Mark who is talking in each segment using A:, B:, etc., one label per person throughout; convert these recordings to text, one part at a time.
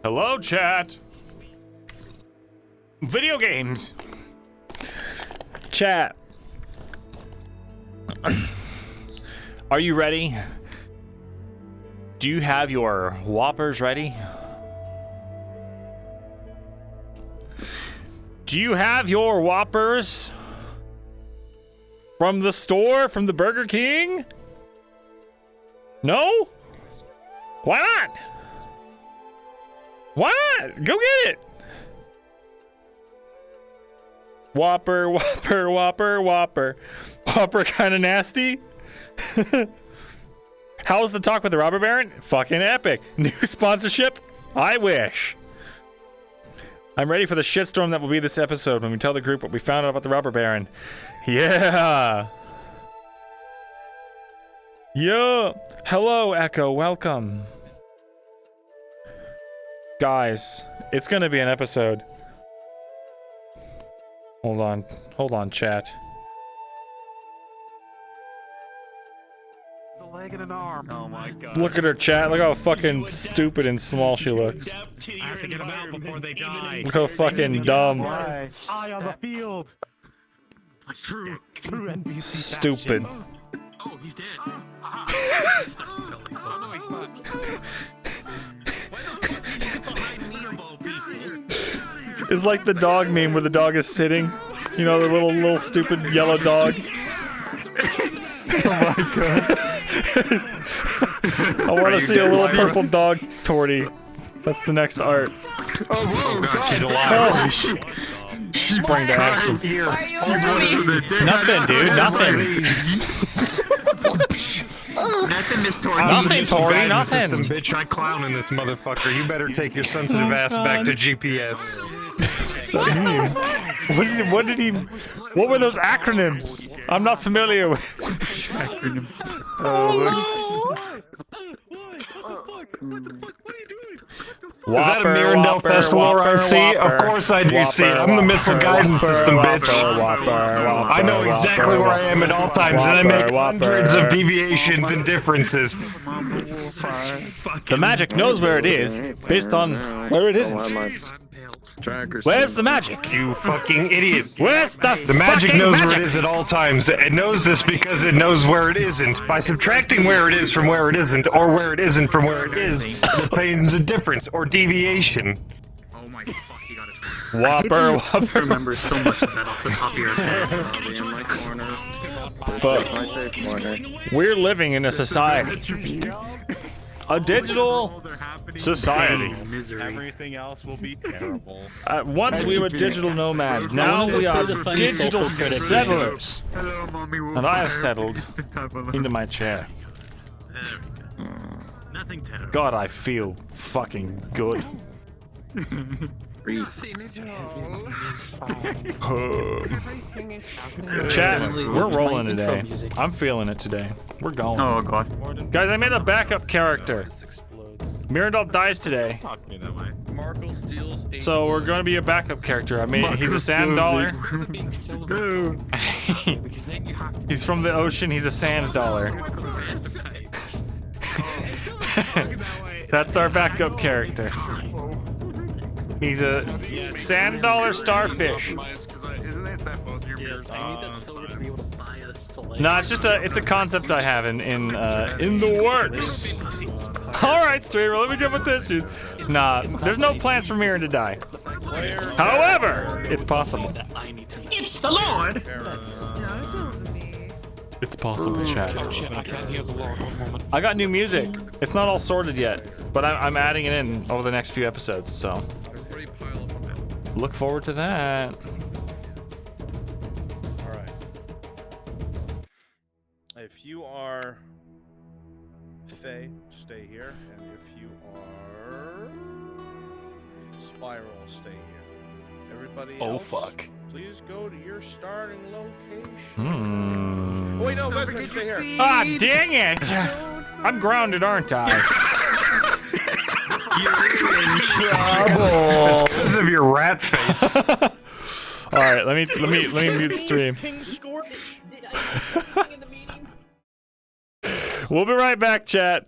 A: Hello, chat. Video games. Chat. Are you ready? Do you have your Whoppers ready? Do you have your Whoppers from the store, from the Burger King? No? Why not? Why not? Go get it. Whopper, Whopper, Whopper, Whopper. Whopper kind of nasty. How's the talk with the robber baron? Fucking epic. New sponsorship? I wish. I'm ready for the shitstorm that will be this episode when we tell the group what we found out about the robber baron. Yeah. Yo. Hello, Echo. Welcome. Guys, it's gonna be an episode. Hold on, chat.
B: A leg and an arm. Oh my god.
A: Look at her, chat. Look how fucking stupid and small she looks.
B: I have to get them out before they die.
A: Look how fucking dumb.
B: Eye on the field. True NPC.
A: Stupid.
C: Oh, he's dead. Oh no, he's not. Why the fuck did you get behind me of all people?
A: It's like the dog meme where the dog is sitting. You know, the little stupid yellow dog.
B: Oh my god.
A: I want to see a little purple dog torty. That's the next art.
C: Oh, whoa, god, she's alive.
A: Oh, she's bring to action. Nothing, dude. Nothing.
C: Nothing, Miss Tori.
A: Nothing, Tori. Nothing.
D: System, bitch, I clown in this motherfucker. You better take your sensitive ass back to GPS.
A: What were those acronyms? I'm not familiar with acronyms.
C: What the fuck? What are you doing?
D: Is that a Myrindal Thesalor I see? Of course I do see it. I'm the missile guidance system, bitch. I know exactly where I am at all times, and I make hundreds of deviations and differences.
A: The magic knows where it is, based on where it isn't. Where's the magic?
D: You fucking idiot.
A: Where's the
D: magic
A: fucking
D: knows
A: magic?
D: where it is at all times. It knows this because it knows where it isn't. By subtracting where it is from where it isn't, or where it isn't from where it is, it obtains a difference or deviation.
C: Oh my fuck, you got it.
A: Whopper.
C: Remember so much of that off the top of your head. Let's get into my corner.
A: Fuck. We're living in a society. A digital society.
B: Everything else will be terrible.
A: Once we were digital nomads, now we are digital settlers.
C: Hello, mommy.
A: And I have settled into my chair.
C: Nothing terrible.
A: God, I feel fucking good. Chat, we're rolling today. I'm feeling it today. We're going.
B: Oh god.
A: Guys, I made a backup character. Myrindal dies today. So we're going to be a backup character. I made. He's a sand dollar. He's from the ocean. He's a sand dollar. That's our backup character. He's a sand dollar starfish. No, it's just it's a concept I have in the works. All right, Streamer, let me get my tissues. Nah, there's no plans for Mirren to die. However, it's possible.
C: It's the Lord.
A: It's possible, chat. I got new music. It's not all sorted yet, but I'm adding it in over the next few episodes, so look forward to that.
E: Alright. If you are Fae, stay here, and if you are Spiral, stay here. Everybody else,
D: fuck.
E: please go to your starting location.
A: Hmm.
E: Oh, wait, no, let's stay here.
A: Ah, dang it! I'm grounded, aren't I?
D: You're in trouble. Because of your rat face.
A: All right, let me mute stream.
E: King Scorch.
A: We'll be right back, chat.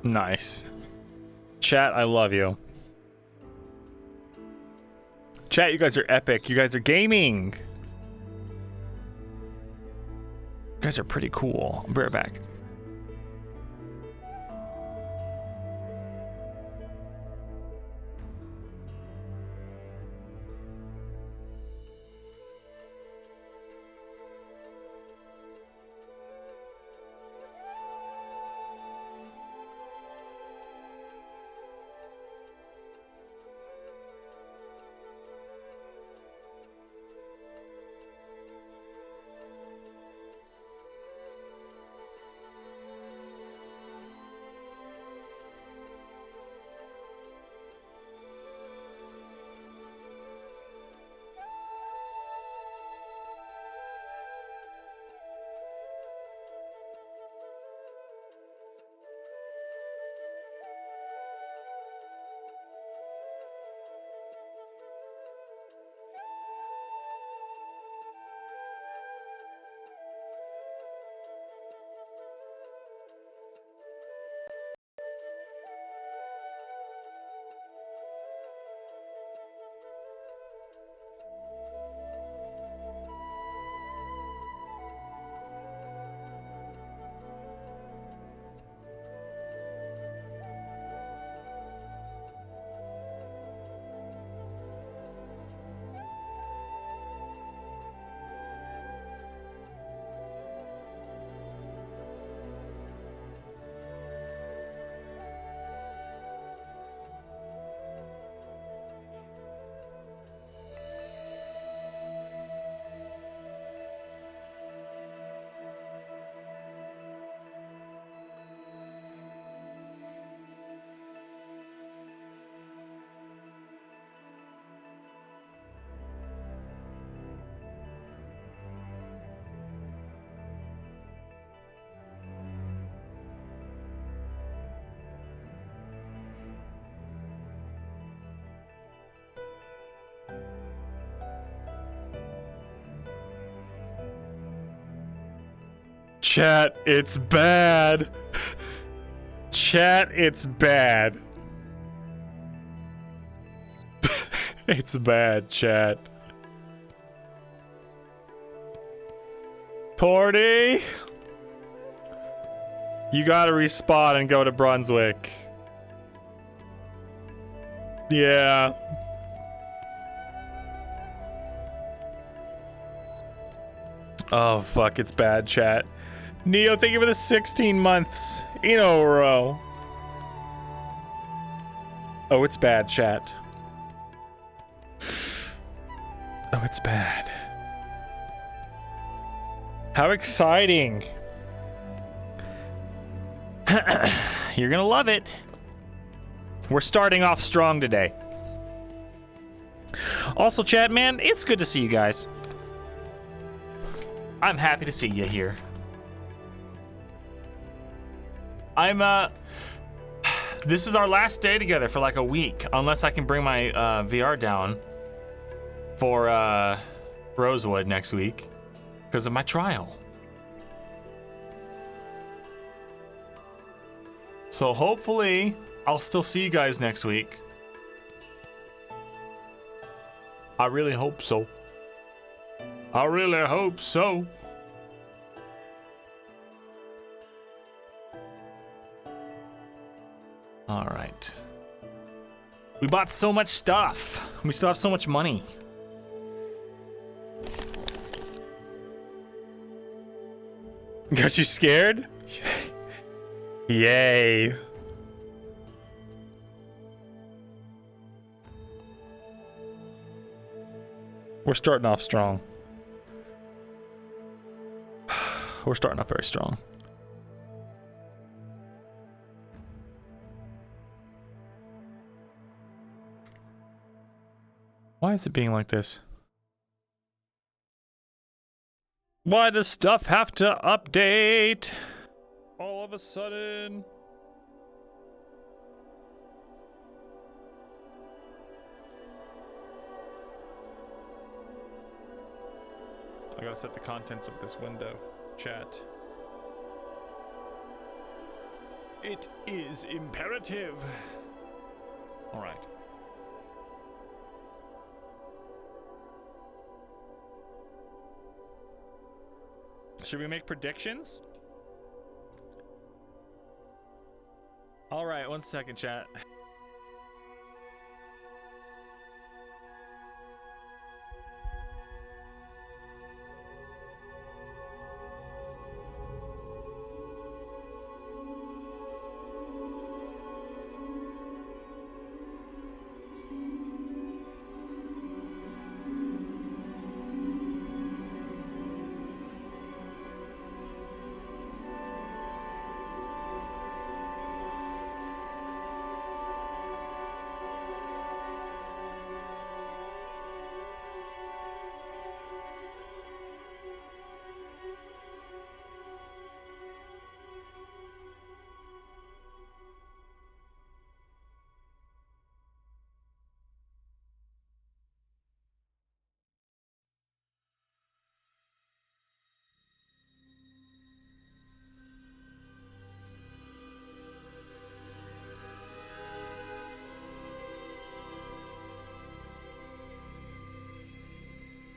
A: Nice. Chat, I love you. Chat, you guys are epic. You guys are gaming. You guys are pretty cool. I'll be right back. Chat, it's bad. Chat, it's bad. It's bad, chat. Torty, you gotta respawn and go to Brunswick. Yeah. Oh, fuck, it's bad, chat. Neo, thank you for the 16 months in a row. Oh, it's bad, chat. Oh, it's bad. How exciting. You're gonna love it. We're starting off strong today. Also, chat, man, it's good to see you guys. I'm happy to see you here. This is our last day together for like a week, unless I can bring my VR down for Rosewood next week because of my trial. So hopefully I'll still see you guys next week. I really hope so. I really hope so. All right. We bought so much stuff. We still have so much money. Got you scared? Yay. We're starting off strong. We're starting off very strong. Why is it being like this? Why does stuff have to update all of a sudden? I gotta set the contents of this window. Chat. It is imperative. All right. Should we make predictions? All right, 1 second, chat.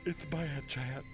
A: It's bad, chat.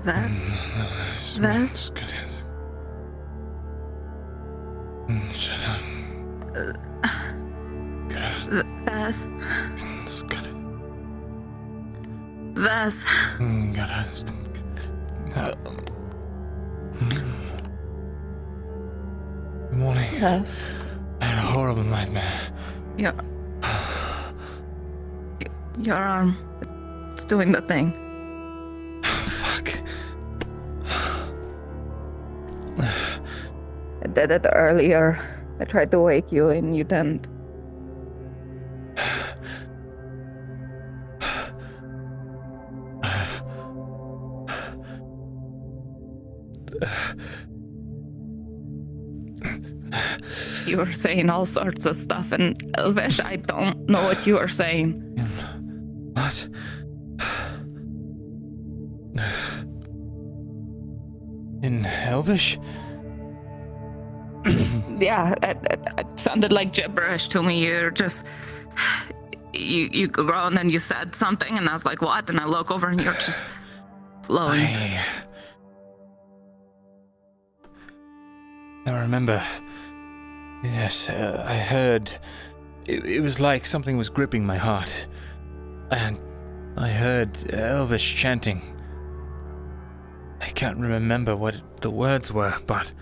F: Vas?
A: Shut up.
F: Vas? Vas?
A: Good morning.
F: Vas?
A: I had a horrible nightmare.
F: Your arm. It's doing the thing.
A: Fuck.
F: I did it earlier. I tried to wake you and you didn't. You were saying all sorts of stuff in Elvish. I don't know what you were saying.
A: What? In Elvish?
F: Yeah, it sounded like gibberish to me. You're just... You groaned and you said something, and I was like, what? And I look over and you're just blowing.
A: I remember. Yes, I heard. It was like something was gripping my heart. And I heard Elvish chanting. I can't remember what the words were, but...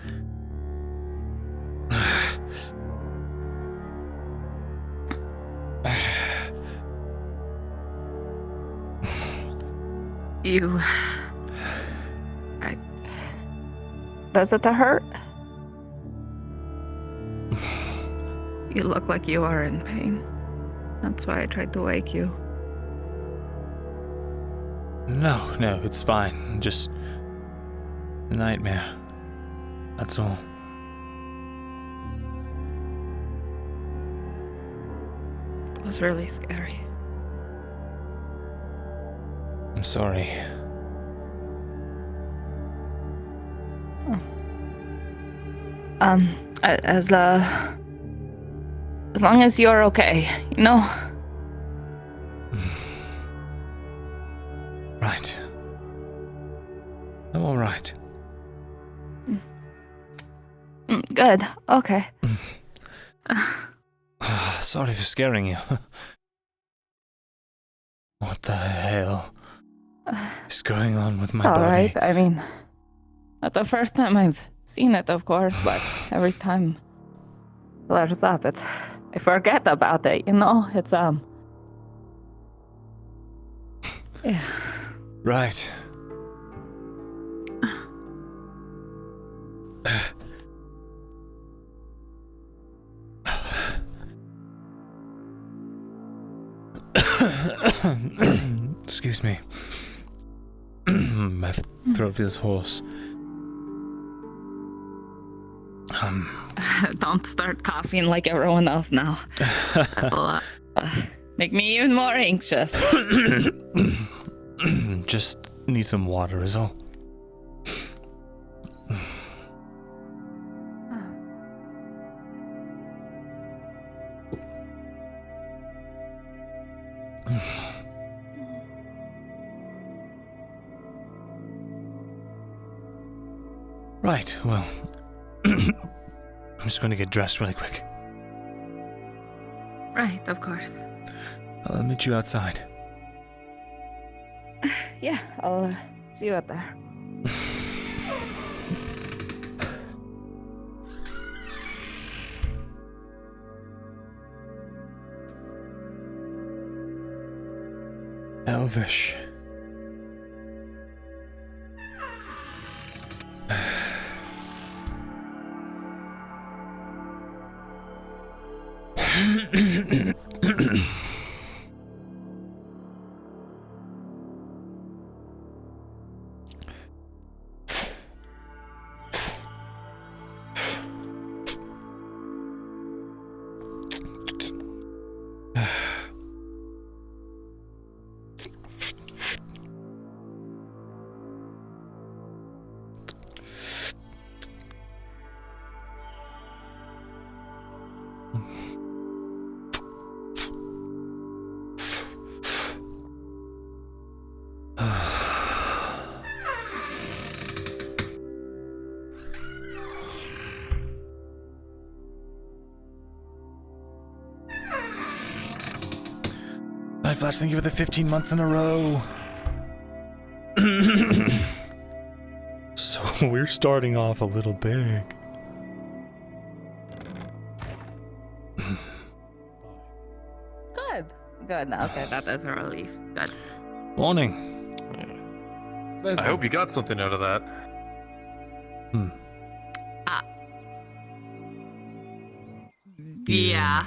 A: Does it hurt?
F: You look like you are in pain. That's why I tried to wake you.
A: No, it's fine. Just a nightmare. That's all.
F: It was really scary.
A: I'm sorry.
F: As long as you're okay, you know?
A: Right. I'm all right.
F: Good. Okay.
A: Sorry for scaring you. What the hell is going on with my
F: It's all
A: body?
F: right. I mean, not the first time I've seen it, of course, but every time it flares up, I forget about it, you know? It's, yeah.
A: Right. Excuse me. My throat feels hoarse.
F: Don't start coughing like everyone else now. That'll make me even more anxious.
A: Just need some water is all. Right, well, I'm just going to get dressed really quick.
F: Right, of course.
A: I'll meet you outside.
F: Yeah, I'll see you out there.
A: Elvish. Newsflash, thank you for the 15 months in a row. So we're starting off a little big.
F: Good. Good. Okay, that is a relief. Good.
A: Morning.
D: I hope you got something out of that.
F: Yeah.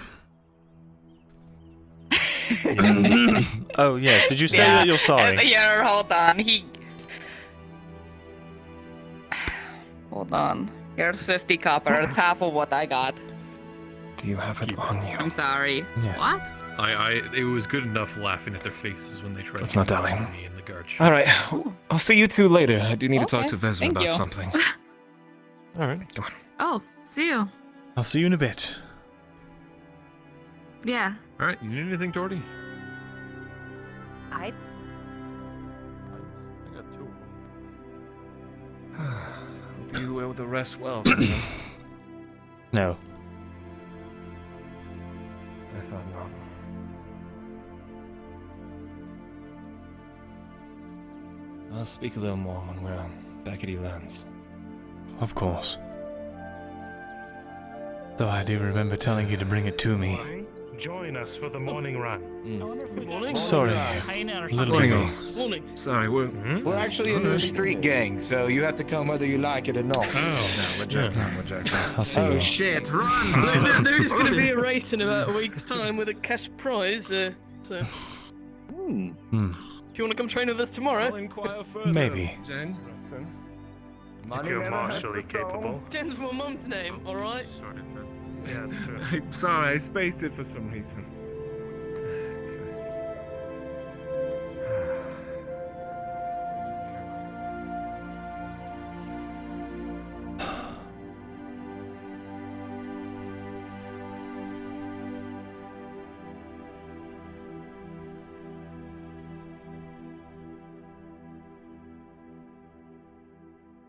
A: Oh, yes. Did you say that you're sorry?
F: Yeah, hold on. Hold on. Here's 50 copper. It's half of what I got.
D: Do you have it on you?
F: I'm sorry.
A: Yes.
F: What?
C: It was good enough laughing at their faces when they tried
D: Let's
C: to
D: not
C: get
D: dally.
C: me in the guard ship.
D: All right, I'll see you two later. I do need to talk
F: Okay,
D: to Vezran
F: thank
D: about
F: you.
D: something. All right, come on.
F: Oh, see you.
A: I'll see you in a bit.
F: Yeah.
C: All right, you need anything, Doherty?
F: I'd.
C: I got 2.
D: Hope you were able to rest well.
A: No.
D: I thought not. I'll speak a little more when we're back at Elan's.
A: Of course. Though I do remember telling you to bring it to me.
G: Join us for the morning run.
A: Sorry. A little busy.
C: Morning.
D: Sorry, we're
H: We're actually a new street gang, so you have to come whether you like it or not.
A: I'll see you.
D: shit, run!
I: There is going to be a race in about a week's time with a cash prize. So, if you want to come train with us tomorrow,
A: Maybe.
D: Jen?
G: If you're martially capable.
I: Jen's my mum's name. All right.
G: Yeah, sure.
D: I'm sorry, I spaced it for some reason.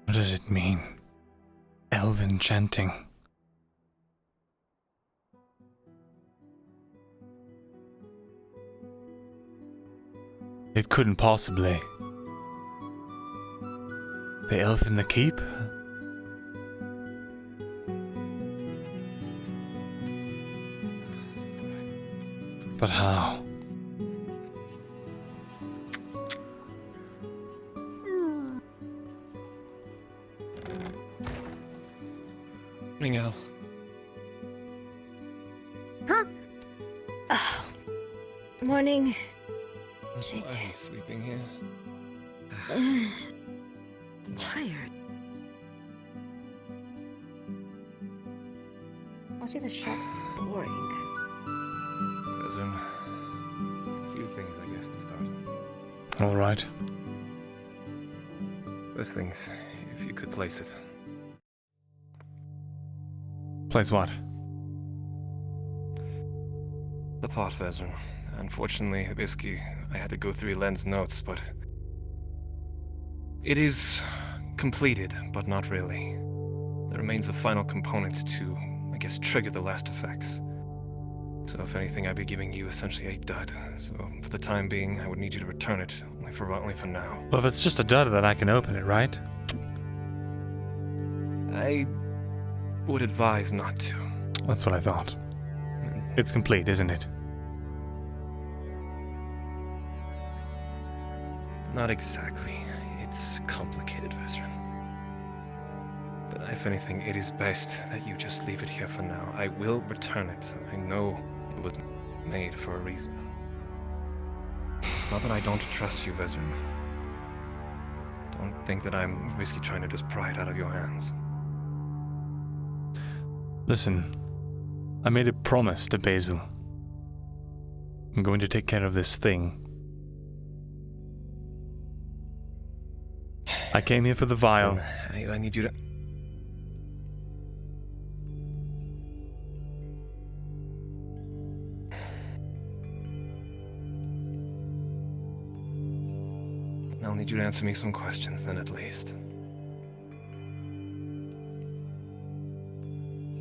A: What does it mean? Elven chanting. It couldn't possibly. The elf in the keep? But how?
D: Ringel.
J: Morning.
D: Why are you sleeping here?
J: Tired. Watching the shop's boring.
D: Vezran, a few things, I guess, to start.
A: All right.
D: First things, if you could place it.
A: Place what?
D: The pot, Vezran. Unfortunately, Hibisky, I had to go through Elen's notes, but... It is completed, but not really. There remains a final component to, I guess, trigger the last effects. So if anything, I'd be giving you essentially a dud. So for the time being, I would need you to return it, only for now.
A: Well, if it's just a dud, then I can open it, right?
D: I would advise not to.
A: That's what I thought. It's complete, isn't it?
D: Not exactly. It's complicated, Vezran. But if anything, it is best that you just leave it here for now. I will return it. I know it was made for a reason. It's not that I don't trust you, Vezran. Don't think that I'm basically trying to just pry it out of your hands.
A: Listen, I made a promise to Basil. I'm going to take care of this thing. I came here for the vial.
D: I need you to... I'll need you to answer me some questions then, at least.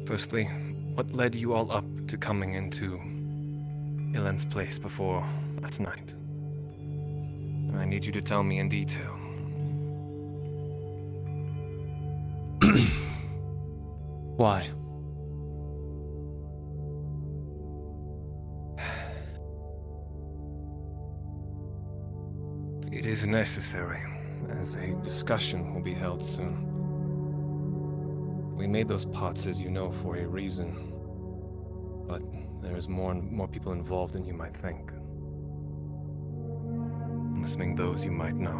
D: Firstly, what led you all up to coming into Elen's place before last night. And I need you to tell me in detail.
A: Why?
D: It is necessary, as a discussion will be held soon. We made those pots, as you know, for a reason. But there is more and more people involved than you might think. I'm assuming those you might know.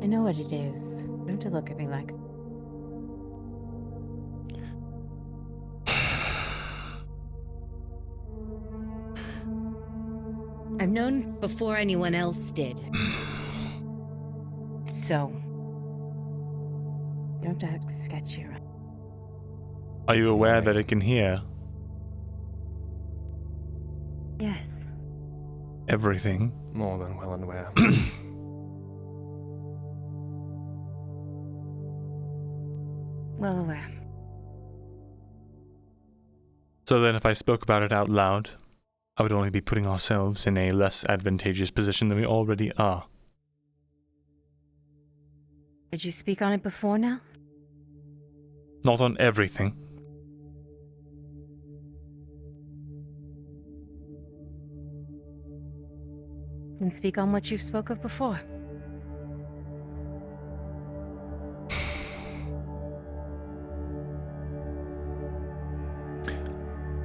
J: I know what it is. Don't have to look at me like. I've known before anyone else did. So, you don't have to sketch your.
A: Are you aware that it can hear
J: Yes.
A: everything?
D: More than well aware.
J: Well aware.
A: So then if I spoke about it out loud, I would only be putting ourselves in a less advantageous position than we already are.
J: Did you speak on it before now?
A: Not on everything.
J: Then speak on what you've spoke of before.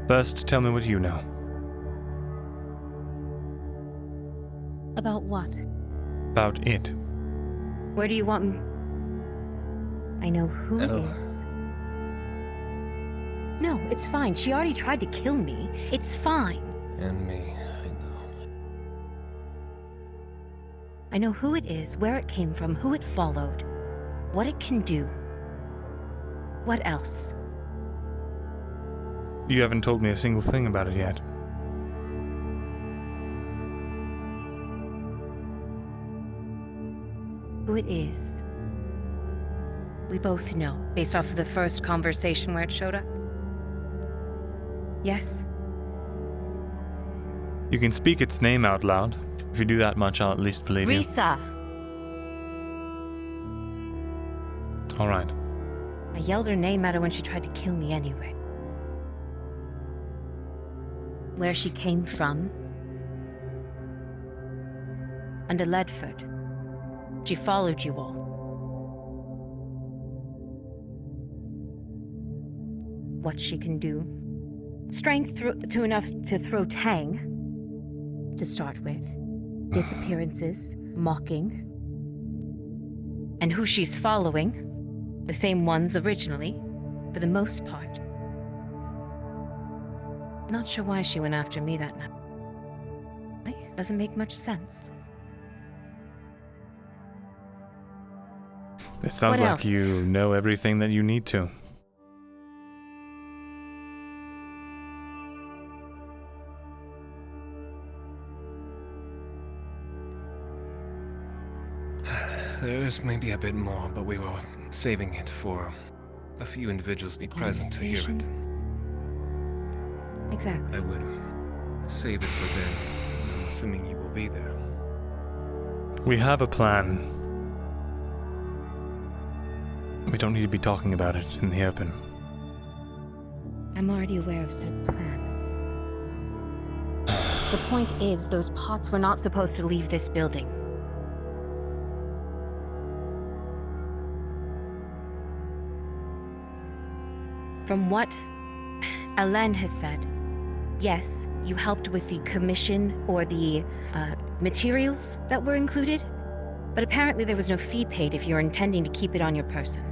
A: First, tell me what you know.
J: About what?
A: About it.
J: Where do you want me? I know who
D: Oh.
J: is. No, it's fine. She already tried to kill me. It's fine.
D: And me, I know.
J: I know who it is, where it came from, who it followed, what it can do. What else?
A: You haven't told me a single thing about it yet.
J: Who it is. We both know, based off of the first conversation where it showed up. Yes?
A: You can speak its name out loud. If you do that much, I'll at least believe you.
J: Risa!
A: All right.
J: I yelled her name at her when she tried to kill me anyway. Where she came from? Under Ledford. She followed you all. What she can do. Strength to enough to throw Tang, to start with. Disappearances, mocking. And who she's following. The same ones originally, for the most part. Not sure why she went after me that night. Doesn't make much sense.
A: It sounds
J: What
A: like
J: else?
A: you know everything that you need to.
D: There's maybe a bit more, but we were saving it for a few individuals to be present to hear it.
J: Exactly.
D: I would save it for them, assuming you will be there.
A: We have a plan. We don't need to be talking about it in the open.
J: I'm already aware of said plan. The point is, those pots were not supposed to leave this building. From what Elen has said, yes, you helped with the commission or the materials that were included, but apparently there was no fee paid if you're intending to keep it on your person.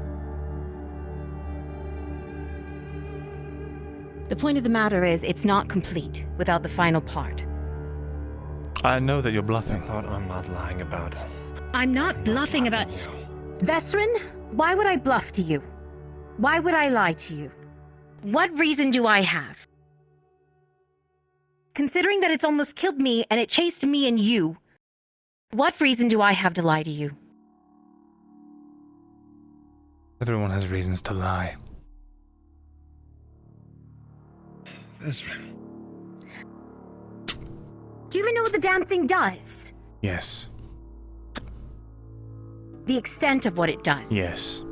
J: The point of the matter is, it's not complete without the final part.
A: I know that you're bluffing.
D: But I'm not lying about.
J: I'm not bluffing about... Vestrin, why would I bluff to you? Why would I lie to you? What reason do I have? Considering that it's almost killed me and it chased me and you, what reason do I have to lie to you?
A: Everyone has reasons to lie.
J: Do you even know what the damn thing does?
A: Yes.
J: The extent of what it does?
A: Yes.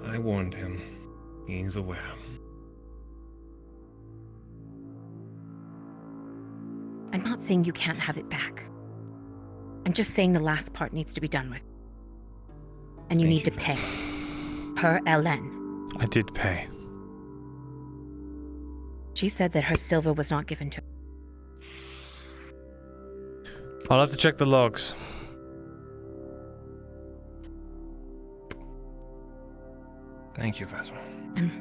G: I warned him. He's aware.
J: I'm not saying you can't have it back. I'm just saying the last part needs to be done with. And you need to pay. Per LN.
A: I did pay.
J: She said that her silver was not given to her.
A: I'll have to check the logs.
H: Thank you, Vesper.
J: And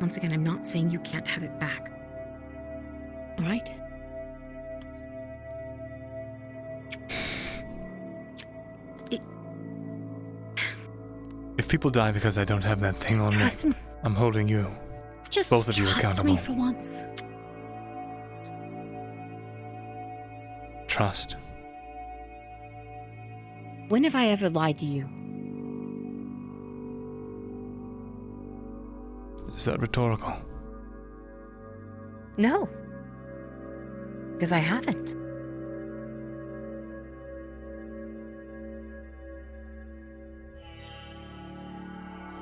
J: once again, I'm not saying you can't have it back. All right?
A: If people die because I don't have that thing on me,
J: trust me.
A: I'm holding you.
J: Just
A: Both of you
J: trust
A: accountable.
J: me for once.
A: Trust.
J: When have I ever lied to you?
A: Is that rhetorical?
J: No. Because I haven't.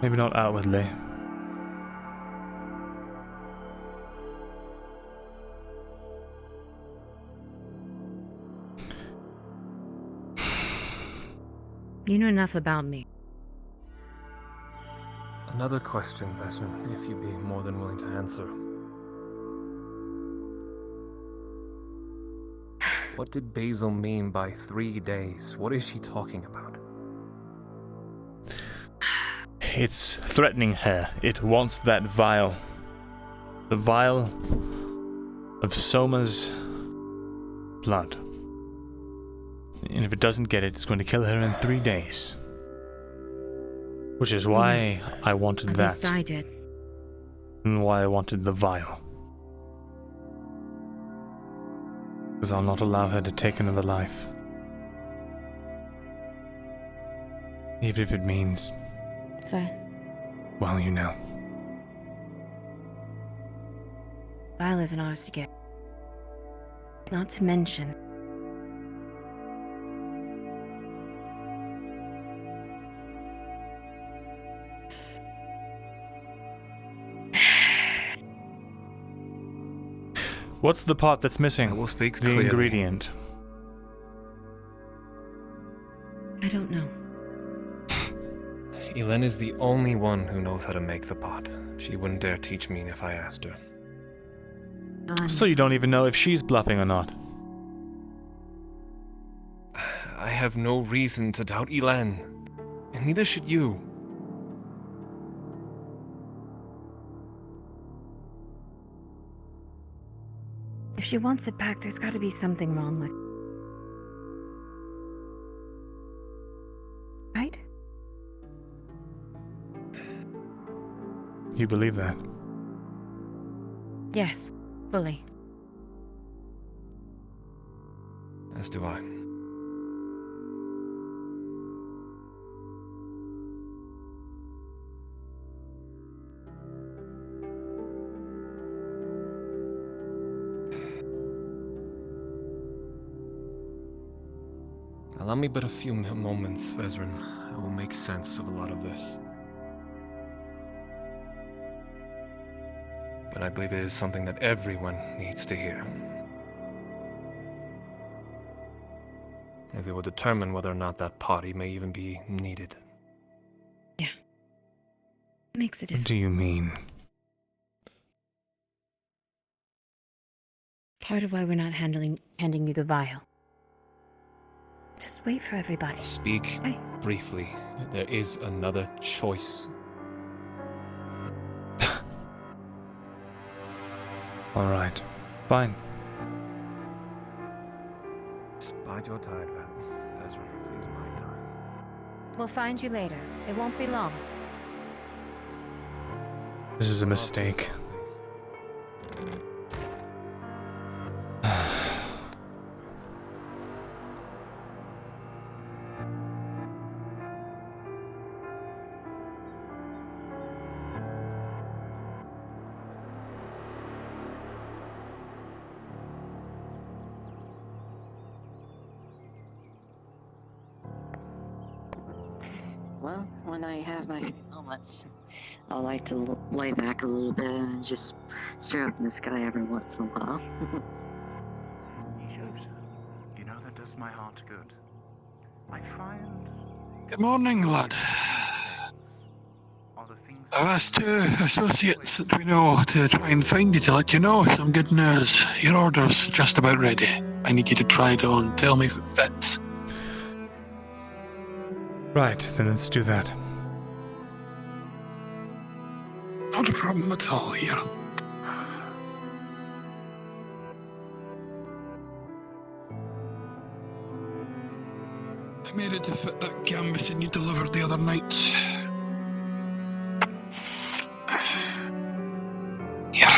A: Maybe not outwardly.
J: You know enough about me.
K: Another question, Veteran, if you'd be more than willing to answer. What did Basil mean by 3 days? What is she talking about?
A: It's threatening her. It wants that vial. The vial of Soma's blood. And if it doesn't get it, it's going to kill her in 3 days. Which is why I wanted
J: At
A: that.
J: least I did.
A: And why I wanted the vial. Because I'll not allow her to take another life. Even if it means,
J: Fair.
A: well, you know.
J: Vial isn't ours to get. Not to mention.
A: What's the part that's missing?
K: I will speak
A: the
K: clearly.
A: ingredient.
J: I don't know.
K: Elen is the only one who knows how to make the pot. She wouldn't dare teach me if I asked her.
A: So you don't even know if she's bluffing or not.
K: I have no reason to doubt Elen, and neither should you.
J: If she wants it back, there's got to be something wrong with it. Right?
A: You believe that?
J: Yes, fully.
K: As do I. Allow me but a few moments, Vezran. I will make sense of a lot of this. But I believe it is something that everyone needs to hear. If it will determine whether or not that potty may even be needed.
J: Yeah. Makes a
A: What
J: difference.
A: do you mean?
J: Part of why we're not handing you the vial. Just wait for everybody.
K: Speak briefly. There is another choice.
A: All right. Fine.
K: Just bide your tide, Ezra. Please bide time.
J: We'll find you later. It won't be long.
A: This is a mistake.
L: Well, when I have my moments, I like to lay back a little bit and just stare up in the sky every once in a while.
B: You should. You know, that does my heart good. I find
M: Good morning, lad.
B: all the things
M: I've asked two associates that we know to try and find you to let you know some good news. Your order's just about ready. I need you to try it on. Tell me if it fits.
A: Right, then let's do that.
M: Not a problem at all here. I made it to fit that canvassing you delivered the other night. Here.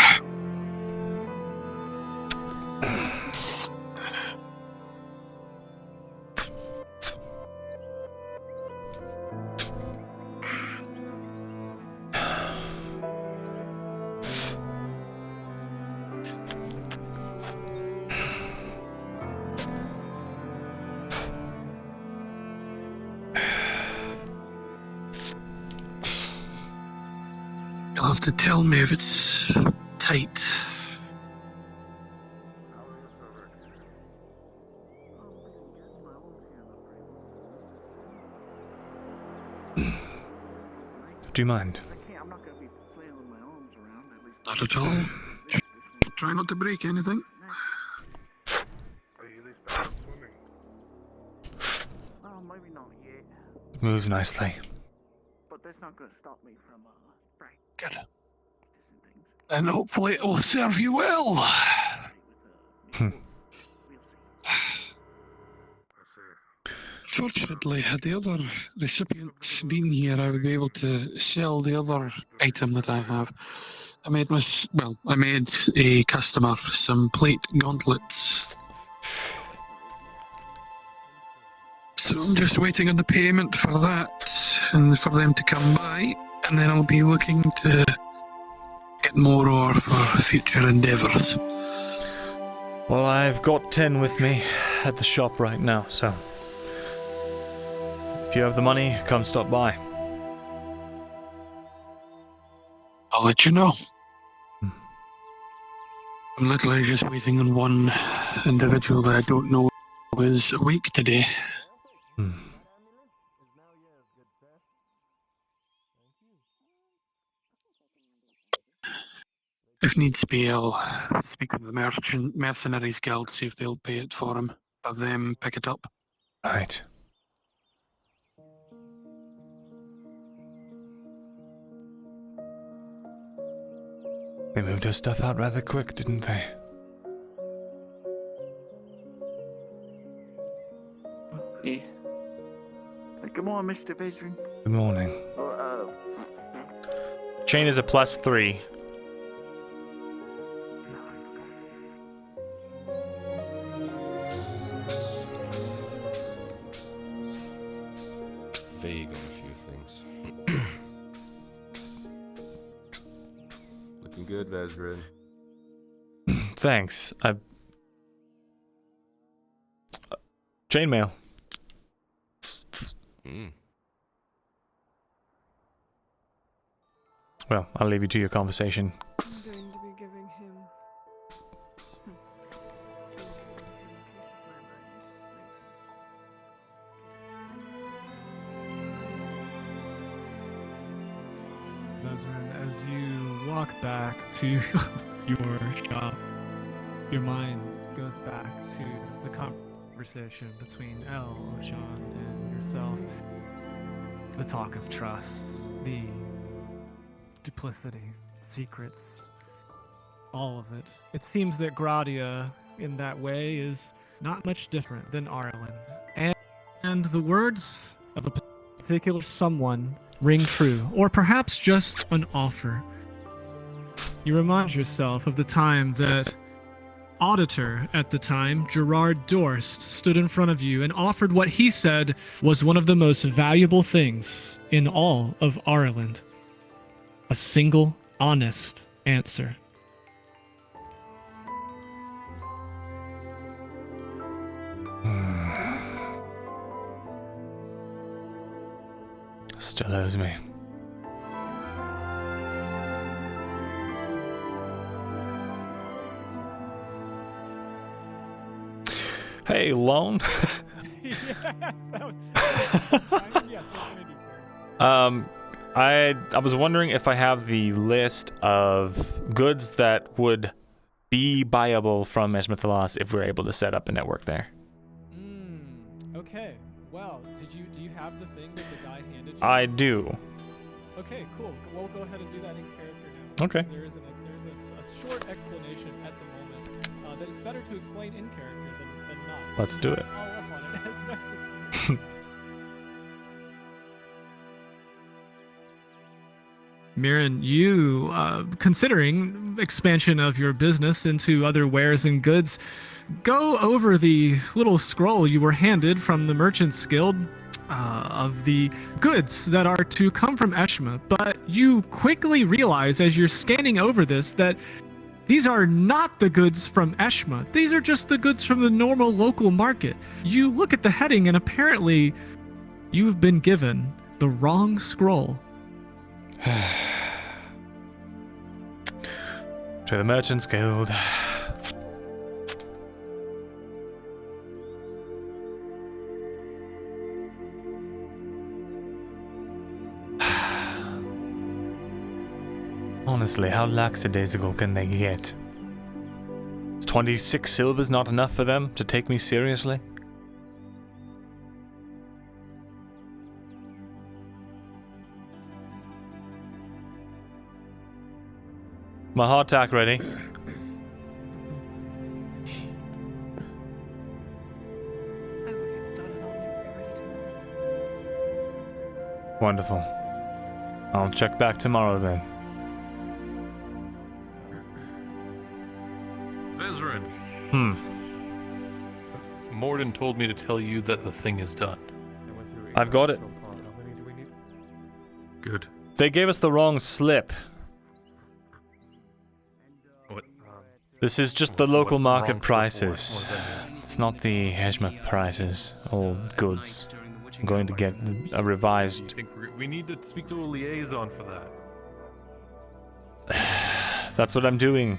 M: You'll have to tell me if it's tight.
A: Do you mind?
M: Not at all. Try not to break anything.
B: well, maybe not yet,
A: Moves nicely.
B: but that's not going to stop me from
M: Good. And hopefully it will serve you well. Fortunately, had the other recipients been here, I would be able to sell the other item that I have. I made a customer some plate gauntlets. So I'm just waiting on the payment for that and for them to come by, and then I'll be looking to get more ore for future endeavours.
A: Well, I've got 10 with me at the shop right now, so if you have the money, come stop by.
M: I'll let you know. I'm literally just waiting on one individual that I don't know is awake today. If needs be, I'll speak with the Mercenaries Guild, see if they'll pay it for him. Have them pick it up.
A: Right. They moved her stuff out rather quick, didn't they?
B: Yeah. Good morning, Mr. Veteran.
A: Good morning. Chain is a +3.
N: Vague on a few things. Looking good, Vezrin.
A: Thanks. Chainmail. Well, I'll leave you to your conversation.
O: I'm going to be giving him.
P: Vezrin, as you walk back to your shop, your mind goes back to the conversation between El, Oshan, and yourself. The talk of trust, the duplicity, secrets, all of it. It seems that Gradia, in that way, is not much different than Ireland. And the words of a particular someone ring true, or perhaps just an offer. You remind yourself of the time that auditor at the time, Gerard Dorst, stood in front of you and offered what he said was one of the most valuable things in all of Ireland. A single, honest answer.
A: Still owes me. Hey, loan.
P: Yes, that was. Yes, what can I do for you?
A: I was wondering if I have the list of goods that would be buyable from Eshma Thalas if we're able to set up a network there.
P: Okay. Well, do you have the thing that the guy handed you?
A: I do.
P: Okay, cool. We'll go ahead and do that in character now.
A: Okay.
P: There's a short explanation at the moment that is better to explain in character than not.
A: Let's do it.
P: Follow up on it as necessary. Mirren, you, considering expansion of your business into other wares and goods, go over the little scroll you were handed from the Merchants Guild of the goods that are to come from Eshma, but you quickly realize as you're scanning over this that these are not the goods from Eshma. These are just the goods from the normal local market. You look at the heading and apparently you've been given the wrong scroll.
A: To the Merchants Guild. Honestly, how lackadaisical can they get? Is 26 silvers not enough for them to take me seriously? My hardtack ready. Wonderful. I'll check back tomorrow then.
G: Vezrin.
K: Morden told me to tell you that the thing is done.
A: I've got it.
G: Good.
A: They gave us the wrong slip.
G: What?
A: This is just the local market
K: wrong slip
A: prices.
K: for what?
A: It's not the Eshma prices. All goods. I'm going to get a revised.
K: We need to speak to a liaison for that.
A: That's what I'm doing.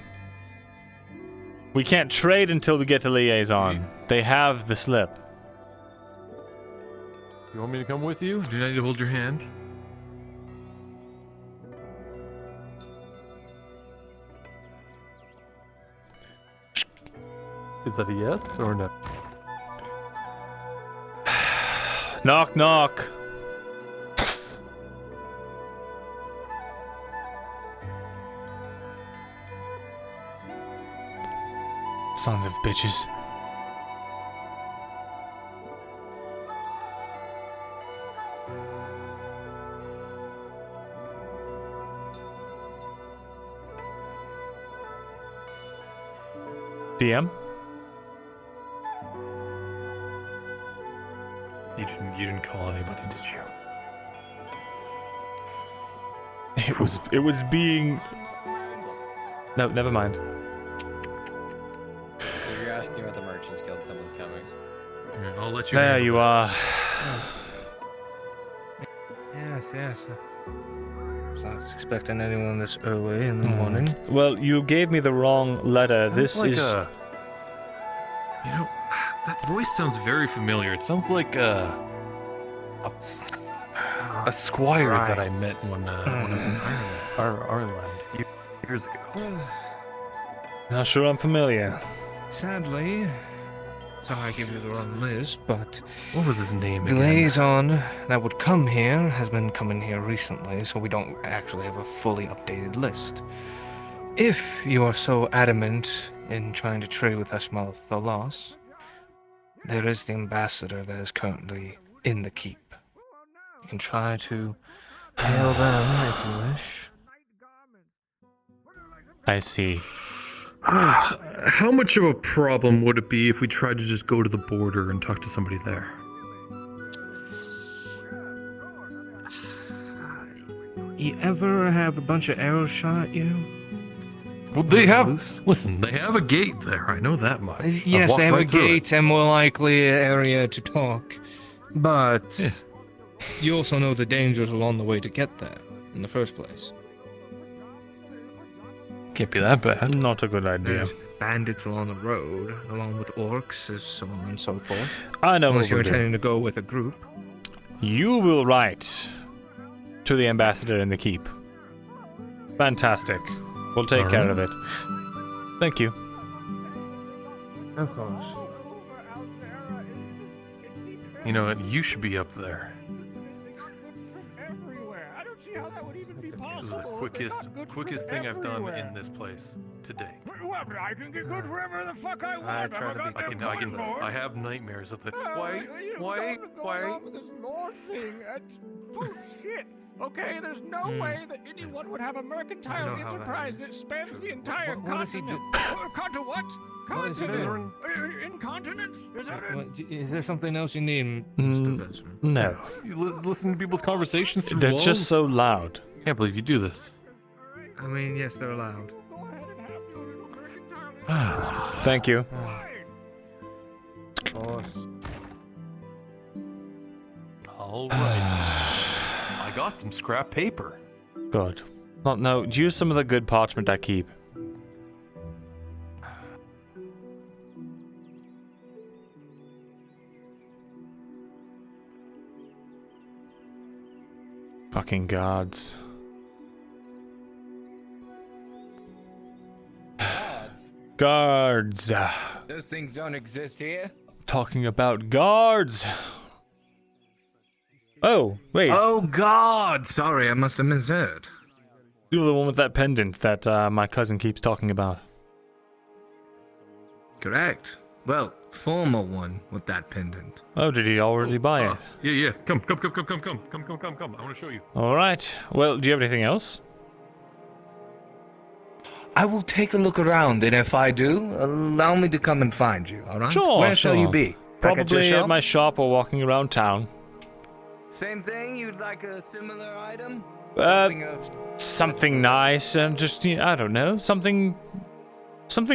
A: We can't trade until we get a liaison. They have the slip.
G: You want me to come with you? Do I need to hold your hand? Is that a yes or no?
A: Knock, knock. Sons of bitches. DM?
G: You didn't call anybody, did you?
A: It was being. No, never mind.
Q: If you're asking about the Merchants Guild, someone's coming.
G: Here, I'll let you.
A: There
G: handle
A: you
G: this.
A: are.
H: Yes. I was expecting anyone this early in the morning.
A: Well, you gave me the wrong letter.
G: Sounds
A: This
G: like
A: is.
G: You know, that voice sounds very familiar. It sounds like a squire that I met when I was in Ireland years ago.
A: Not sure I'm familiar.
H: Sadly, sorry I gave you the wrong list, but
G: What was his name
H: the
G: again?
H: liaison that would come here has been coming here recently, so we don't actually have a fully updated list. If you are so adamant in trying to trade with Eshma Thalas, there is the ambassador that is currently in the keep. You can try to hail them if you wish.
A: I see.
G: How much of a problem would it be if we tried to just go to the border and talk to somebody there?
H: You ever have a bunch of arrows shot at you?
G: Well, they have. Listen, they have a gate there. I know that much. I've
H: Yes,
G: walked
H: they have
G: right
H: a
G: through it.
H: gate and more likely an area to talk. But You also know the dangers along the way to get there in the first place.
G: Can't be that bad.
A: Not a good idea.
H: There's bandits along the road, along with orcs, and so on and so forth.
A: I know
H: Unless
A: what
H: you're
A: we'll do.
H: intending to go with a group.
A: You will write to the ambassador in the keep. Fantastic. We'll take care of it. Thank you.
H: Of course.
G: You know what? You should be up there. This is the quickest thing I've done in this place to date.
C: I can get good wherever the fuck I want.
G: I have nightmares of it. Wait.
C: This Lord thing, that's bullshit. Okay, there's no way that anyone would have a mercantile enterprise that spans the entire continent. What?
H: What is he doing?
C: Incontinence? Is that it?
H: Is there something else you need, Mr. Vesper?
A: No.
G: You listen to people's conversations through
A: They're
G: walls?
A: just so loud.
G: Can't believe you do this.
H: I mean, yes, they're loud.
A: Thank you.
H: Of course.
G: All right. I got some scrap paper.
A: Good. No, use some of the good parchment I keep. Fucking guards. Guards.
H: Those things don't exist here.
A: Talking about guards. Oh, wait.
H: Oh God! Sorry, I must have misheard.
A: You're the one with that pendant that my cousin keeps talking about.
H: Correct. Well, former one with that pendant.
A: Oh, did he already buy it?
G: Yeah. Come. I want to show you.
A: All right. Well, do you have anything else?
H: I will take a look around, and if I do, allow me to come and find you, alright?
A: Sure,
H: Where shall you be? Back at your
A: Probably
H: shop?
A: at my shop or walking around town.
H: Same thing? You'd like a similar item?
A: Something nice. Just, I don't know. Something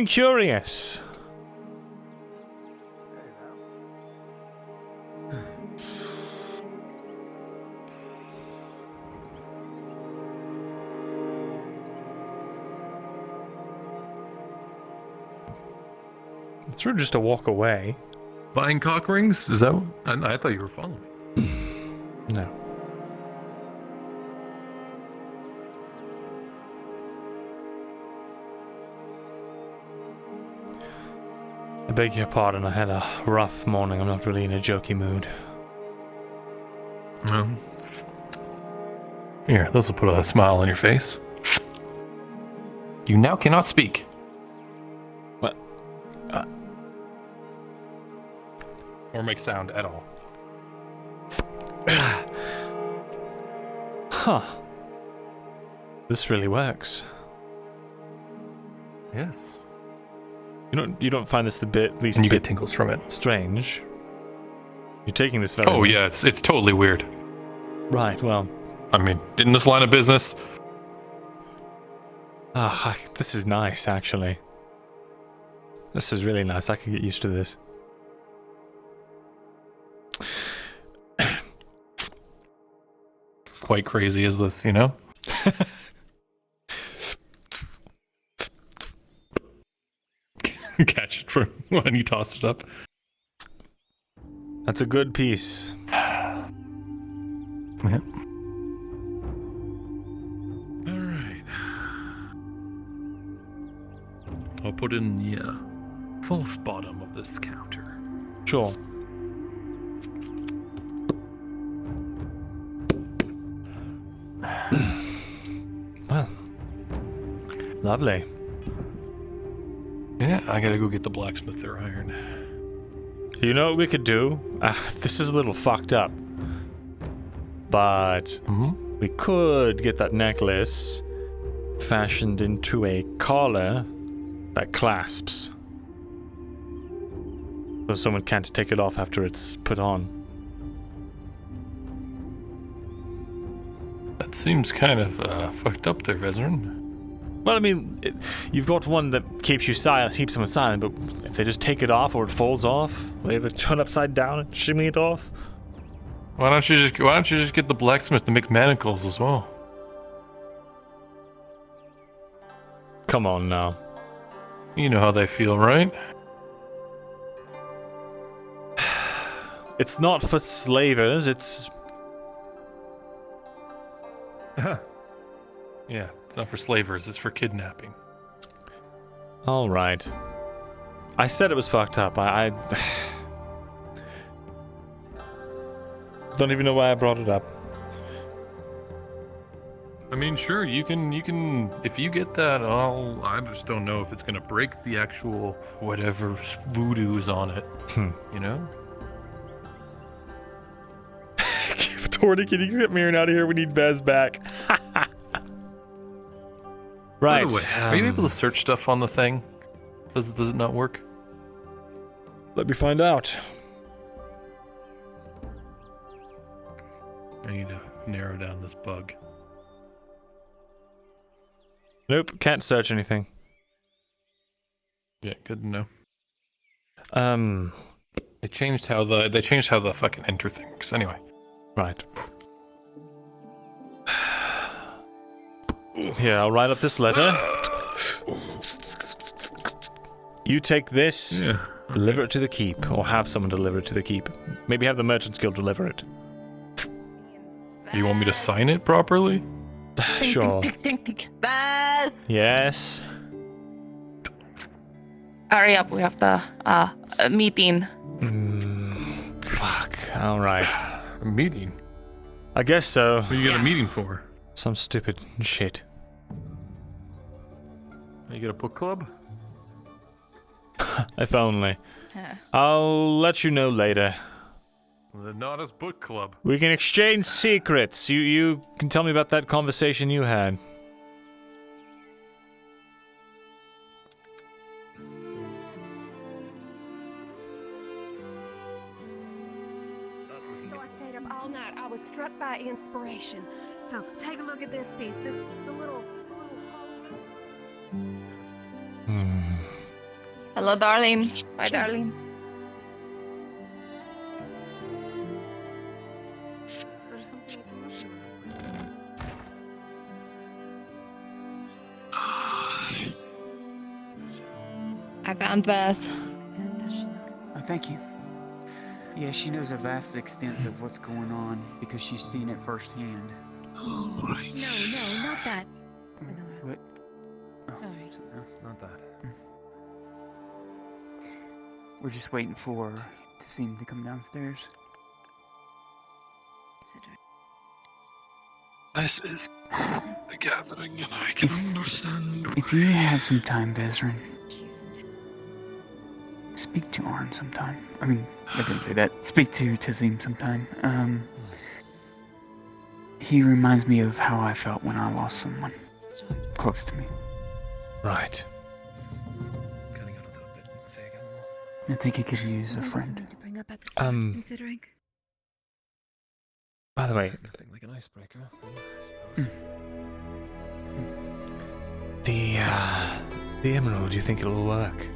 A: curious. It's rude just to walk away.
G: Buying cock rings? Is that? I thought you were following me.
A: No. I beg your pardon, I had a rough morning. I'm not really in a jokey mood.
G: Here, this will put a smile on your face. You now cannot speak.
A: What?
G: Or make sound at all.
A: Huh. This really works.
G: Yes.
A: You don't find this least
G: And you
A: bit
G: get tingles from it.
A: strange? You're taking this very
G: Oh
A: well.
G: yeah, it's totally weird.
A: Right, well.
G: I mean, in this line of business.
A: This is nice, actually. This is really nice. I can get used to this.
G: Quite crazy is this, you know? Catch it from when you toss it up.
A: That's a good piece.
G: Yeah.
C: Alright.
G: I'll put in the false bottom of this counter.
A: Sure. Well, lovely.
G: Yeah, I gotta go get the blacksmith their iron.
A: You know what we could do? This is a little fucked up. But we could get that necklace fashioned into a collar that clasps. So someone can't take it off after it's put on.
G: That seems kind of fucked up there, Vezrin.
A: Well, I mean, you've got one that keeps someone silent, but if they just take it off or it falls off, they either turn upside down and shimmy it off.
D: Why don't you just get the blacksmith to make manacles as well?
A: Come on now.
D: You know how they feel, right?
A: It's not for slavers, it's...
D: Yeah, it's not for slavers, it's for kidnapping.
A: Alright. I said it was fucked up. I don't even know why I brought it up.
D: I mean, sure, you can, if you get that, I just don't know if it's gonna break the actual whatever voodoo is on it, you know?
A: Torty, can you get Mirren out of here? We need Vez back. Right.
D: By the way, are you able to search stuff on the thing? Does it not work?
A: Let me find out.
D: I need to narrow down this bug.
A: Nope, can't search anything.
D: Yeah, good to know. They changed how the fucking enter thing works. Anyway.
A: Right. Here, I'll write up this letter. You take this, deliver it to the keep, or have someone deliver it to the keep. Maybe have the Merchants Guild deliver it.
D: You want me to sign it properly?
A: Sure. Yes.
F: Hurry up, we have the meeting.
A: Fuck. Alright.
D: A meeting?
A: I guess so.
D: What are you got a meeting for?
A: Some stupid shit.
D: You get a book club?
A: If only. I'll let you know later.
D: The Nautis Book Club.
A: We can exchange secrets. You can tell me about that conversation you had.
R: So I stayed up all night. I was struck by inspiration. So take a look at this piece. The little.
F: Hello, darling. Bye, darling. I found Vaz.
S: Oh, thank you. Yeah, she knows a vast extent of what's going on because she's seen it firsthand.
J: No, not that.
S: What? Oh,
J: Sorry.
S: not that. We're just waiting for Tassim to come downstairs.
M: This is the gathering, and I can understand.
S: If you have some time, Bezrin, speak to Arn sometime. I mean, I didn't say that. Speak to Tassim sometime. He reminds me of how I felt when I lost someone close to me.
A: Right.
S: I think he could use a friend.
J: Considering.
A: By the way,
K: Like an icebreaker.
A: the emerald, do you think it'll work?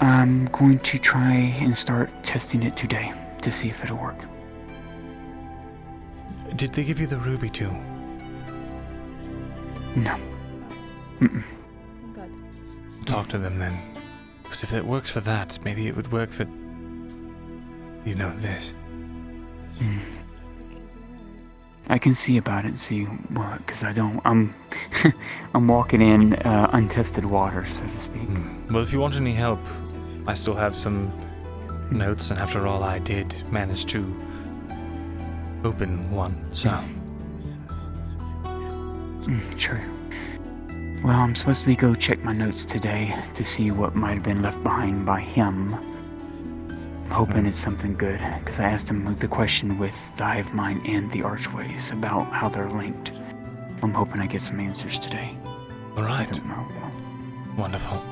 S: I'm going to try and start testing it today to see if it'll work.
A: Did they give you the ruby too?
S: No.
J: Good.
A: Talk to them then. Because if it works for that, maybe it would work for... You know, this.
S: I can see about it and see what, because I don't. I'm walking in untested water, so to speak.
A: Well, if you want any help, I still have some notes, and after all, I did manage to open one, so...
S: True. Well, I'm supposed to go check my notes today to see what might have been left behind by him. I'm hoping it's something good, because I asked him the question with the hive mind and the archways about how they're linked. I'm hoping I get some answers today.
A: All right.
S: I don't know, though.
A: Wonderful.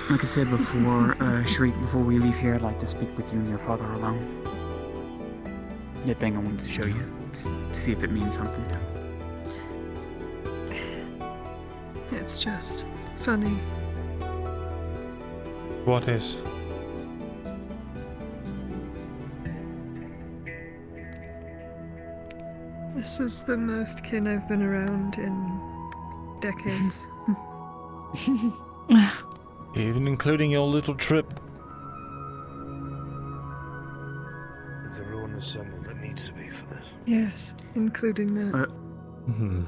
S: Like I said before, Shriek, before we leave here, I'd like to speak with you and your father alone. The thing I wanted to show you, see if it means something.
O: It's just funny.
A: What is?
O: This is the most kin I've been around in decades.
A: Even including your little trip.
T: Is everyone assembled that needs to be for this?
O: Yes, including that.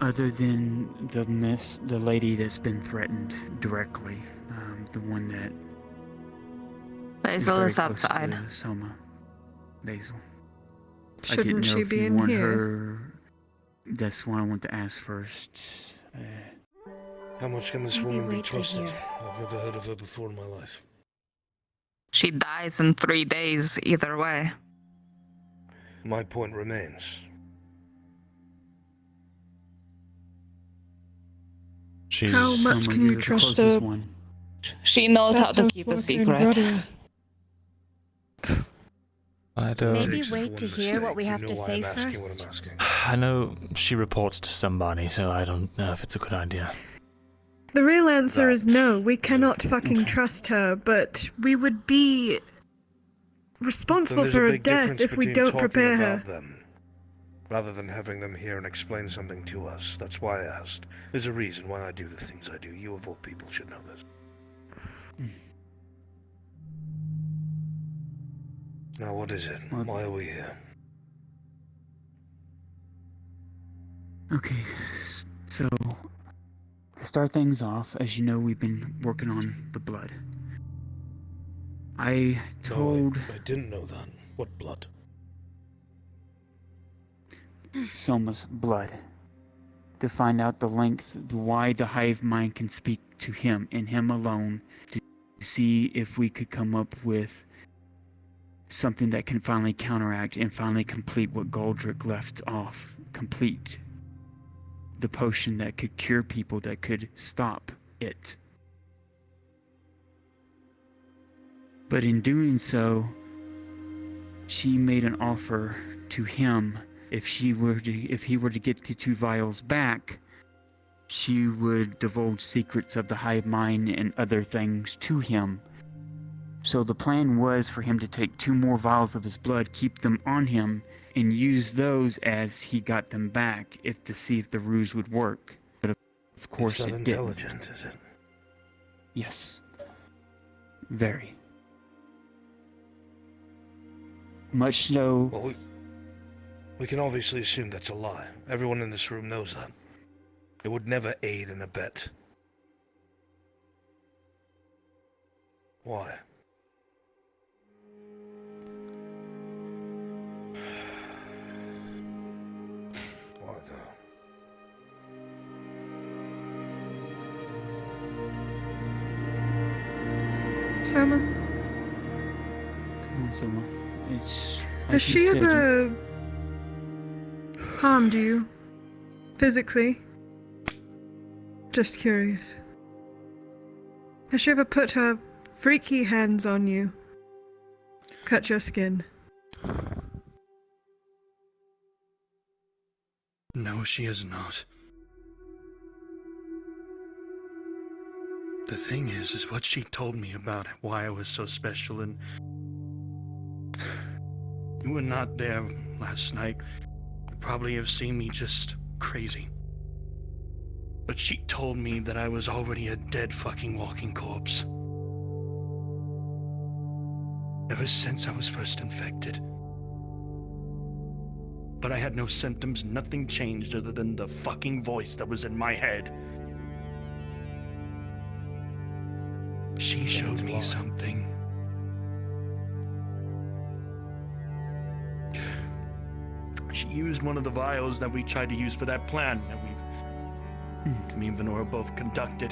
S: Other than the lady that's been threatened directly, the one that
F: Basil is
S: very close to
F: outside.
S: Soma. Basil. I
O: Shouldn't
S: didn't know
O: she
S: if
O: be
S: you
O: in
S: want
O: here?
S: her. That's what I want to ask first.
T: How much can this woman be trusted? I've never heard of her before in my life.
F: She dies in 3 days either way.
T: My point remains.
O: How much can you trust her?
F: She knows how to
O: That
F: keep a
O: house worker in
F: secret.
O: Gradia?
A: I don't.
J: Maybe wait to hear what we have to say first.
A: I know she reports to somebody, so I don't know if it's a good idea.
O: The real answer is no. We cannot fucking trust her, but we would be responsible
T: Then
O: for
T: there's a
O: her
T: big
O: death
T: difference
O: if we
T: between
O: don't
T: talking
O: prepare
T: about
O: her.
T: them, rather than having them here and explain something to us. That's why I asked. There's a reason why I do the things I do. You of all people should know this. Now what is it? Why are we here?
S: Okay, so to start things off, as you know, we've been working on the blood. I told
T: I didn't know that. What blood?
S: Soma's blood to find out the length, why the hive mind can speak to him and him alone, to see if we could come up with something that can finally counteract and finally complete what Goldrick left off. Complete the potion that could cure people, that could stop it. But in doing so, she made an offer to him. If he were to get the 2 vials back, she would divulge secrets of the hive mind and other things to him. So the plan was for him to take 2 more vials of his blood, keep them on him, and use those as he got them back, to see if the ruse would work. But of course
T: It's that
S: it didn't.
T: intelligent, is it?
S: Yes. Very. Much so.
T: Well, we can obviously assume that's a lie. Everyone in this room knows that. It would never aid and abet. Why? Why though?
O: Soma,
S: Come on, Soma. It's.
O: has
S: like
O: she
S: you said,
O: ever harmed you? Physically? Just curious. Has she ever put her freaky hands on you? Cut your skin?
G: No, she has not. The thing is what she told me about why I was so special, and you were not there last night. You probably have seen me just crazy. But she told me that I was already a dead fucking walking corpse. Ever since I was first infected. But I had no symptoms, nothing changed other than the fucking voice that was in my head. She showed me something. She used one of the vials that we tried to use for that plan that me and Venora both conducted.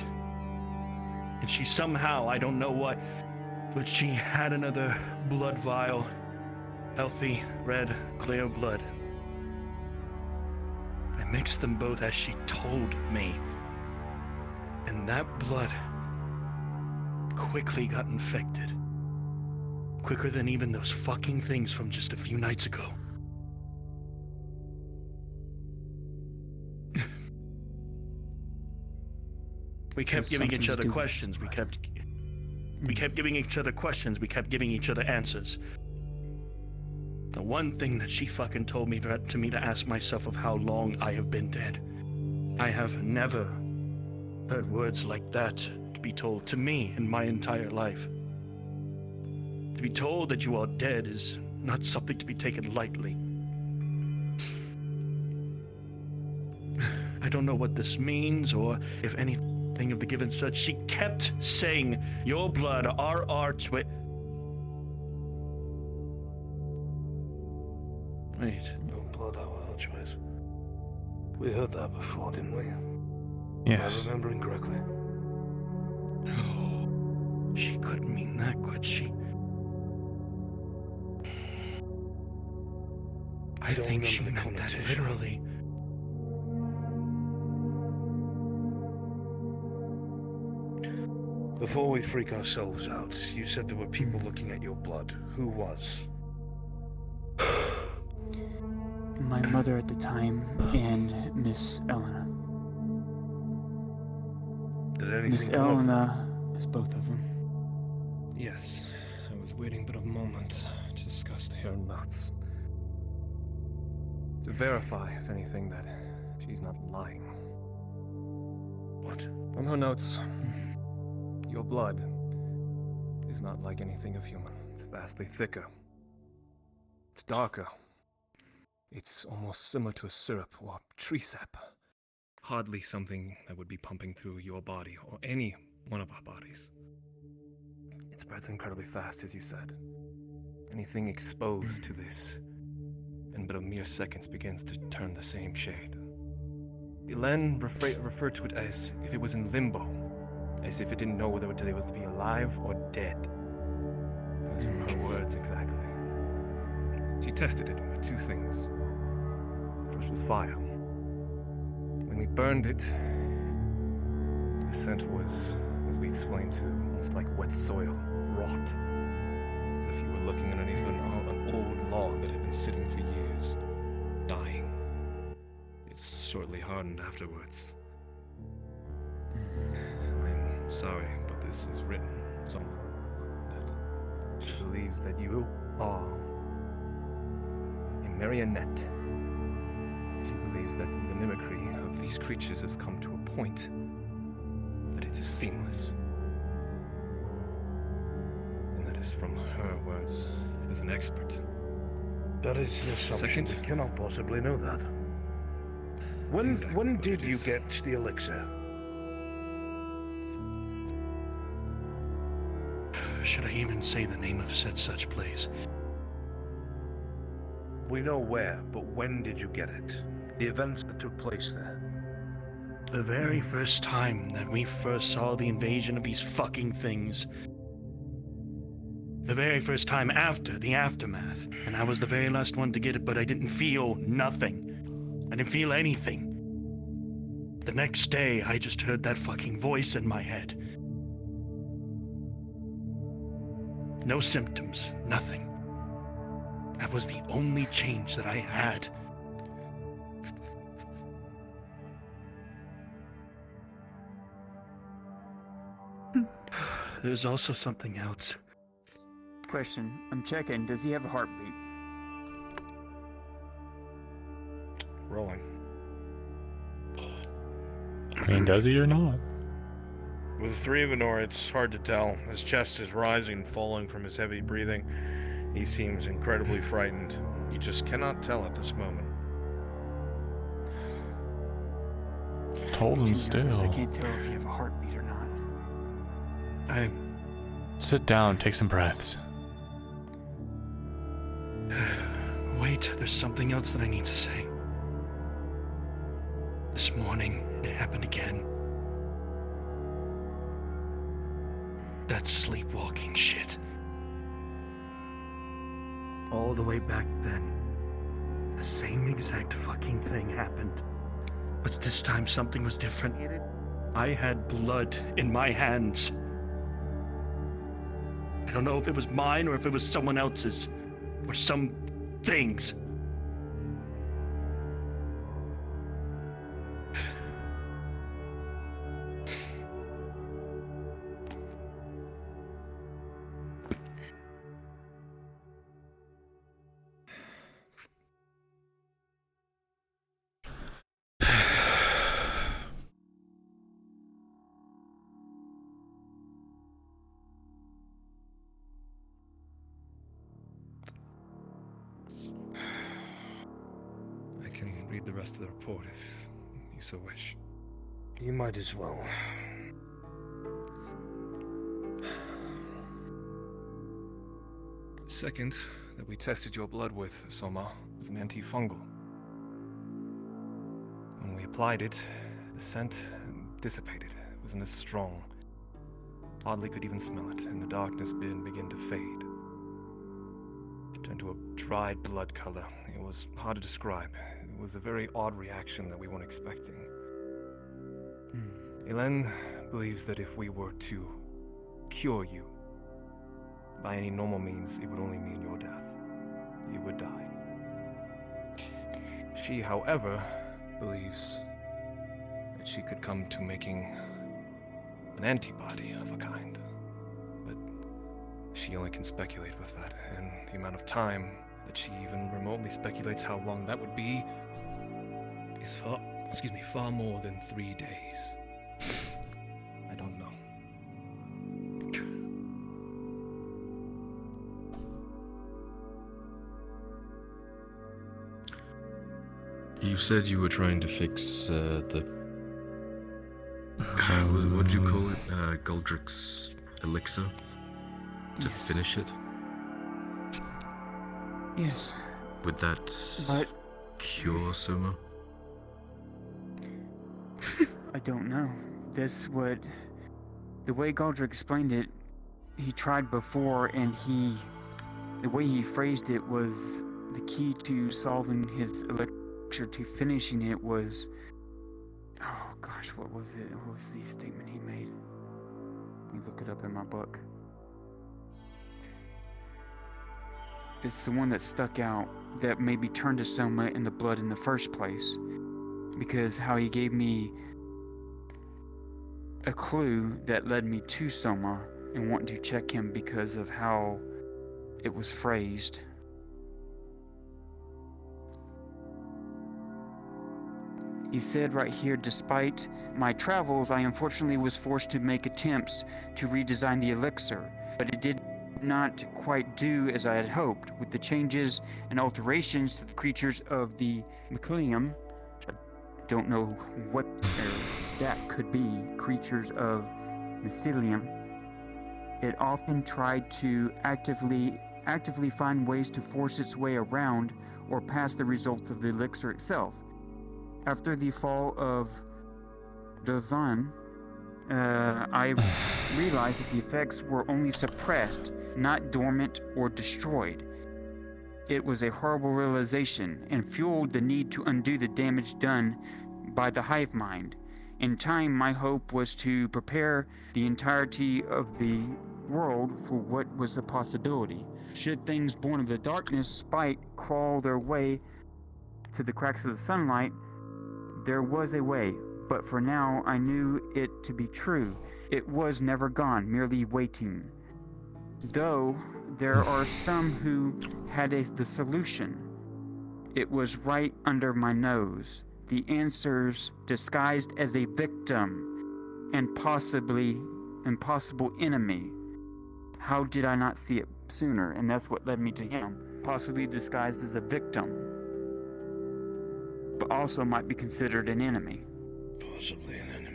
G: And she somehow, I don't know what, but she had another blood vial. Healthy, red, clear blood. I mixed them both as she told me. And that blood quickly got infected. Quicker than even those fucking things from just a few nights ago. We kept giving each other questions. We kept giving each other questions. We kept giving each other answers. The one thing that she fucking told me to ask myself of how long I have been dead. I have never heard words like that to be told to me in my entire life. To be told that you are dead is not something to be taken lightly. I don't know what this means or if anything of the given such. She kept saying, your blood, our twit. Wait.
T: Your blood, our choice. We heard that before, didn't we?
A: Yes.
T: Am I remembering correctly?
G: No. She couldn't mean that, could she? I think she meant that literally.
T: Before we freak ourselves out, you said there were people looking at your blood. Who was?
S: My mother at the time and Miss Elena.
T: Did anything
S: Miss
T: come of
S: Elena is both of them.
K: Yes, I was waiting but a moment to discuss her notes. To verify, if anything, that she's not lying.
T: What?
K: From her notes, your blood is not like anything of human. It's vastly thicker. It's darker. It's almost similar to a syrup or tree sap. Hardly something that would be pumping through your body or any one of our bodies. It spreads incredibly fast, as you said. Anything exposed to this, in but a mere seconds, begins to turn the same shade. Elen referred to it as if it was in limbo, as if it didn't know whether it was to be alive or dead. Those were her words exactly. She tested it with two things. The first was fire. When we burned it, the scent was, as we explained to, almost like wet soil, rot. As if you were looking underneath an old log that had been sitting for years, dying. It shortly hardened afterwards. I'm sorry, but this is written somewhere that she believes that you are a marionette. She believes that the mimicry of these creatures has come to a point that it is seamless. And that is from her words as an expert.
T: That is an assumption.
K: Second?
T: We cannot possibly know that. When did you get the elixir?
G: Should I even say the name of such place?
T: We know where, but when did you get it? The events that took place there.
G: The very first time that we first saw the invasion of these fucking things. The very first time after the aftermath. And I was the very last one to get it, but I didn't feel nothing. I didn't feel anything. The next day, I just heard that fucking voice in my head. No symptoms, nothing. That was the only change that I had. There's also something else.
S: Question, I'm checking, does he have a heartbeat?
T: Rolling.
A: I mean, does he or not?
E: With the three of Honor, it's hard to tell. His chest is rising and falling from his heavy breathing. He seems incredibly frightened. You just cannot tell at this moment.
A: Told him still.
S: I can't tell if you have a heartbeat or not.
A: Sit down, take some breaths.
G: Wait, there's something else that I need to say. This morning, it happened again. That sleepwalking shit. All the way back then, the same exact fucking thing happened. But this time something was different. I had blood in my hands. don't know if it was mine or if it was someone else's. Or some things.
K: I can read the rest of the report if you so wish.
T: You might as well.
K: Second, that we tested your blood with, Soma, was an antifungal. When we applied it, the scent dissipated. It wasn't as strong. Oddly could even smell it, and the darkness began to fade. It turned to a dried blood color. It was hard to describe. It was a very odd reaction that we weren't expecting. Elen believes that if we were to cure you, by any normal means, it would only mean your death. You would die. She, however, believes that she could come to making an antibody of a kind. But she only can speculate with that, and the amount of time that she even remotely speculates how long that would be is far more than 3 days. I don't know.
N: You said you were trying to fix the... what do you call it? Goldrick's elixir? To finish it?
S: Yes.
N: Would that
S: But
N: cure Soma?
S: I don't know. The way Goldrick explained it, he tried before, and the way he phrased it was the key to solving his elixir to finishing it was, oh gosh, what was it? What was the statement he made? Let me look it up in my book. It's the one that stuck out, that maybe turned to Soma in the blood in the first place, because how he gave me a clue that led me to Soma and wanting to check him because of how it was phrased. He said right here, despite my travels, I unfortunately was forced to make attempts to redesign the elixir, but it did not quite do as I had hoped. With the changes and alterations to the creatures of the Mycelium, I don't know what that could be, creatures of Mycelium, it often tried to actively find ways to force its way around or past the results of the elixir itself. After the fall of Dozan, I realized that the effects were only suppressed, not dormant or destroyed. It was a horrible realization and fueled the need to undo the damage done by the hive mind. In time, my hope was to prepare the entirety of the world for what was a possibility. Should things born of the darkness spite crawl their way to the cracks of the sunlight, there was a way, but for now I knew it to be true. It was never gone, merely waiting. Though there are some who had the solution. It was right under my nose. The answers disguised as a victim and possible enemy. How did I not see it sooner? And that's what led me to him. Possibly disguised as a victim, but also might be considered an enemy.
T: Possibly an enemy.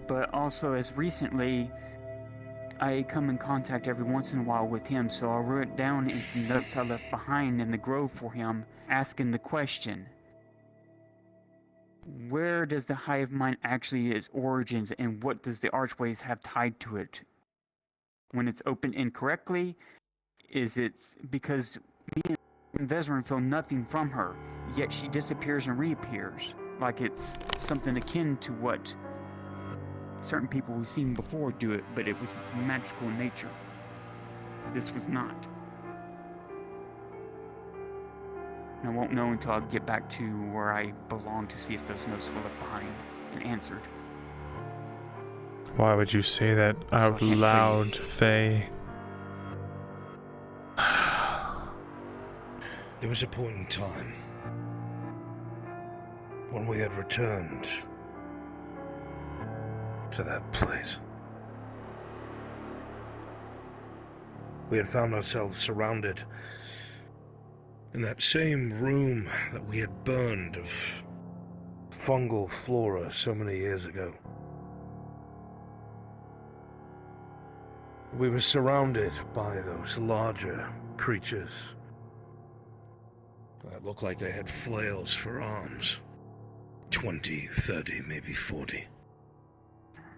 S: But also, as recently, I come in contact every once in a while with him, so I wrote down in some notes I left behind in the grove for him, asking the question, where does the hive mind actually its origins, and what does the archways have tied to it? When it's opened incorrectly, is it because me and Vezran feel nothing from her, yet she disappears and reappears? like it's something akin to what certain people we've seen before do it, but it was magical in nature. This was not. And I won't know until I get back to where I belong to see if those notes were left behind and answered.
A: Why would you say that out loud, Faye?
T: There was a point in time when we had returned to that place. We had found ourselves surrounded in that same room that we had burned of fungal flora so many years ago. We were surrounded by those larger creatures that looked like they had flails for arms. 20, 30, maybe 40.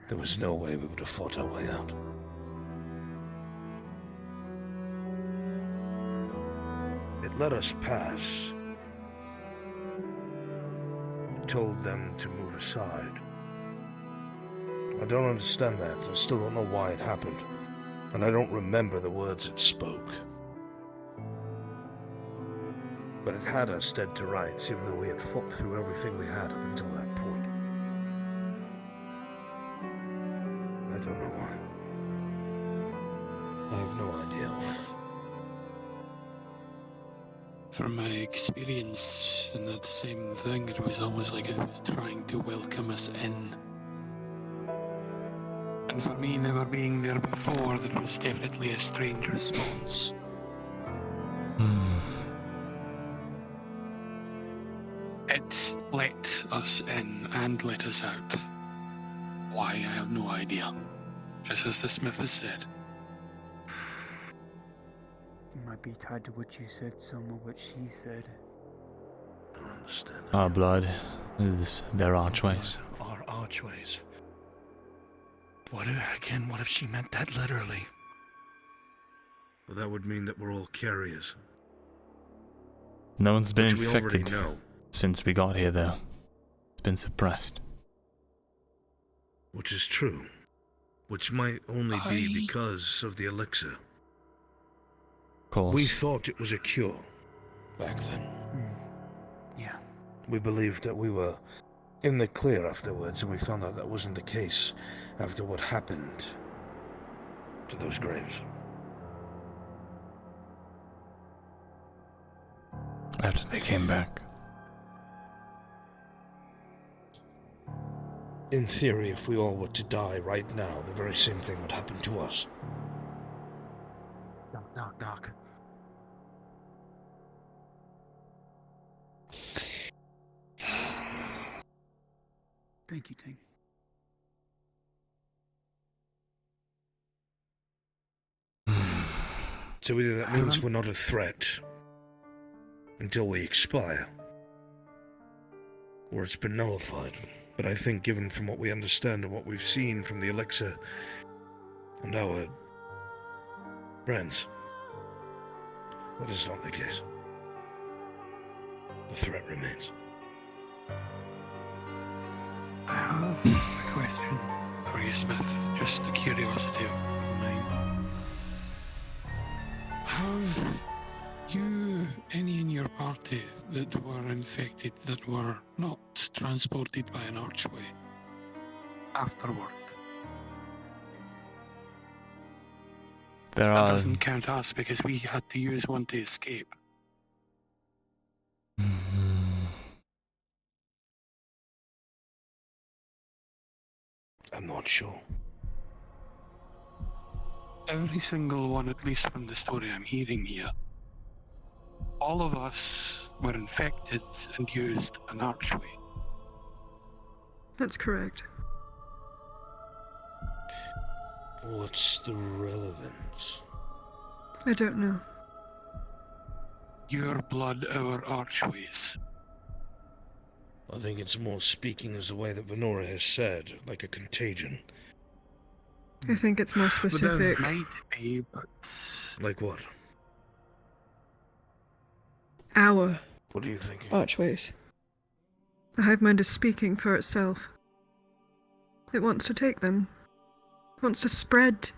T: There was no way we would have fought our way out. It let us pass. It told them to move aside. I don't understand that. I still don't know why it happened. And I don't remember the words it spoke. But it had us dead to rights, even though we had fought through everything we had up until that point. I don't know why. I have no idea why.
M: From my experience in that same thing, it was almost like it was trying to welcome us in. And for me, never being there before, that was definitely a strange response. It let us in and let us out. Why, I have no idea. Just as the smith has said.
S: It might be tied to what you said, Soma, what she said.
T: I don't understand.
A: Our blood is their archways.
G: Our archways. What if she meant that literally?
T: Well, that would mean that we're all carriers.
A: No one's been
T: Which we already
A: infected
T: know.
A: since we got here, though. It's been suppressed.
T: Which is true. Which might only be because of the elixir.
A: Of course.
T: We thought it was a cure back then.
S: Yeah.
T: We believed that we were in the clear afterwards, and we found out that wasn't the case after what happened to those graves.
A: After they came back.
T: In theory, if we all were to die right now, the very same thing would happen to us.
G: Doc.
S: Thank you, Ting.
T: So either that means we're not a threat until we expire, or it's been nullified. But I think, given from what we understand and what we've seen from the elixir and our friends, that is not the case. The threat remains.
M: I have a question for you, Smith. Just a curiosity of mine. Have you any in your party that were infected that were not transported by an archway afterward?
A: There
M: That
A: are.
M: doesn't count us because we had to use one to escape.
T: I'm not sure.
M: Every single one, at least from the story I'm hearing here, all of us were infected and used an archway.
O: That's correct.
T: What's the relevance?
O: I don't know.
M: Your blood, our archways.
T: I think it's more speaking as the way that Venora has said, like a contagion.
O: I think it's more specific.
M: Might be, but...
T: Like what?
O: Our
T: What are you thinking?
O: archways. The hive mind is speaking for itself. It wants to take them. It wants to spread.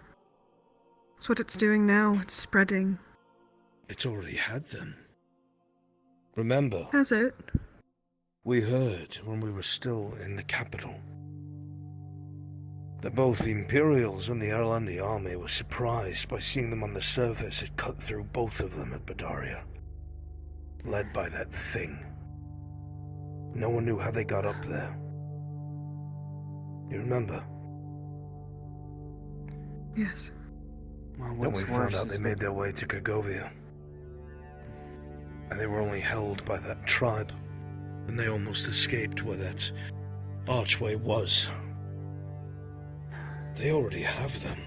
O: That's what it's doing now. It's spreading.
T: It's already had them. Remember?
O: Has it?
T: We heard when we were still in the capital that both the Imperials and the Erlandi army were surprised by seeing them on the surface. It cut through both of them at Badaria, led by that thing. No one knew how they got up there. You remember?
O: Yes.
S: Well,
T: Then we
S: what's
T: found
S: worse
T: out they
S: is
T: made their way to Kagovia. And they were only held by that tribe. And they almost escaped where that archway was. They already have them.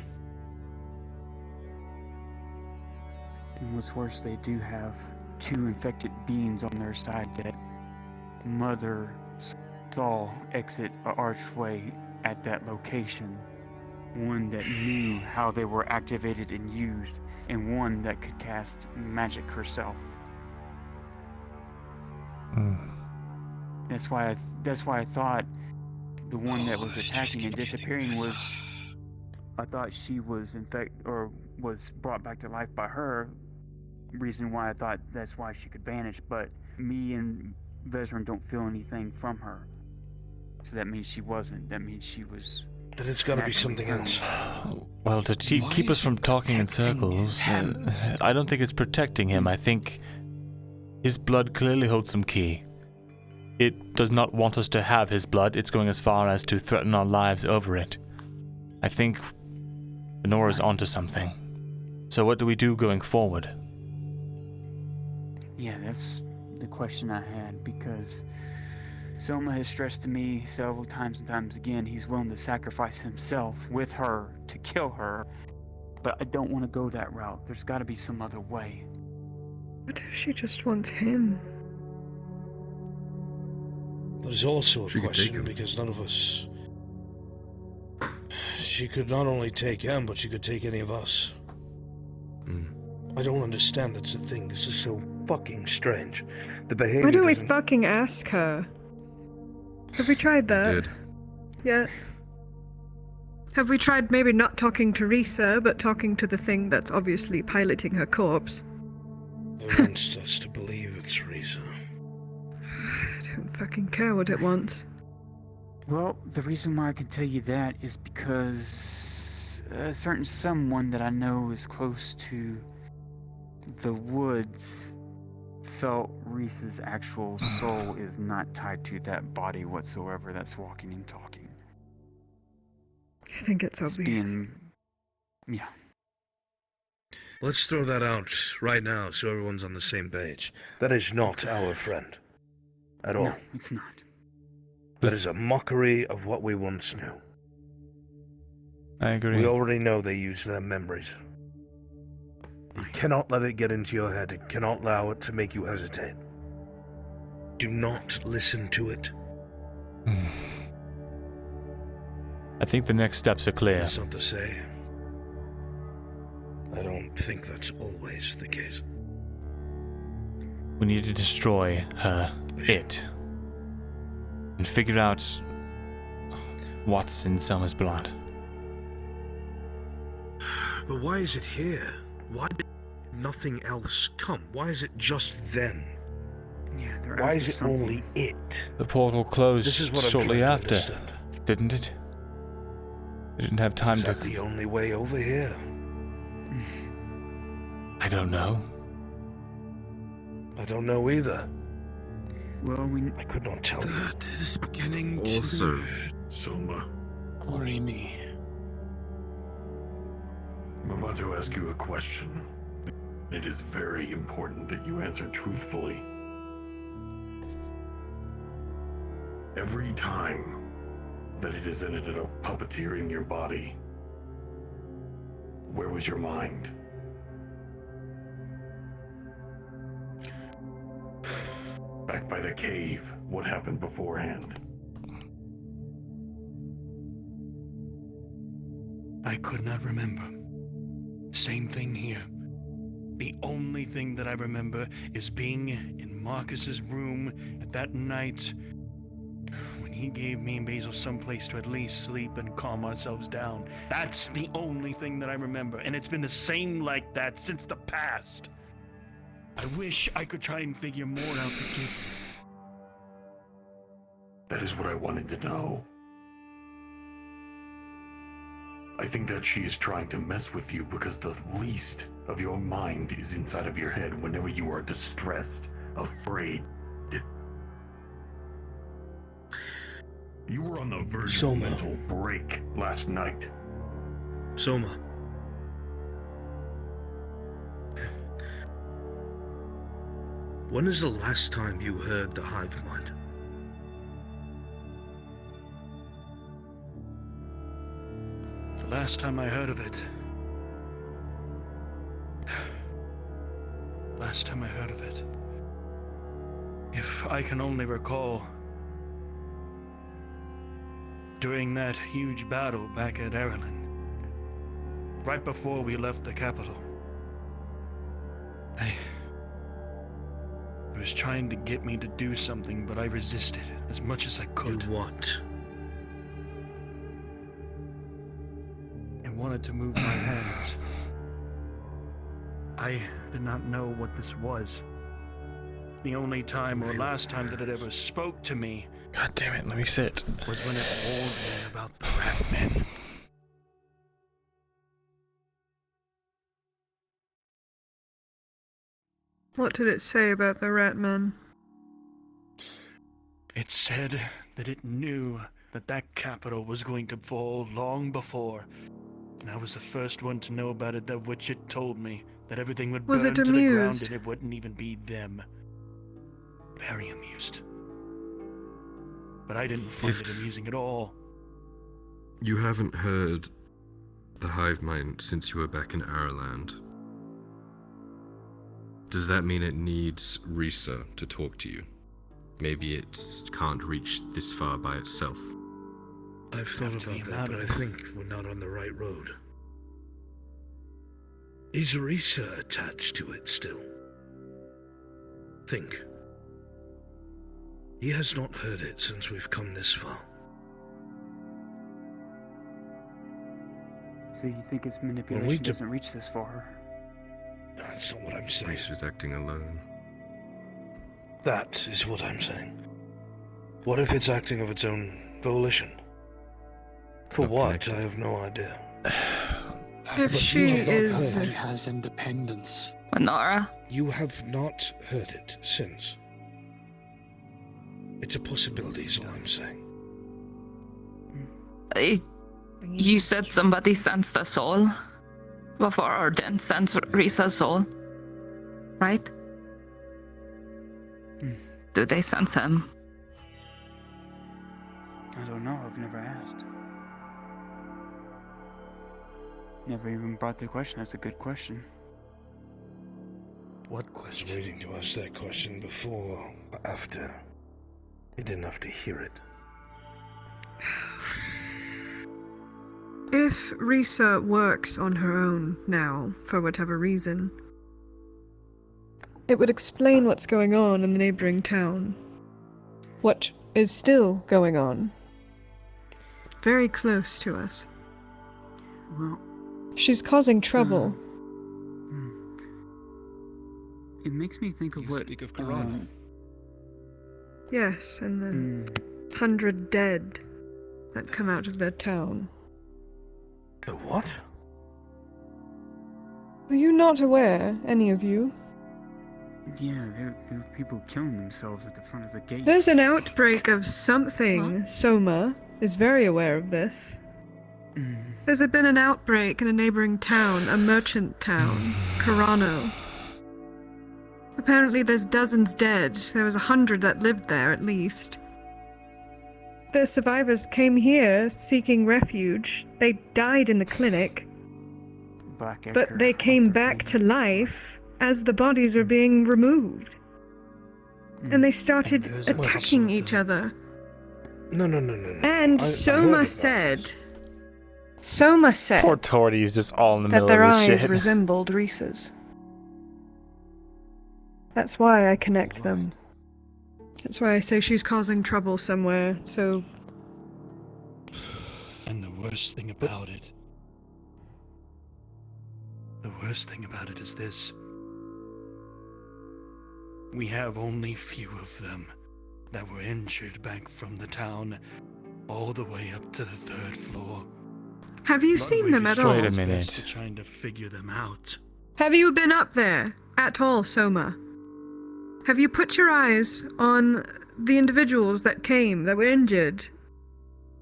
S: And what's worse, they do have 2 infected beings on their side that Mother saw exit an archway at that location. One that knew how they were activated and used, and one that could cast magic herself. That's why I thought the one that was attacking and disappearing was. I thought she was was brought back to life by her. Reason why I thought that's why she could vanish, but me and Vezran don't feel anything from her. So that means she wasn't. That means she was.
T: Then it's gotta be something else.
A: Well, to keep us from talking in circles, I don't think it's protecting him. I think his blood clearly holds some key. It does not want us to have his blood. It's going as far as to threaten our lives over it. I think Benora's onto something. So what do we do going forward?
S: Yeah, that's the question I had, because Soma has stressed to me several times and times again he's willing to sacrifice himself with her to kill her, but I don't want to go that route. There's got to be some other way.
O: What if she just wants him?
T: There's also a question, because none of us... She could not only take him, but she could take any of us. I don't understand, that's the thing. This is so fucking strange. The behavior
O: Why don't we
T: doesn't...
O: fucking ask her? Have we tried that?
N: Did.
O: Yeah. Have we tried maybe not talking to Risa, but talking to the thing that's obviously piloting her corpse?
T: It wants us to believe it's Risa.
O: I don't fucking care what it wants.
S: Well, the reason why I can tell you that is because a certain someone that I know is close to the woods felt Reese's actual soul is not tied to that body whatsoever that's walking and talking.
O: I think it's obvious.
S: Yeah.
T: Let's throw that out right now so everyone's on the same page. That is not our friend. At all.
S: No, it's not.
T: That is a mockery of what we once knew.
A: I agree.
T: We already know they use their memories. You cannot let it get into your head. It cannot allow it to make you hesitate. Do not listen to it.
A: I think the next steps are clear.
T: That's not to say. I don't think that's always the case.
A: We need to destroy it. And figure out what's in Selma's blood.
T: But why is it here? Why did nothing else come? Why is it just them?
S: Yeah,
T: why is it only it?
A: The portal closed
T: This is what I'm
A: shortly
T: trying to
A: after,
T: understand.
A: didn't it? We didn't have time
T: Is
A: to...
T: that the only way over here?
A: I don't know.
T: I don't know either.
S: Well,
T: I could not tell you.
M: That is beginning
N: Also,
M: to
N: Soma,
M: worry me.
U: I'm about to ask you a question. It is very important that you answer truthfully. Every time that it has ended up puppeteering your body, where was your mind? Back by the cave, what happened beforehand?
G: I could not remember. Same thing here. The only thing that I remember is being in Marcus's room at that night he gave me and Basil someplace to at least sleep and calm ourselves down. That's the only thing that I remember, and it's been the same like that since the past. I wish I could try and figure more out to give.
U: That is what I wanted to know. I think that she is trying to mess with you because the least of your mind is inside of your head whenever you are distressed, afraid. You were on the verge of a mental break last night.
T: Soma. When is the last time you heard the hive mind?
G: The last time I heard of it. If I can only recall, during that huge battle back at Erlen, right before we left the capital, it was trying to get me to do something, but I resisted as much as I could.
T: Do what?
G: I wanted to move my hands. I did not know what this was. The only time or last time that it ever spoke to me,
A: God damn it, let me sit,
G: was when it warned me about the rat men.
O: What did it say about the rat men?
G: It said that it knew that that capital was going to fall long before, and I was the first one to know about it, that which it told me that everything would burn to the ground and it wouldn't even be them. Very amused. But I didn't find it amusing at all.
N: You haven't heard the hive mind since you were back in Ireland. Does that mean it needs Risa to talk to you? Maybe it can't reach this far by itself.
T: I've thought about that, but I think we're not on the right road. Is Risa attached to it still? Think. He has not heard it since we've come this far.
S: So you think its manipulation doesn't reach this far?
T: That's not what I'm saying.
N: Risa's acting alone.
T: That is what I'm saying. What if it's acting of its own volition? For what? I have no idea.
O: If she is...
M: He has independence.
F: Nora?
T: You have not heard it since. It's a possibility is all I'm saying.
F: You said somebody sensed a soul before, or didn't sense Risa's soul, right? Do they sense him?
S: I don't know, I've never asked. Never even brought the question. That's a good question.
G: What question?
T: I was waiting to ask that question before or after. You didn't have to hear it.
O: If Risa works on her own now, for whatever reason, it would explain what's going on in the neighboring town. What is still going on. Very close to us.
S: Well...
O: She's causing trouble.
S: It makes me think of what...
K: Speak of Corona.
O: Yes, and the 100 dead that come out of their town.
T: The what?
O: Were you not aware, any of you?
S: Yeah, there are people killing themselves at the front of the gate.
O: There's an outbreak of something. Soma is very aware of this. There's been an outbreak in a neighboring town, a merchant town, Carano. Apparently there's dozens dead. There was 100 that lived there, at least. The survivors came here seeking refuge. They died in the clinic. But they came back to life as the bodies were being removed. And they started attacking each other.
T: No.
O: And Soma said...
A: Poor Torty's just all in the middle
O: that their
A: of this
O: eyes
A: shit.
O: resembled Risa's. That's why I connect them. That's why I say she's causing trouble somewhere, so...
G: And the worst thing about it... The worst thing about it is this. We have only few of them that were injured back from the town all the way up to the 3rd floor.
O: Have you seen them at all?
A: Wait a minute.
G: Trying to figure them out.
O: Have you been up there at all, Soma? Have you put your eyes on the individuals that came, that were injured?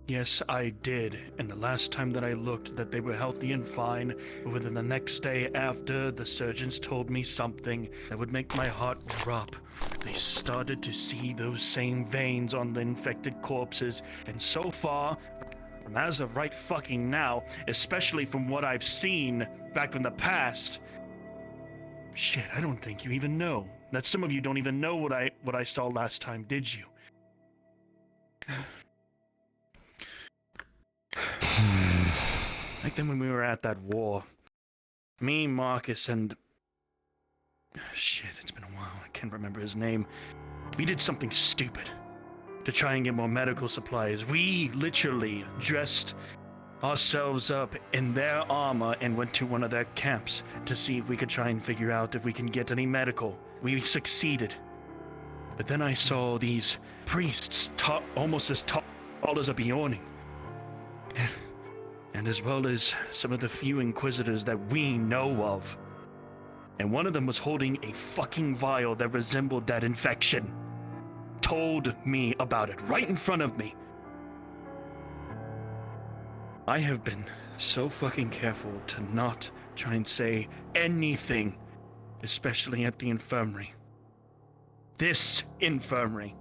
G: Yes, I did, and the last time that I looked that they were healthy and fine, but within the next day after, the surgeons told me something that would make my heart drop. They started to see those same veins on the infected corpses, and so far, from as of right fucking now, especially from what I've seen back in the past, shit, I don't think you even know. That some of you don't even know what I saw last time, did you? Like then when we were at that war, me, Marcus, and... Shit, it's been a while, I can't remember his name. We did something stupid to try and get more medical supplies. We literally dressed ourselves up in their armor and went to one of their camps to see if we could try and figure out if we can get any medical. We succeeded. But then I saw these priests almost as tall as a Bjorning. And as well as some of the few inquisitors that we know of. And one of them was holding a fucking vial that resembled that infection. Told me about it right in front of me. I have been so fucking careful to not try and say anything, especially at the infirmary. This infirmary.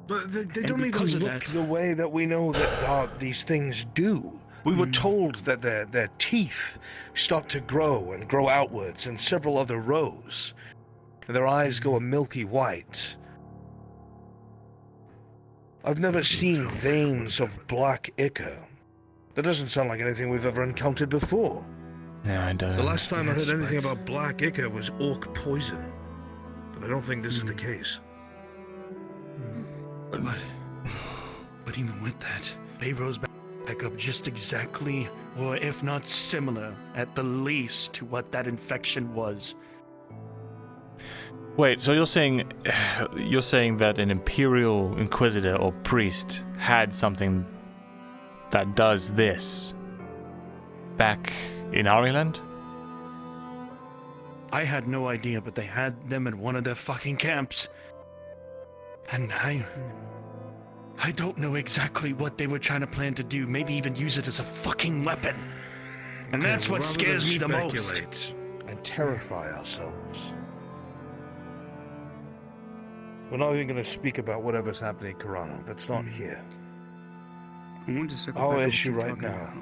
T: But they don't even look the way that we know that these things do. We were told that their teeth start to grow and grow outwards in several other rows. And their eyes go a milky white. I've never seen veins of black ichor. That doesn't sound like anything we've ever encountered before.
A: No, it doesn't.
T: The last time I heard anything about black ichor was orc poison. But I don't think this is the case.
G: But even with that, they rose back up just exactly, or if not similar, at the least, to what that infection was.
A: Wait, so you're saying that an Imperial Inquisitor or priest had something that does this back in Ariland?
G: I had no idea, but they had them in one of their fucking camps. And I don't know exactly what they were trying to plan to do, maybe even use it as a fucking weapon. And that's what scares me the most.
T: And terrify ourselves. We're not even going to speak about whatever's happening in Corano. That's not here. Our issue right now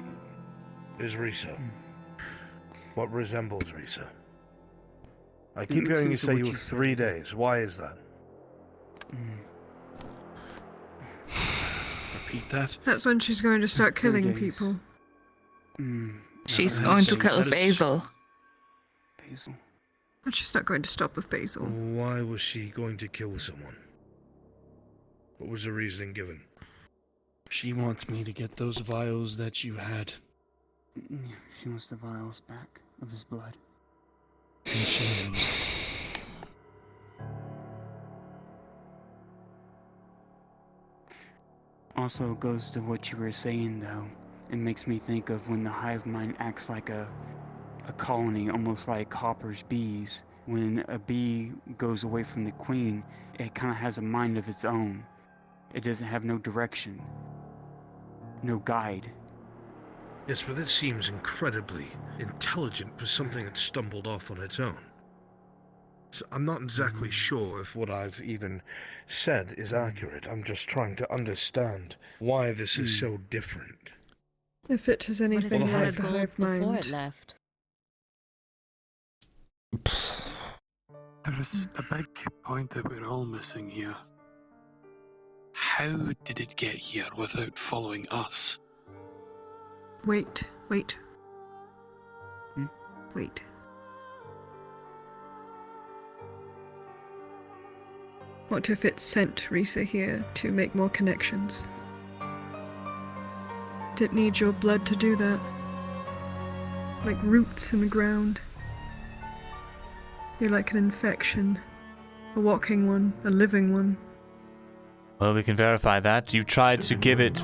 T: is Risa. What resembles Risa. I keep hearing you say you were 3 days. Why is that?
G: Repeat that.
O: That's when she's going to start killing people.
F: She's going to kill Basil.
G: Basil?
O: But she's not going to stop with Basil.
T: Why was she going to kill someone? What was the reasoning given?
G: She wants me to get those vials that you had.
S: She wants the vials back of his blood.
G: And she knows.
S: Also goes to what you were saying, though. It makes me think of when the hive mind acts like a colony, almost like Hopper's bees. When a bee goes away from the queen, it kind of has a mind of its own. It doesn't have no direction, no guide.
T: Yes, but that seems incredibly intelligent for something that stumbled off on its own. So I'm not exactly sure if what I've even said is accurate. I'm just trying to understand why this is so different.
O: If it has anything like the hive mind.
J: Before it left.
M: There is a big point that we're all missing here. How did it get here without following us?
O: Wait. Wait. What if it sent Risa here to make more connections? Did it need your blood to do that? Like roots in the ground. You're like an infection. A walking one, a living one.
A: Well, we can verify that. You tried to give it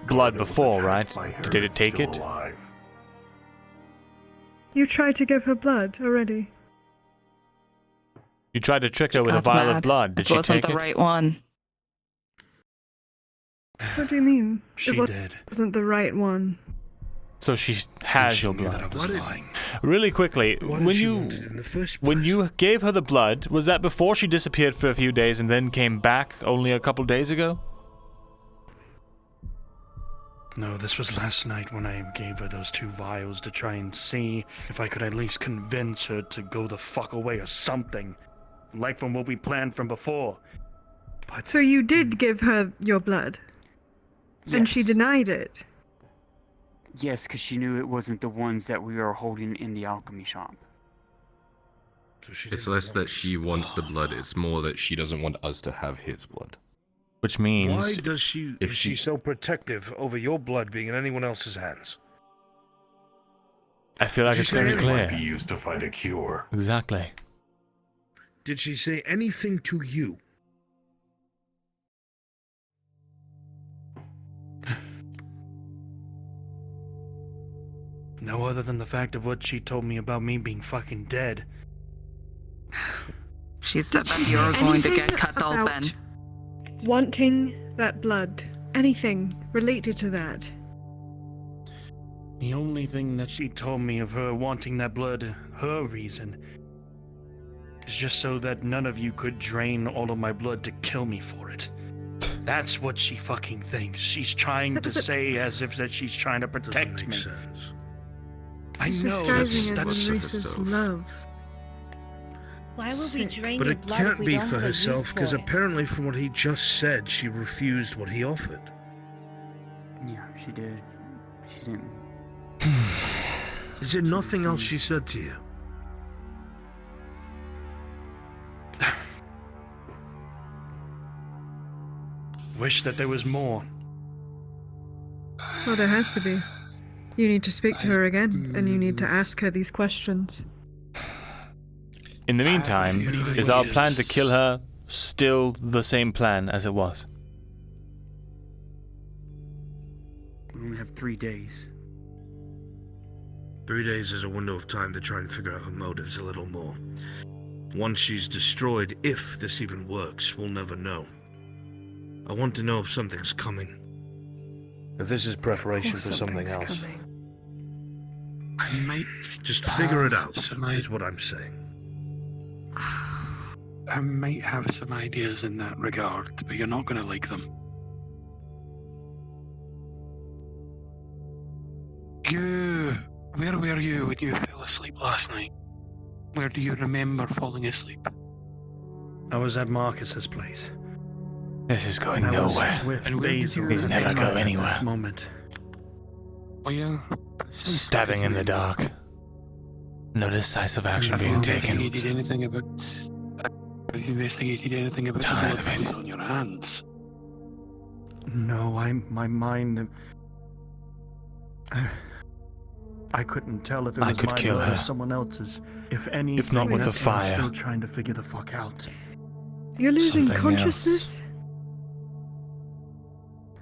A: blood before, right? Did it take it?
O: You tried to give her blood already.
A: You tried to trick her with a vial of blood. Did she take it?
F: It wasn't the right one.
O: What do you mean?
G: She did.
O: It wasn't the right one.
A: So she has your blood.
G: I was lying.
A: Really quickly, when you gave her the blood, was that before she disappeared for a few days and then came back only a couple days ago?
G: No, this was last night when I gave her those 2 vials to try and see if I could at least convince her to go the fuck away or something. Like from what we planned from before. But
O: So you did give her your blood?
S: Yes.
O: And she denied it?
S: Yes, because she knew it wasn't the ones that we were holding in the alchemy shop.
N: It's less that she wants the blood, it's more that she doesn't want us to have his blood.
A: Which means...
T: Why does she... Is she so protective over your blood being in anyone else's hands?
A: I feel like it's very clear.
U: Be used to find a cure.
A: Exactly.
T: Did she say anything to you?
G: no other than the fact of what she told me about me being fucking dead.
F: She said that you were going to get cut
O: about
F: open.
O: Wanting that blood. Anything related to that.
G: The only thing that she told me of her wanting that blood, her reason, is just so that none of you could drain all of my blood to kill me for it. That's what she fucking thinks. She's trying to say as if that she's trying to protect me. I
O: She's
G: know
O: disguising it
G: that's
O: with Reese's love.
J: Why would we drain
T: But
J: your
T: it
J: blood if
T: can't
J: we
T: be
J: don't
T: for
J: have a use
T: herself, because
J: for it?
T: apparently from what he just said, she refused what he offered.
S: Yeah, she did. She didn't.
T: Is there nothing else she said to you?
G: Wish that there was more.
O: Well, there has to be. You need to speak to her again, and you need to ask her these questions.
A: In the meantime, is our plan to kill her still the same plan as it was?
S: We only have 3 days.
T: 3 days is a window of time to try and figure out her motives a little more. Once she's destroyed, if this even works, we'll never know. I want to know if something's coming. If this is preparation for something else.
M: I might
T: just figure it out, is what I'm saying.
M: I might have some ideas in that regard, but you're not going to like them. Where were you when you fell asleep last night? Where do you remember falling asleep?
G: I was at Marcus's place.
A: This is going
G: And I was
A: nowhere.
G: with
M: And where did
G: Basil
M: you
A: He's
G: at
A: never
G: that
A: go anywhere.
G: moment.
M: Where?
A: Stabbing in the dark. No decisive action
M: Have you
A: being taken.
M: investigated anything about? Have you investigated anything about the
A: Tired
M: blood
A: of
M: that
A: it.
M: was on your hands?
G: No, my mind. I couldn't tell if it
A: I
G: was
A: could
G: my
A: kill
G: blood
A: her.
G: or someone else's. If any,
A: If not with the
G: that's what I'm
A: fire.
G: still trying to figure the fuck out.
O: You're losing
A: Something
O: consciousness?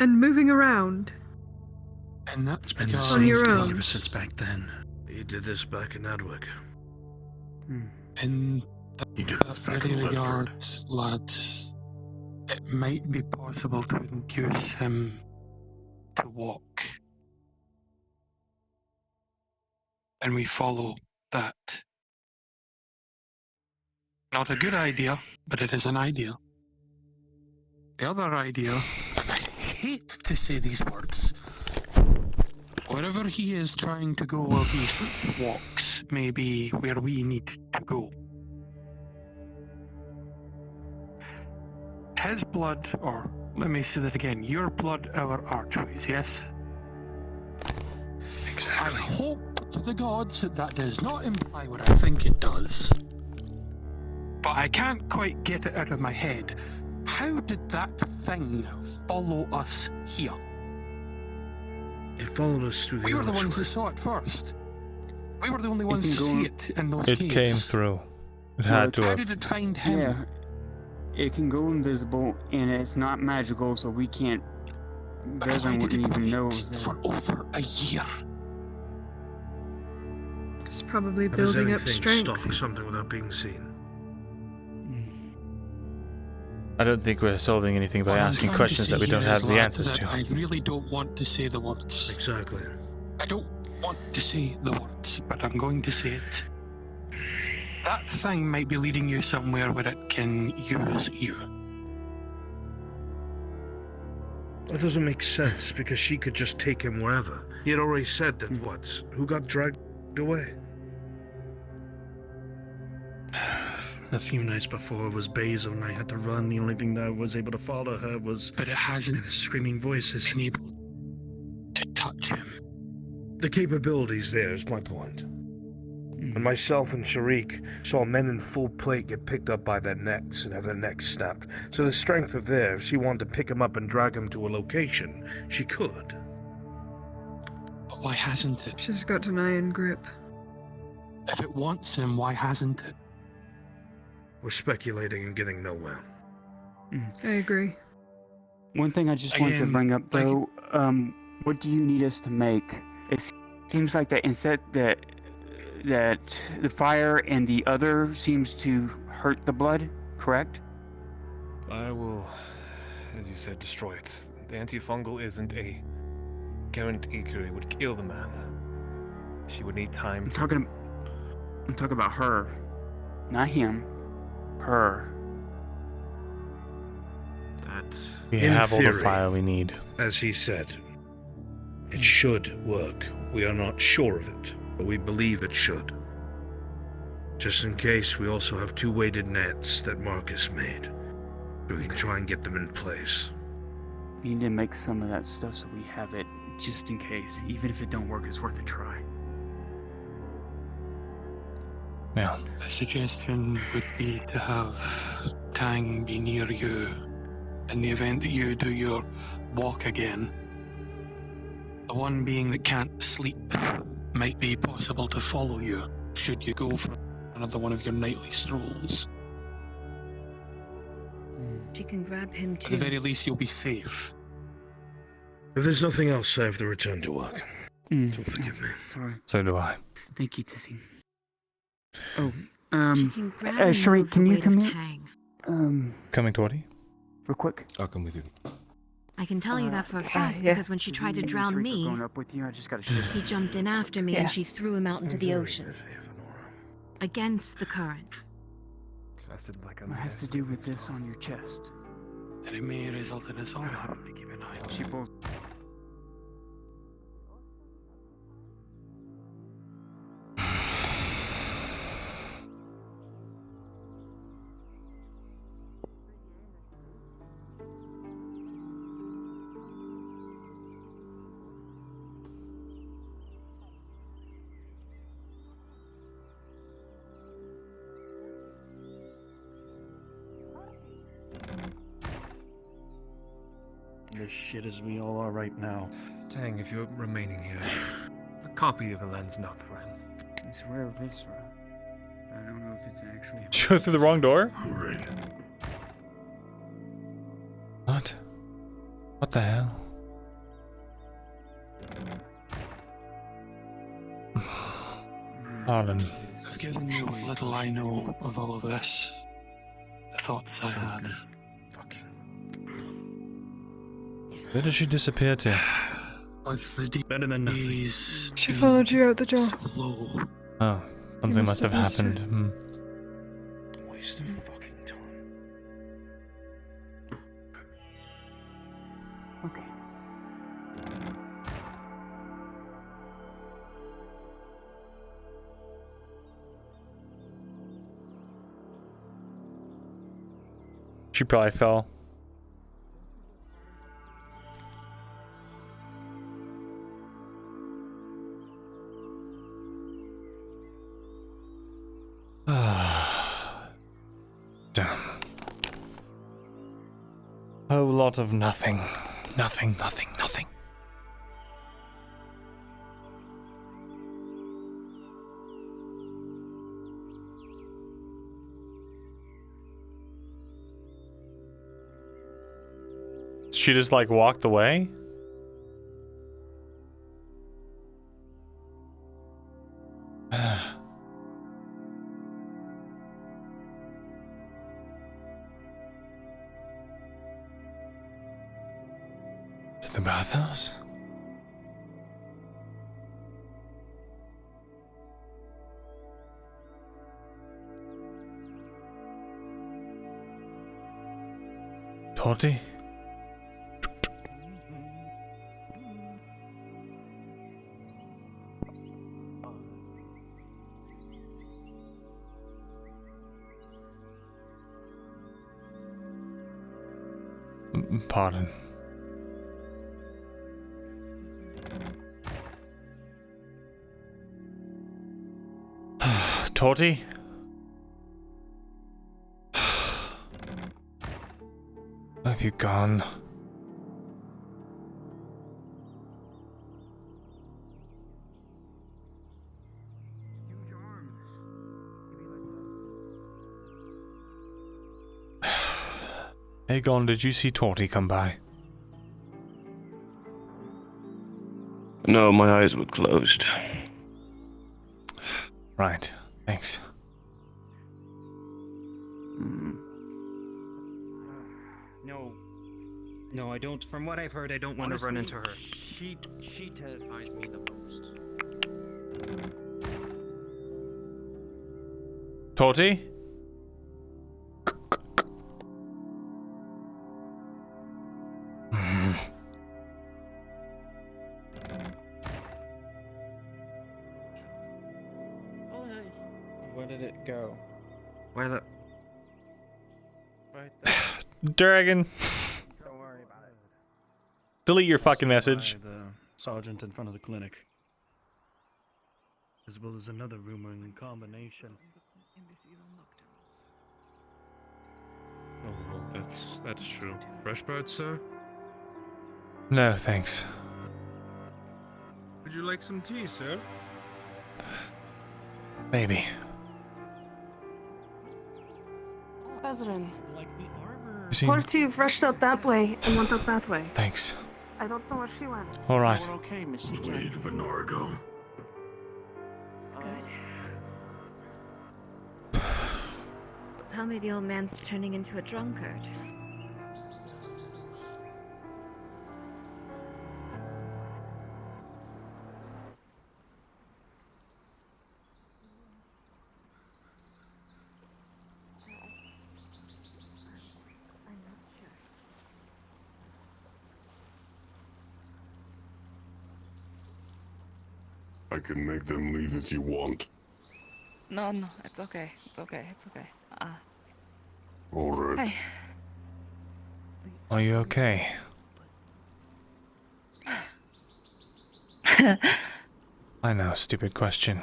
O: And moving around?
M: And that's
G: Been the
M: because
O: On your
G: same
O: own.
G: ever since back then.
T: He did this back in Adwick.
M: in
U: You do
M: that
U: this back
M: very
U: in Litchford.
M: regard, lads, it might be possible to induce him to walk. And we follow that. Not a good idea, but it is an idea. The other idea, and I hate to say these words, wherever he is trying to go while he sleepwalks may be where we need to go. His blood, or let me say that again, your blood, our archways, yes?
G: Exactly.
M: I hope to the gods that that does not imply what I think it does. But I can't quite get it out of my head. How did that thing follow us here?
T: It followed us through the
M: We were the ones that
T: archway.
M: saw it first. We were the only ones to see it in those
A: It
M: caves.
A: came through. It had to
M: How
A: have.
M: did it find him?
S: Yeah. It can go invisible, and it's not magical, so we can't. Veteran wouldn't even know.
M: For over a year.
O: It's probably
T: How does
O: building up
T: anything
O: strength.
T: stalk something without being seen?
A: I don't think we're solving anything by
M: What I'm
A: asking
M: trying to
A: questions that
M: say
A: we don't
M: here
A: have
M: is,
A: the
M: lad,
A: answers
M: that
A: to.
M: I really don't want to say the words.
T: Exactly.
M: I don't want to say the words, but I'm going to say it. That thing might be leading you somewhere where it can use you.
T: That doesn't make sense, because she could just take him wherever. He had already said that who got dragged away?
G: A few nights before was Basil and I had to run. The only thing that I was able to follow her was...
M: But it hasn't
G: screaming voices.
M: been able to touch him.
T: The capabilities there is my point. When myself and Sharik saw men in full plate get picked up by their necks and have their necks snapped, so the strength of there, if she wanted to pick him up and drag him to a location, she could.
M: But why hasn't it?
O: She's got an iron grip.
M: If it wants him, why hasn't it?
T: We're speculating and getting nowhere.
O: I agree.
S: One thing I just wanted to
M: Again,
S: bring up, though, what do you need us to make? It seems like that instead that the fire and the other seems to hurt the blood, correct?
H: I will, as you said, destroy it. The antifungal isn't a guarantee cure. It would kill the man. She would need time.
S: I'm talking about her, not him. Her.
A: We
T: In
A: have all the
T: theory,
A: fire we need.
T: As he said, it should work. We are not sure of it, but we believe it should. Just in case, we also have 2 weighted nets that Marcus made. We can try and get them in place.
S: We need to make some of that stuff so we have it just in case. Even if it don't work, it's worth a try.
A: Yeah.
M: The suggestion would be to have Tang be near you in the event that you do your walk again. The one being that can't sleep might be possible to follow you should you go for another one of your nightly strolls.
J: She can grab him
M: At
J: too.
M: the very least, you'll be safe.
T: If there's nothing else, I have to return to work. So forgive me.
S: Sorry.
A: So do I.
S: Thank you, Tizzy. Oh,
J: can grab him
S: Sheree,
J: with
S: can
J: the
S: you
J: weight
S: come
J: of
S: here?
J: Tang.
A: Coming toward you?
S: Real quick.
N: I'll come with you.
J: I can tell you that for a fact because when she tried to drown me,
S: Going up with you, I just gotta shoot.
J: he jumped in after me
S: Yeah.
J: and she threw him out into the ocean. Against the current.
H: Casted like a
S: What has to do with this on your chest?
M: And it may result in us all having to give an eye.
S: She pulls.
G: As shit as we all are right now.
H: Tang, if you're remaining here, a copy of the land's not for him.
S: It's rare viscera. I don't know if it's actual.
A: Did you go through the wrong door?
U: Right.
A: What? What the hell? Arlen.
M: I've given you what little I know of all of this. The thoughts I had.
A: Where did she disappear to?
M: With the
G: better than nothing.
O: She followed you out the door.
M: Slow.
A: Oh, something must have
O: missed her.
A: happened.
T: Waste of fucking time.
S: Okay.
A: She probably fell. Damn. whole lot of nothing. Nothing, nothing, nothing. She just like walked away? To the bathhouse? Torty? Pardon. Torty? Where have you gone? Aegon, did you see Torty come by?
G: No, my eyes were closed.
A: Right, thanks.
I: No, I don't. From what I've heard, I don't want to run into her.
Q: She terrifies me the most.
A: Torty?
Q: Where did it go?
I: Where the...
Q: Right there.
A: Dragon.
Q: Don't worry about it.
A: Delete your fucking message.
G: By the sergeant in front of the clinic. As well as another rumor in combination.
N: Oh, well, that's true. Fresh bird, sir?
A: No, thanks.
N: Would you like some tea, sir?
A: Maybe.
R: President.
P: Like the armor.
A: Seen-
R: Porty rushed out that way and went out that way.
A: Thanks.
R: I don't know where she went.
A: All right.
R: We're okay, Mr.
U: Where did Venora go?
J: Tell me the old man's turning into a drunkard.
U: I can make them leave if you want.
F: No, it's okay. It's okay. It's okay.
U: All right.
F: Hey.
A: Are you okay? I know, stupid question.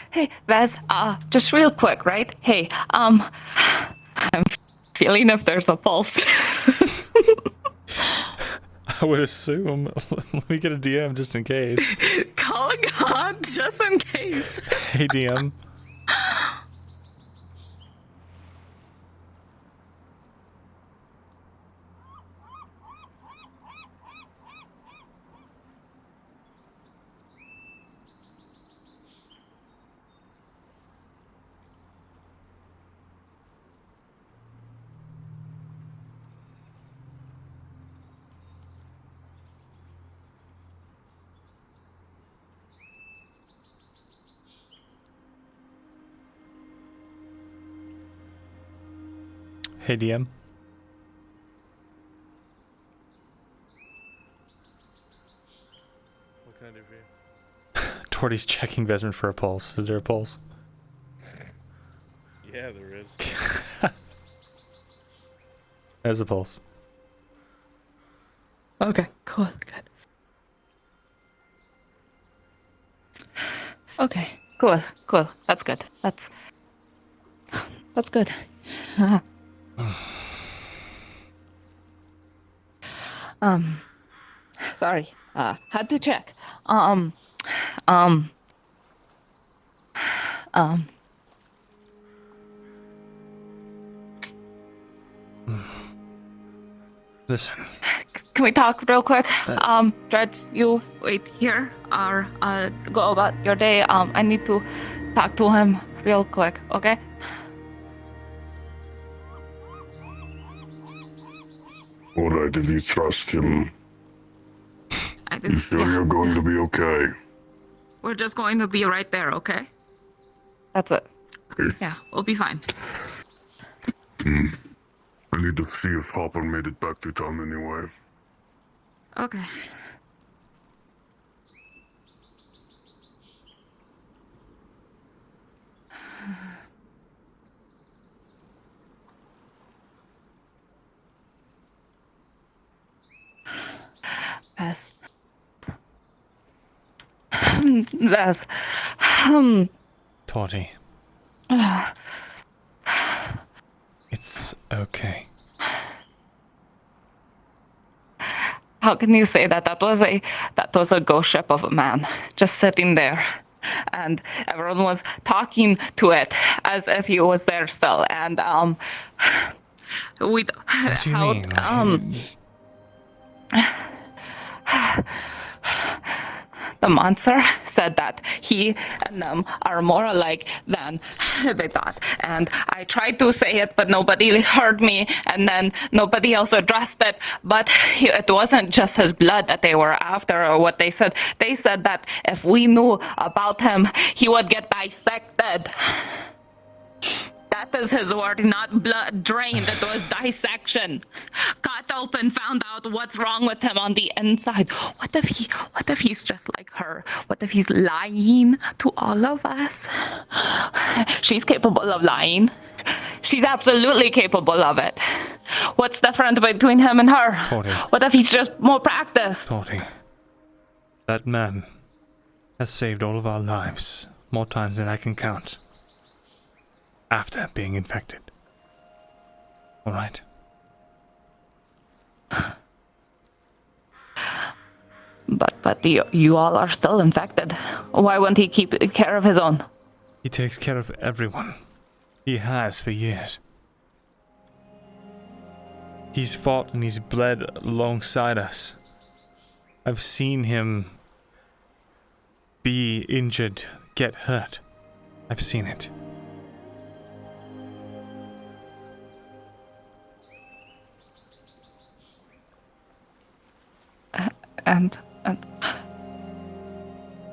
F: Hey, Vaz, just real quick, right? Hey, I'm feeling if there's a pulse.
A: I would assume. Let me get a DM just in case.
F: Call a god just in case.
A: Hey, DM. Hey, DM.
E: What kind of view?
A: Torty's checking Vesmond for a pulse. Is there a pulse?
E: Yeah, there is.
A: There's a pulse.
F: Okay, cool, good. Okay, cool. That's good. That's good. Sorry. Had to check.
A: Listen.
F: Can we talk real quick? Dredge, you wait here or go about your day. I need to talk to him real quick, okay?
L: Alright, if you trust him,
F: I did,
L: you sure you're going to be okay?
F: We're just going to be right there, okay? That's it. Yeah, we'll be fine.
L: I need to see if Hopper made it back to town anyway.
F: Okay. Yes. Yes.
A: Torty. It's okay.
F: How can you say that? That was a ghost ship of a man just sitting there, and everyone was talking to it as if he was there still. And we.
A: What do you mean?
F: The monster said that he and them are more alike than they thought. And I tried to say it, but nobody heard me, and then nobody else addressed it. But it wasn't just his blood that they were after or what they said. They said that if we knew about him, he would get dissected. That is his word, not blood drained. It was dissection. Cut open, found out what's wrong with him on the inside. What if he's just like her? What if he's lying to all of us? She's capable of lying. She's absolutely capable of it. What's different between him and her?
A: Torty.
F: What if he's just more practiced?
A: Torty. That man has saved all of our lives more times than I can count. After being infected. Alright?
F: But you all are still infected. Why won't he keep care of his own?
A: He takes care of everyone. He has for years. He's fought and he's bled alongside us. I've seen him be injured, get hurt. I've seen it.
F: And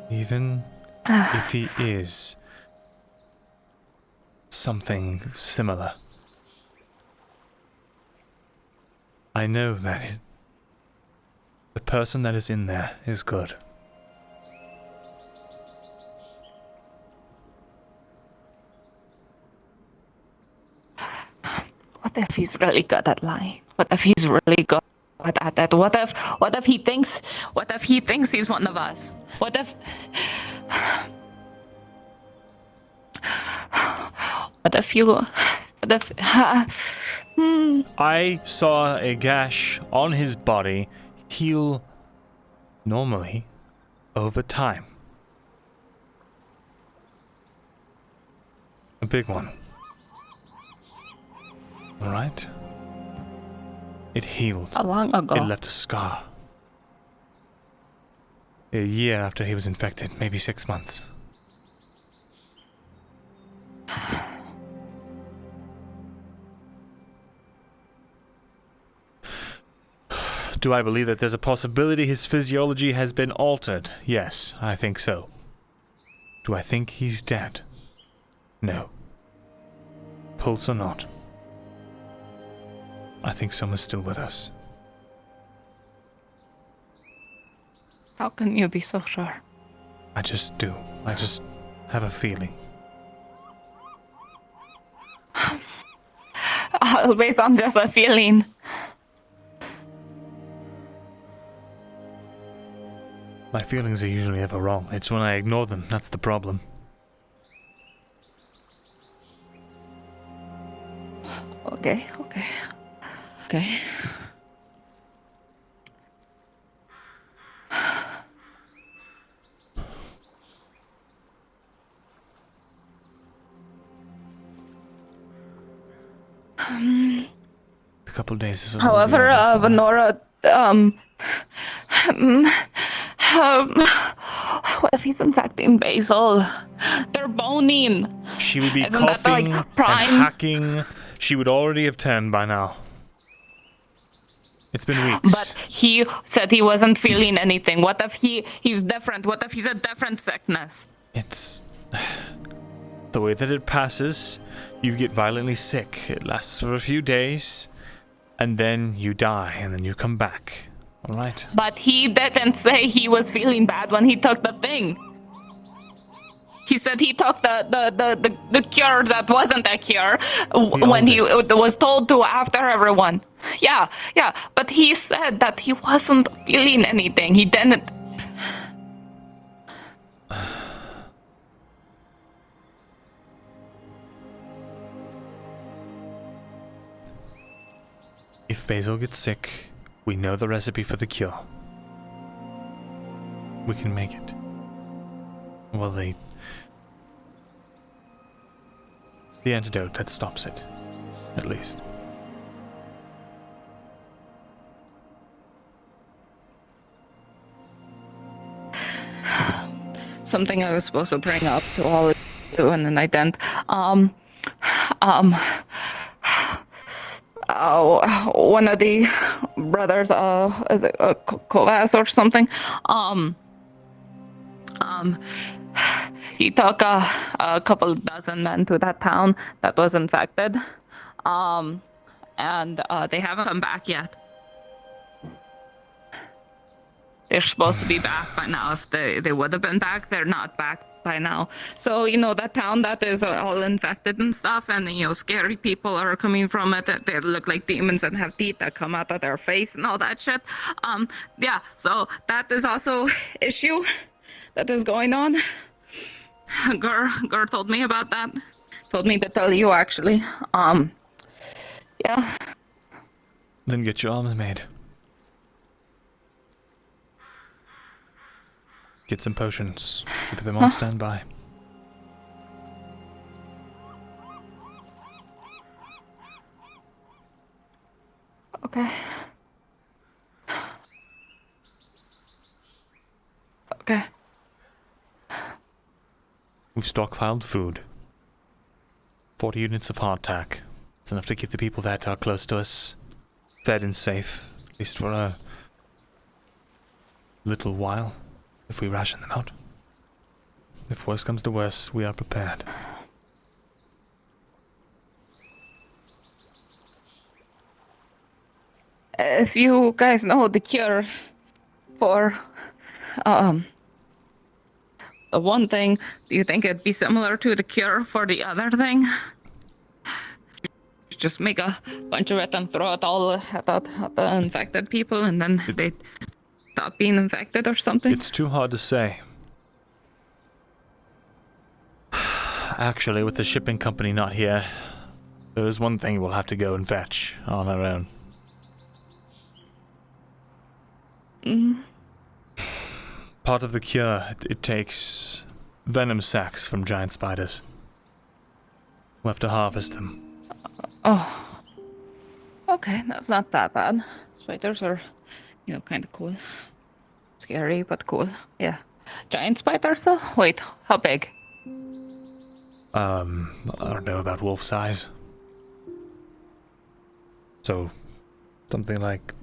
A: even if he is something similar, I know that the person that is in there is good.
F: What if he's really good at lying? What if he's really good at that? What if he thinks he's one of us? What if
A: I saw a gash on his body heal normally over time. A big one. Alright? It healed.
F: How long ago?
A: It left a scar. A year after he was infected, maybe 6 months. Do I believe that there's a possibility his physiology has been altered? Yes, I think so. Do I think he's dead? No. Pulse or not, I think someone's still with us.
F: How can you be so sure?
A: I just do. I just have a feeling.
F: Based on just a feeling.
A: My feelings are usually ever wrong. It's when I ignore them that's the problem.
F: Okay.
A: A couple days is all
F: However, Venora, what if he's infecting Basil? They're boning.
A: She would be
F: Isn't that,
A: coughing
F: like,
A: and
F: prime?
A: hacking. She would already have turned by now. It's been weeks.
F: But he said he wasn't feeling anything. What if he's different? What if he's a different sickness?
A: It's the way that it passes. You get violently sick. It lasts for a few days, and then you die, and then you come back. All right.
F: But he didn't say he was feeling bad when he took the thing. He said he took the cure that wasn't a cure when he was told to after everyone. Yeah. But he said that he wasn't feeling anything. He didn't.
A: If Basil gets sick, we know the recipe for the cure. We can make it. Well, the antidote that stops it, at least.
F: Something I was supposed to bring up to all of you, and then I didn't. One of the brothers, is it Kovas or something? He took a couple dozen men to that town that was infected, and they haven't come back yet. They're supposed to be back by now. If they would have been back, they're not back by now. So, that town that is all infected and stuff, and, scary people are coming from it. They look like demons and have teeth that come out of their face and all that shit. Yeah, so that is also issue that is going on. Gur told me about that. Told me to tell you, actually. Yeah.
A: Then get your arms made. Get some potions. Keep them on standby.
F: Okay. Okay.
A: We've stockpiled food. 40 units of hardtack. It's enough to keep the people that are close to us fed and safe, at least for a little while, if we ration them out. If worse comes to worse, we are prepared.
F: If you guys know the cure for the one thing, do you think it'd be similar to the cure for the other thing? Just make a bunch of it and throw it all at the infected people, and then they stop being infected or something?
A: It's too hard to say. Actually, with the shipping company not here, there is one thing we'll have to go and fetch on our own. Part of the cure, it takes venom sacs from giant spiders. We'll have to harvest them.
F: Oh. Okay, that's not that bad. Spiders are, kind of cool. Scary, but cool. Yeah. Giant spiders, though? Wait, how big?
A: I don't know, about wolf size. So, something like...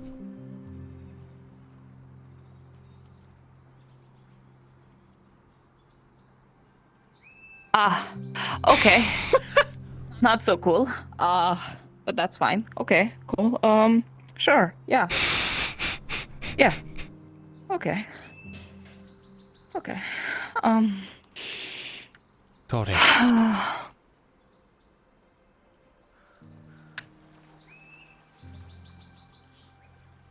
F: Okay. Not so cool. But that's fine. Okay, cool. Sure, yeah. Yeah. Okay. Okay.
A: Sorry.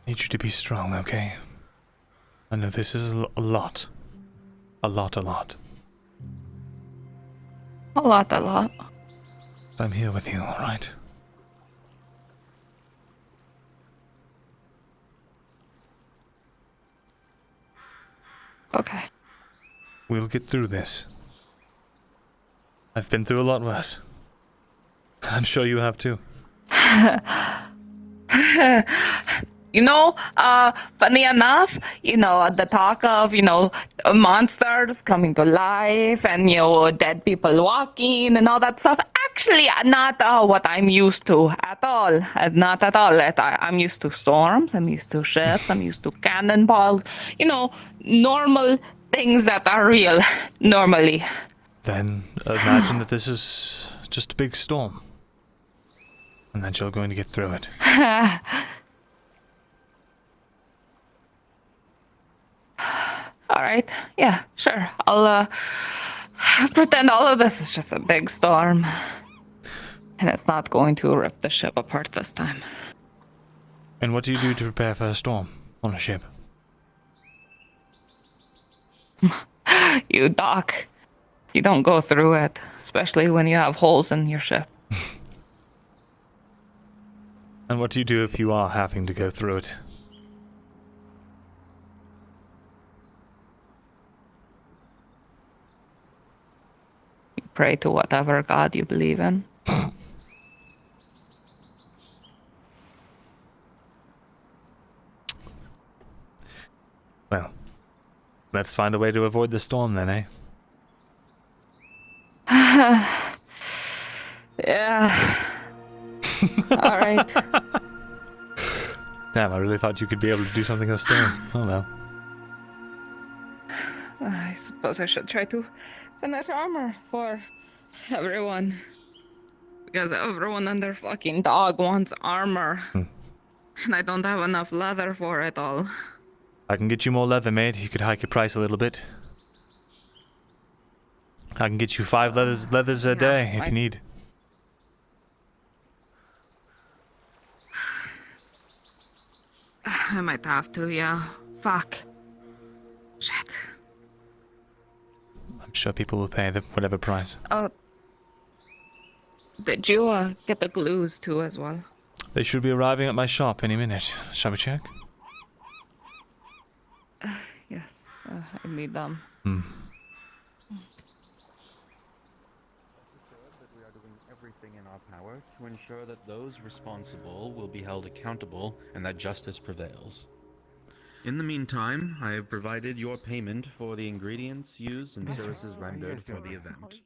A: Need you to be strong, okay? I know this is a lot. A lot.
F: A lot.
A: I'm here with you, alright?
F: Okay.
A: We'll get through this. I've been through a lot worse. I'm sure you have too.
F: Funny enough, the talk of, monsters coming to life and, dead people walking and all that stuff. Actually, not what I'm used to at all. Not at all. I'm used to storms, I'm used to ships, I'm used to cannonballs. Normal things that are real, normally.
A: Then imagine that this is just a big storm. And that you're going to get through it.
F: Alright, yeah, sure. I'll pretend all of this is just a big storm. And it's not going to rip the ship apart this time.
A: And what do you do to prepare for a storm on a ship?
F: You dock. You don't go through it, especially when you have holes in your ship.
A: And what do you do if you are having to go through it?
F: You pray to whatever god you believe in.
A: Well, let's find a way to avoid the storm then, eh?
F: Yeah. Alright.
A: Damn, I really thought you could be able to do something in a storm. Oh well.
F: I suppose I should try to finish armor for everyone. Because everyone and their fucking dog wants armor. And I don't have enough leather for it all.
A: I can get you more leather, mate. You could hike your price a little bit. I can get you 5 leathers a day if you need.
F: I might have to, yeah. Fuck. Shit.
A: I'm sure people will pay whatever price.
F: Oh. Did you get the glues too as well?
A: They should be arriving at my shop any minute. Shall we check?
F: Yes. I need them.
B: We are doing everything in our power to ensure that those responsible will be held accountable and that justice prevails. In the meantime, I have provided your payment for the ingredients used and services rendered for the event.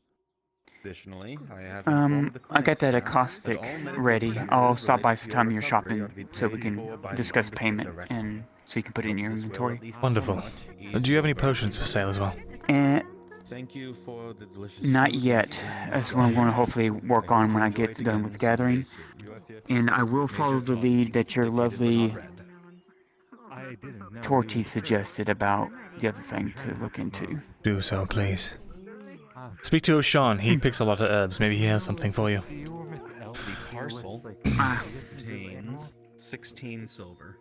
B: Additionally, I have informed the
S: I got that
B: clinic staff
S: acoustic
B: that all medical
S: ready.
B: expenses
S: I'll stop by
B: related to your
S: sometime you're
B: recovery are
S: shopping
B: to be
S: so we
B: paid
S: can
B: for by the
S: discuss
B: Ombudsman
S: payment
B: directly.
S: and so you can put it in your inventory.
A: Wonderful. Do you have any potions for sale as well?
B: Thank you for the delicious
S: Not
B: food.
S: yet. That's what I'm going to hopefully work on when I get done with gathering. And I will follow the lead that your lovely Torchy suggested about the other thing to look into.
A: Do so, please. Speak to O'Shawn. He picks a lot of herbs. Maybe he has something for you.
B: The parcel contains 16 silver.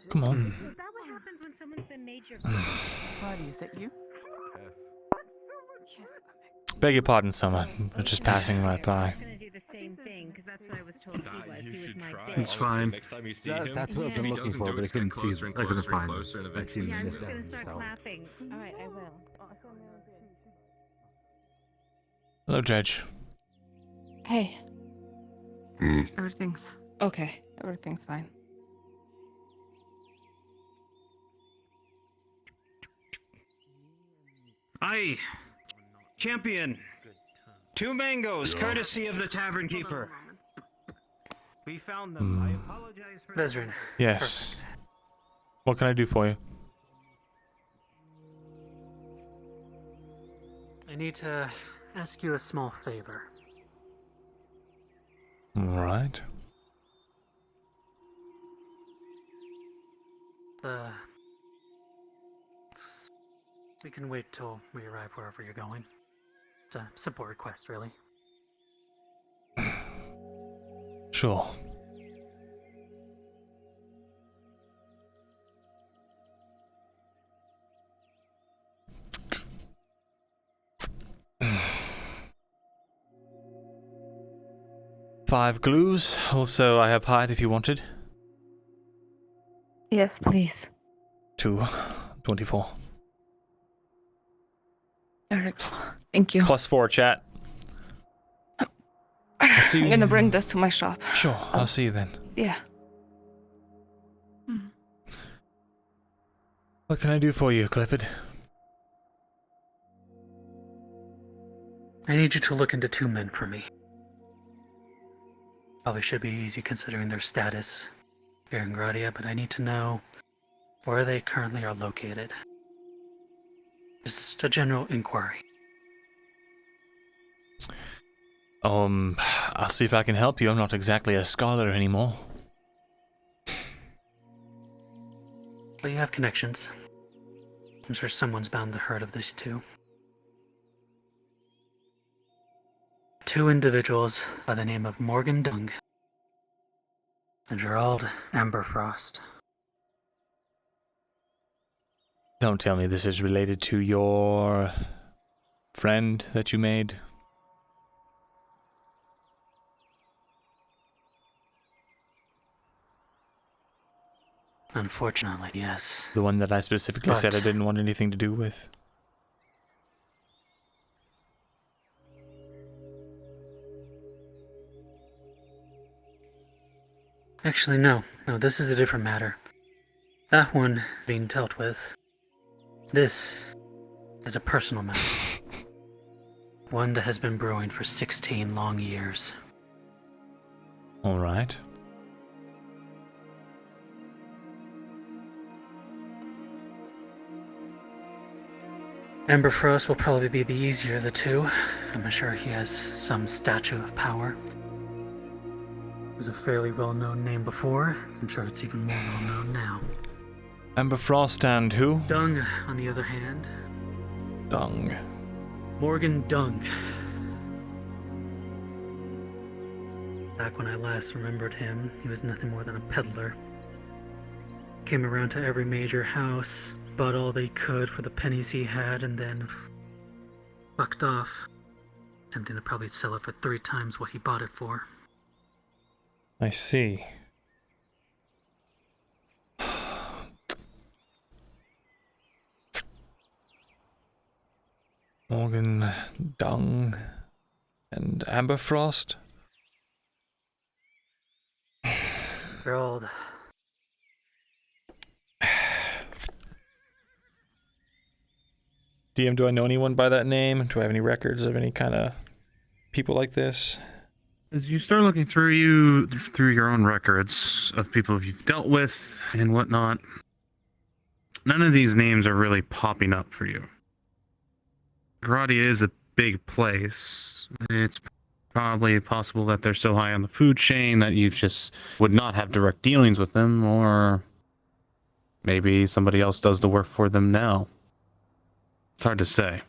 A: Come on.
J: Is that what happens when someone's been made your
Q: Buddy, is that you?
J: Yes.
A: Beg your pardon, Summer. We're just passing right by.
D: It's fine.
K: That's what I've been looking for, but I couldn't see it. I couldn't find it. I seen
J: Yeah, I'm
K: this
J: just gonna
K: end,
J: start
K: so.
J: clapping. Alright, I will.
A: Hello, Dredge.
F: Hey. Everything's okay. Everything's fine.
I: Aye, champion. 2 mangoes, courtesy of the tavern keeper.
G: We found them. I apologize for
P: Vezrin.
A: Yes. What can I do for you?
P: I need to ask you a small favor.
A: All right.
P: We can wait till we arrive wherever you're going. It's a simple request, really.
A: Sure. 5 glues. Also, I have hide if you wanted.
F: Yes, please.
A: 2, 24.
F: There we go. Thank you.
A: Plus 4, chat. I'll see you.
F: I'm gonna bring this to my shop.
A: Sure, I'll see you then.
F: Yeah.
A: What can I do for you, Clifford?
C: I need you to look into 2 men for me. Probably should be easy considering their status here in Gradia, but I need to know where they currently are located. Just a general inquiry.
A: I'll see if I can help you. I'm not exactly a scholar anymore.
C: But you have connections. I'm sure someone's bound to heard of these 2. 2 individuals by the name of Morgan Dung and Gerald Amberfrost.
A: Don't tell me this is related to your friend that you made.
C: Unfortunately, yes.
A: The one that I specifically said I didn't want anything to do with.
C: Actually, no. No, this is a different matter. That one being dealt with. This is a personal matter. One that has been brewing for 16 long years.
A: All right.
C: Amberfrost will probably be the easier of the 2. I'm sure he has some statue of power. It was a fairly well-known name before. I'm sure it's even more well-known now.
A: Amberfrost and who?
C: Dung, on the other hand.
A: Dung.
C: Morgan Dung. Back when I last remembered him, he was nothing more than a peddler. Came around to every major house, bought all they could for the pennies he had, and then fucked off, attempting to probably sell it for 3 times what he bought it for.
A: I see. Morgan Dung and Amberfrost.
C: They're old.
A: DM, do I know anyone by that name? Do I have any records of any kind of people like this?
E: As you start looking through your own records of people you've dealt with and whatnot, none of these names are really popping up for you. Gradia is a big place. It's probably possible that they're so high on the food chain that you just would not have direct dealings with them, or maybe somebody else does the work for them now. It's hard to say.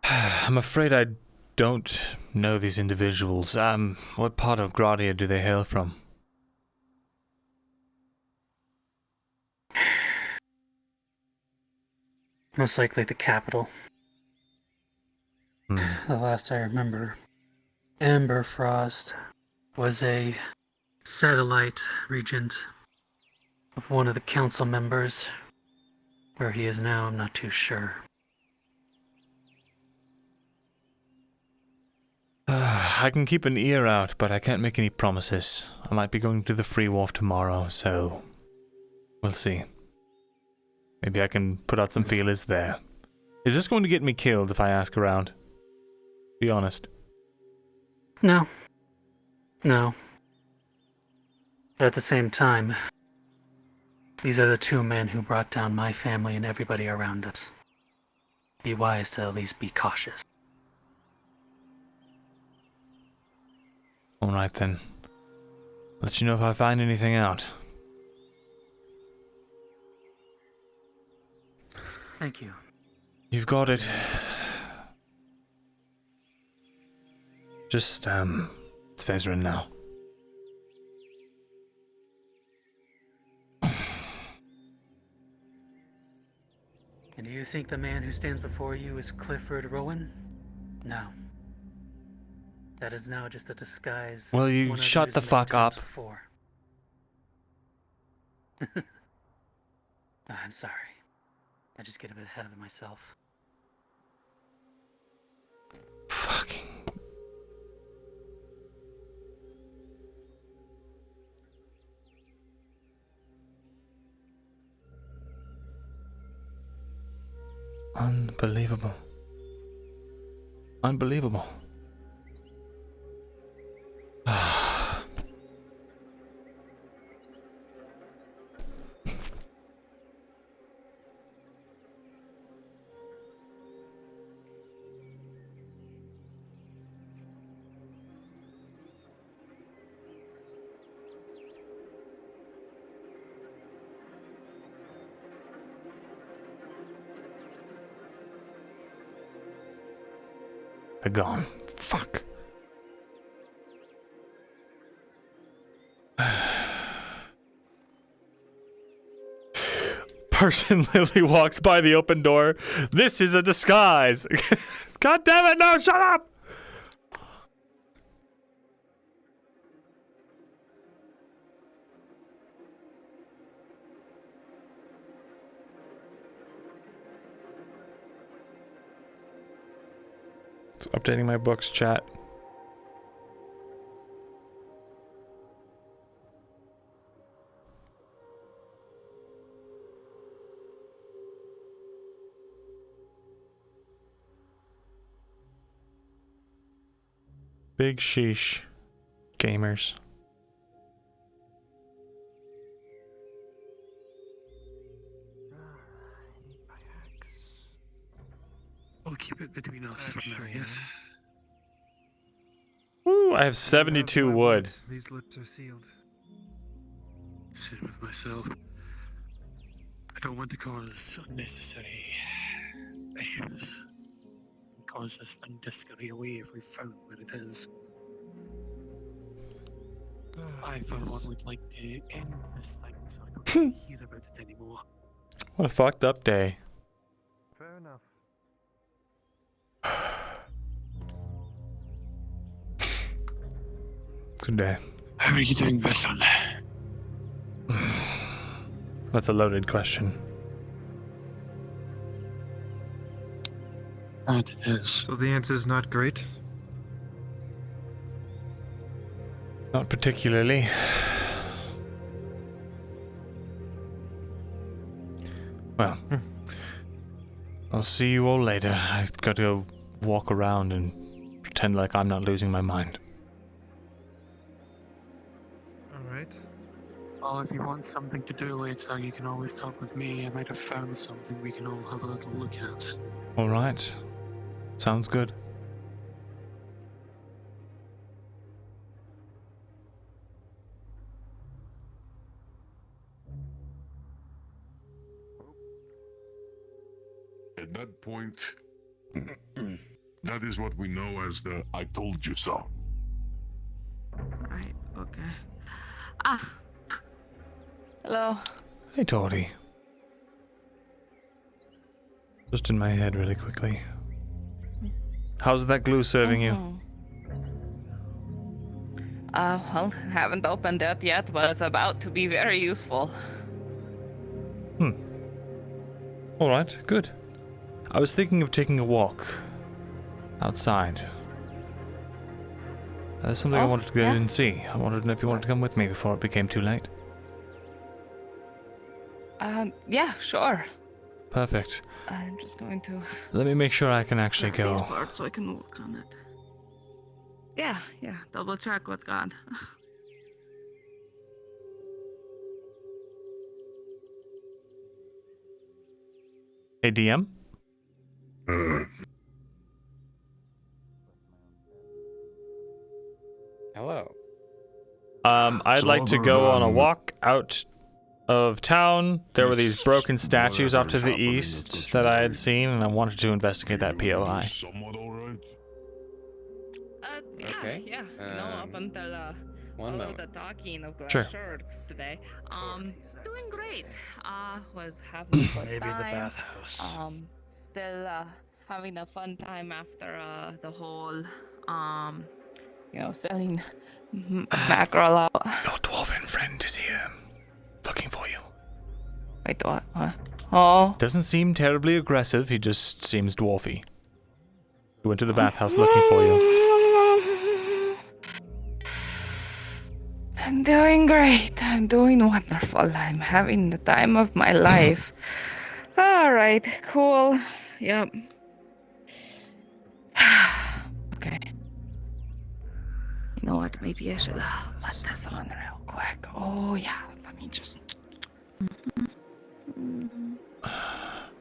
A: I'm afraid I don't know these individuals. What part of Gradia do they hail from?
C: Most likely the capital. The last I remember, Amberfrost was a satellite regent of one of the council members. Where he is now, I'm not too sure.
A: I can keep an ear out, but I can't make any promises. I might be going to the Free Wharf tomorrow, so we'll see. Maybe I can put out some feelers there. Is this going to get me killed if I ask around? Be honest.
C: No. No. But at the same time, these are the 2 men who brought down my family and everybody around us. Be wise to at least be cautious.
A: Alright then. Let you know if I find anything out.
C: Thank you.
A: You've got it. Just, it's Vezran now.
C: And do you think the man who stands before you is Clifford Rowan? No. That is now just a disguise.
A: Will you
C: one of
A: shut
C: whose
A: the fuck
C: motives
A: up?
C: For. I'm sorry. I just get a bit ahead of myself.
A: Fucking. Unbelievable. Unbelievable. They're gone. Fuck. Person literally walks by the open door. This is a disguise. God damn it, no, shut up! It's updating my books, chat. Big sheesh. Gamers.
M: We'll keep it between us for now, yes?
A: Woo, I have 72 wood.
H: These lips are sealed.
M: Same with myself. I don't want to cause unnecessary issues. Cause this thing to scurry away if we've found where it is. I, for one, would like to end this thing so I don't hear about it anymore.
A: What a fucked up day.
H: Fair enough.
A: Good day.
M: How are you doing, Visson?
A: That's a loaded question.
M: That it is.
H: So the answer's not great?
A: Not particularly. Well, I'll see you all later. I've got to go walk around and pretend like I'm not losing my mind.
H: Alright.
M: Oh, if you want something to do later, you can always talk with me. I might have found something we can all have a little look at.
A: All right. Sounds good.
L: At that point, that is what we know as the I told you so.
F: Right, okay. Ah. Hello.
A: Hey, Tori. Just in my head really quickly. How's that glue serving you?
F: Well, haven't opened it yet, but it's about to be very useful.
A: All right, good. I was thinking of taking a walk outside. There's something I wanted to go and see. I wanted to know if you wanted to come with me before it became too late.
F: Yeah, sure.
A: Perfect.
F: I'm just going to
A: Let me make sure I can actually
F: grab these
A: go.
F: parts so I can work on it. Yeah, double check with God.
A: Hey, DM?
Q: Hello.
A: I'd like to go on a walk out of town. There were these broken statues off to the east that I had seen, and I wanted to investigate that POI.
Q: Okay.
F: Yeah, up until
Q: one
F: all of
Q: moment.
F: the talking of glass
A: Sure.
F: sharks today. Doing great. Was having a good
Q: Maybe the
F: time.
Q: bathhouse.
F: Still having a fun time after the whole selling mackerel out.
A: Your dwarven friend is here, looking for you.
F: Wait, what? Oh.
A: Doesn't seem terribly aggressive, he just seems dwarfy. He went to the bathhouse looking for you.
F: I'm doing great. I'm doing wonderful. I'm having the time of my life. All right, cool. Yep. Okay. You know what? Maybe I should let this on real quick. Oh, yeah. Let me just.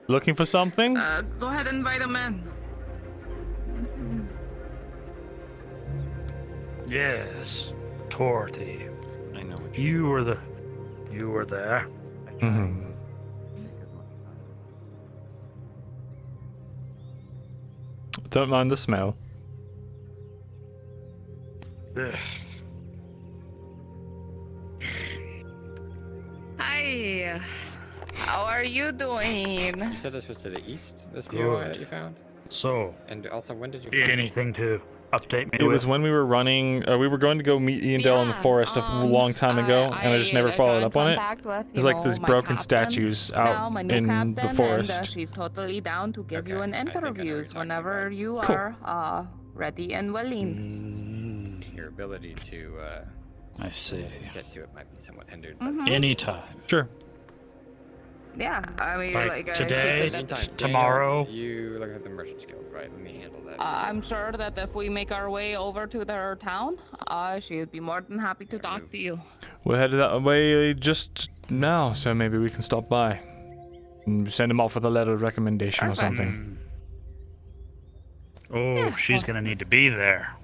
A: Looking for something?
F: Go ahead and invite him in.
G: Yes, Torty. I know what you were there.
A: Mm-hmm. Don't mind the smell.
G: Ugh.
F: Hi. How are you doing?
Q: You said this was to the east, this
G: Good.
Q: POI that you found?
G: So,
Q: And also, when did you find
G: anything to update me
A: It
G: with?
A: was when we were running, we were going to go meet Iandel in the forest a long time ago, and I just never followed up on it. There's like these broken statues out in the forest.
F: And, she's totally down to give you an interview whenever you are ready and willing.
Q: Your ability to,
G: I see.
Q: get to it might be somewhat hindered.
G: Anytime.
A: Sure.
F: Yeah, I mean,
G: Like
F: like
G: today,
F: she said that-
G: tomorrow.
Q: You look at the Merchant's Guild, right? Let me handle that.
F: I'm sure that if we make our way over to their town, she would be more than happy to talk to you.
A: We're headed that way just now, so maybe we can stop by. And send him off with a letter of recommendation or something.
G: Oh, she's gonna need to be there.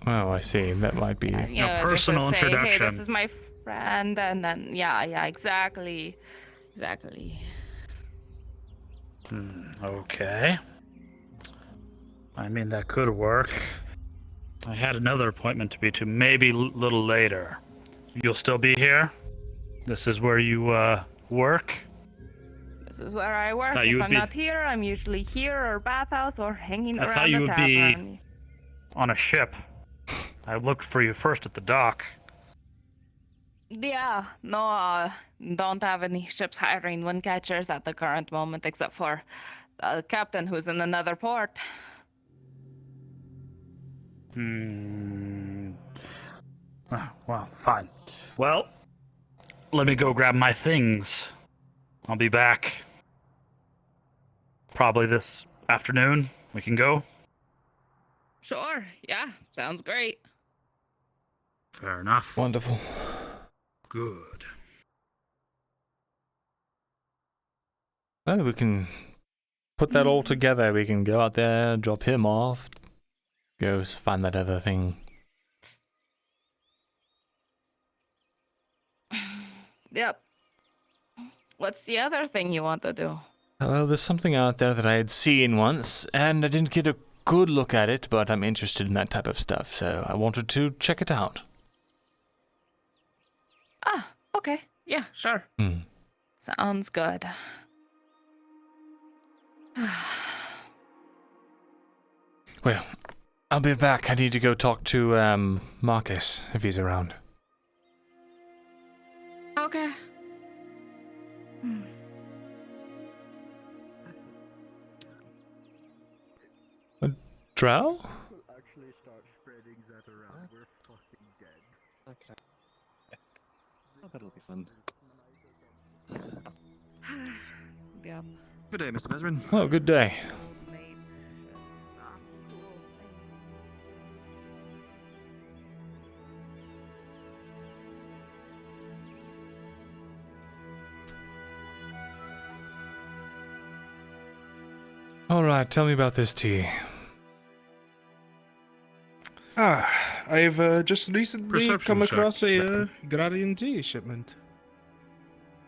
A: Oh, I see. That might be...
F: You know,
G: personal
F: just to say,
G: introduction.
F: Hey, this is my friend, and then yeah, exactly.
G: Okay. I mean, that could work. I had another appointment to be to, maybe a little later. You'll still be here? This is where you, work?
F: This is where I work.
G: Thought you
F: If
G: would
F: I'm
G: be-
F: not here, I'm usually here or bathhouse or hanging
G: I
F: around
G: thought you
F: the
G: would
F: tavern.
G: be on a ship. I looked for you first at the dock.
F: Yeah, no, don't have any ships hiring wind catchers at the current moment, except for the captain who's in another port.
G: Well, fine. Well, let me go grab my things. I'll be back. Probably this afternoon. We can go?
F: Sure, yeah, sounds great.
G: Fair enough.
A: Wonderful.
G: Good.
A: Well, we can put that all together. We can go out there, drop him off, go find that other thing.
F: Yep. What's the other thing you want to do?
A: Well, there's something out there that I had seen once, and I didn't get a good look at it, but I'm interested in that type of stuff, so I wanted to check it out.
F: Ah, okay. Yeah, sure. Sounds good.
A: Well, I'll be back. I need to go talk to, Marcus, if he's around.
F: Okay.
A: Drow?
H: Actually start spreading that around. We're fucking dead.
O: Okay. Oh, that'll be fun.
F: Yep.
O: Good day, Mr. Mesrin.
A: Oh, good day. Alright, tell me about this tea.
V: I've just recently
N: Perception
V: come
N: check.
V: across a Gradian tea shipment.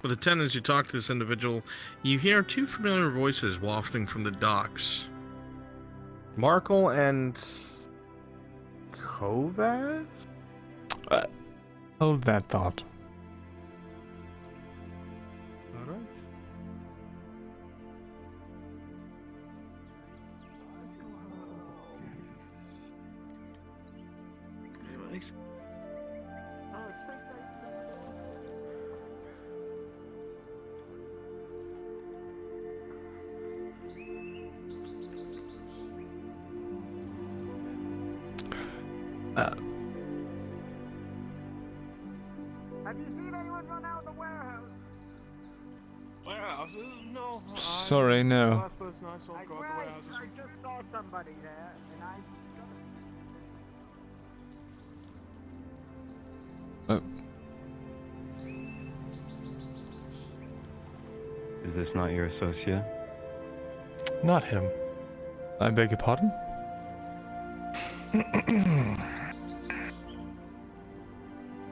N: With the 10 as you talk to this individual, you hear two familiar voices wafting from the docks.
K: Markle and Kovac?
A: Hold that thought.
V: Alright.
R: Warehouses? No.
A: Sorry, no.
R: Last person I saw go out the warehouses.
H: I just saw somebody there, and
B: Is this not your associate?
T: Not him.
A: I beg your pardon?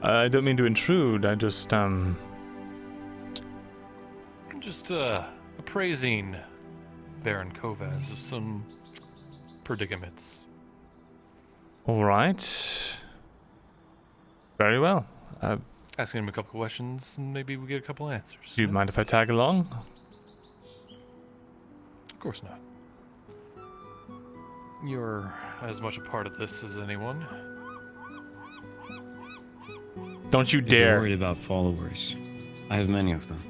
A: I don't mean to intrude, I just,
T: Just appraising Baron Kovaz of some predicaments.
A: Alright. Very well.
T: Asking him a couple questions, and maybe we get a couple answers.
A: Do you mind if I tag along?
T: Of course not. You're as much a part of this as anyone.
A: Don't you
B: If
A: dare.
B: you're worried about followers, I have many of them.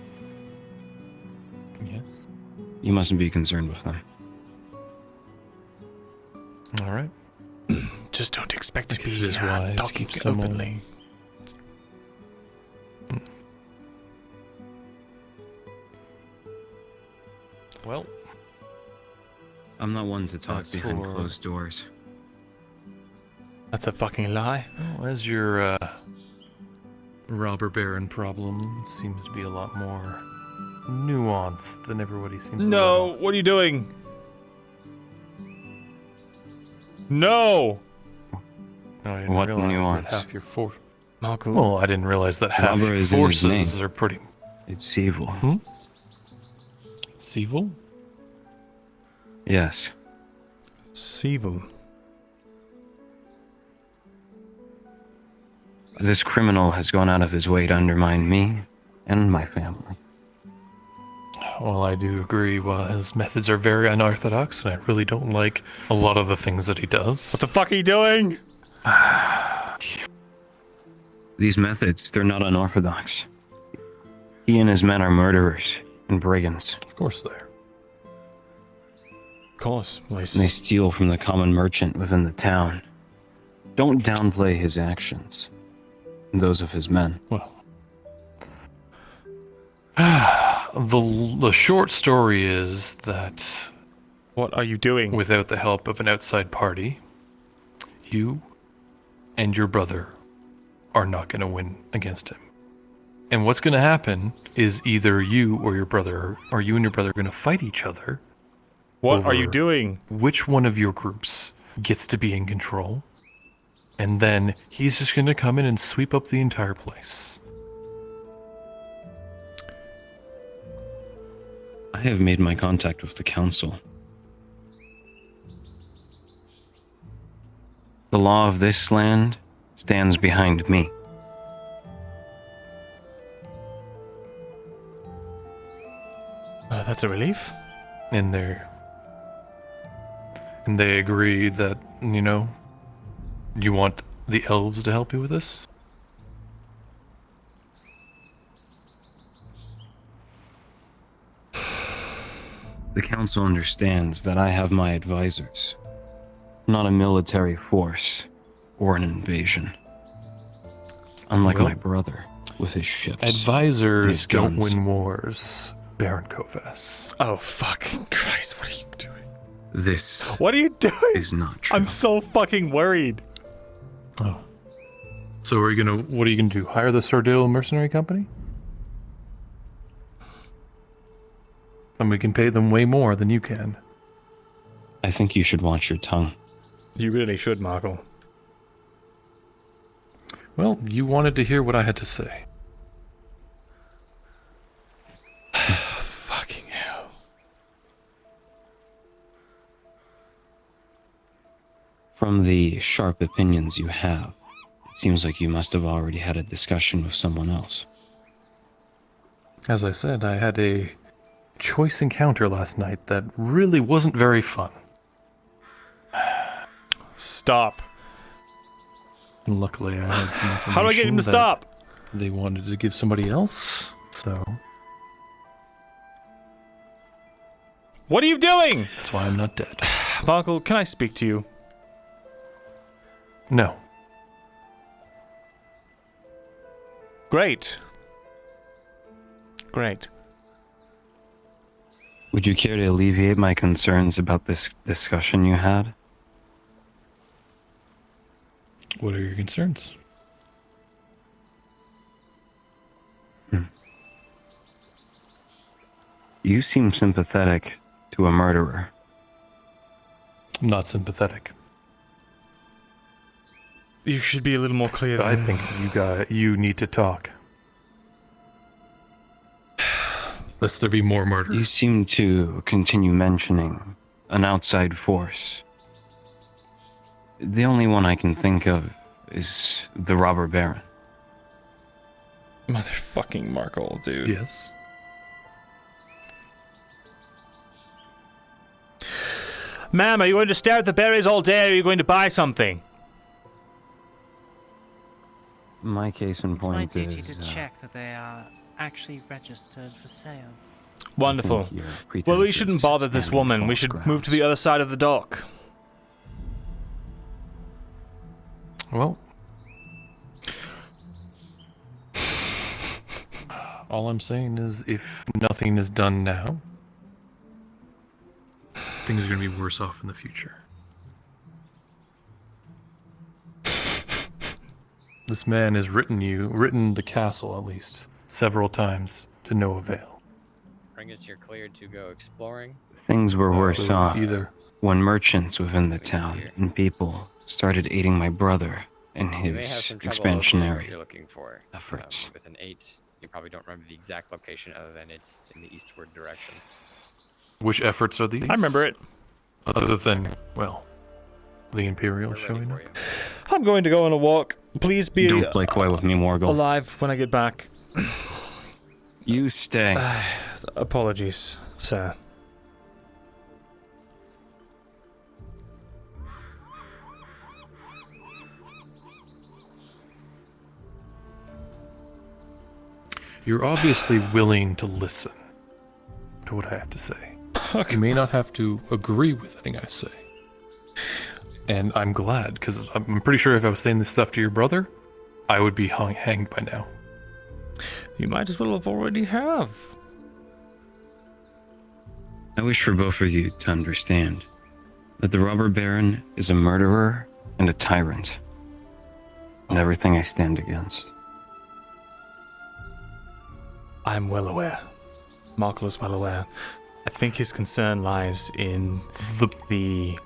T: Yes.
B: You mustn't be concerned with them.
T: All right.
A: Just don't expect to
T: Guess
A: be
T: it is wise to
A: talking
T: keep some
A: openly.
T: Well,
B: I'm not one to talk
T: As
B: behind
T: for-
B: closed doors.
A: That's a fucking lie.
T: well, as your robber baron problem seems to be a lot more nuanced than everybody seems to
A: No, what are you doing? No!
T: No, I didn't
B: What
T: realize
B: nuance?
T: that half your force.
A: Malcolm.
T: Well, I didn't realize that half
B: Robber
T: your
B: is in his
T: forces
B: name.
T: are pretty.
B: It's evil.
T: It's evil?
B: Yes.
A: Evil.
B: This criminal has gone out of his way to undermine me and my family.
T: Well, I do agree. Well, his methods are very unorthodox, and I really don't like a lot of the things that he does.
A: What the fuck are you doing?
B: These methods, they're not unorthodox. He and his men are murderers and brigands.
T: Of course they are.
A: Of course.
B: And they steal from the common merchant within the town. Don't downplay his actions. And those of his men.
T: Well, the short story is that...
A: What are you doing?
T: Without the help of an outside party, you and your brother are not going to win against him. And what's going to happen is either you or your brother, or you and your brother are going to fight each other.
A: What are you
T: over
A: doing?
T: Which one of your groups gets to be in control? And then he's just going to come in and sweep up the entire place.
B: I have made my contact with the council. The law of this land stands behind me.
A: That's a relief.
T: And they agree that, you know, you want the elves to help you with this?
B: The council understands that I have my advisors, not a military force or an invasion. Unlike
T: Well,
B: my brother with his ships. and
T: Advisors
B: his
T: don't
B: guns.
T: win wars, Baron Kovas.
A: Oh, fucking Christ, what are you doing?
B: This
A: What are you doing?
B: is not true.
A: I'm so fucking worried.
T: Oh. So what are you gonna do? Hire the Sordillo mercenary company? And we can pay them way more than you can.
B: I think you should watch your tongue.
A: You really should, Markle.
T: Well, you wanted to hear what I had to say.
A: Fucking hell.
B: From the sharp opinions you have, it seems like you must have already had a discussion with someone else.
T: As I said, I had a choice encounter last night that really wasn't very fun.
A: Stop.
T: And luckily, I had some information.
A: How do I get him to
T: that
A: stop?
T: They wanted to give somebody else, so
A: What are you doing?
T: that's why I'm not dead.
A: Markle, can I speak to you?
T: No.
A: Great. Great.
S: Would you care to alleviate my concerns about this discussion you had?
T: What are your concerns?
S: You seem sympathetic to a murderer.
T: I'm not sympathetic.
A: You should be a little more clear.
T: I think you need to talk. Lest there be more murder.
S: You seem to continue mentioning an outside force. The only one I can think of is the robber baron.
A: Motherfucking Markle, dude.
T: Yes.
A: Ma'am, are you going to stare at the berries all day, or are you going to buy something?
S: My case in
U: It's my
S: point
U: duty
S: is...
U: to check that they are actually registered for sale.
A: Wonderful. Well, we shouldn't bother this woman. We should move to the other side of the dock.
T: Well, all I'm saying is if nothing is done now, things are going to be worse off in the future. This man has written the castle at least, several times to no avail.
Q: Bringus, you're cleared to go exploring.
S: Things were worse off
T: either.
S: when merchants within the town and people started aiding my brother in
Q: You may have
S: his
Q: some trouble locating what
S: expansionary
Q: you're looking for.
S: efforts.
Q: With an 8, you probably don't remember the exact location other than it's in the eastward direction.
T: Which efforts are these?
A: I remember it.
T: Other than, well, the Imperials showing up.
A: I'm going to go on a walk. Please be
S: Don't play coy with me, Morgul.
A: alive when I get back.
S: You stay.
A: Apologies, sir.
T: You're obviously willing to listen to what I have to say. You may not have to agree with anything I say. And I'm glad, because I'm pretty sure if I was saying this stuff to your brother, I would be hanged by now.
A: You might as well have already have.
S: I wish for both of you to understand that the robber baron is a murderer and a tyrant. And everything I stand against.
A: I'm well aware. Markle is well aware. I think his concern lies in the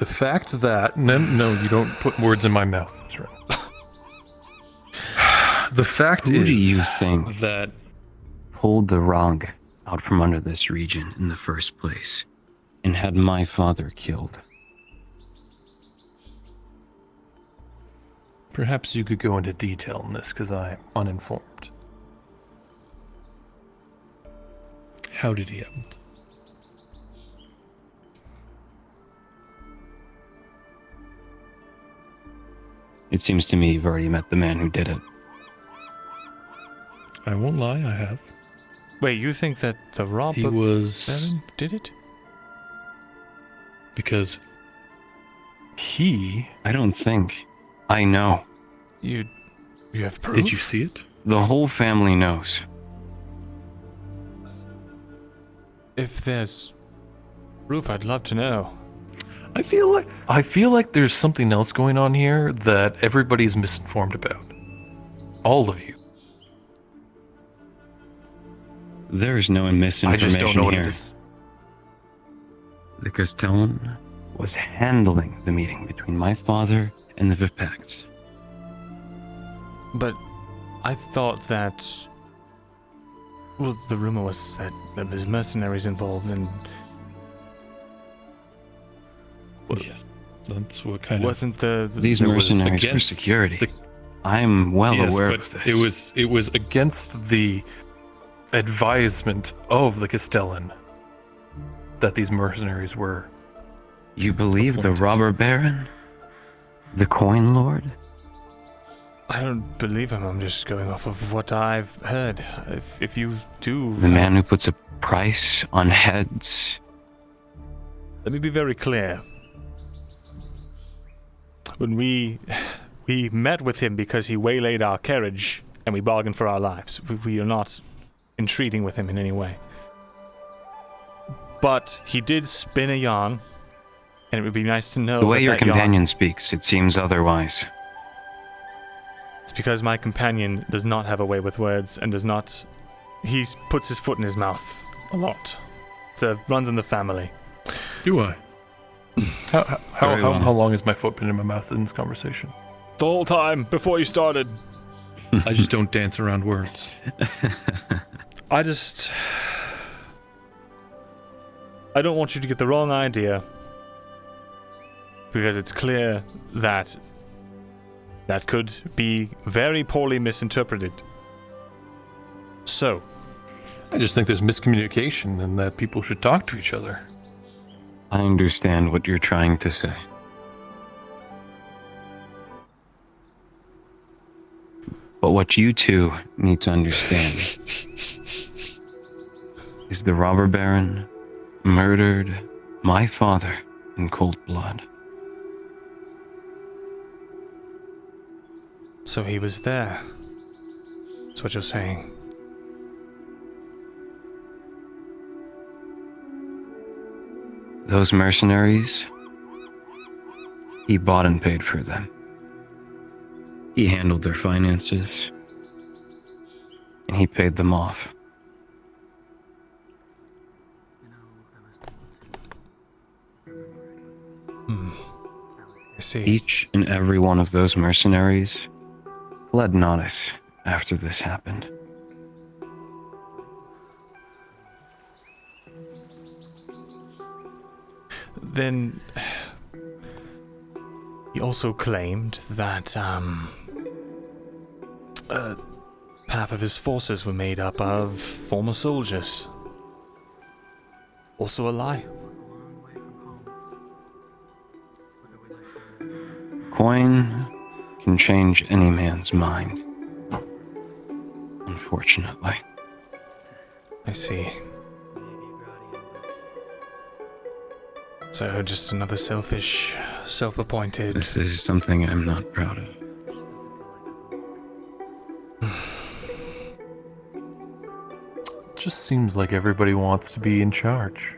T: fact that no, you don't put words in my mouth. That's right. The fact
S: Who
T: is,
S: do you think
T: that
S: pulled the rug out from under this region in the first place and had my father killed?
T: Perhaps you could go into detail on this, because I am uninformed. How did he end?
S: It seems to me you've already met the man who did it.
T: I won't lie, I have.
A: Wait, you think that the robber
T: He was...
A: baron did it?
T: Because he...
S: I don't think. I know.
A: You have proof?
T: Did you see it?
S: The whole family knows.
A: If there's proof, I'd love to know.
T: I feel like there's something else going on here that everybody's misinformed about. All of you.
S: There's no misinformation
T: I just don't know what
S: here.
T: it is.
S: The Castellan was handling the meeting between my father and the Vipacts.
A: But I thought that... Well, the rumor was that there was mercenaries involved and...
T: Well, yes, that's what kind
A: wasn't the
S: These mercenaries were security. I'm well aware of this.
T: It was against the advisement of the Castellan that these mercenaries were.
S: You believe the robber baron? The coin lord?
A: I don't believe him. I'm just going off of what I've heard. If you do...
S: The man who puts a price on heads?
A: Let me be very clear. When we met with him because he waylaid our carriage and we bargained for our lives. We are not entreating with him in any way. But he did spin a yarn, and it would be nice to know
S: The way
A: that
S: your
A: that yarn-
S: companion speaks, it seems otherwise.
A: It's because my companion does not have a way with words and does not... He puts his foot in his mouth a lot. It runs in the family.
T: Do I? How long has my foot been in my mouth in this conversation?
A: The whole time, before you started.
T: I just don't dance around words.
A: I don't want you to get the wrong idea, because it's clear that that could be very poorly misinterpreted. So,
T: I just think there's miscommunication and that people should talk to each other.
S: I understand what you're trying to say. But what you two need to understand is the robber baron murdered my father in cold blood.
A: So he was there. That's what you're saying.
S: Those mercenaries, he bought and paid for them. He handled their finances, and he paid them off.
A: I see.
S: Each and every one of those mercenaries fled Nodus after this happened.
A: Then he also claimed that half of his forces were made up of former soldiers. Also a lie.
S: Coin can change any man's mind. Unfortunately.
A: I see. So just another selfish, self-appointed...
S: This is something I'm not proud of.
T: Just seems like everybody wants to be in charge.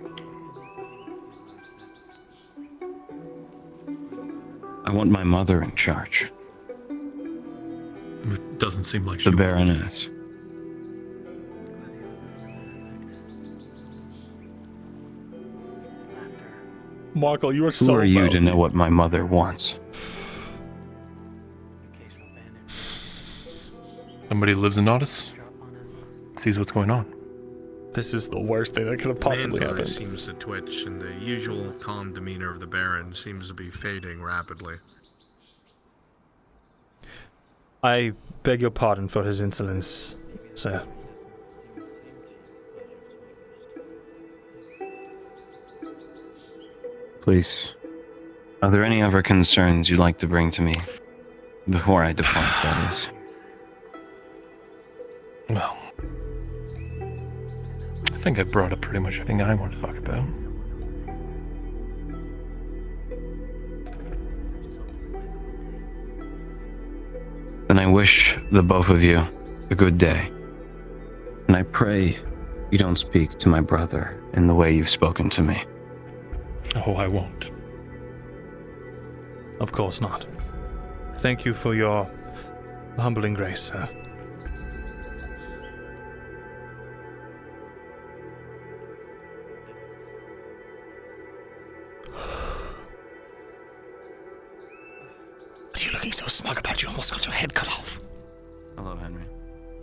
S: I want my mother in charge.
T: It doesn't seem like she
S: The
T: wants to.
S: Baroness.
A: Michael, you are
S: Who
A: so
S: are you to
A: wealthy.
S: know what my mother wants?
T: Somebody lives in Nodus, sees what's going on.
A: This is the worst thing that could have possibly
D: Man's eye
A: happened.
D: seems to twitch, and the usual calm demeanor of the Baron seems to be fading rapidly.
A: I beg your pardon for his insolence, sir.
S: Please, are there any other concerns you'd like to bring to me? Before I depart, that is.
T: Well, I think I brought up pretty much everything I want to talk about.
S: Then I wish the both of you a good day. And I pray you don't speak to my brother in the way you've spoken to me.
T: Oh, I won't.
A: Of course not. Thank you for your humbling grace, sir. Are you looking so smug about you almost got your head cut off?
S: Hello, Henry.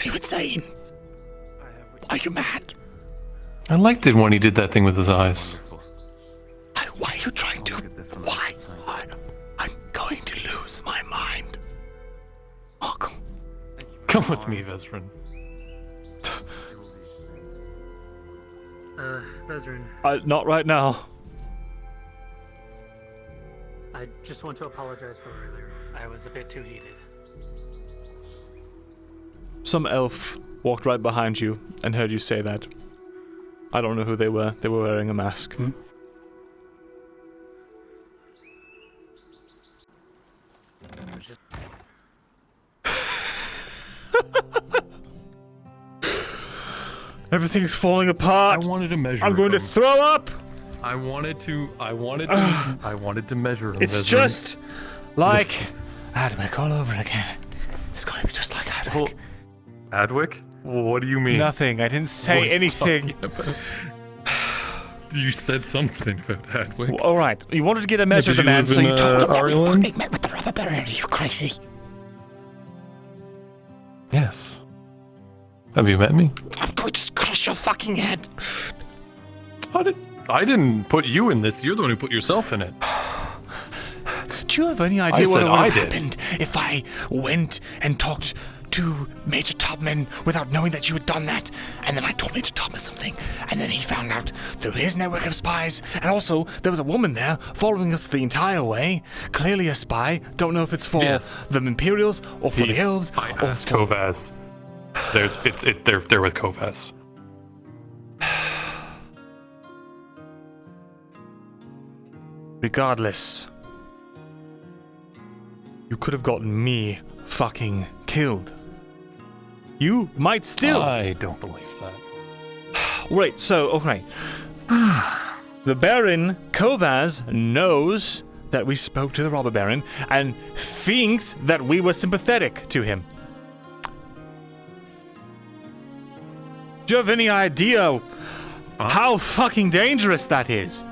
A: Are you insane? Are you mad?
T: I liked it when he did that thing with his eyes.
A: Why are you trying to? Why? I'm going to lose my mind. Malcolm.
T: Come with me, Vezran.
C: Vezran,
A: Not right now.
C: I just want to apologize for earlier. I was a bit too heated.
A: Some elf walked right behind you and heard you say that. I don't know who they were. They were wearing a mask. Everything's falling apart.
T: I wanted to measure.
A: I'm going to throw up.
T: I wanted to measure him.
A: It's
T: Vezran.
A: just like
T: Listen.
A: Adwick all over again. It's going to be just like Adwick.
T: Adwick? What do you mean?
A: Nothing. I didn't
T: What
A: say
T: are you
A: anything.
T: talking about? You said something about Adwick.
A: Well, all right. You wanted to get a measure of the man, so you told him that we fucking met with the robber baron. Are you crazy?
T: Yes. Have you met me?
A: I'm going to crush your fucking head.
T: I didn't put you in this. You're the one who put yourself in it.
A: Do you have any idea what
T: said
A: would
T: I
A: have
T: did.
A: happened if I went and talked to Major Topman without knowing that you had done that? And then I told Major Topman something, and then he found out through his network of spies. And also, there was a woman there following us the entire way. Clearly a spy. Don't know if it's for the Imperials or for the Elves.
T: I asked Kovaz. They're with Kovaz.
A: Regardless, you could have gotten me fucking killed. You might still.
T: I don't believe that.
A: Right, so, okay. The Baron, Kovaz, knows that we spoke to the robber baron and thinks that we were sympathetic to him. Do you have any idea how fucking dangerous that is?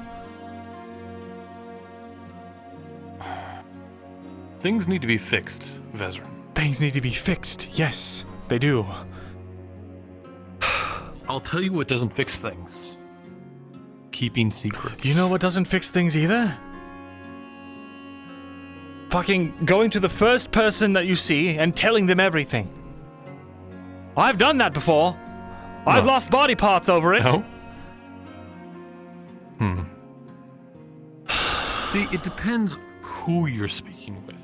T: Things need to be fixed, Vezran.
A: Things need to be fixed, yes, they do.
T: I'll tell you what doesn't fix things. Keeping secrets.
A: You know what doesn't fix things either? Fucking going to the first person that you see and telling them everything. I've done that before. I've lost body parts over it.
T: No? See, it depends who you're speaking with.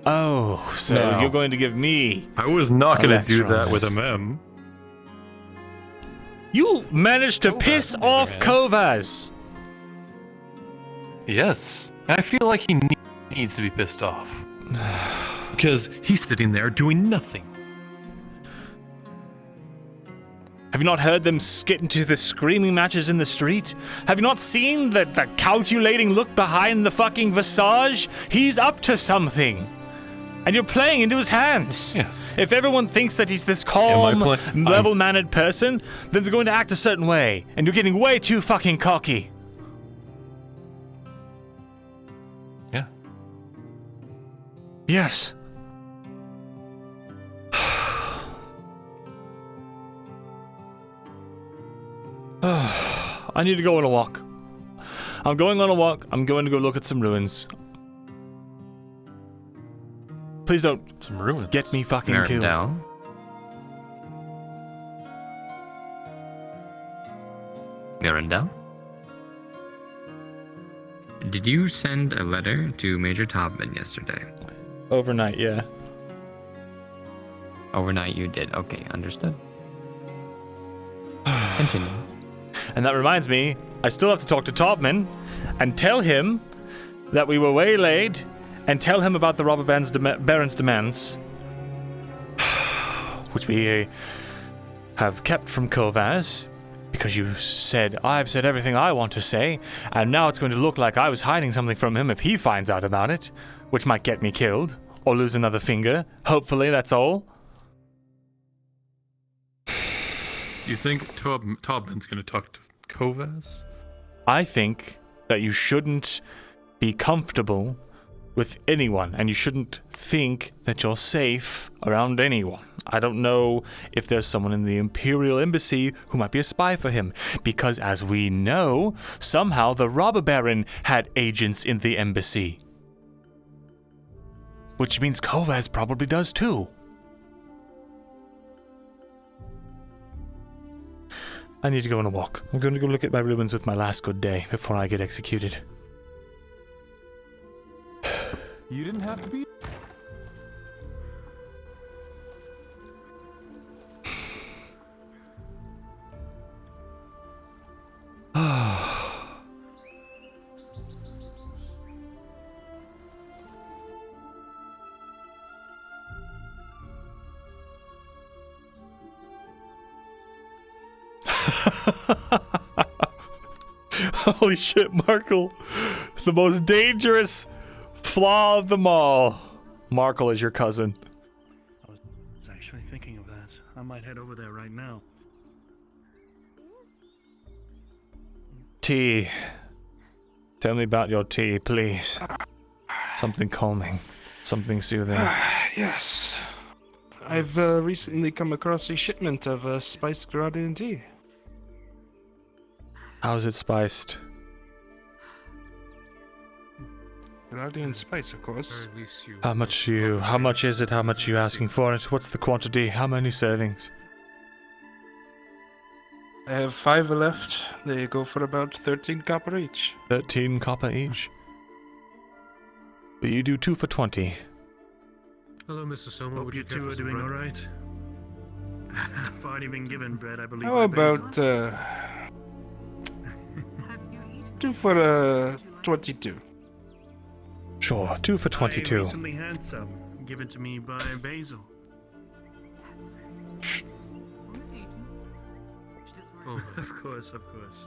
A: Oh, so
T: No.
A: you're going to give me...
T: I was not going to do
A: lecture on
T: that with
A: this.
T: a mem.
A: You managed to piss off Kovaz.
T: Yes. And I feel like he needs to be pissed off. Because he's sitting there doing nothing.
A: Have you not heard them skit into the screaming matches in the street? Have you not seen the calculating look behind the fucking visage? He's up to something. And you're playing into his hands.
T: Yes.
A: If everyone thinks that he's this calm, level-mannered person, then they're going to act a certain way. And you're getting way too fucking cocky.
T: Yeah.
A: Yes. I need to go on a walk. I'm going on a walk. I'm going to go look at some ruins. Please don't get me fucking killed.
Q: Myrindal? Myrindal? Did you send a letter to Major Topman yesterday?
A: Overnight, yeah.
Q: Overnight you did. Okay, understood. Continue.
A: And that reminds me, I still have to talk to Topman and tell him that we were waylaid and tell him about the robber baron's demands, which we have kept from Kovaz, because you said, I've said everything I want to say, and now it's going to look like I was hiding something from him if he finds out about it, which might get me killed, or lose another finger. Hopefully, that's all.
T: You think Tobman's going to talk to Kovaz?
A: I think that you shouldn't be comfortable with anyone, and you shouldn't think that you're safe around anyone. I don't know if there's someone in the Imperial Embassy who might be a spy for him, because as we know, somehow the robber baron had agents in the embassy. Which means Kovaz probably does too. I need to go on a walk. I'm going to go look at my ruins with my last good day before I get executed.
T: You didn't have to be.
A: Holy shit, Markle. The most dangerous flaw of them all. Markle is your cousin.
G: I was actually thinking of that. I might head over there right now.
A: Tea. Tell me about your tea, please. Something calming. Something soothing.
V: Yes. I've recently come across a shipment of spiced Gradian tea.
A: How's it spiced?
V: Gradian spice, of course.
A: How much is it? How much are you asking for it? What's the quantity? How many servings?
V: I have 5 left. They go for about 13 copper each.
A: 13 copper each? But you do 2 for 20.
I: Hello, Mr. Soma.
G: Hope
I: Would
G: you
I: you care
G: two
I: for
G: are
I: some
G: doing
I: bread?
G: alright. I've already been given bread, I believe.
V: How
G: by Basil.
V: about 2 for 22?
A: Sure, 2 for
G: I
A: 22.
G: recently had some given to me by Basil.
I: Oh,
G: Of course, of course.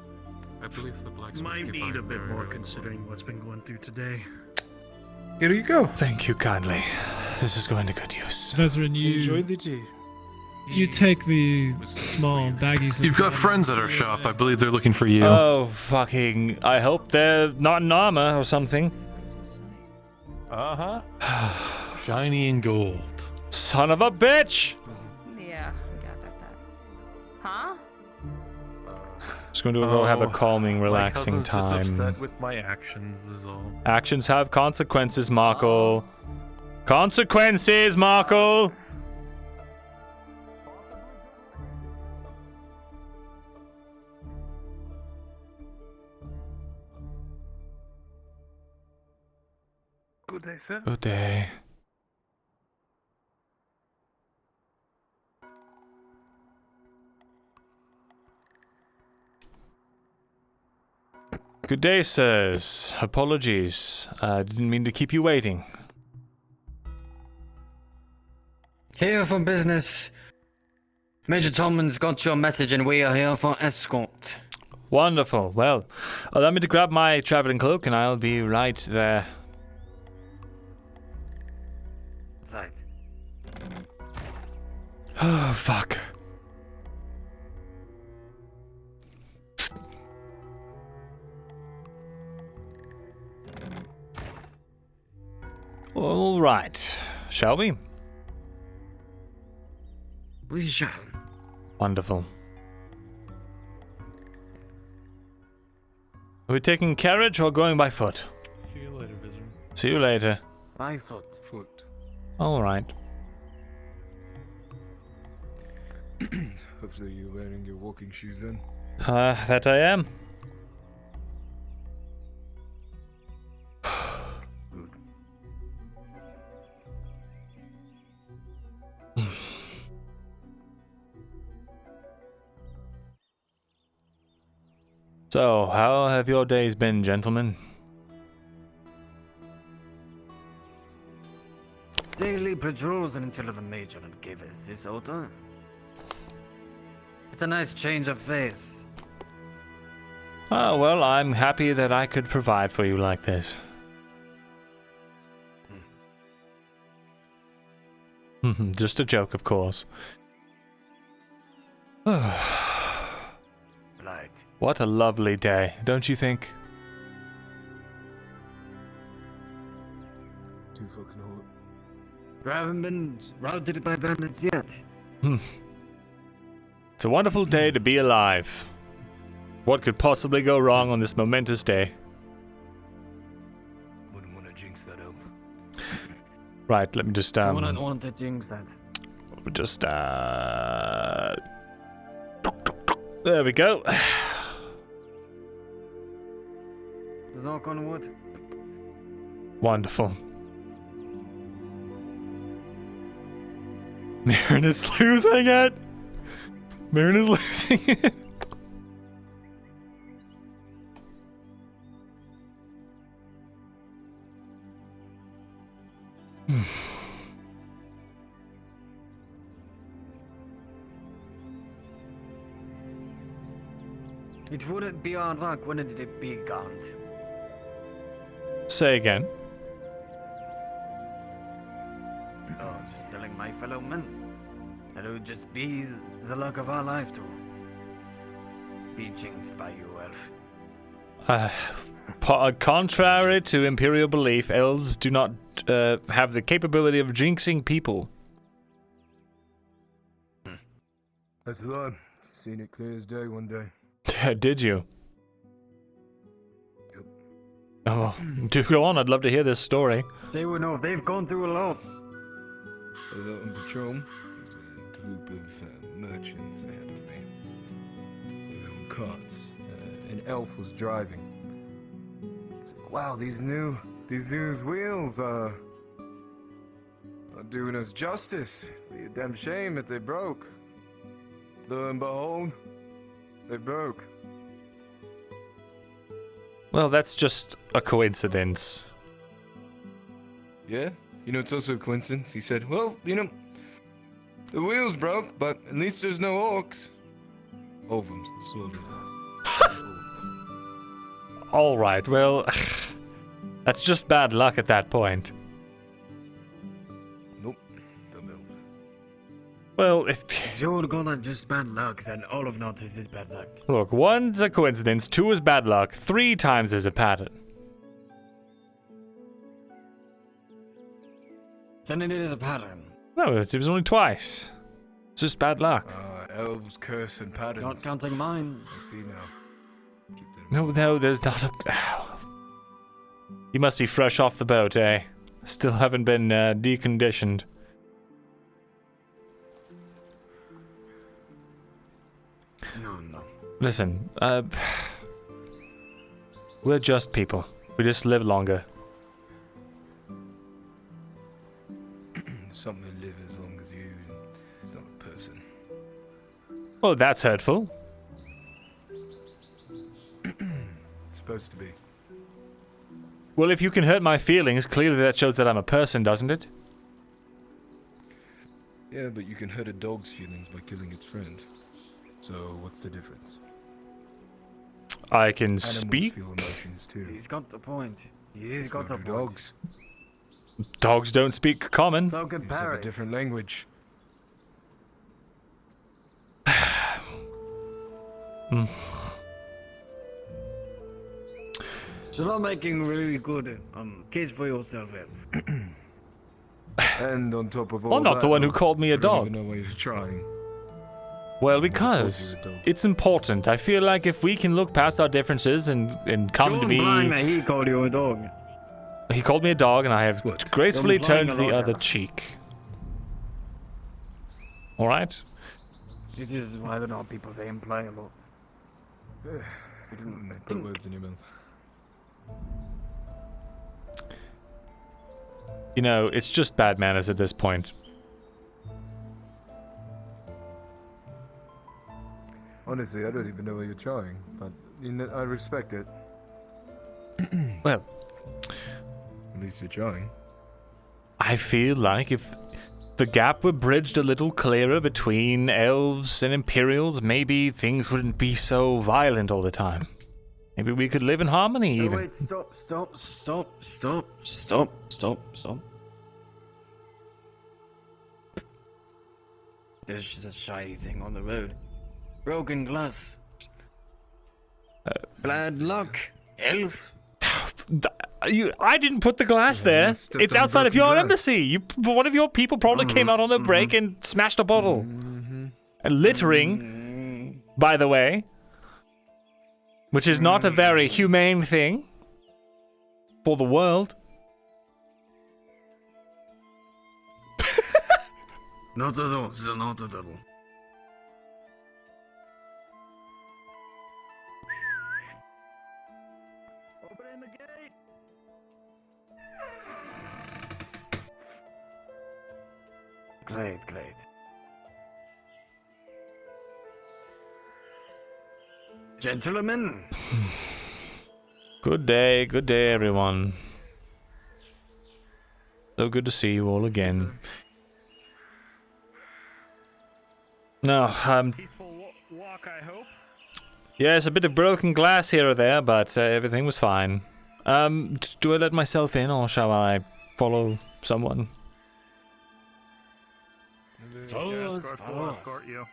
I: I believe the blacksmith
G: Might
I: nearby
G: need a bit
I: very
G: more
I: early
G: considering what's been going through today.
V: Here you go.
A: Thank you kindly. This is going to good use.
P: Veteran, you
V: Enjoy the tea.
P: you take the small baggies. Of
T: You've got
P: bread
T: friends at
P: and
T: our
P: see
T: shop.
P: what
T: I believe they're looking for you.
A: Oh, fucking. I hope they're not in armor or something.
T: Uh-huh. Shiny and gold.
A: Son of a bitch!
F: Yeah, Huh?
A: Just going to go have a calming, relaxing
T: my cousin's
A: time.
T: just upset with my actions is all.
A: Actions have consequences, Markle. Consequences, Markle!
V: Good day, sir.
A: Good day. Good day, sirs. Apologies. I didn't mean to keep you waiting.
J: Here for business. Major Tolman's got your message and we are here for escort.
A: Wonderful. Well, allow me to grab my traveling cloak and I'll be right there.
J: Right.
A: Oh, fuck. All right. Shall we?
J: We shall.
A: Wonderful. Are we taking carriage or going by foot?
T: See you later, visitor.
A: See you later.
J: By foot.
A: All right.
K: Hopefully you're wearing your walking shoes then.
A: That I am. So, how have your days been, gentlemen?
J: Daily patrols until the major gave us this order. It's a nice change of pace.
A: Oh, well, I'm happy that I could provide for you like this. Just a joke, of course.
J: Right.
A: What a lovely day, don't you think?
K: Too fucking hot.
J: We haven't been routed by bandits yet.
A: It's a wonderful day to be alive. What could possibly go wrong on this momentous day?
K: Wouldn't want to jinx that up.
A: Right, let me just
J: I wouldn't want to jinx that.
A: just there we go.
J: Knock on wood.
A: Wonderful. Myrin is losing it. Myrin is losing it.
J: It wouldn't be our luck, wouldn't it be, Gaunt?
A: Say again.
J: Oh, just telling my fellow men that it would just be the luck of our life to be jinxed by you, elf.
A: Contrary to Imperial belief, elves do not have the capability of jinxing people.
K: That's the line. Seen it clear as day one day.
A: Did you?
K: Yep.
A: Oh, well, do go on. I'd love to hear this story.
J: They would know if they've gone through a lot.
K: I was out on patrol. There's a group of merchants ahead of me. They were on carts. An elf was driving. It's like, wow, these new wheels are doing us justice. Be a damn shame if they broke. Lo and behold, they broke.
A: Well, that's just a coincidence.
K: Yeah? You know, it's also a coincidence. He said, well, you know, the wheels broke, but at least there's no orcs. All of them, sort of.
A: All right, well, that's just bad luck at that point.
K: Nope, dumb elf.
A: Well, if
J: you're gonna just bad luck, then all of Nautis is bad luck.
A: Look, 1's a coincidence, 2 is bad luck, 3 times is a pattern.
J: Then it is a pattern.
A: No, it was only twice. It's just bad luck.
K: Elves, curse, and patterns.
J: Not counting mine.
K: I see now.
A: No, there's not a... You must be fresh off the boat, eh? Still haven't been deconditioned.
J: No.
A: Listen, we're just people. We just live longer.
K: Some may live as long as you, and it's not a person.
A: Well, that's hurtful.
K: It's supposed to be.
A: Well, if you can hurt my feelings, clearly that shows that I'm a person, doesn't it?
K: Yeah, but you can hurt a dog's feelings by killing its friend. So, what's the difference?
A: I can
K: Animals
A: speak.
K: feel emotions too.
J: He's got the point. He's
K: So
J: got the
K: do
J: point.
K: dogs.
A: Dogs don't speak common.
J: So can
K: They just have a
J: parrots.
K: different language.
J: So not making really good case for yourself, elf.
K: And on top of all
A: I'm not
K: that,
A: the one who called me a
K: I don't
A: dog.
K: even know why he's trying.
A: Well, because it's important. I feel like if we can look past our differences and come to be...
J: Blind that he called you a dog.
A: He called me a dog, and I have gracefully
J: Don't
A: turned
J: blame
A: the
J: a lot,
A: other
J: Elf.
A: cheek. All right?
J: This is why they're not people they imply a lot.
K: Put words in your mouth.
A: You know, it's just bad manners at this point.
K: Honestly, I don't even know why you're trying, but you know, I respect it.
A: Well,
K: at least you're trying.
A: I feel like if the gap were bridged a little clearer between elves and Imperials, maybe things wouldn't be so violent all the time. Maybe we could live in harmony
J: No,
A: even.
J: wait, stop. There's just a shiny thing on the road. Broken glass. Bad luck, elf.
A: I didn't put the glass there.
K: stepped
A: It's
K: on
A: outside of
K: broken
A: your
K: glass.
A: embassy. One of your people probably came out on their break and smashed a bottle. And littering, by the way, which is not a very humane thing for the world.
J: Not at all, sir, not at all.
R: Open the gate.
J: Great. Gentlemen.
A: Good day, everyone. So good to see you all again. Now,
R: Peaceful walk, I hope.
A: Yes, a bit of broken glass here or there, but everything was fine. Do I let myself in, or shall I follow someone?
H: Escort you.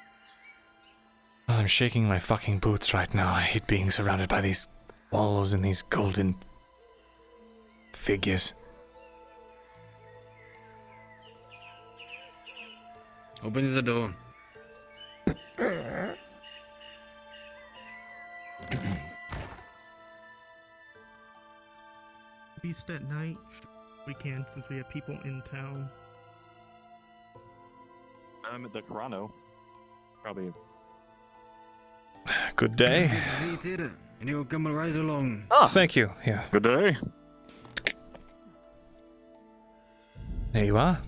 A: I'm shaking my fucking boots right now. I hate being surrounded by these walls and these golden figures.
E: Open the door.
M: Feast at night. We can, since we have people in town.
O: I'm at the Corano. Probably.
A: Good day.
E: Seated, and you'll come right along.
A: Thank you. Yeah.
O: Good day.
A: There you are.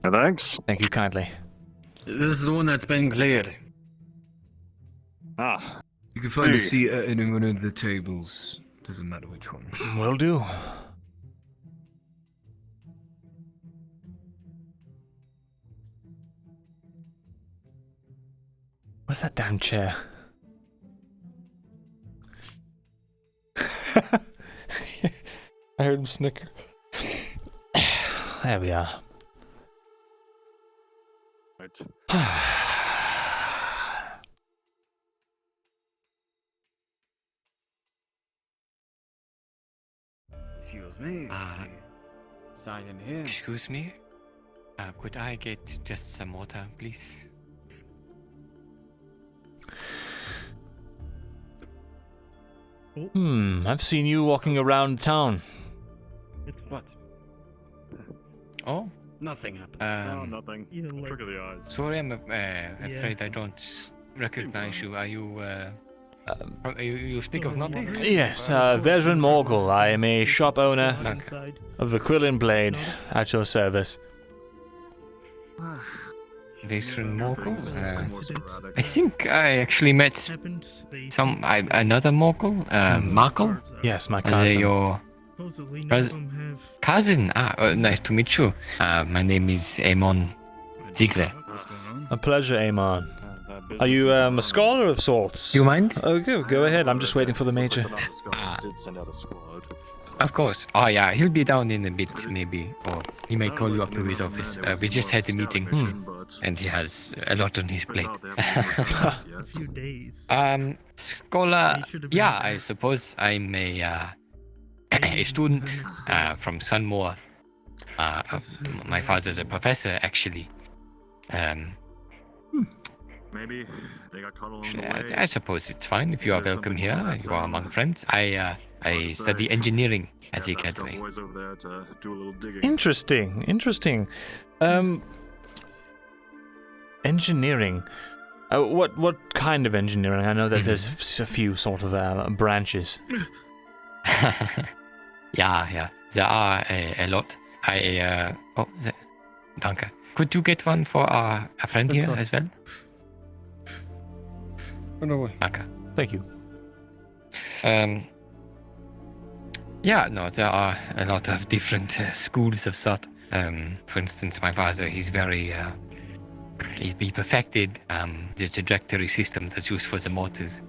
O: Thanks.
A: Thank you kindly.
E: This is the one that's been cleared.
O: Ah.
K: You can find
O: Hey.
K: a seat at any one of the tables. Doesn't matter which one.
A: Will do. What's that damn chair? I heard him snicker. There we are.
O: Right.
E: Excuse me. Sign in here.
W: Excuse me? Could I get just some water, please?
A: I've seen you walking around town.
E: It's what?
W: Oh?
E: Nothing happened.
O: No, nothing. Trick of the eyes.
W: Sorry, I'm afraid I don't recognize you. Are you, you speak of nothing?
A: Yes, Vezran Morgul. I am a shop owner of the Quill and Blade at your service.
W: Vezran Morgul? I think I actually met another Morgul, Markle?
A: Yes, my cousin.
W: Your cousin? Nice to meet you. My name is Amon Ziegler.
A: A pleasure, Amon. Are you a scholar of sorts?
W: Do you mind?
A: Oh, go ahead. I'm just waiting for the major.
O: Did send out a squad.
W: Of course. Oh yeah, he'll be down in a bit, maybe. Or he may call you up to his office. We just had a meeting, and he has a lot on his plate.
M: A few days.
W: Scholar. Yeah, I suppose I'm a student from Sunmore. My father's a professor, actually.
O: Maybe they got caught along the way.
W: I suppose it's fine if you are welcome here. You are among friends. I study engineering at the academy.
O: Boys over there to do a little digging.
A: Interesting. Engineering. What kind of engineering? I know that there's a few sort of branches.
W: Yeah. There are a lot. Danke. Could you get one for a friend here as well? Okay.
A: Thank you.
W: Yeah, no, there are a lot of different schools of thought. For instance, my father, he's very, he perfected the trajectory system that's used for the mortars,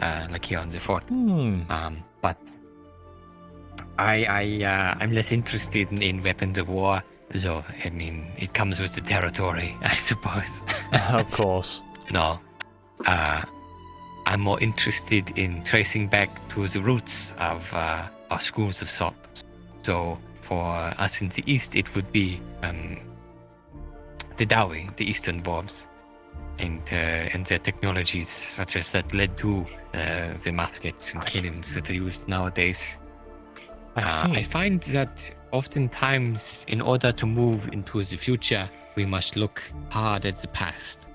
W: like here on the fort. But I'm less interested in weapons of war, so, I mean, it comes with the territory, I suppose.
A: Of course.
W: No. I'm more interested in tracing back to the roots of our schools of thought. So for us in the East, it would be the Dawi, the Eastern dwarves, and their technologies such as that led to the muskets and cannons that are used nowadays. I find that oftentimes, in order to move into the future, we must look hard at the past,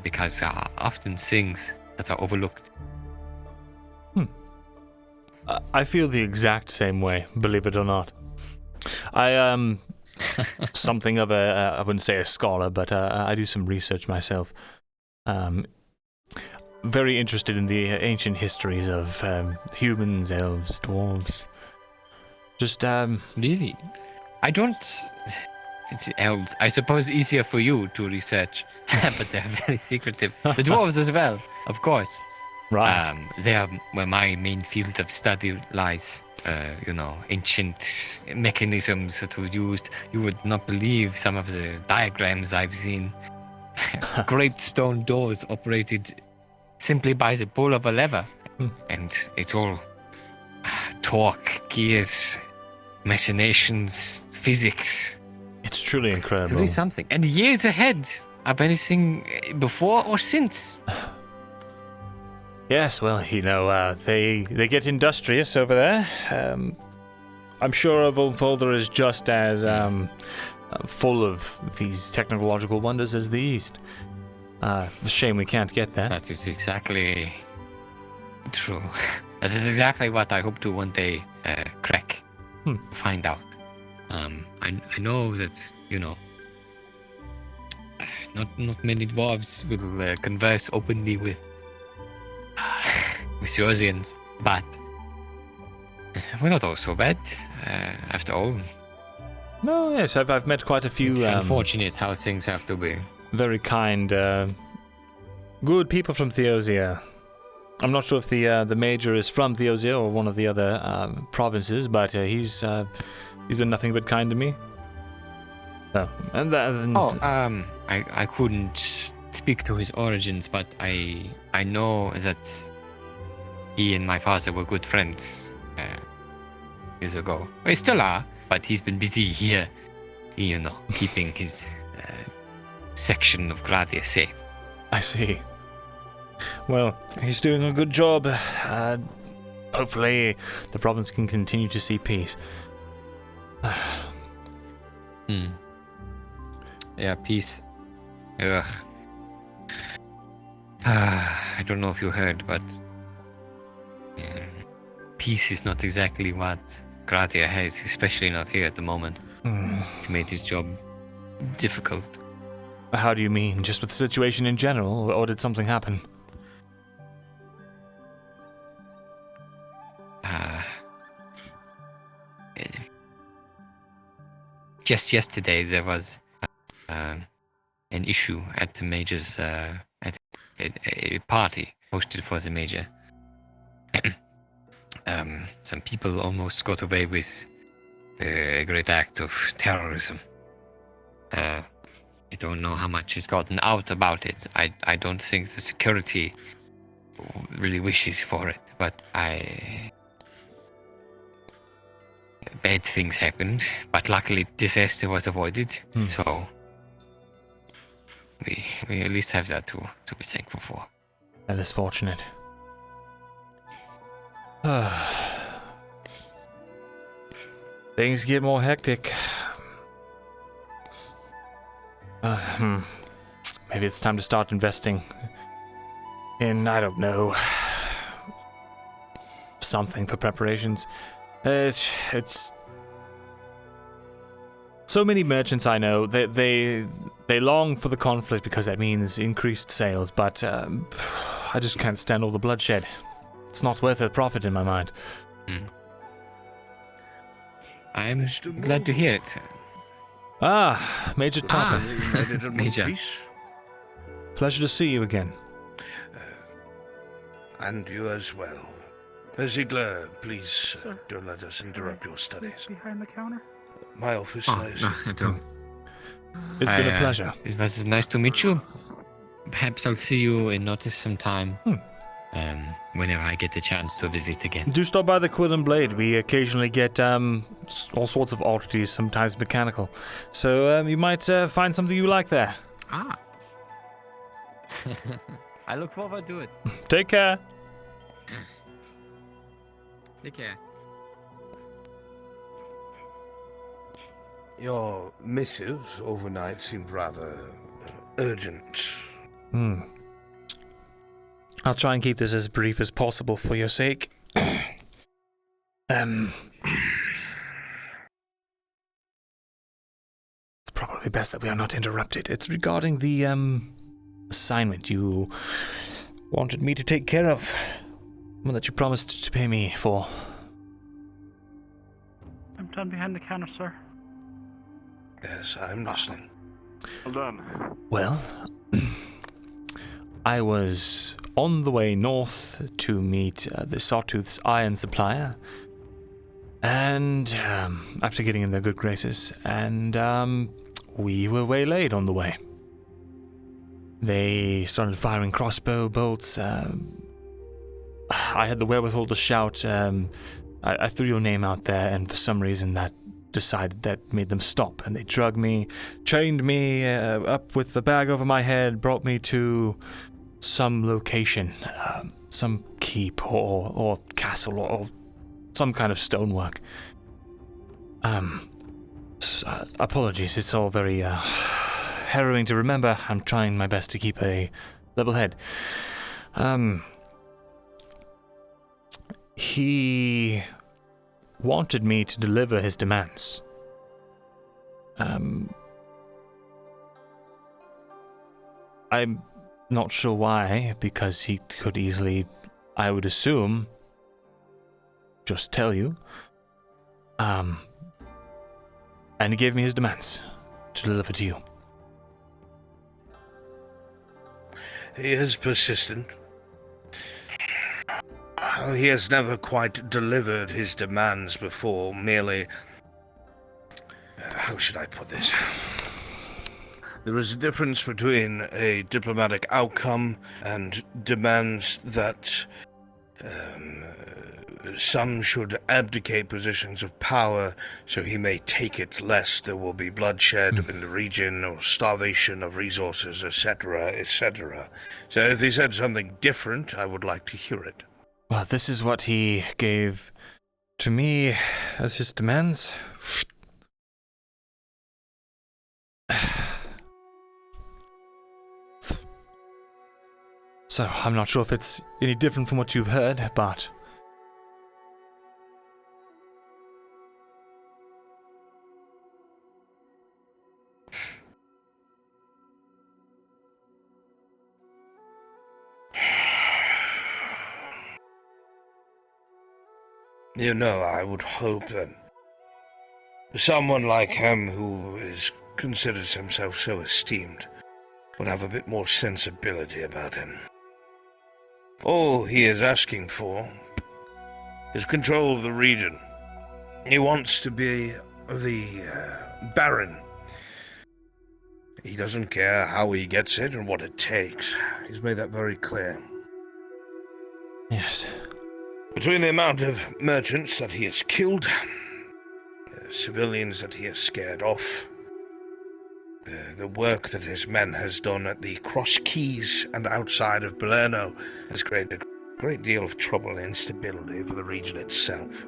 W: because there are often things that are overlooked.
A: I feel the exact same way, believe it or not. I am something of I wouldn't say a scholar, but I do some research myself. Very interested in the ancient histories of humans, elves, dwarves. Just
W: Really? I don't... It's elves. I suppose easier for you to research, but they're very secretive. The dwarves as well, of course.
A: Right.
W: They are where my main field of study lies. Ancient mechanisms that were used. You would not believe some of the diagrams I've seen. Great stone doors operated simply by the pull of a lever. And it's all torque, gears, machinations, physics.
A: It's truly incredible.
W: It's really something. And years ahead of anything before or since.
A: Yes, well, they get industrious over there. I'm sure Volfolder is just as full of these technological wonders as the East. Shame we can't get there.
W: That is exactly true. That is exactly what I hope to one day crack. Find out. I know that, not many dwarves will converse openly with Yosians, but we're not all so bad, after all.
A: No, yes, I've met quite a few.
W: It's unfortunate how things have to be.
A: Very kind, good people from Theosia. I'm not sure if the major is from Theosia or one of the other provinces, but he's been nothing but kind to me.
W: I couldn't speak to his origins, but I know that he and my father were good friends years ago. We still are, but he's been busy here, keeping his section of Gladia safe.
A: I see. Well, he's doing a good job. Hopefully, the province can continue to see peace.
W: Yeah, peace. Ugh. I don't know if you heard, but peace is not exactly what Gratia has, especially not here at the moment. It made his job difficult.
A: How do you mean? Just with the situation in general, or did something happen?
W: Just yesterday there was an issue at the major's at a party hosted for the major. Some people almost got away with a great act of terrorism. I don't know how much has gotten out about it. I don't think the security really wishes for it, but bad things happened, but luckily disaster was avoided, so we at least have that to be thankful for.
A: That is fortunate. Things get more hectic. Maybe it's time to start investing in, I don't know, something for preparations. It's so many merchants I know, they long for the conflict because that means increased sales, but I just can't stand all the bloodshed. It's not worth the profit in my mind.
W: I'm glad to hear it.
A: Major Topper.
W: Major.
A: Pleasure to see you again.
B: And you as well. Ziegler, please don't let us interrupt your studies.
H: Behind the counter?
B: My office lies.
D: No, I don't.
A: It's been a pleasure.
W: It was nice to meet you. Perhaps I'll see you in Notice sometime. Whenever I get the chance to visit again.
A: Do stop by the Quill and Blade. We occasionally get all sorts of oddities, sometimes mechanical. So you might find something you like there.
W: I look forward to it.
A: Take care.
W: Take care.
B: Your missive overnight seemed rather urgent.
A: I'll try and keep this as brief as possible for your sake. It's probably best that we are not interrupted. It's regarding the assignment you wanted me to take care of. One that you promised to pay me for.
H: I'm done behind the counter, sir.
B: Yes, I'm listening.
G: Well done.
A: Well, I was on the way north to meet the Sawtooth's iron supplier, and after getting in their good graces, and we were waylaid on the way. They started firing crossbow bolts. I had the wherewithal to shout. I threw your name out there, and for some reason that made them stop, and they drugged me, chained me up with the bag over my head, brought me to some location, some keep or castle or some kind of stonework. Apologies, it's all very harrowing to remember. I'm trying my best to keep a level head. He wanted me to deliver his demands. I'm not sure why, because he could easily, I would assume, just tell you. And he gave me his demands to deliver to you.
B: He is persistent. He has never quite delivered his demands before, merely... how should I put this? There is a difference between a diplomatic outcome and demands that some should abdicate positions of power so he may take it, lest there will be bloodshed in the region or starvation of resources, etc., etc. So if he said something different, I would like to hear it.
A: Well, this is what he gave to me as his demands. So, I'm not sure if it's any different from what you've heard, but...
B: You know, I would hope that someone like him who considers himself so esteemed would have a bit more sensibility about him. All he is asking for is control of the region. He wants to be the Baron. He doesn't care how he gets it and what it takes. He's made that very clear.
A: Yes.
B: Between the amount of merchants that he has killed, civilians that he has scared off, the work that his men has done at the Cross Keys and outside of Belerno has created a great deal of trouble and instability for the region itself.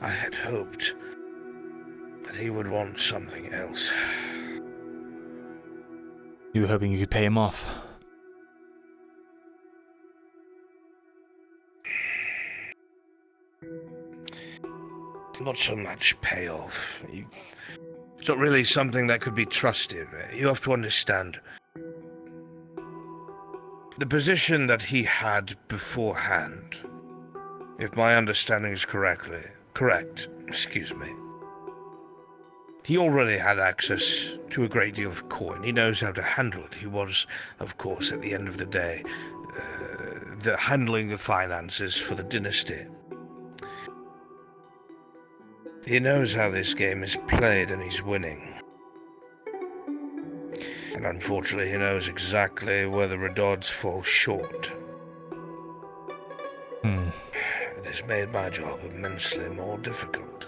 B: I had hoped that he would want something else.
A: You were hoping you could pay him off?
B: Not so much payoff. It's not really something that could be trusted. You have to understand. The position that he had beforehand, if my understanding is correct, he already had access to a great deal of coin. He knows how to handle it. He was, of course, at the end of the day, handling the finances for the dynasty. He knows how this game is played and he's winning. And unfortunately he knows exactly where the Redods fall short. It has made my job immensely more difficult.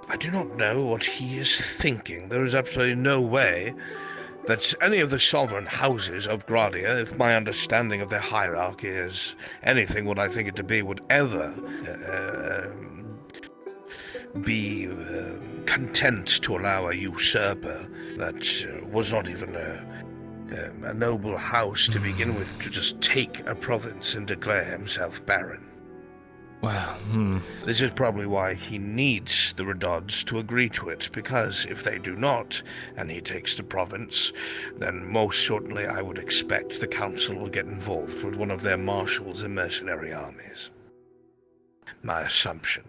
B: I do not know what he is thinking. There is absolutely no way that any of the sovereign houses of Gradia, if my understanding of their hierarchy is anything what I think it to be, would ever be content to allow a usurper that was not even a noble house to begin with to just take a province and declare himself Baron.
A: Well,
B: This is probably why he needs the Redods to agree to it, because if they do not, and he takes the province, then most certainly I would expect the council will get involved with one of their marshals and mercenary armies. My assumption.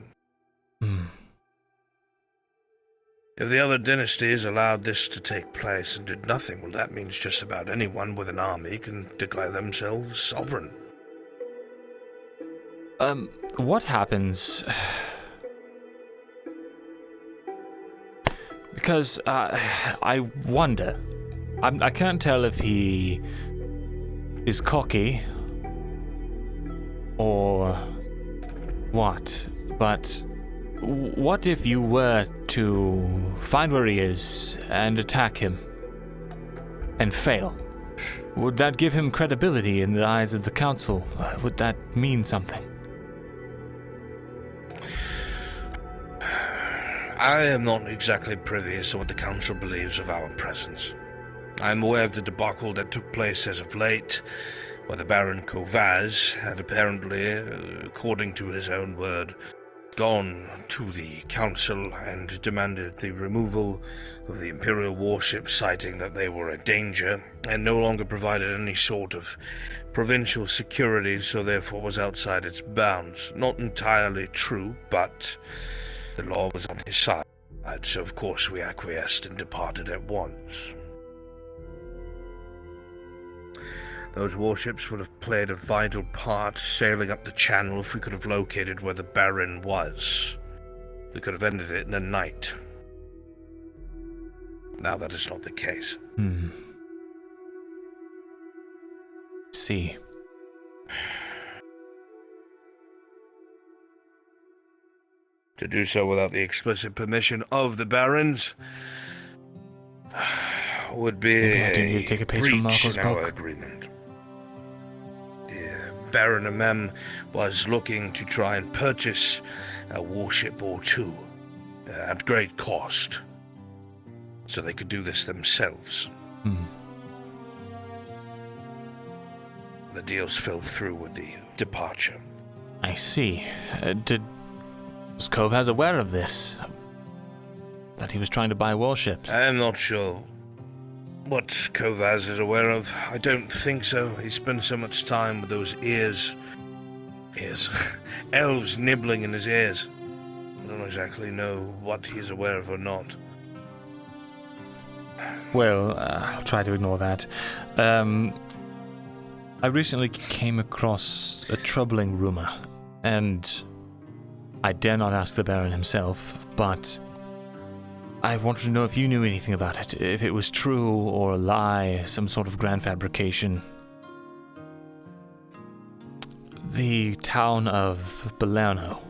B: If the other dynasties allowed this to take place and did nothing, well, that means just about anyone with an army can declare themselves sovereign.
A: What happens? Because I wonder. I can't tell if he is cocky or what, but what if you were to find where he is and attack him and fail? Would that give him credibility in the eyes of the council? Would that mean something?
B: I am not exactly privy as to what the council believes of our presence. I am aware of the debacle that took place as of late, where the Baron Kovaz had apparently, according to his own word, gone to the council and demanded the removal of the Imperial warships, citing that they were a danger and no longer provided any sort of provincial security, so therefore was outside its bounds. Not entirely true, but the law was on his side, so of course we acquiesced and departed at once. Those warships would have played a vital part sailing up the channel if we could have located where the Baron was. We could have ended it in a night. Now that is not the case.
A: See.
B: To do so without the explicit permission of the Barons would be a breach in our agreement. Baron Amem was looking to try and purchase a warship or two at great cost, so they could do this themselves. The deals fell through with the departure.
A: I see. Was Kovaz aware of this? That he was trying to buy warships?
B: I am not sure what Kovaz is aware of. I don't think so. He spends so much time with those ears. Elves nibbling in his ears. I don't exactly know what he's aware of or not.
A: Well, I'll try to ignore that. I recently came across a troubling rumor, and I dare not ask the Baron himself, but I wanted to know if you knew anything about it, if it was true or a lie, some sort of grand fabrication. The town of Balerno,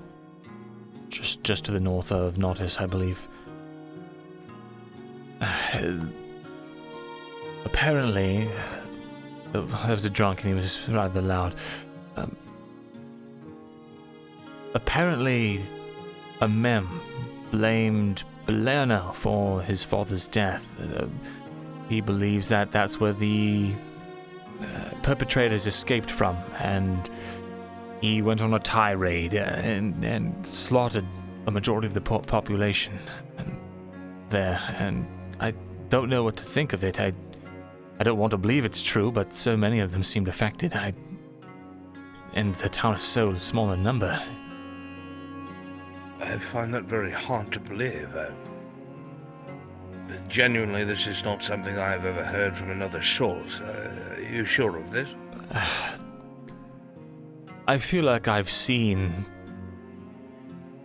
A: just to the north of Nautis, I believe. Apparently, there was a drunk and he was rather loud. Apparently, Amem blamed Balerno for his father's death. He believes that that's where the perpetrators escaped from, and he went on a tirade and slaughtered a majority of the population there, and I don't know what to think of it. I don't want to believe it's true, but so many of them seemed affected. And the town is so small in number.
B: I find that very hard to believe. Genuinely, this is not something I've ever heard from another source. Are you sure of this?
A: I feel like I've seen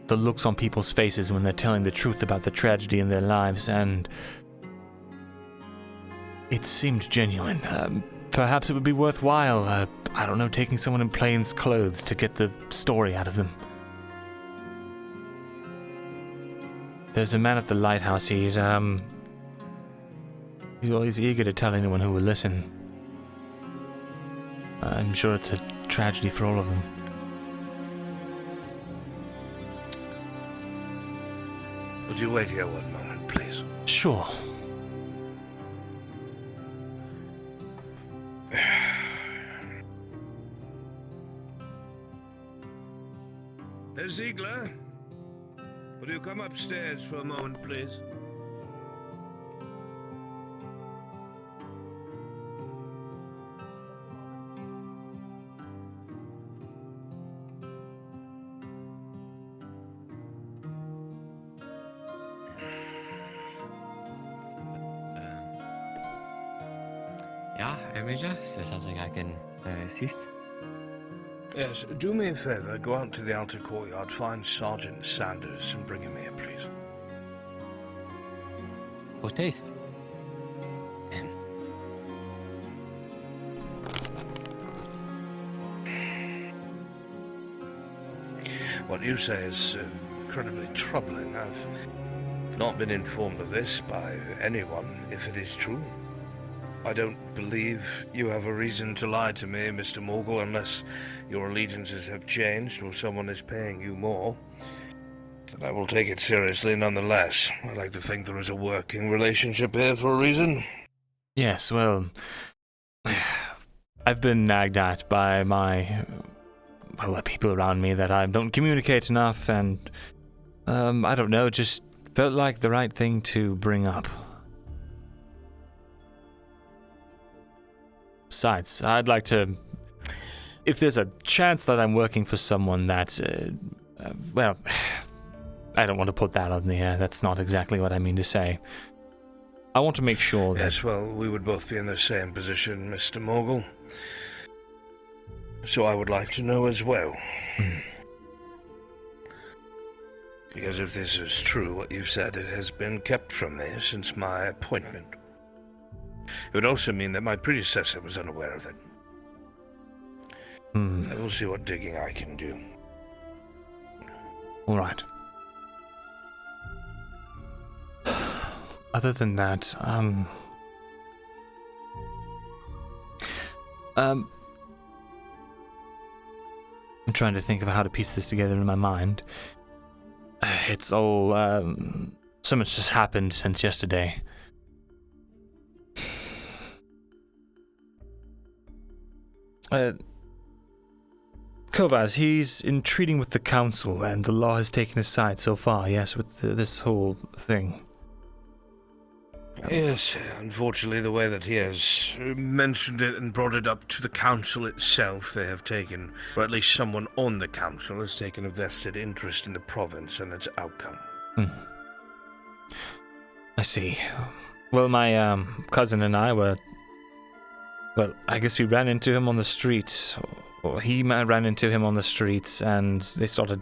A: the looks on people's faces when they're telling the truth about the tragedy in their lives, and it seemed genuine. Perhaps it would be worthwhile, I don't know, taking someone in plain clothes to get the story out of them. There's a man at the lighthouse. He's always eager to tell anyone who will listen. I'm sure it's a tragedy for all of them.
B: Would you wait here one moment, please?
A: Sure.
B: Herr Ziegler, will you come upstairs for a moment, please?
Q: Major, is there something I can assist?
B: Yes, do me a favor. Go out to the outer courtyard, find Sergeant Sanders, and bring him here, please.
Q: For taste.
B: What you say is incredibly troubling. I've not been informed of this by anyone, if it is true. I don't believe you have a reason to lie to me, Mr. Morgul, unless your allegiances have changed or someone is paying you more. But I will take it seriously nonetheless. I like to think there is a working relationship here for a reason.
A: Yes, well, I've been nagged at by the people around me that I don't communicate enough, and I don't know, just felt like the right thing to bring up. Besides, I'd like to, if there's a chance that I'm working for someone that, well, I don't want to put that on the air. That's not exactly what I mean to say. I want to make sure that...
B: Yes, well, we would both be in the same position, Mr. Morgul. So I would like to know as well. Because if this is true, what you've said, it has been kept from me since my appointment. It would also mean that my predecessor was unaware of it. I will see what digging I can do.
A: All right. Other than that, I'm trying to think of how to piece this together in my mind. It's all, so much has happened since yesterday. Kovaz, he's entreating with the council, and the law has taken his side so far, yes, with this whole thing.
B: Yes, unfortunately, the way that he has mentioned it and brought it up to the council itself, they have taken, or at least someone on the council has taken a vested interest in the province and its outcome.
A: I see. Well, my cousin and I were... Well, I guess we ran into him on the streets. Or he ran into him on the streets, and they started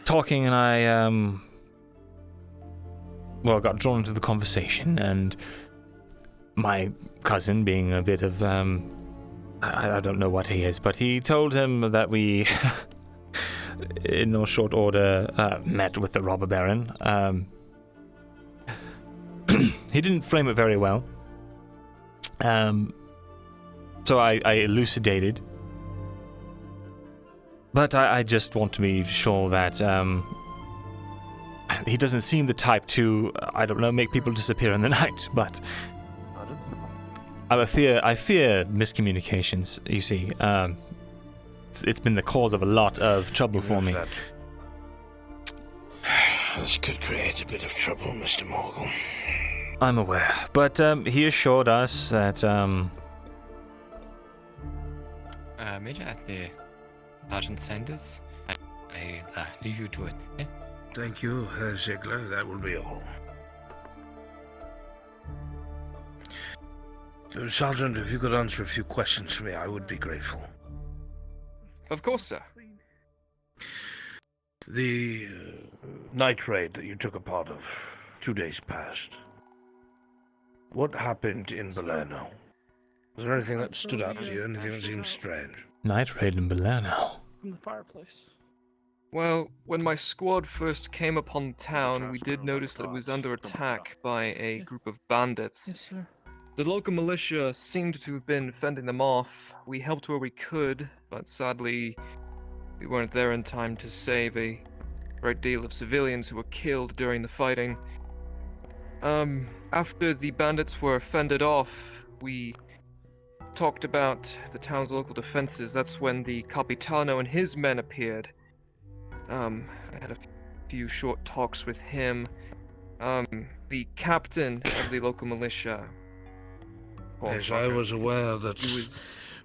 A: talking, and I, well, got drawn into the conversation, and my cousin, being a bit of, I don't know what he is, but he told him that we, in no short order, met with the robber baron. He didn't frame it very well. So I elucidated. But I just want to be sure that he doesn't seem the type to, I don't know, make people disappear in the night, but I fear miscommunications, you see. It's been the cause of a lot of trouble for me.
B: This could create a bit of trouble, Mr. Morgul.
A: I'm aware, but he assured us that...
Q: Major, at the Sergeant Sanders, I'll leave you to it. Eh?
B: Thank you, Herr Ziegler. That will be all. So, Sergeant, if you could answer a few questions for me, I would be grateful.
K: Of course, sir.
B: The night raid that you took a part of 2 days past, what happened in Balerno? Was there anything that stood out to you? Anything that seemed strange?
A: Night raid in Balerno.
M: From the fireplace.
K: Well, when my squad first came upon town, we did notice that it was under attack by a group of bandits.
M: Yes, sir.
K: The local militia seemed to have been fending them off. We helped where we could, but sadly, we weren't there in time to save a great deal of civilians who were killed during the fighting. After the bandits were fended off, we talked about the town's local defenses. That's when the Capitano and his men appeared. I had a few short talks with him. The captain of the local militia.
B: Yes, I was aware that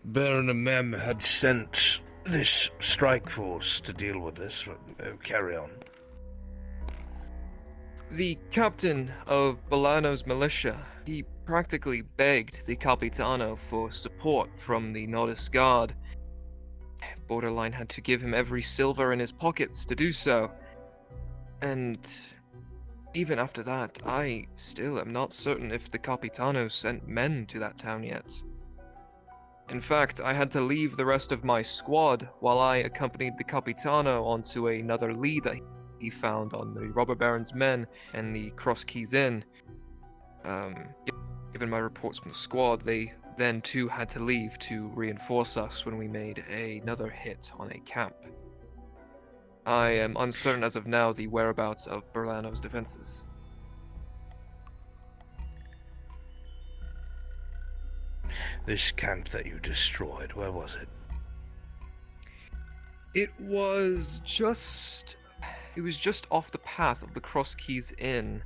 B: Baron and Mem had sent this strike force to deal with this. Carry on.
K: The captain of Balano's militia, he practically begged the Capitano for support from the Nordis Guard. Borderline had to give him every silver in his pockets to do so. And even after that, I still am not certain if the Capitano sent men to that town yet. In fact, I had to leave the rest of my squad while I accompanied the Capitano onto another lead that he found on the Robber Baron's men and the Cross Keys Inn. Given my reports from the squad, they then too had to leave to reinforce us when we made another hit on a camp. I am uncertain as of now the whereabouts of Berlano's defenses.
B: This camp that you destroyed, where was it?
K: It was just off the path of the Cross Keys Inn.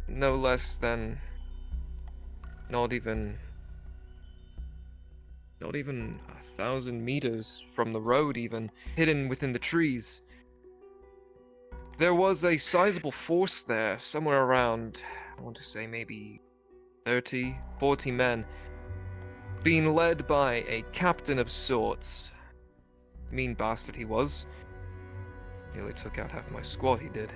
K: No less than not even 1,000 meters from the road, even hidden within the trees. There was a sizable force there, somewhere around, I want to say maybe 30, 40 men, being led by a captain of sorts. Mean bastard he was. Nearly took out half my squad, he did.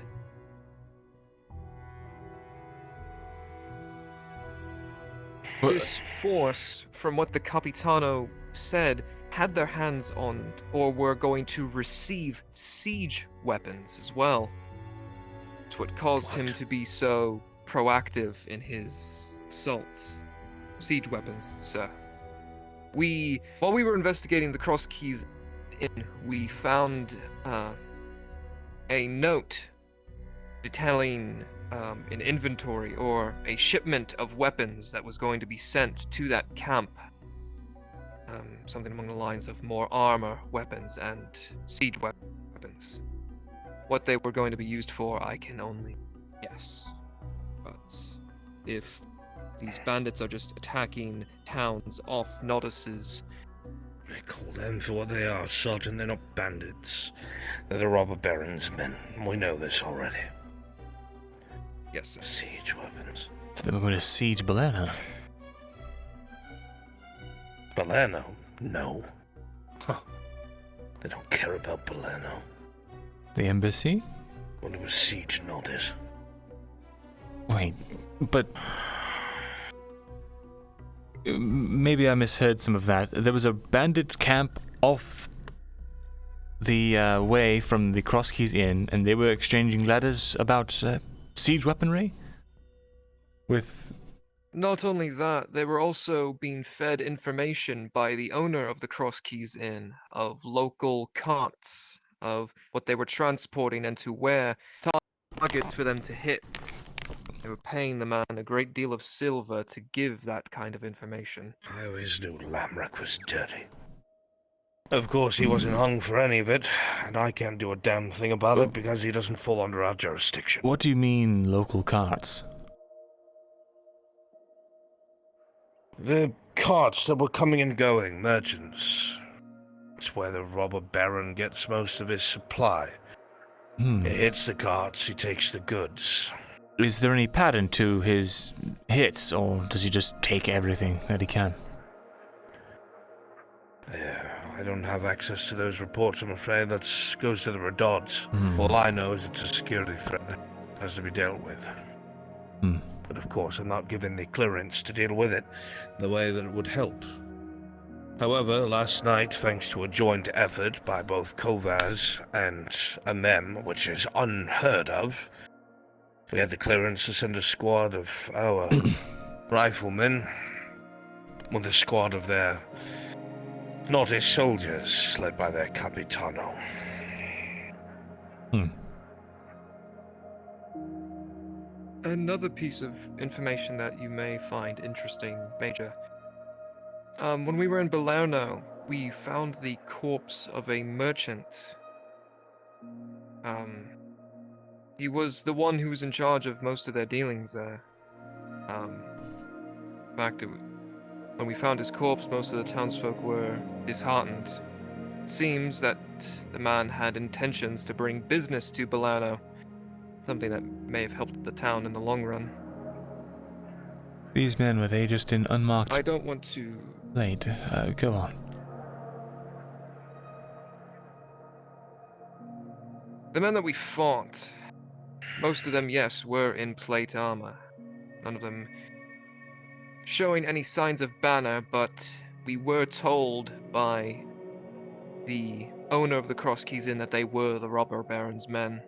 K: This force, from what the Capitano said, had their hands on, or were going to receive, siege weapons as well. It's what caused him to be so proactive in his assaults. Siege weapons, sir. While we were investigating the Cross Keys Inn, we found a note detailing an inventory or a shipment of weapons that was going to be sent to that camp. Something along the lines of more armor, weapons, and siege weapons. What they were going to be used for, I can only guess. But if these bandits are just attacking towns off Nodis's...
B: I call them for what they are, Sergeant. They're not bandits. They're the Robber Baron's men. We know this already.
K: Yes, sir.
B: Siege weapons.
A: So they were going to siege Belano.
B: Belano? No. Huh. They don't care about Belano.
A: The embassy?
B: Want to besiege Nodis.
A: Wait, but... Maybe I misheard some of that. There was a bandit camp off the way from the Cross Keys Inn, and they were exchanging letters about siege weaponry? With...
K: Not only that, they were also being fed information by the owner of the Cross Keys Inn of local carts, of what they were transporting and to where, targets for them to hit. They were paying the man a great deal of silver to give that kind of information.
B: I always knew Lamrak was dirty. Of course, he wasn't hung for any of it, and I can't do a damn thing about it because he doesn't fall under our jurisdiction.
A: What do you mean, local carts?
B: The carts that were coming and going, merchants. It's where the Robber Baron gets most of his supply. He hits the carts, he takes the goods.
A: Is there any pattern to his hits, or does he just take everything that he can?
B: Yeah, I don't have access to those reports, I'm afraid. That goes to the Redods. All I know is it's a security threat that has to be dealt with. But of course, I'm not given the clearance to deal with it the way that it would help. However, last night, thanks to a joint effort by both Kovaz and Amem, which is unheard of, we had the clearance to send a squad of our riflemen with a squad of their Nordis soldiers, led by their Capitano.
K: Another piece of information that you may find interesting, Major. When we were in Belerno, we found the corpse of a merchant. He was the one who was in charge of most of their dealings there. In fact, when we found his corpse, most of the townsfolk were disheartened. It seems that the man had intentions to bring business to Belerno, something that may have helped the town in the long run.
A: These men, were they just in unmarked...
K: I don't want to...
A: Late. Go on.
K: The men that we fought, most of them, yes, were in plate armor. None of them showing any signs of banner, but we were told by the owner of the Cross Keys Inn that they were the robber baron's men.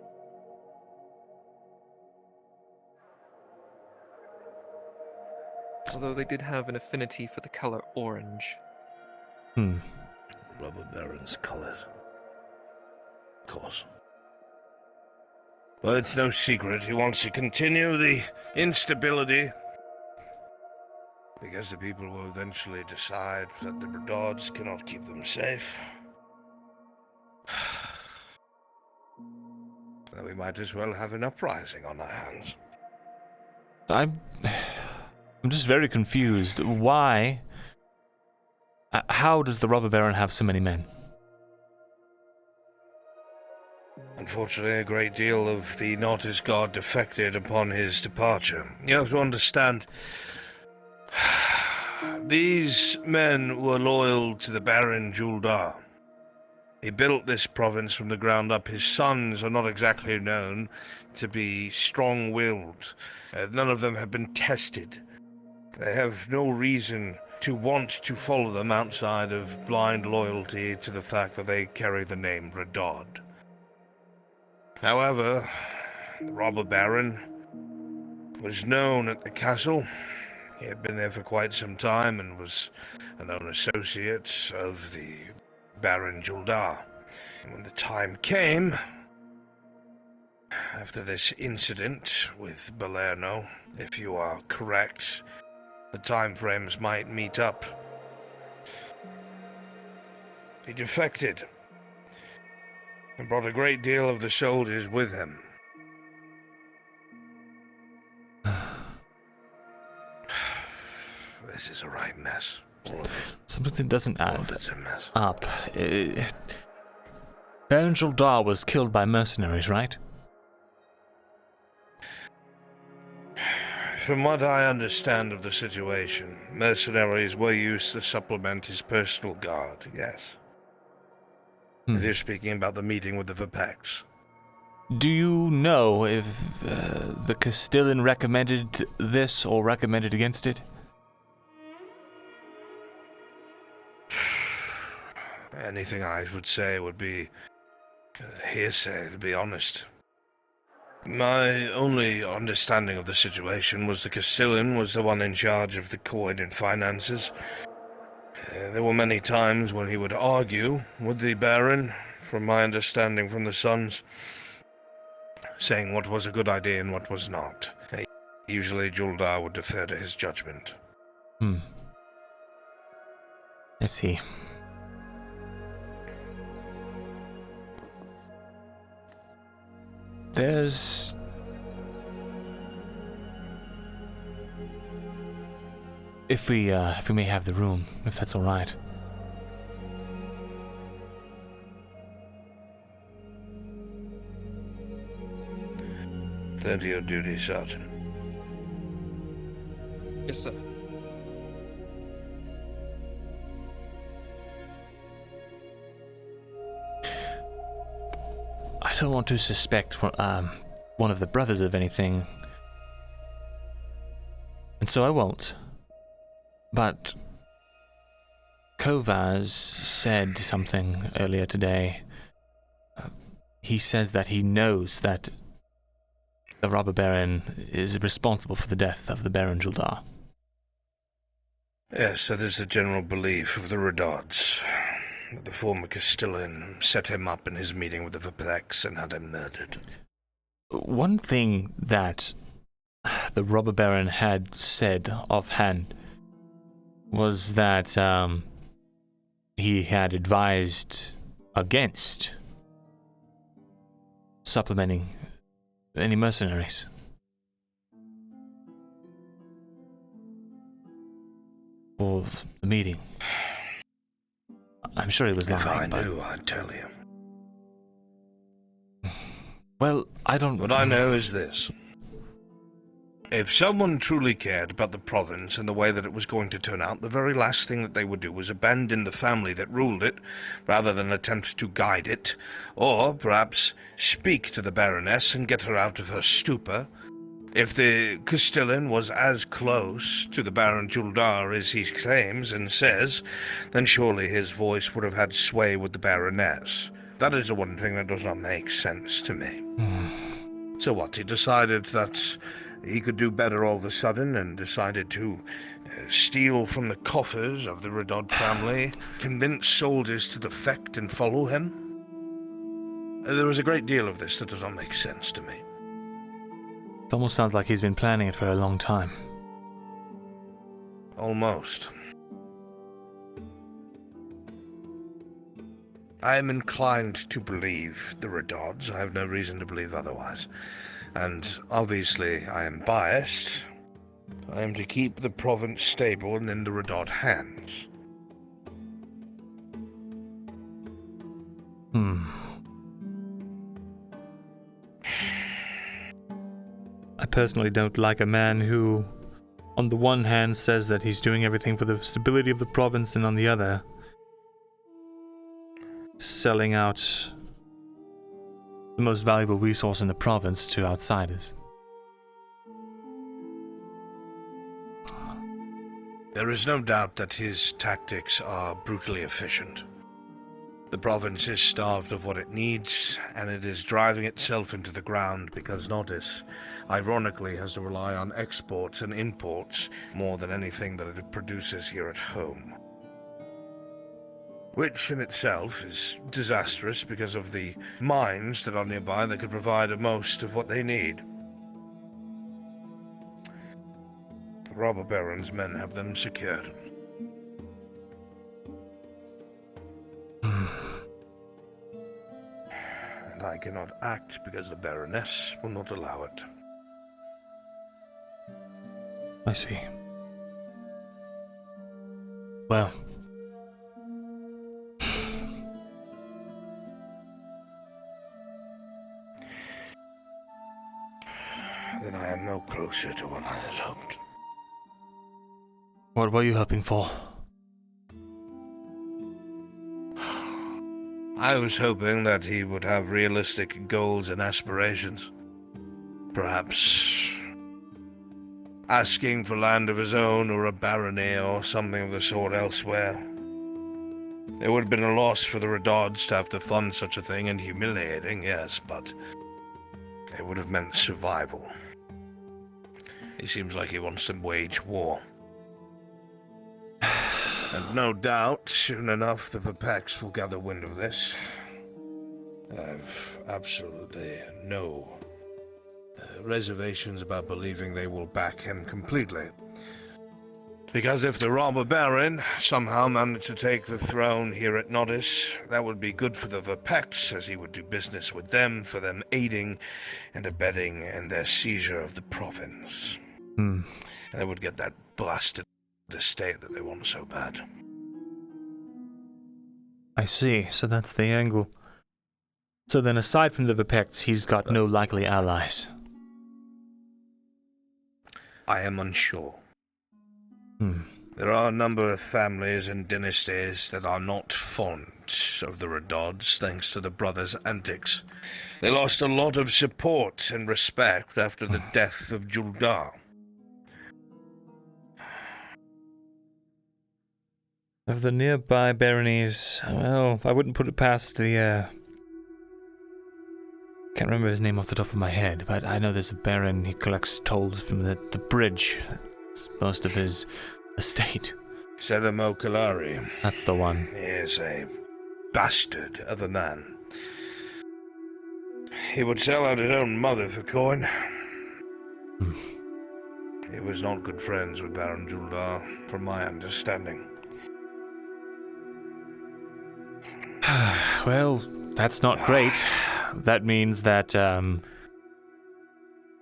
K: Although they did have an affinity for the color orange.
B: Robber baron's colors. Of course. Well, it's no secret he wants to continue the instability, because the people will eventually decide that the Redards cannot keep them safe. Then we might as well have an uprising on our hands.
A: I'm just very confused. Why? How does the robber baron have so many men?
B: Unfortunately, a great deal of the Nautis Guard defected upon his departure. You have to understand, these men were loyal to the Baron Juldar. He built this province from the ground up. His sons are not exactly known to be strong-willed. None of them have been tested. They have no reason to want to follow them outside of blind loyalty to the fact that they carry the name Redard. However, the robber baron was known at the castle. He had been there for quite some time and was a known associate of the Baron Juldar. And when the time came, after this incident with Balerno, if you are correct, the time frames might meet up. He defected and brought a great deal of the soldiers with him. This is a right mess.
A: Something that doesn't add
B: It's a mess.
A: up. Baron Juldar was killed by mercenaries, right?
B: From what I understand of the situation, mercenaries were used to supplement his personal guard, yes. If you're speaking about the meeting with the Verpex.
A: Do you know if the Castellan recommended this or recommended against it?
B: Anything I would say would be hearsay, to be honest. My only understanding of the situation was the Castellan was the one in charge of the coin and finances. There were many times when he would argue with the Baron, from my understanding from the sons, saying what was a good idea and what was not. Usually Juldar would defer to his judgment.
A: I see. There's... If we may have the room, if that's all right.
B: Tend to your duty, Sergeant.
K: Yes, sir.
A: I don't want to suspect one of the brothers of anything, and so I won't. But Kovaz said something earlier today. He says that he knows that the robber baron is responsible for the death of the Baron Juldar.
B: Yes, that is the general belief of the Redards. The former Castellan set him up in his meeting with the Verpex and had him murdered.
A: One thing that the robber baron had said offhand was that he had advised against supplementing any mercenaries. For the meeting. I'm sure he was lying.
B: If I knew, I'd tell you.
A: Well, I don't...
B: What I know is this. If someone truly cared about the province and the way that it was going to turn out, the very last thing that they would do was abandon the family that ruled it, rather than attempt to guide it, or perhaps speak to the Baroness and get her out of her stupor. If the Castellan was as close to the Baron Juldar as he claims and says, then surely his voice would have had sway with the Baroness. That is the one thing that does not make sense to me. So what, he decided that he could do better all of a sudden and decided to steal from the coffers of the Redod family, convince soldiers to defect and follow him? There is a great deal of this that does not make sense to me.
A: It almost sounds like he's been planning it for a long time.
B: Almost. I am inclined to believe the Redods. I have no reason to believe otherwise. And obviously I am biased. I am to keep the province stable and in the Redod hands.
A: I personally don't like a man who, on the one hand, says that he's doing everything for the stability of the province, and on the other, selling out the most valuable resource in the province to outsiders.
B: There is no doubt that his tactics are brutally efficient. The province is starved of what it needs, and it is driving itself into the ground because Nordis, ironically, has to rely on exports and imports more than anything that it produces here at home. Which in itself is disastrous because of the mines that are nearby that could provide most of what they need. The robber baron's men have them secured. And I cannot act because the Baroness will not allow it.
A: I see. Well.
B: Then I am no closer to what I had hoped.
A: What were you hoping for?
B: I was hoping that he would have realistic goals and aspirations. Perhaps asking for land of his own or a barony or something of the sort elsewhere. It would have been a loss for the Redods to have to fund such a thing, and humiliating, yes, but it would have meant survival. He seems like he wants to wage war. And no doubt, soon enough, the Vapex will gather wind of this. I've absolutely no reservations about believing they will back him completely. Because if the robber baron somehow managed to take the throne here at Nodis, that would be good for the Vapex, as he would do business with them, for them aiding and abetting in their seizure of the province. They would get that blasted estate that they want so bad.
A: I see, so that's the angle. So then aside from the Vapex, he's got no likely allies.
B: I am unsure. There are a number of families and dynasties that are not fond of the Redods, thanks to the brothers' antics. They lost a lot of support and respect after the death of Juldar.
A: Of the nearby baronies, well, I wouldn't put it past the, can't remember his name off the top of my head, but I know there's a baron, he collects tolls from the bridge. It's most of his estate.
B: Seramo Kalari.
A: That's the one.
B: He is a bastard of a man. He would sell out his own mother for coin. He was not good friends with Baron Juldar, from my understanding.
A: Well, that's not great. That means that,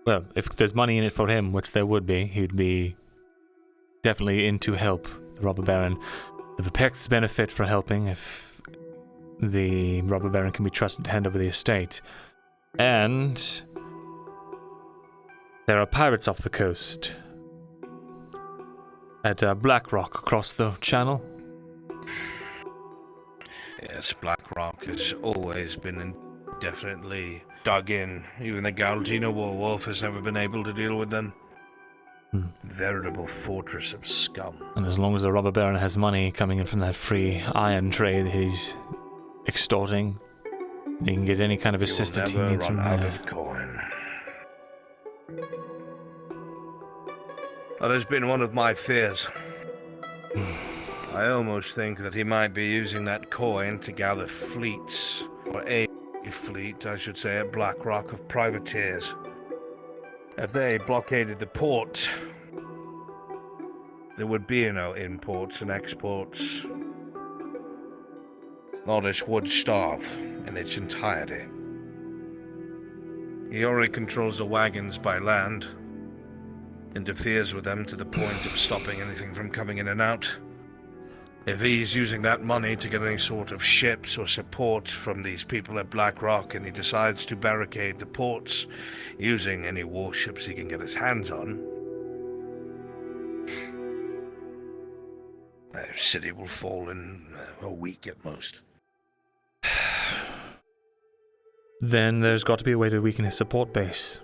A: well, if there's money in it for him, which there would be, he'd be definitely in to help the robber baron. The Vapex benefit for helping if the robber baron can be trusted to hand over the estate. And There are pirates off the coast. At Black Rock across the channel.
B: Yes, Black Rock has always been indefinitely dug in. Even the Galdino Wolf has never been able to deal with them. Veritable fortress of scum.
A: And as long as the robber baron has money coming in from that free iron trade that he's extorting, he can get any kind of assistance he needs from there.
B: Coin. That has been one of my fears. I almost think that he might be using that coin to gather fleets, or a fleet, I should say, at Black Rock of privateers. If they blockaded the port, there would be no imports and exports. Nordish would starve in its entirety. He already controls the wagons by land, interferes with them to the point of stopping anything from coming in and out. If he's using that money to get any sort of ships or support from these people at Black Rock, and he decides to barricade the ports using any warships he can get his hands on, the city will fall in a week at most.
A: Then there's got to be a way to weaken his support base.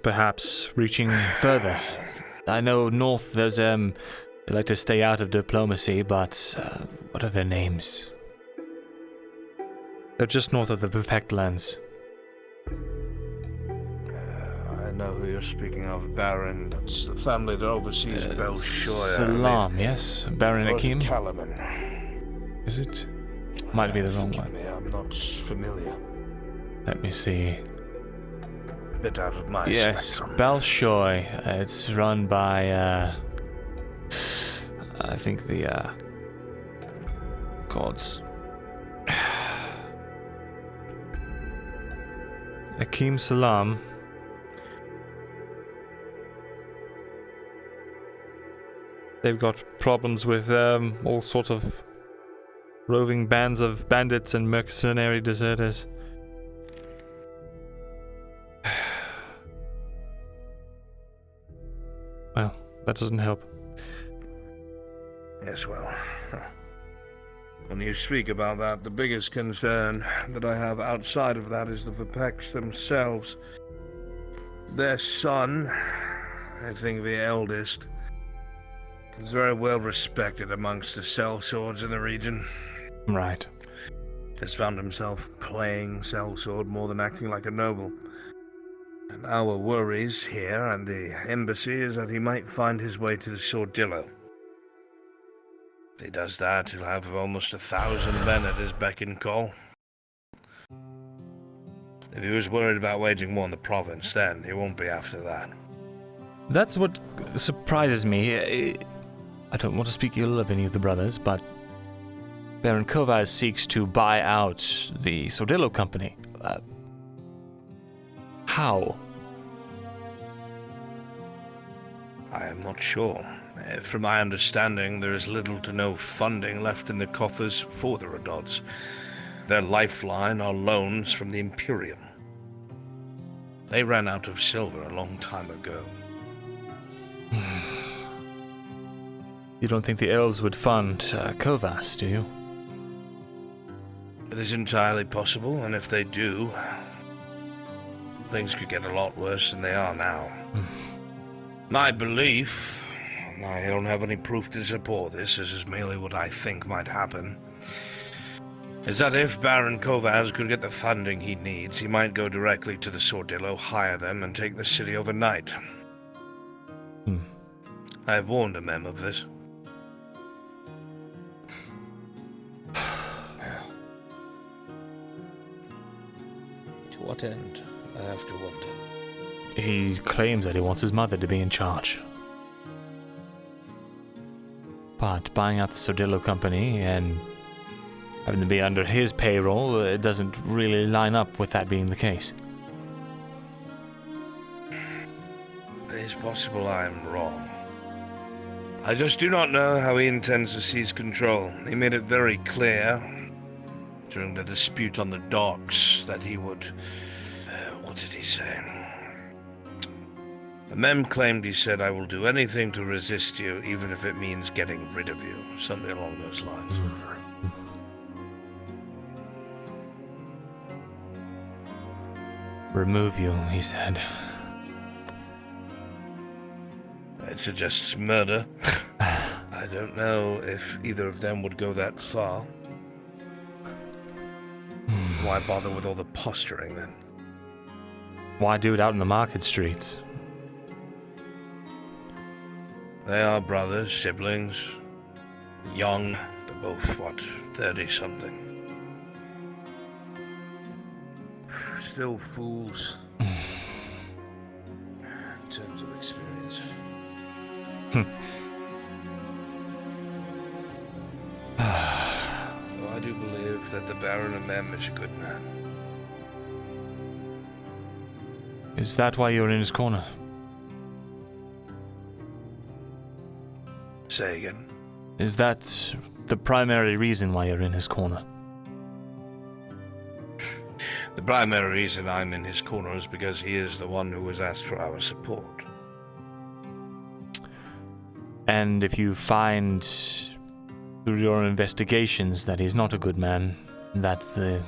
A: Perhaps reaching further. I know north there's they like to stay out of diplomacy, but what are their names? They're just north of the Perfect Lands.
B: I know who you're speaking of, Baron. That's the family that oversees Belshire.
A: Salam, yes? Baron Akeem?
B: Kalaman.
A: Is it? Might be the wrong one.
B: I'm not familiar.
A: Let me see.
B: Bit out of my
A: Yes,
B: spectrum.
A: Balshoy. It's run by, I think the, gods. Akeem Salam. They've got problems with all sorts of roving bands of bandits and mercenary deserters. Well, that doesn't help.
B: Yes, well, when you speak about that, the biggest concern that I have outside of that is the Vipeks themselves. Their son, I think the eldest, is very well respected amongst the sellswords in the region.
A: Right.
B: Has found himself playing sellsword more than acting like a noble. And our worries here and the embassy is that he might find his way to the Sordillo. If he does that, he'll have almost 1,000 men at his beck and call. If he was worried about waging war in the province, then he won't be after that.
A: That's what surprises me. I don't want to speak ill of any of the brothers, but Baron Kovaz seeks to buy out the Sordillo company. How?
B: I am not sure. From my understanding, there is little to no funding left in the coffers for the Redots. Their lifeline are loans from the Imperium. They ran out of silver a long time ago.
A: You don't think the elves would fund Kovas, do you?
B: It is entirely possible, and if they do, things could get a lot worse than they are now. My belief, and I don't have any proof to support this is merely what I think might happen, is that if Baron Kovaz could get the funding he needs, he might go directly to the Sordillo, hire them, and take the city overnight. I have warned him of this. To what end, I have to wonder.
A: He claims that he wants his mother to be in charge. But buying out the Sordillo company and having to be under his payroll, it doesn't really line up with that being the case.
B: It is possible I am wrong. I just do not know how he intends to seize control. He made it very clear during the dispute on the docks that he would... what did he say? The mem claimed he said, "I will do anything to resist you, even if it means getting rid of you." Something along those lines.
A: Remove you, he said.
B: It suggests murder. I don't know if either of them would go that far. Why bother with all the posturing, then?
A: Why do it out in the market streets?
B: They are brothers, siblings. Young. They're both, 30-something. Still fools. In terms of experience. Though I do believe that the Baron of Mem is a good man.
A: Is that why you're in his corner?
B: Say again.
A: Is that the primary reason why you're in his corner?
B: The primary reason I'm in his corner is because he is the one who has asked for our support.
A: And if you find through your investigations that he's not a good man, that the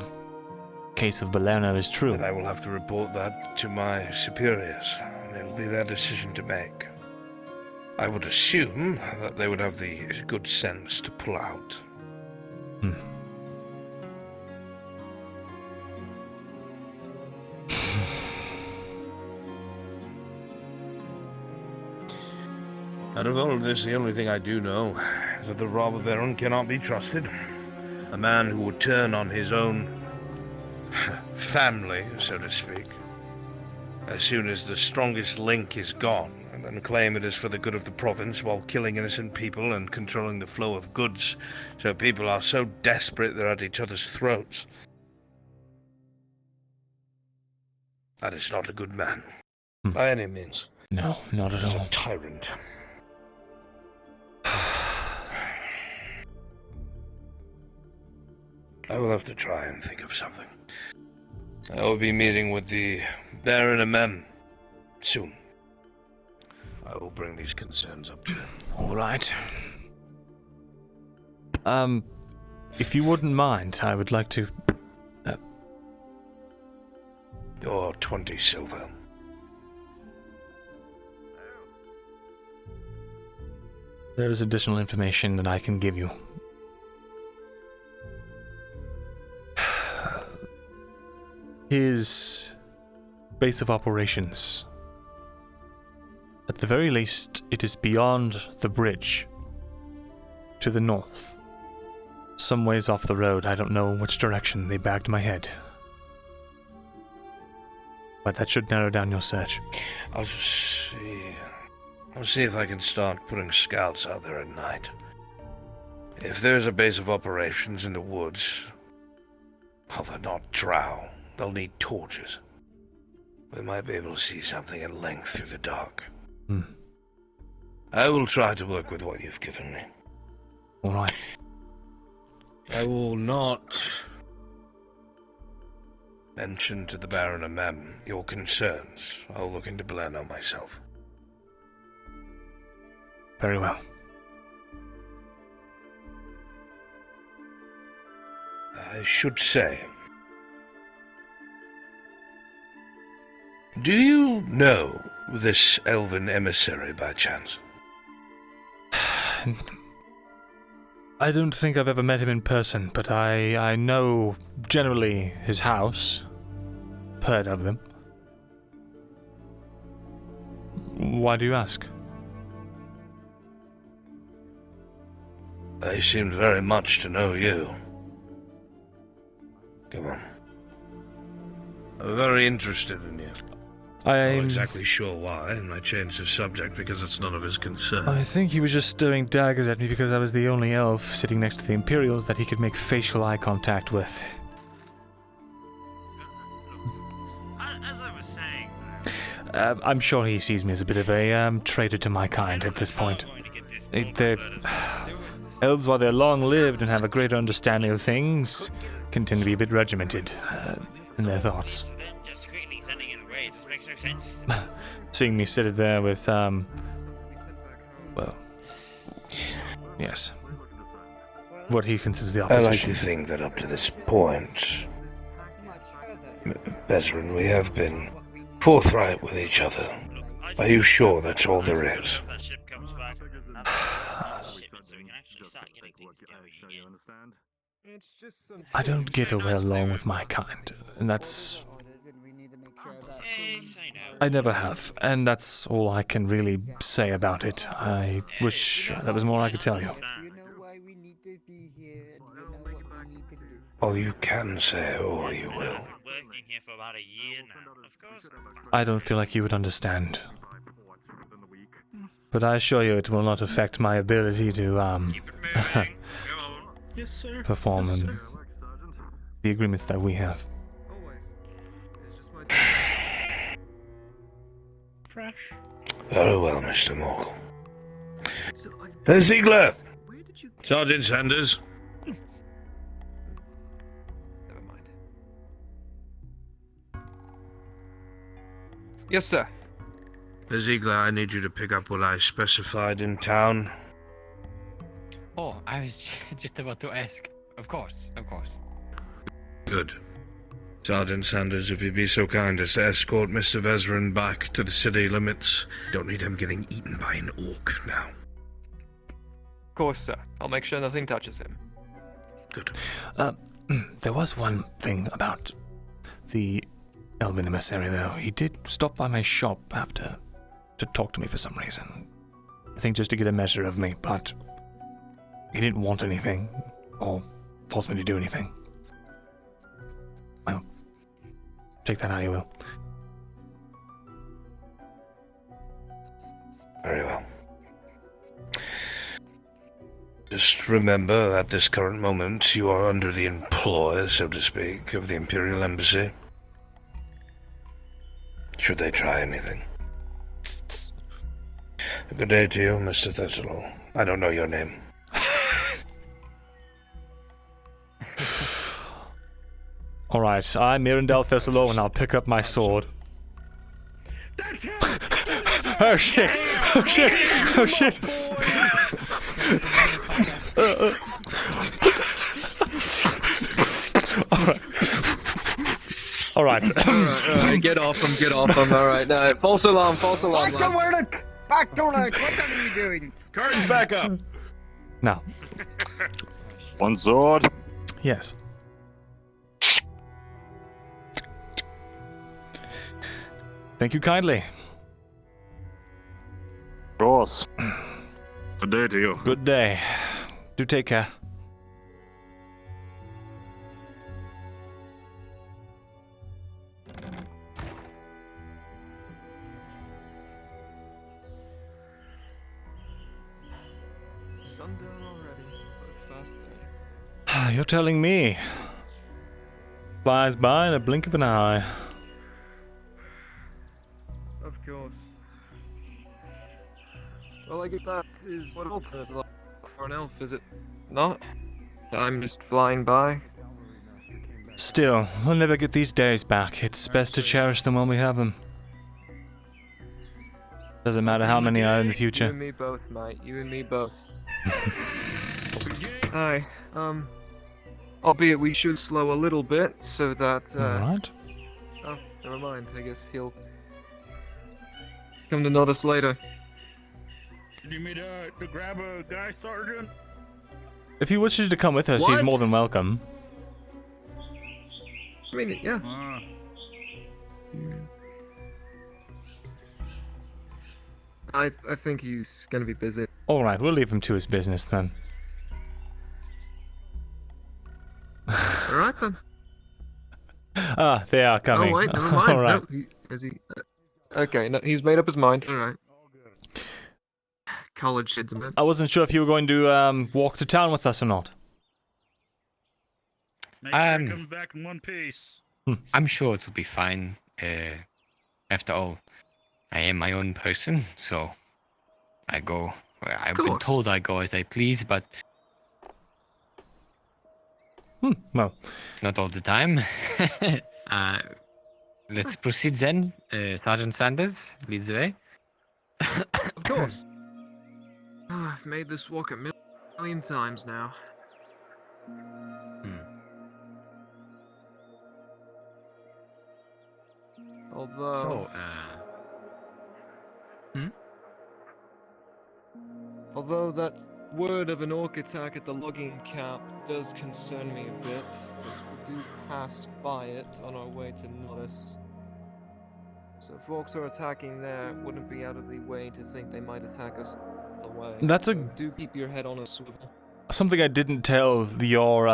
A: case of Balerno is true.
B: Then I will have to report that to my superiors, and it'll be their decision to make. I would assume that they would have the good sense to pull out. Out of all of this, the only thing I do know is that the robber baron cannot be trusted. A man who would turn on his own family, so to speak, as soon as the strongest link is gone, and then claim it is for the good of the province while killing innocent people and controlling the flow of goods, so people are so desperate they're at each other's throats. That is not a good man, by any means.
A: No, not at all.
B: He's a tyrant. I will have to try and think of something. I will be meeting with the Baron of Mem soon. I will bring these concerns up to him.
A: All right. If you wouldn't mind, I would like to...
B: Your 20 silver.
A: There is additional information that I can give you. His base of operations. At the very least, it is beyond the bridge. To the north. Some ways off the road, I don't know which direction they bagged my head. But that should narrow down your search.
B: I'll see if I can start putting scouts out there at night. If there's a base of operations in the woods, well, they're not drow. They'll need torches. We might be able to see something at length through the dark. I will try to work with what you've given me.
A: All right.
B: I will not mention to the Baron of Mem your concerns. I'll look into Balerno myself.
A: Very well.
B: I should say, do you know this elven emissary by chance?
A: I don't think I've ever met him in person, but I know generally his house. Heard of them. Why do you ask?
B: They seemed very much to know you. Come on. I'm very interested in you. I'm not exactly sure why, and I changed the subject because it's none of his concern.
A: I think he was just stirring daggers at me because I was the only elf sitting next to the Imperials that he could make facial eye contact with.
L: As I was saying,
A: I'm sure he sees me as a bit of a traitor to my kind at this point. The elves, while they're long-lived and have a greater understanding of things, can tend to be a bit regimented in their thoughts. seeing me seated there with, well, yes, what he considers the
B: I like
A: opposition.
B: to think that up to this point, Bezrin, we have been forthright with each other. Are you sure that's all there is?
L: That ship comes back. Shipment, so we can actually start getting things going again.
A: I don't get well along with my kind, and that's...
L: Yes, I know.
A: I never have, and that's all I can really say about it. I wish there was more I could tell you.
B: All you can say, or you will.
L: Working here for about a year now. Of course.
A: I don't feel like you would understand. But I assure you it will not affect my ability to,
P: Yes, sir.
A: perform
P: Yes,
A: in
P: sir.
A: the agreements that we have.
P: Trash.
B: Very well, Mr. Morgul. Herr Ziegler! Sergeant Sanders.
K: Yes, sir.
B: Herr Ziegler, I need you to pick up what I specified in town.
Q: Oh, I was just about to ask. Of course, of course.
B: Good. Sergeant Sanders, if you'd be so kind as to escort Mr. Vezran back to the city limits. Don't need him getting eaten by an orc now.
K: Of course, sir. I'll make sure nothing touches him.
B: Good.
A: There was one thing about the Elven emissary, though. He did stop by my shop after to talk to me for some reason. I think just to get a measure of me, but he didn't want anything or force me to do anything. Well, take that how you will.
B: Very well. Just remember, at this current moment, you are under the employ, so to speak, of the Imperial Embassy. Should they try anything. Good day to you, Mr. Thesalor. I don't know your name.
A: Alright, I'm Myrindal Thesalor and I'll pick up my sword.
R: That's him!
A: Oh shit! Oh shit! Oh shit! Alright.
K: Alright, get off him, get off him. Alright, no, false alarm,
R: Back to
K: lads.
R: work! Back to work! What are you doing?
V: Curtains back up!
A: Now.
O: One sword.
A: Yes. Thank you kindly.
O: Of course. Good day to you.
A: Good day. Do take care.
K: Sundown already. What a fast day.
A: You're telling me. Flies by in a blink of an eye.
K: Of course. Well, I guess that is what Alta is like for an elf, is it not? I'm just flying by.
A: Still, we'll never get these days back. It's best to cherish them while we have them. Doesn't matter how many are in the
K: You
A: future.
K: and me both, mate. You and me both. Aye. Albeit we should slow a little bit so that.
A: Alright.
K: Oh, never mind. I guess he'll come to notice later.
G: Do you need to grab a guy, Sergeant?
A: If he wishes to come with us, he's
K: What?
A: more than welcome.
K: I mean, yeah. I think he's gonna be busy.
A: Alright, we'll leave him to his business then.
K: All right then.
A: Ah, they are coming.
K: Oh wait, never mind.
A: Alright.
K: No, is he? Okay, no, he's made up his mind. All right. College kids, man.
A: I wasn't sure if you were going to walk to town with us or not.
G: Make sure he comes back in one piece.
Q: I'm sure it'll be fine. After all, I am my own person, so I go. I've been told I go as I please, but
A: well,
Q: not all the time.
W: let's proceed then. Sergeant Sanders leads the way.
K: Of course. I've made this walk a million times now. Although... Although that word of an orc attack at the logging camp does concern me a bit, because we do pass by it on our way to Nodus. So if orcs are attacking there, it wouldn't be out of the way to think they might attack us on the way.
A: That's
K: so do keep your head on a swivel.
A: something I didn't tell your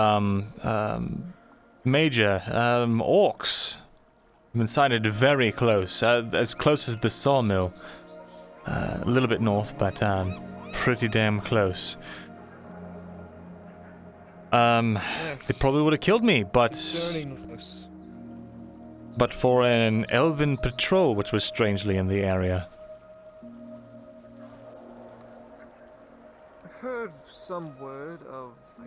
A: major. Orcs have been sighted very close, as close as the sawmill. A little bit north, but pretty damn close. They probably would have killed me, but for an Elven patrol, which was strangely in the area.
K: I've heard some word of, I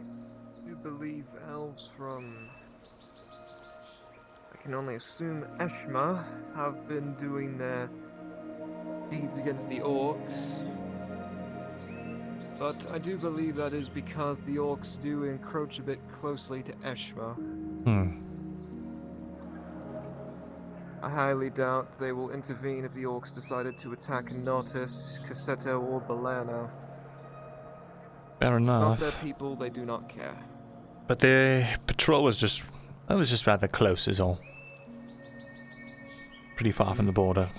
K: do believe, elves from, I can only assume Eshma, have been doing their deeds against the orcs. But I do believe that is because the orcs do encroach a bit closely to Eshma. I highly doubt they will intervene if the orcs decided to attack Notus, Cassetto, or Balano.
A: Fair enough.
K: It's not their people, they do not care.
A: But the patrol was just rather close is all. Pretty far from the border.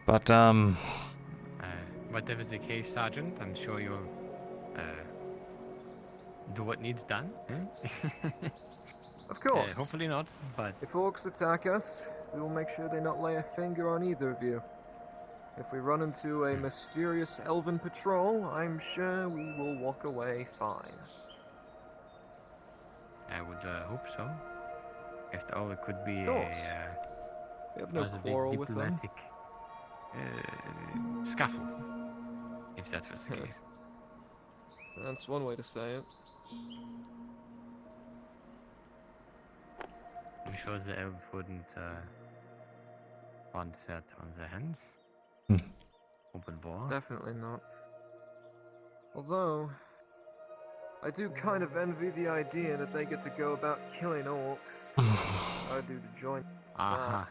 A: But,
W: whatever the case, Sergeant, I'm sure you'll do what needs done.
K: Of course.
W: Hopefully not, but...
K: If orcs attack us, we will make sure they not lay a finger on either of you. If we run into a mysterious elven patrol, I'm sure we will walk away fine.
W: I would hope so. After all, it could be
K: we have no quarrel with them.
W: diplomatic scuffle, if that was the case.
K: That's one way to say it.
W: I'm sure the elves wouldn't want that on their hands. Open war.
K: Definitely not. Although, I do kind of envy the idea that they get to go about killing orcs. I do to join.
W: Aha.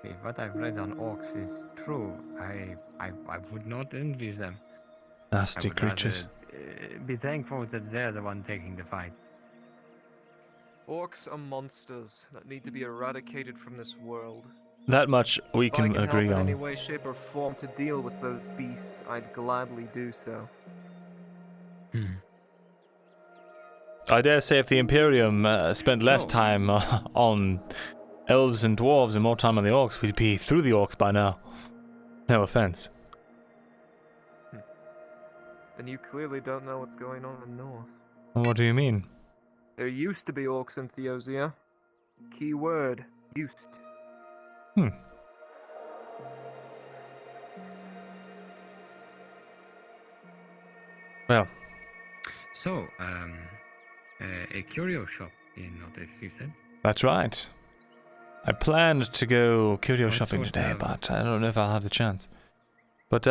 W: If what I've read on orcs is true, I would not envy them.
A: Nasty creatures.
W: Be thankful that they're the one taking the fight.
K: Orcs are monsters that need to be eradicated from this world.
A: That much we can agree
K: help in
A: on.
K: any way, shape, or form to deal with those beasts, I'd gladly do so.
A: I dare say if the Imperium spent less time on elves and dwarves and more time on the orcs, we'd be through the orcs by now. No offense.
K: Then you clearly don't know what's going on in the north.
A: What do you mean?
K: There used to be orcs in Theosia. Key word, used.
A: Well.
W: So, a curio shop in Nodus, you said?
A: That's right. I planned to go curio shopping today, but I don't know if I'll have the chance. But,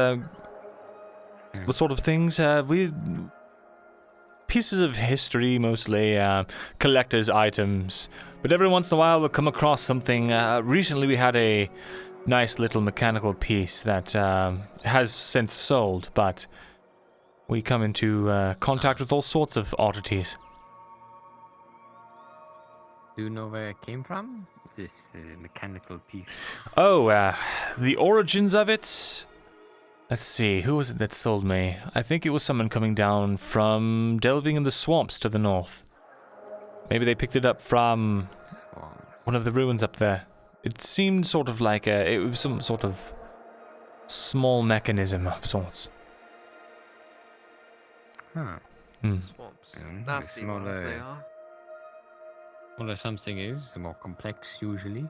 A: what sort of things? Pieces of history, mostly, collector's items. But every once in a while we'll come across something. Recently we had a nice little mechanical piece that has since sold, but we come into contact with all sorts of oddities.
W: Do you know where it came from? This mechanical piece.
A: Oh, the origins of it? Let's see, who was it that sold me? I think it was someone coming down from delving in the swamps to the north. Maybe they picked it up from one of the ruins up there. It seemed sort of like it was some sort of small mechanism of sorts.
K: Swamps. Nasty ones they are.
W: Smaller something is, the more complex usually.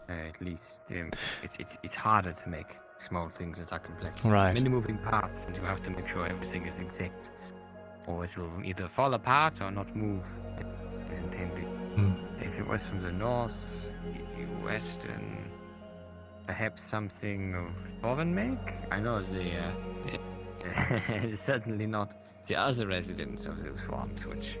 W: At least it's harder to make small things that are complex.
A: Right.
W: Many moving parts, and you have to make sure everything is exact, or it will either fall apart or not move
J: is intended.
Q: Hmm.
J: If it was from the north, west, and perhaps something of foreign make? I know it's certainly not the other residents of those swamps, which,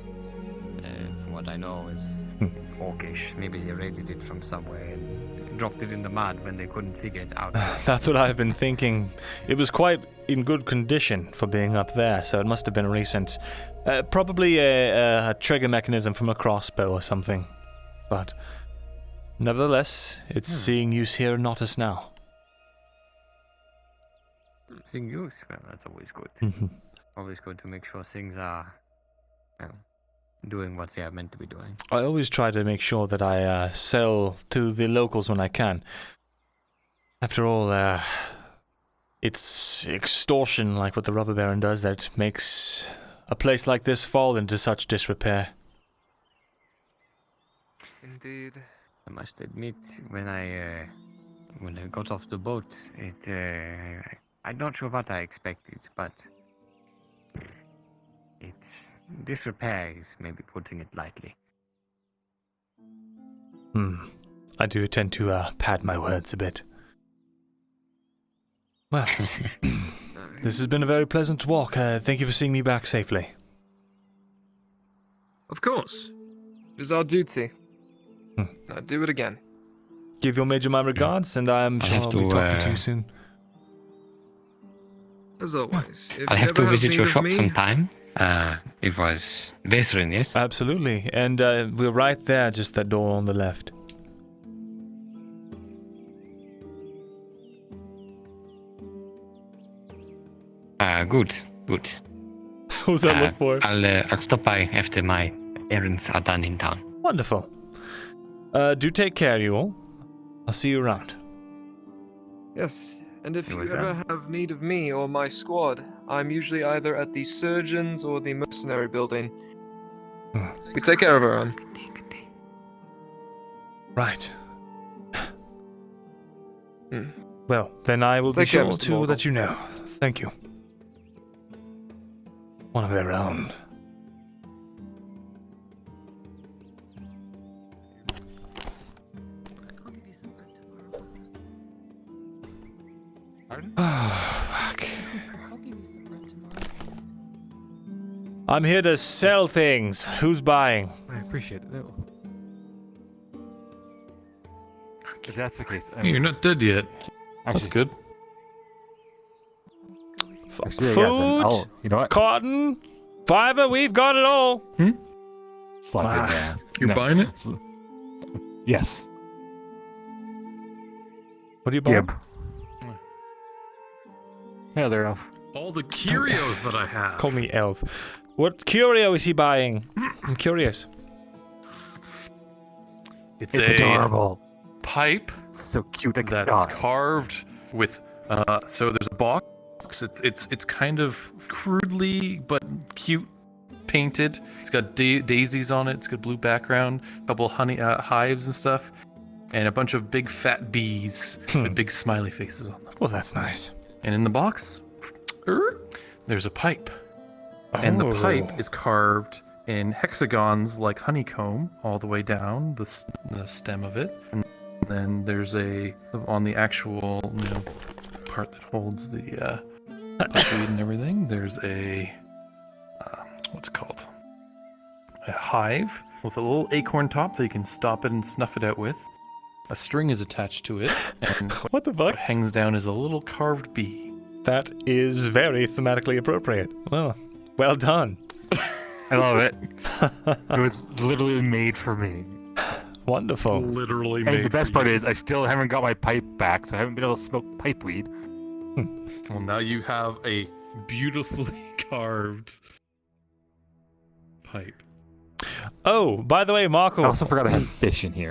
J: from what I know, is orcish. Maybe they raided it from somewhere and dropped it in the mud when they couldn't figure it out.
A: That's what I've been thinking. It was quite in good condition for being up there, so it must have been recent. Probably a trigger mechanism from a crossbow or something. But nevertheless, it's seeing use here, not us now.
J: Seeing use? Well, that's always good. Always good to make sure things are, doing what they are meant to be doing.
A: I always try to make sure that I sell to the locals when I can. After all, it's extortion like what the Robber Baron does that makes a place like this fall into such disrepair.
J: Indeed. I must admit, when I got off the boat, I'm not sure what I expected, but disrepair is maybe putting it lightly.
A: I do tend to pad my words a bit. Well, this has been a very pleasant walk. Thank you for seeing me back safely.
K: Of course. It is our duty. Now do it again.
A: Give your major my regards, and I'm sure I'll be talking to you soon.
K: As always.
Q: I'll have to visit your shop sometime. It was Veserin, yes?
A: Absolutely, and we're right there, just that door on the left.
Q: Good.
A: What was that look for?
Q: I'll stop by after my errands are done in town.
A: Wonderful. Do take care, you all. I'll see you around.
K: Yes, and if you ever have need of me or my squad, I'm usually either at the surgeons or the mercenary building. We take care of our own.
A: Right. Well, then I will be
K: Take care,
A: sure
K: Mr.
A: to
K: Morgul.
A: let you know. Thank you. One of their own. Oh, fuck. I'm here to sell things. Who's buying?
O: I appreciate it. No. If that's the case,
T: You're not dead yet. That's good.
A: Food,
O: you know what?
A: cotton, fiber, we've got it all.
O: Slap it down.
T: You're buying it?
O: Yes.
A: What are you buying?
O: Yeah, they're off.
I: All the curios that I have.
A: Call me Elf. What curio is he buying? I'm curious.
T: It's
O: adorable.
T: Pipe.
O: So cute.
T: That's carved with. So there's a box. It's kind of crudely but cute painted. It's got daisies on it. It's got blue background. A couple honey hives and stuff, and a bunch of big fat bees with big smiley faces on them.
A: Well, that's nice.
T: And in the box, there's a pipe. And the pipe is carved in hexagons like honeycomb all the way down the stem of it. And then there's on the actual part that holds the pipeweed and everything, there's what's it called? A hive with a little acorn top that you can stop it and snuff it out with. A string is attached to it, and
A: what the fuck?
T: What hangs down is a little carved bee.
A: That is very thematically appropriate. Well done.
O: I love it. It was literally made for me.
A: Wonderful.
I: Literally
O: And
I: made
O: the best
I: for
O: part
I: you.
O: is, I still haven't got my pipe back, so I haven't been able to smoke pipeweed.
I: Well, now you have a beautifully carved pipe.
A: Oh, by the way, Markle.
O: I also forgot I had fish in here.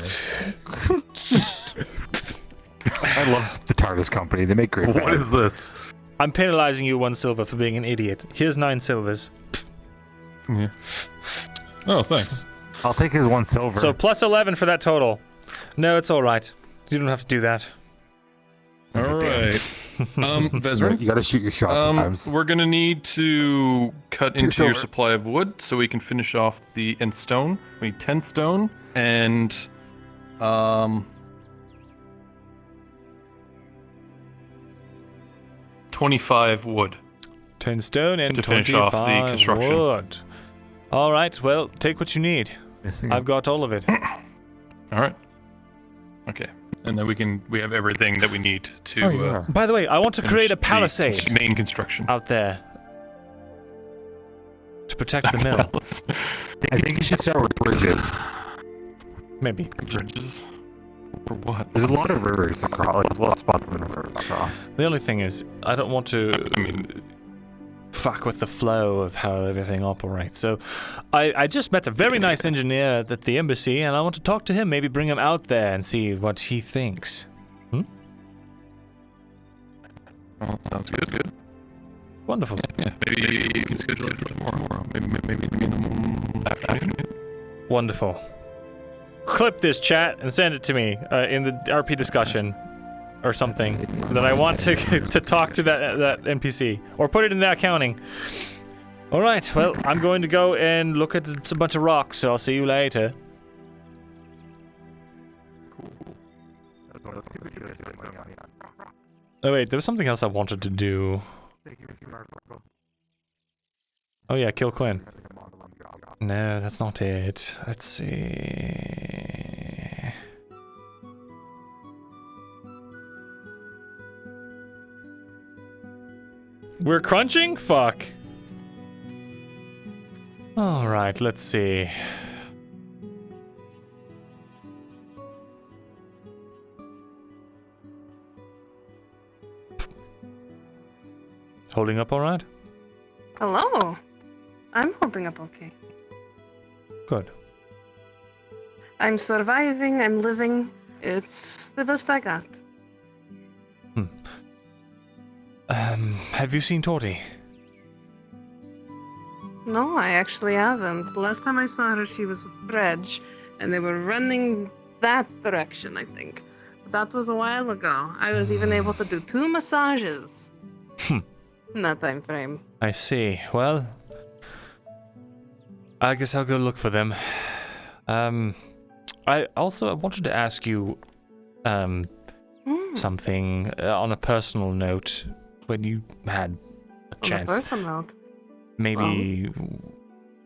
O: I love the TARDIS company. They make great
I: What
O: bags.
I: is this?
A: I'm penalizing you 1 silver for being an idiot. Here's 9 silvers.
T: Yeah. Oh, thanks.
O: I'll take his 1 silver.
A: So plus 11 for that total. No, it's all right. You don't have to do that.
T: All right. Vezran,
O: You gotta shoot your shot sometimes.
T: we're gonna need to cut
O: Two
T: into your
O: silver.
T: supply of wood so we can finish off and stone. We need 10 stone and 25 wood.
A: 10 stone and
T: to finish off the
A: 25
T: construction.
A: wood. All right, well, take what you need. I've got all of it.
T: All right. Okay. And then we have everything that we need to.
A: By the way, I want to create a
T: finish the
A: palisade
T: main construction
A: out there to protect the mill.
O: I think you should start with bridges.
A: Maybe.
T: Bridges? For what?
O: There's a lot of rivers across, like a lot of spots in the river across.
A: The only thing is, I don't want to fuck with the flow of how everything operates. So I just met a very nice engineer at the embassy, and I want to talk to him, maybe bring him out there and see what he thinks.
T: Well, sounds good.
A: Wonderful.
T: Yeah, maybe you can schedule it for tomorrow. Maybe in the afternoon.
A: Wonderful. Clip this chat and send it to me in the RP discussion or something that I want to talk to that NPC, or put it in the accounting. All right, well, I'm going to go and look at a bunch of rocks, so I'll see you later. Oh wait, there was something else I wanted to do. Oh yeah, kill Quinn. No, that's not it. Let's see. We're crunching? Fuck. Alright, let's see. Holding up alright?
N: Hello. I'm holding up okay.
A: Good.
N: I'm surviving, I'm living. It's the best I got.
A: Have you seen Torty?
N: No, I actually haven't. The last time I saw her, she was with Dredge, and they were running that direction, I think. But that was a while ago. I was even able to do 2 massages. In that time frame.
A: I see. Well, I guess I'll go look for them. I wanted to ask you something on a personal note. When you had a chance,
N: On a personal note.
A: maybe.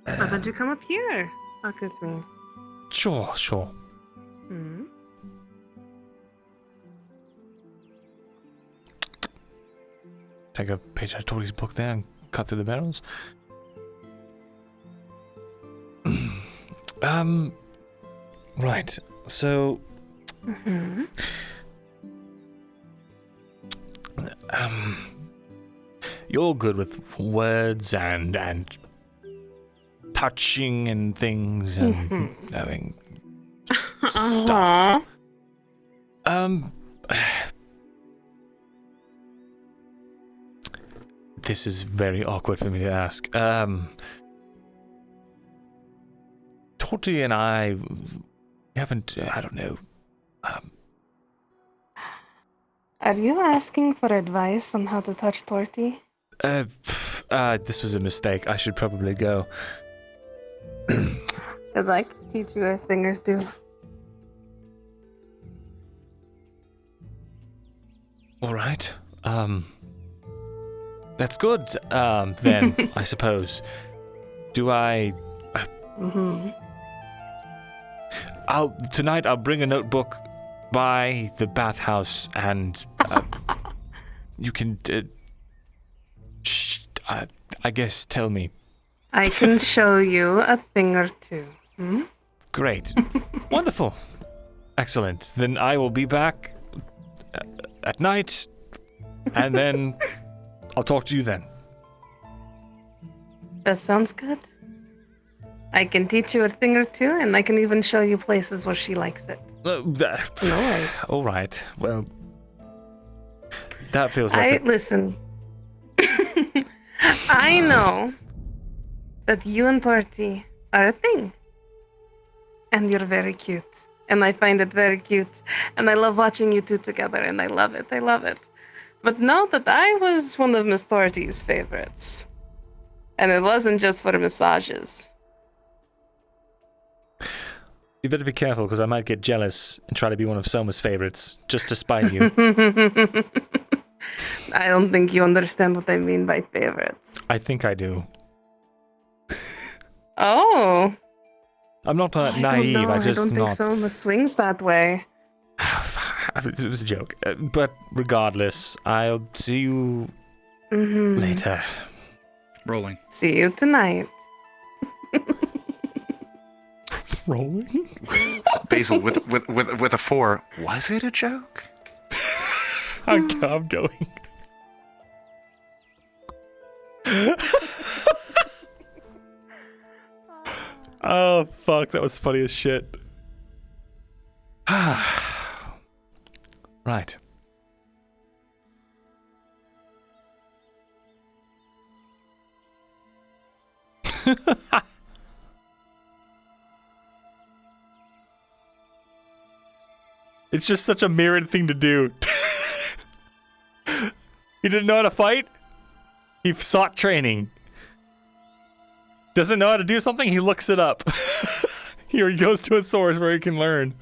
N: Why don't you come up here? Talk with me.
A: Sure.
N: Hmm?
A: Take a page out of Torty's book there and cut through the barrels. Right. So. You're good with words and touching and things and knowing stuff. This is very awkward for me to ask. Torty and I haven't, I don't know.
N: Are you asking for advice on how to touch Torty?
A: This was a mistake. I should probably go.
N: Because I can teach you a thing or two.
A: All right. That's good. Then I suppose. Do I? Tonight I'll bring a notebook by the bathhouse, and you can. I guess tell me.
N: I can show you a thing or two.
A: Great. Wonderful. Excellent. Then I will be back at night, and then I'll talk to you then.
N: That sounds good. I can teach you a thing or two, and I can even show you places where she likes it. No worries.
A: All right. Well, that feels like
N: Listen. I know that you and Torty are a thing. And you're very cute. And I find it very cute. And I love watching you two together, and I love it. I love it. But know that I was one of Miss Doherty's favorites. And it wasn't just for massages.
A: You better be careful, because I might get jealous and try to be one of Soma's favorites, just to spite you.
N: I don't think you understand what I mean by favorites.
A: I think I do.
N: Oh.
A: I'm not
N: I
A: naive,
N: don't know.
A: I just
N: I don't
A: not.
N: think Soma swings that way.
A: It was a joke. But regardless, I'll see you later.
C: Rolling.
N: See you tonight.
A: Rolling?
O: Basil with a 4. Was it a joke?
A: I'm going. Oh fuck, that was funny as shit. Right. It's just such a mirrored thing to do. He didn't know how to fight? He sought training. Doesn't know how to do something? He looks it up. Here he goes to a source where he can learn.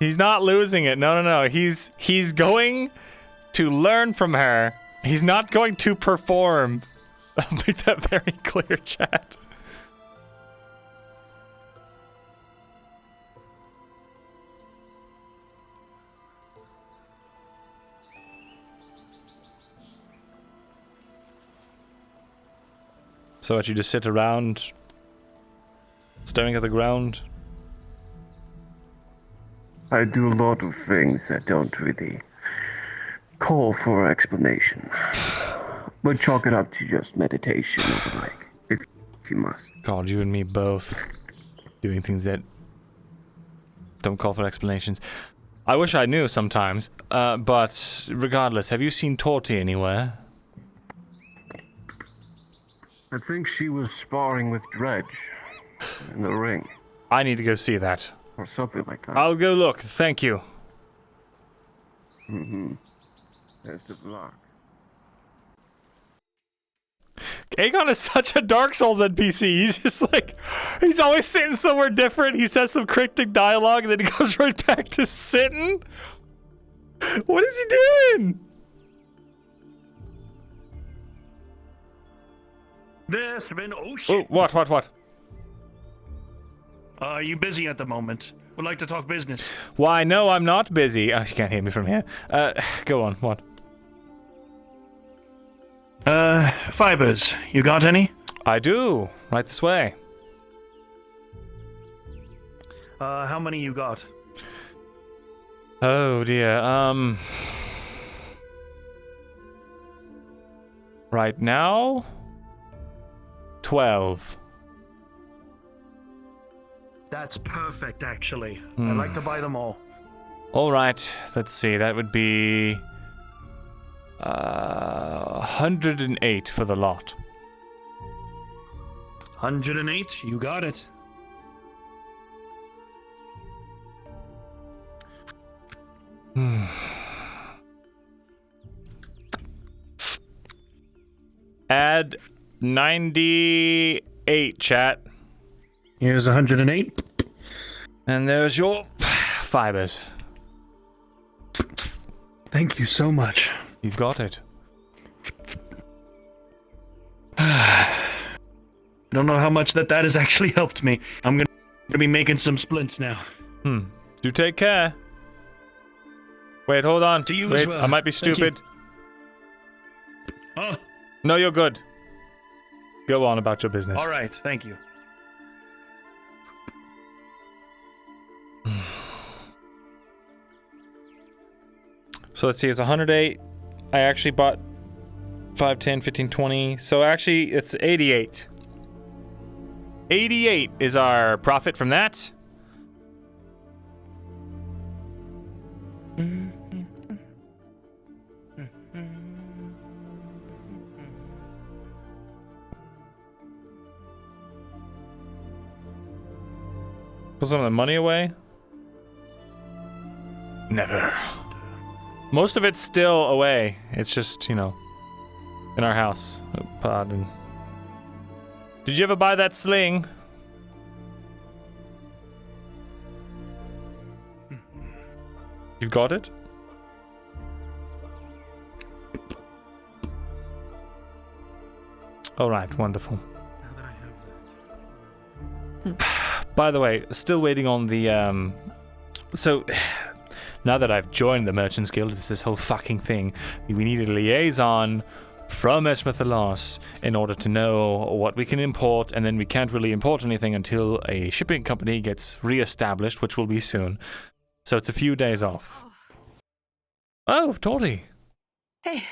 A: He's not losing it. No. He's going to learn from her. He's not going to perform. I'll make that very clear, chat. So that you just sit around staring at the ground?
S: I do a lot of things that don't really call for explanation. But chalk it up to just meditation or the like, if you must.
A: God, you and me both doing things that don't call for explanations. I wish I knew sometimes, but regardless, have you seen Torty anywhere?
S: I think she was sparring with Dredge in the ring.
A: I need to go see that.
S: Or something like that.
A: I'll go look, thank you.
S: Best of luck.
A: Aegon is such a Dark Souls NPC. He's just like, he's always sitting somewhere different. He says some cryptic dialogue and then he goes right back to sitting. What is he doing?
G: There's been shit.
A: Oh, what?
G: Are you busy at the moment? Would like to talk business.
A: Why, no, I'm not busy. Oh, you can't hear me from here. Go on, what?
G: Fibers. You got any?
A: I do. Right this way.
G: How many you got?
A: Oh, dear. Right now? 12.
G: That's perfect, actually. I'd like to buy them all.
A: All right. Let's see. That would be 108 for the lot.
G: 108. You got it.
A: Add 98, chat.
G: Here's 108.
A: And there's your fibers.
G: Thank you so much.
A: You've got it.
G: Don't know how much that has actually helped me. I'm gonna be making some splints now.
A: Do take care. Wait, hold on.
G: To you
A: Wait,
G: as well.
A: I might be
G: Thank
A: stupid.
G: Oh.
A: No, you're good. Go on about your business.
G: All right. Thank you.
A: So let's see, it's 108. I actually bought 5, 10, 15, 20. So actually, it's 88. 88 is our profit from that. Put some of the money away. Never. Most of it's still away. It's just, you know, in our house. Oh, pardon. Did you ever buy that sling? You've got it? Alright, wonderful. By the way, still waiting on the, so, now that I've joined the Merchants Guild, it's this whole fucking thing. We need a liaison from Eshma Thalas in order to know what we can import, and then we can't really import anything until a shipping company gets re-established, which will be soon. So it's a few days off. Oh, Tori.
C: Hey.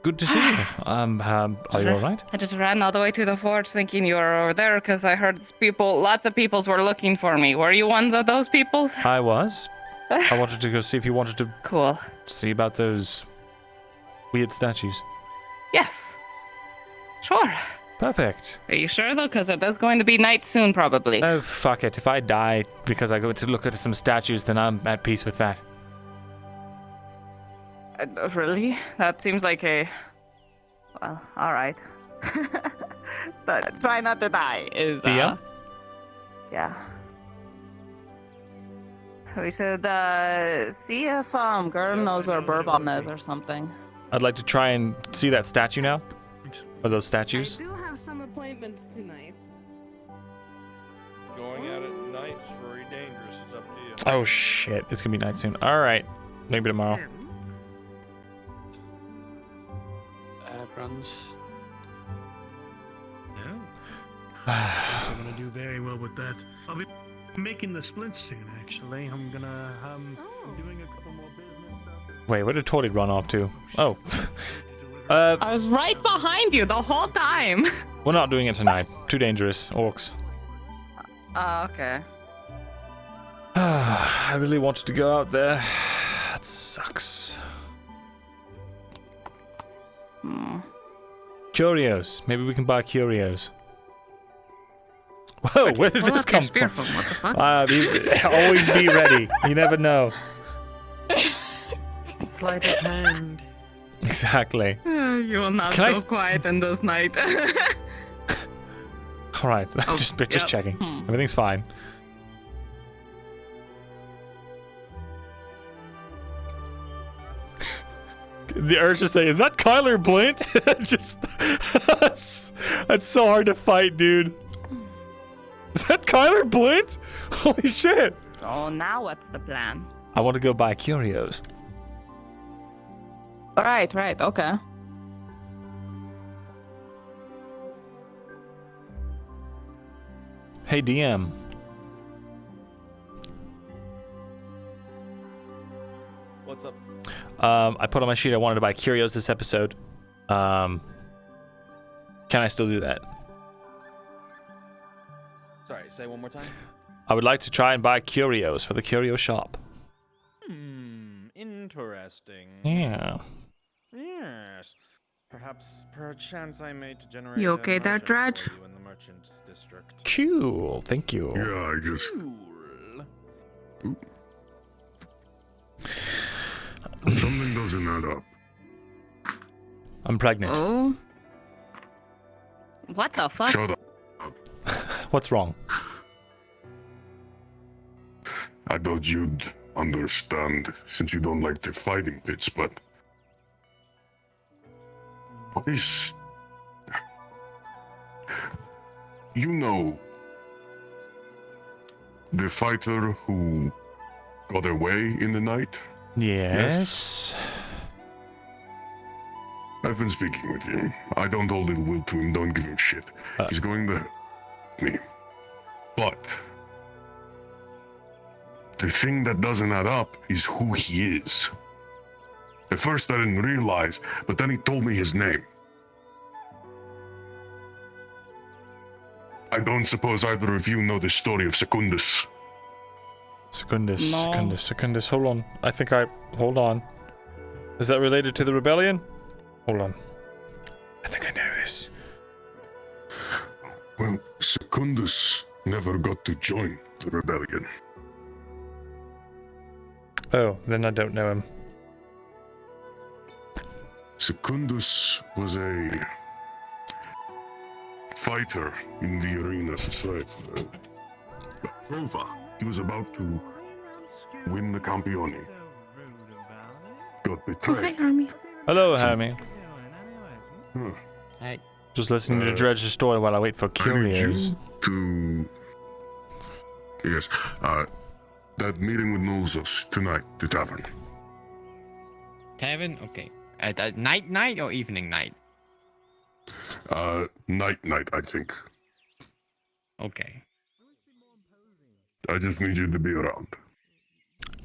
A: Good to see you. Are you alright?
C: I just ran all the way to the forge thinking you were over there because I heard lots of peoples were looking for me. Were you one of those peoples?
A: I was. I wanted to go see if you wanted to
C: Cool.
A: see about those weird statues.
C: Yes. Sure.
A: Perfect.
C: Are you sure though? Because it is going to be night soon, probably.
A: Oh, fuck it. If I die because I go to look at some statues, then I'm at peace with that.
C: Really? That seems like a... Well, alright. But try not to die is...
A: DM?
C: Yeah. We should see if girl knows where Bourbon is or something.
A: I'd like to try and see that statue now. Or those statues.
N: I do have some appointments tonight.
F: Going at it at night is very dangerous. It's up to you.
A: Oh shit, it's gonna be night soon. Alright. Maybe tomorrow.
E: Runs.
G: No. I'm gonna do very well with that. I'll be making the split soon, actually. I'm gonna I'm doing a couple more business stuff.
A: Wait, where did Tori run off to? Oh.
C: I was right behind you the whole time.
A: We're not doing it tonight. Too dangerous. Orcs.
C: Okay.
A: I really wanted to go out there. That sucks. Curios. Maybe we can buy curios. Whoa, where did this come from?
C: What the fuck?
A: Always be ready. You never know.
E: Sleight of hand.
A: Exactly.
C: You will not go quiet in this night.
A: All right, just checking. Everything's fine. The urge to say, is that Kyler Blint? Just that's so hard to fight, dude. Is that Kyler Blint? Holy shit.
C: So now what's the plan?
A: I want to go buy curios.
C: Right, okay.
A: Hey, DM.
F: What's up?
A: I put on my sheet I wanted to buy curios this episode. Can I still do that?
F: Sorry, say one more time.
A: I would like to try and buy curios for the curio shop.
F: Interesting.
A: Yeah.
F: Yes. Perchance I may generate.
N: You okay there, Dredge?
F: In the merchant's district.
A: Cool. Thank you.
U: Yeah, I just. Something doesn't add up.
A: I'm pregnant.
C: Oh. What the fuck?
U: Shut up.
A: What's wrong?
U: I thought you'd understand since you don't like the fighting pits, but what is... You know the fighter who got away in the night?
A: Yes.
U: I've been speaking with him. I don't hold ill will to him, don't give him shit. He's going to help me. But the thing that doesn't add up is who he is. At first I didn't realize, but then he told me his name. I don't suppose either of you know the story of Secundus.
A: Secundus,
U: No.
A: Secundus. Hold on. Is that related to the rebellion? Hold on. I think I know this.
U: Well, Secundus never got to join the rebellion.
A: Oh, then I don't know him.
U: Secundus was a fighter in the arena strife. Prova. He was about to win the Campione. Got betrayed.
A: Hello, Hermie.
Q: Hey.
A: Just listening to Dredge's story while I wait for Curios.
U: Yes. That meeting with Nulzos tonight, the tavern.
Q: Tavern? Okay. Night or evening night?
U: Night, I think.
Q: Okay.
U: I just need you to be around.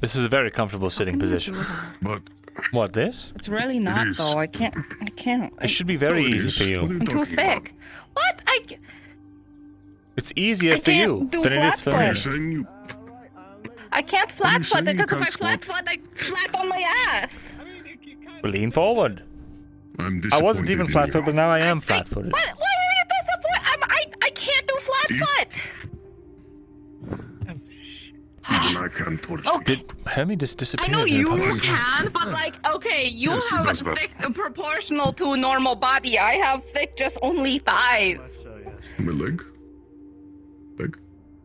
A: This is a very comfortable sitting position.
U: But
A: what, this?
C: It's really not,
U: is.
C: though. I can't.
A: It should be very easy for you.
C: I'm too thick. What?
A: It's easier for you
C: do
A: than it is for me.
C: flat-foot. I can't flat foot it because if I flat foot, I flat on my ass.
A: Lean forward. I wasn't even flat-footed, but now I am flat-footed.
C: Why are you disappointed? I can't do flat foot.
U: Even I can torture you.
A: Did Hermie just disappear?
C: I know
A: then?
C: you can, but like, okay, you
U: Yes, he
C: have a
U: does that.
C: thick proportional to a normal body. I have thick, just only thighs.
U: My leg?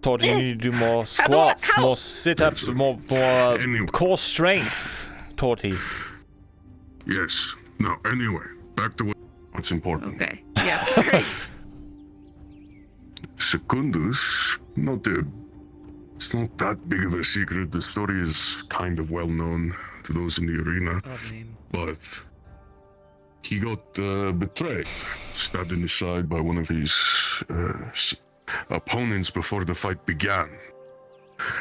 A: Torty, you need to do more squats, more sit-ups, more core strength, Torty.
U: Yes. No, anyway, back to what's important.
C: Okay. Yes.
U: Secundus, it's not that big of a secret. The story is kind of well known to those in the arena. But he got betrayed, stabbed in the side by one of his opponents before the fight began.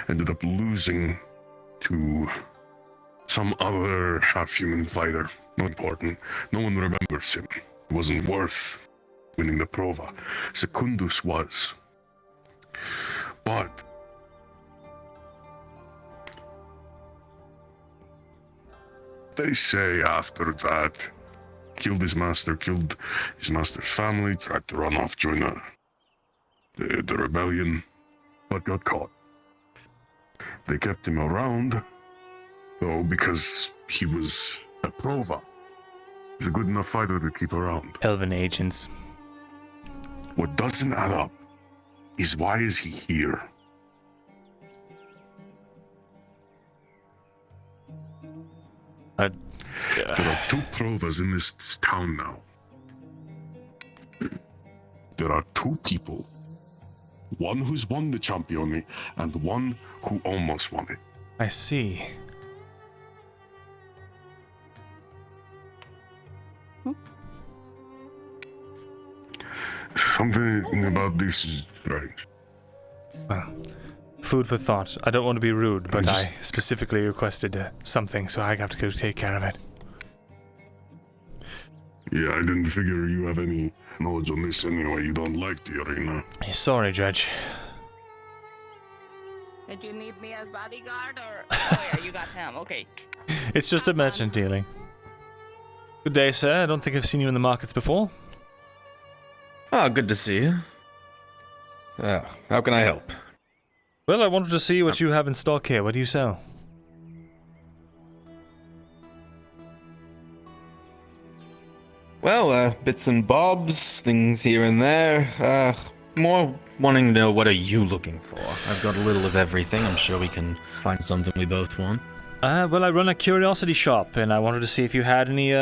U: Ended up losing to some other half-human fighter. Not important. No one remembers him. It wasn't worth winning the Prova. Secundus was. But they say after that, killed his master's family, tried to run off, join the rebellion, but got caught. They kept him around, though, because he was a Prova. He was a good enough fighter to keep around.
A: Elven agents.
U: What doesn't add up is why is he here? There are two Provas in this town now. There are two people. One who's won the Campione, and one who almost won it.
A: I see.
U: Something about this is strange.
A: Well, food for thought. I don't want to be rude, but I specifically requested something, so I have to go take care of it.
U: Yeah, I didn't figure you have any knowledge on this anyway. You don't like the arena.
A: Sorry, Dredge.
C: Did you need me as bodyguard or? Oh yeah, you got him. Okay.
A: It's just a merchant dealing. Good day, sir. I don't think I've seen you in the markets before.
D: Ah, good to see you. How can I help?
A: Well, I wanted to see what you have in stock here. What do you sell?
D: Well, bits and bobs, things here and there. More wanting to know what are you looking for. I've got a little of everything. I'm sure we can find something we both want.
A: Well, I run a curiosity shop, and I wanted to see if you had any,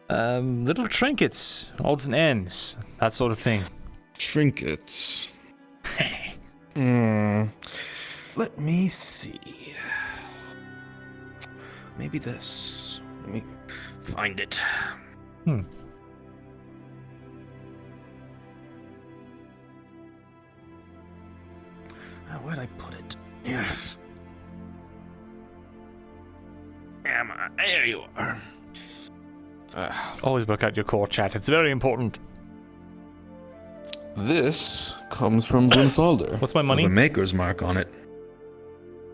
A: little trinkets, odds and ends, that sort of thing.
D: Trinkets? Let me see. Maybe this. Let me find it. Where'd I put it? Yes. There you are.
A: Always work out your core chat. It's very important.
D: This comes from Brunthaldr.
A: What's my money?
D: There's a maker's mark on it.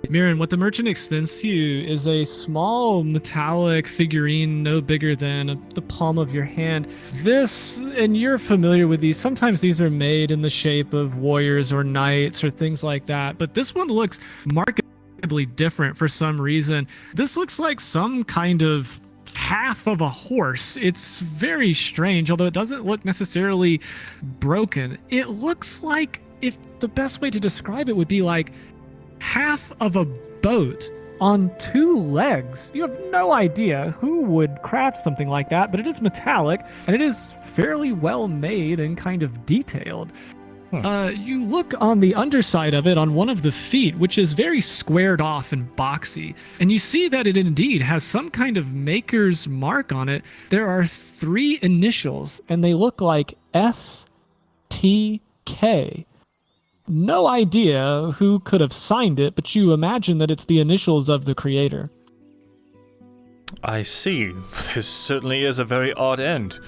P: Mirren, what the merchant extends to you is a small metallic figurine no bigger than the palm of your hand. This, and you're familiar with these, sometimes these are made in the shape of warriors or knights or things like that, but this one looks markedly different for some reason. This looks like some kind of half of a horse. It's very strange, although it doesn't look necessarily broken. It looks like, if the best way to describe it would be like half of a boat on 2 legs. You have no idea who would craft something like that, but it is metallic and it is fairly well made and kind of detailed. You look on the underside of it on one of the feet, which is very squared off and boxy, and you see that it indeed has some kind of maker's mark on it. There are 3 initials, and they look like STK. No idea who could have signed it, but you imagine that it's the initials of the creator.
A: I see. This certainly is a very odd end.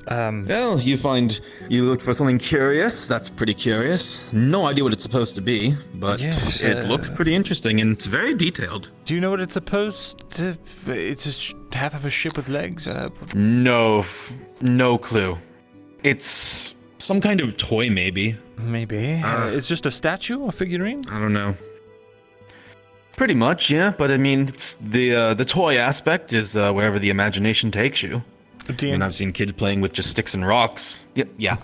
D: Well, you looked for something curious. That's pretty curious. No idea what it's supposed to be, but
A: Yes,
D: it looks pretty interesting and it's very detailed.
A: Do you know what it's supposed to... It's half of a ship with legs?
D: No clue. It's some kind of toy, maybe.
A: Maybe. It's just a statue, a figurine?
D: I don't know. Pretty much, yeah. But I mean, it's the toy aspect is wherever the imagination takes you. And I've seen kids playing with just sticks and rocks. Yep, yeah.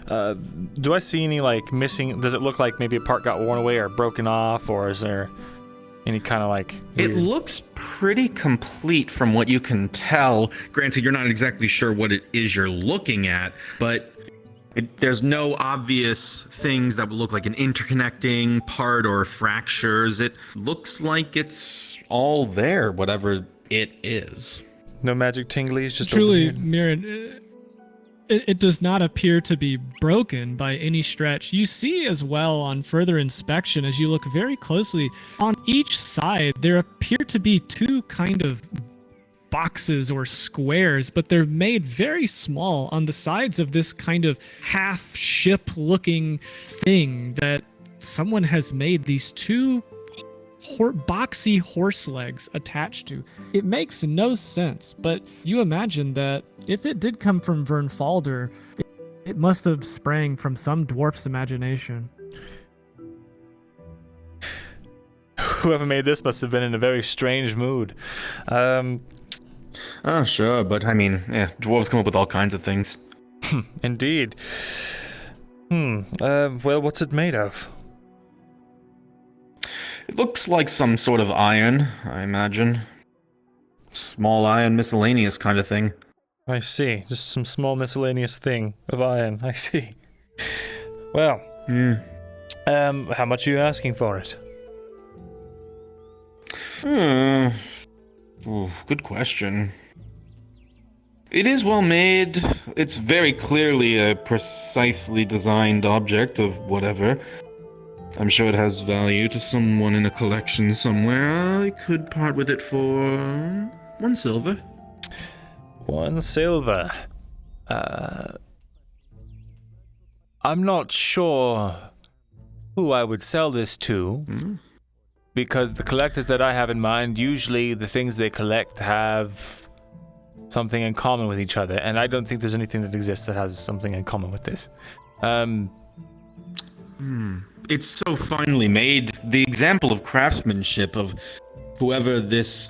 A: Do I see any, like, missing... Does it look like maybe a part got worn away or broken off, or is there any kind of, like...
D: It looks pretty complete from what you can tell. Granted, you're not exactly sure what it is you're looking at, but there's no obvious things that would look like an interconnecting part or fractures. It looks like it's all there, whatever it is.
A: No magic tinglies, just
P: truly, Myrin, it does not appear to be broken by any stretch. You see as well on further inspection, as you look very closely, on each side there appear to be 2 kind of boxes or squares, but they're made very small on the sides of this kind of half ship looking thing that someone has made these 2 boxy horse legs attached to. It makes no sense, but you imagine that if it did come from Vernfalder, it must have sprang from some dwarf's imagination.
A: Whoever made this must have been in a very strange mood.
D: Oh, sure, but I mean, yeah, dwarves come up with all kinds of things.
A: Indeed. Well, what's it made of?
D: It looks like some sort of iron, I imagine. Small iron, miscellaneous kind of thing.
A: I see. Just some small miscellaneous thing of iron. I see. Well, how much are you asking for it?
D: Ooh, good question. It is well made. It's very clearly a precisely designed object of whatever. I'm sure it has value to someone in a collection somewhere. I could part with it for 1 silver.
A: 1 silver. I'm not sure who I would sell this to, because the collectors that I have in mind, usually the things they collect have something in common with each other, and I don't think there's anything that exists that has something in common with this.
D: It's so finely made. The example of craftsmanship of whoever this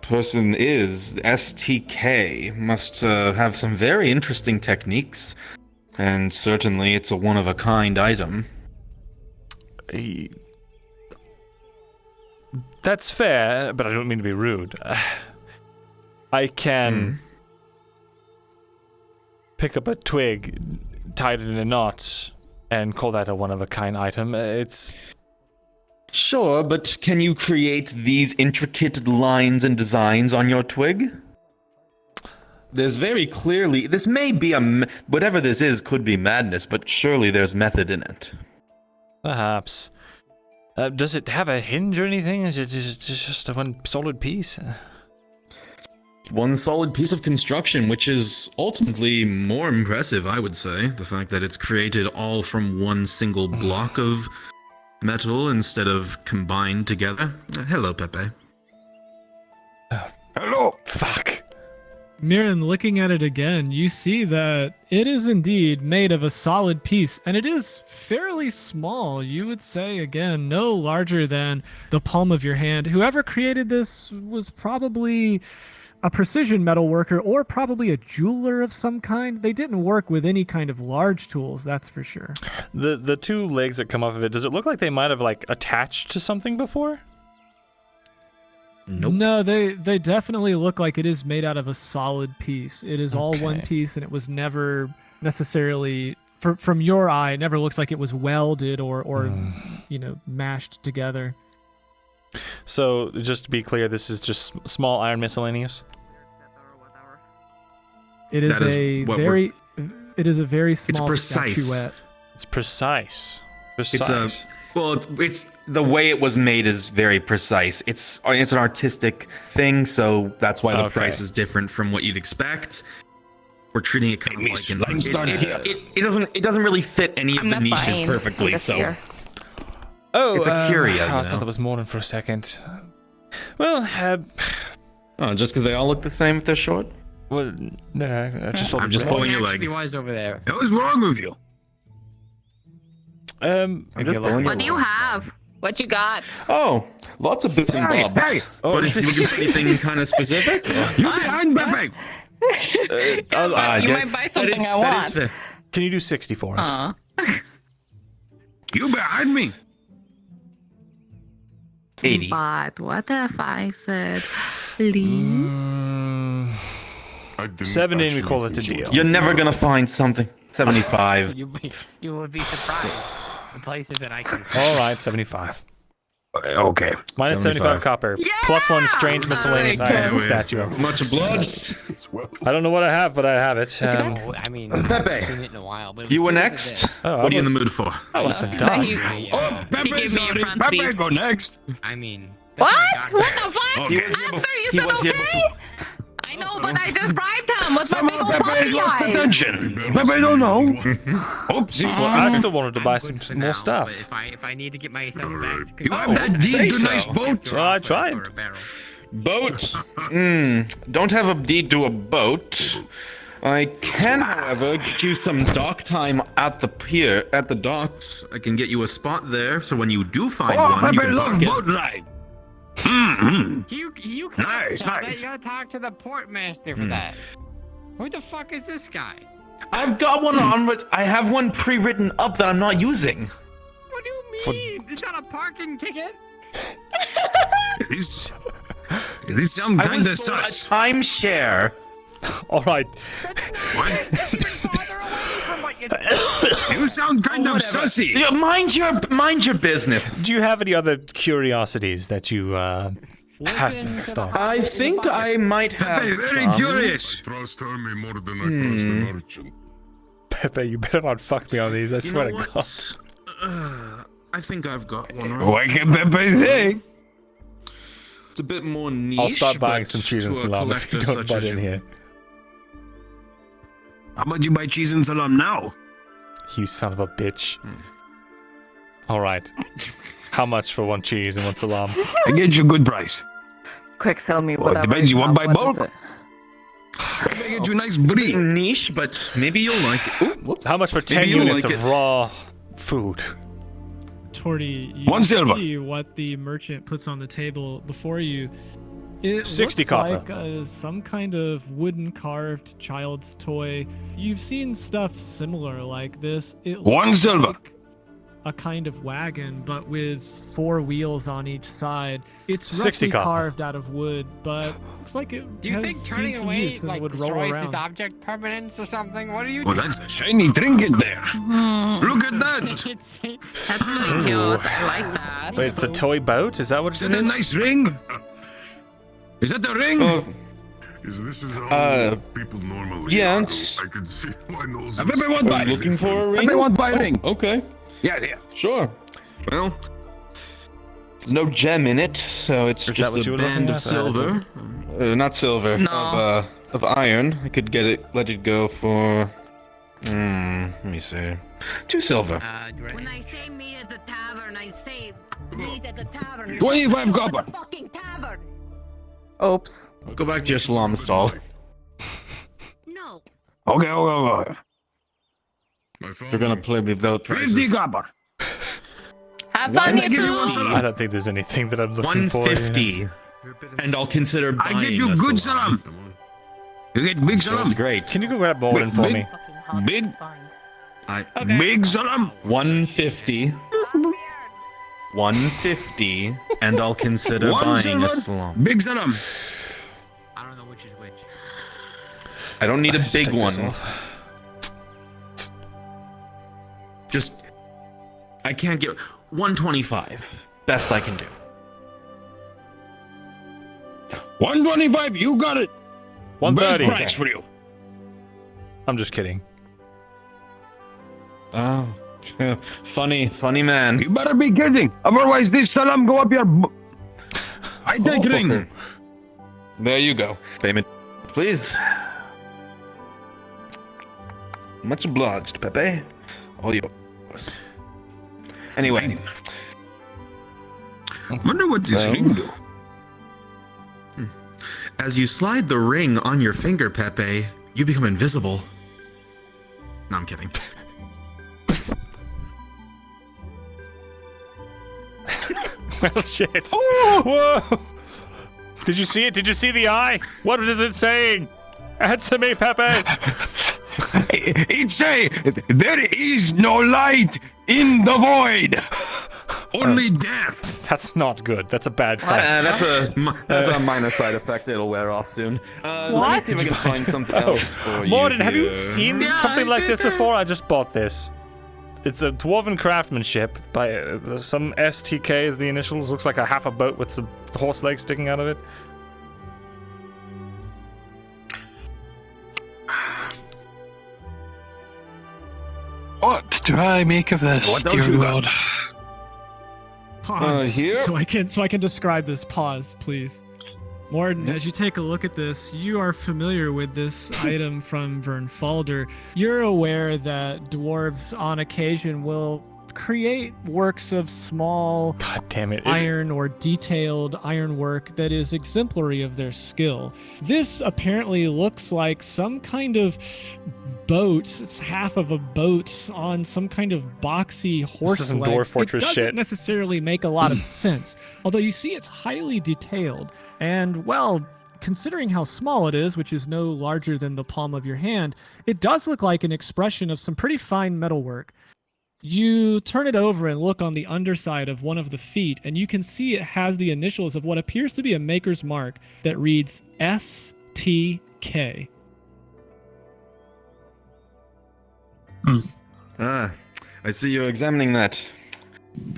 D: person is, STK, must have some very interesting techniques. And certainly it's a one-of-a-kind item.
A: That's fair, but I don't mean to be rude. I can pick up a twig, tie it in a knot, and call that a one-of-a-kind item. It's...
D: Sure, but can you create these intricate lines and designs on your twig? There's very clearly... This may be whatever this is could be madness, but surely there's method in it.
A: Perhaps. Does it have a hinge or anything? Is it just a one solid piece?
D: One solid piece of construction, which is ultimately more impressive, I would say. The fact that it's created all from one single block of metal instead of combined together. Hello, Pepe.
A: Hello. Fuck.
P: Mirren, looking at it again, you see that it is indeed made of a solid piece, and it is fairly small. You would say, again, no larger than the palm of your hand. Whoever created this was probably a precision metal worker or probably a jeweler of some kind. They didn't work with any kind of large tools, that's for sure.
A: The two legs that come off of it, does it look like they might have like attached to something before?
P: Nope. No, they definitely look like it is made out of a solid piece. It is all one piece, and it was never necessarily, from your eye, it never looks like it was welded or mashed together.
A: So, just to be clear, this is just small iron miscellaneous?
P: It is a very small
D: precise.
P: statuette.
A: It's precise.
D: It's the way it was made is very precise. It's an artistic thing, so that's why the price is different from what you'd expect. We're treating it kind of like it doesn't really fit any of the niches perfectly. So it's a curio.
A: I thought that was more than for a second. Well,
D: just because they all look the same if they're short.
A: Well, no,
D: I'm just pulling your leg.
J: Wise over there.
V: What's wrong with you?
C: What do you have? What you got?
D: Oh, lots of bits and bobs.
V: Hey.
D: But if you look at anything kind of specific,
V: You behind Pepe?
C: You might buy something I want.
D: That is fair.
A: Can you do 60 for it?
V: You behind me?
D: 80.
C: But what if I said, please?
A: 70 and we call it a deal.
D: You're never gonna find something. 75.
J: You would be surprised. The places that I can.
A: All right, 75.
V: Okay.
A: Minus 75 copper. Plus 1 strange miscellaneous iron statue.
D: Much obliged.
A: I don't know what I have, but I have it.
J: I mean, I haven't seen it in a while. But
D: You were next.
A: Oh,
D: What are you in the mood for?
A: Oh, it's a dog.
V: Pepe, sorry. Pepe, go next.
J: I mean.
C: What? What the fuck?
V: Okay.
C: After you said okay? I know, but I just bribed him with my big old
V: Pepe
C: puppy
V: lost
C: eyes.
V: attention. Pepe don't know. Oopsie.
A: Well, I still wanted to buy some more stuff.
J: If I need to get myself back to
V: You have that deed to nice boat?
A: Well, I tried.
D: Boat. Don't have a deed to a boat. I can, however, get you some dock time at the pier, at the docks. I can get you a spot there, so when you do find one, you
V: Pepe
D: can
V: loves
D: dock it.
V: boat ride.
J: You can't
V: Nice,
J: sell that.
V: nice.
J: You gotta talk to the port master for that. Who the fuck is this guy?
D: I've got one on, but I have one pre-written up that I'm not using.
J: What do you mean? Is that a parking ticket?
V: This some
D: I
V: kind
D: was
V: of
D: sold
V: sus.
D: a timeshare.
A: All right.
V: You sound kind of sussy.
D: Yeah, mind your business.
A: Do you have any other curiosities that you have in stock?
D: I think I might have
V: Pepe, very
D: some.
V: curious.
U: Trust me more than I trust the merchant.
A: Pepe, you better not fuck me on these. I swear to
D: know
A: God.
D: what? I think I've got one right.
V: What can Pepe say?
D: It's a bit more niche.
A: I'll start buying
D: but
A: some cheese and
D: to a
A: salami if you
D: collector
A: don't
D: such
A: butt
D: as
A: in
D: you.
A: here.
V: How about you buy cheese and salam now?
A: You son of a bitch. All right. How much for one cheese and one salam?
V: I get you a good price.
C: Quick, sell me
V: Well, it
C: whatever.
V: depends. You want by
C: What is
V: bulk?
C: it?
V: I get you a nice brie.
D: Niche, but maybe you'll like it. Ooh, whoops.
A: How much for 10
D: Maybe you'll
A: units
D: like
A: of
D: it.
A: raw food?
P: Torty, you
V: 1 silver.
P: see what the merchant puts on the table before you. It
A: 60
P: looks
A: copper.
P: like some kind of wooden carved child's toy. You've seen stuff similar like this. It
V: 1
P: looks
V: silver.
P: like a kind of wagon, but with 4 wheels on each side. It's
A: 60
P: roughly
A: copper.
P: carved out of wood, but looks like it
J: Do you
P: has
J: think
P: seen
J: turning
P: some
J: away
P: use and
J: like
P: would roll
J: destroys his
P: around.
J: object permanence or something? What are you
V: Well,
J: doing?
V: that's a shiny trinket there. Look at that.
C: That's really cute. I like that.
A: Wait, it's a toy boat? Is that what
V: Is
A: it
V: that a
A: is?
V: nice ring? Is that the ring?
U: Is this how people normally
D: yeah,
U: are?
D: it's-
U: I can see my nose.
V: Pepe want buy.
D: Looking for a ring?
V: Pepe want buy a ring.
D: Okay,
V: Yeah, yeah.
D: sure. Well, there's no gem in it, so it's
A: Is
D: just
A: that what you
D: a
A: were looking
D: band of
A: at?
D: silver. Not silver.
C: No.
D: Of iron. I could let it go for. Let me see. 2 silver.
H: When I say meet at the tavern, I say meet at the tavern.
V: 25 copper.
H: Fucking tavern.
C: Oops.
D: Go back to your salam stall.
B: Okay.
U: You're
B: gonna play me without
U: 50
B: copper.
N: Have fun, you
A: I don't think there's anything that I'm looking for.
D: 150. And I'll consider buying
B: I get you
D: a
B: good
D: salon.
B: salam. You get big salam.
D: That's great.
A: Can you go grab Bolden for me?
B: Big. Big salam.
D: 150. 150. And I'll consider
B: One
D: buying
B: silver.
D: a salon.
B: Big salam.
J: I don't know which is which.
D: I don't need a
A: Just
D: big
A: take this
D: one.
A: off.
D: Just, I can't get 125. Best I can do.
B: 125. You got it.
A: 130.
B: Best price for you.
A: I'm just kidding.
D: Oh, funny man.
B: You better be kidding. Otherwise, this salam go up your. I take ring.
D: There you go. Payment, please. Much obliged, Pepe. All yours. Anyway.
B: Wonder what this ring do.
D: As you slide the ring on your finger, Pepe, you become invisible. No, I'm kidding.
A: Well, shit. Whoa! Did you see it? Did you see the eye? What is it saying? Answer me, Pepe!
B: It say there is no light in the void. Only death.
A: That's not good. That's a bad sign.
D: That's a minor side effect. It'll wear off soon. Let me see if I can find something else for you.
A: Morden, have you
D: here.
A: seen
N: Yeah,
A: something
N: I
A: like
N: did
A: this
N: that.
A: before? I just bought this. It's a dwarven craftsmanship by some STK is the initials. Looks like a half a boat with some horse legs sticking out of it.
O: What do I make of this,
B: What don't
O: dear
B: you got?
O: Lord?
P: Pause.
D: here?
P: So I can describe this. Pause, please. Morden, as you take a look at this, you are familiar with this item from Vernfalder. You're aware that dwarves on occasion will create works of small
A: God damn it.
P: iron or detailed ironwork that is exemplary of their skill. This apparently looks like some kind of boat. It's half of a boat on some kind of boxy horse
A: some
P: legs.
A: Dwarf Fortress
P: it doesn't
A: shit.
P: necessarily make a lot of sense. Although you see it's highly detailed. And, well, considering how small it is, which is no larger than the palm of your hand, it does look like an expression of some pretty fine metalwork. You turn it over and look on the underside of one of the feet, and you can see it has the initials of what appears to be a maker's mark that reads STK.
D: Ah, I see you're examining that.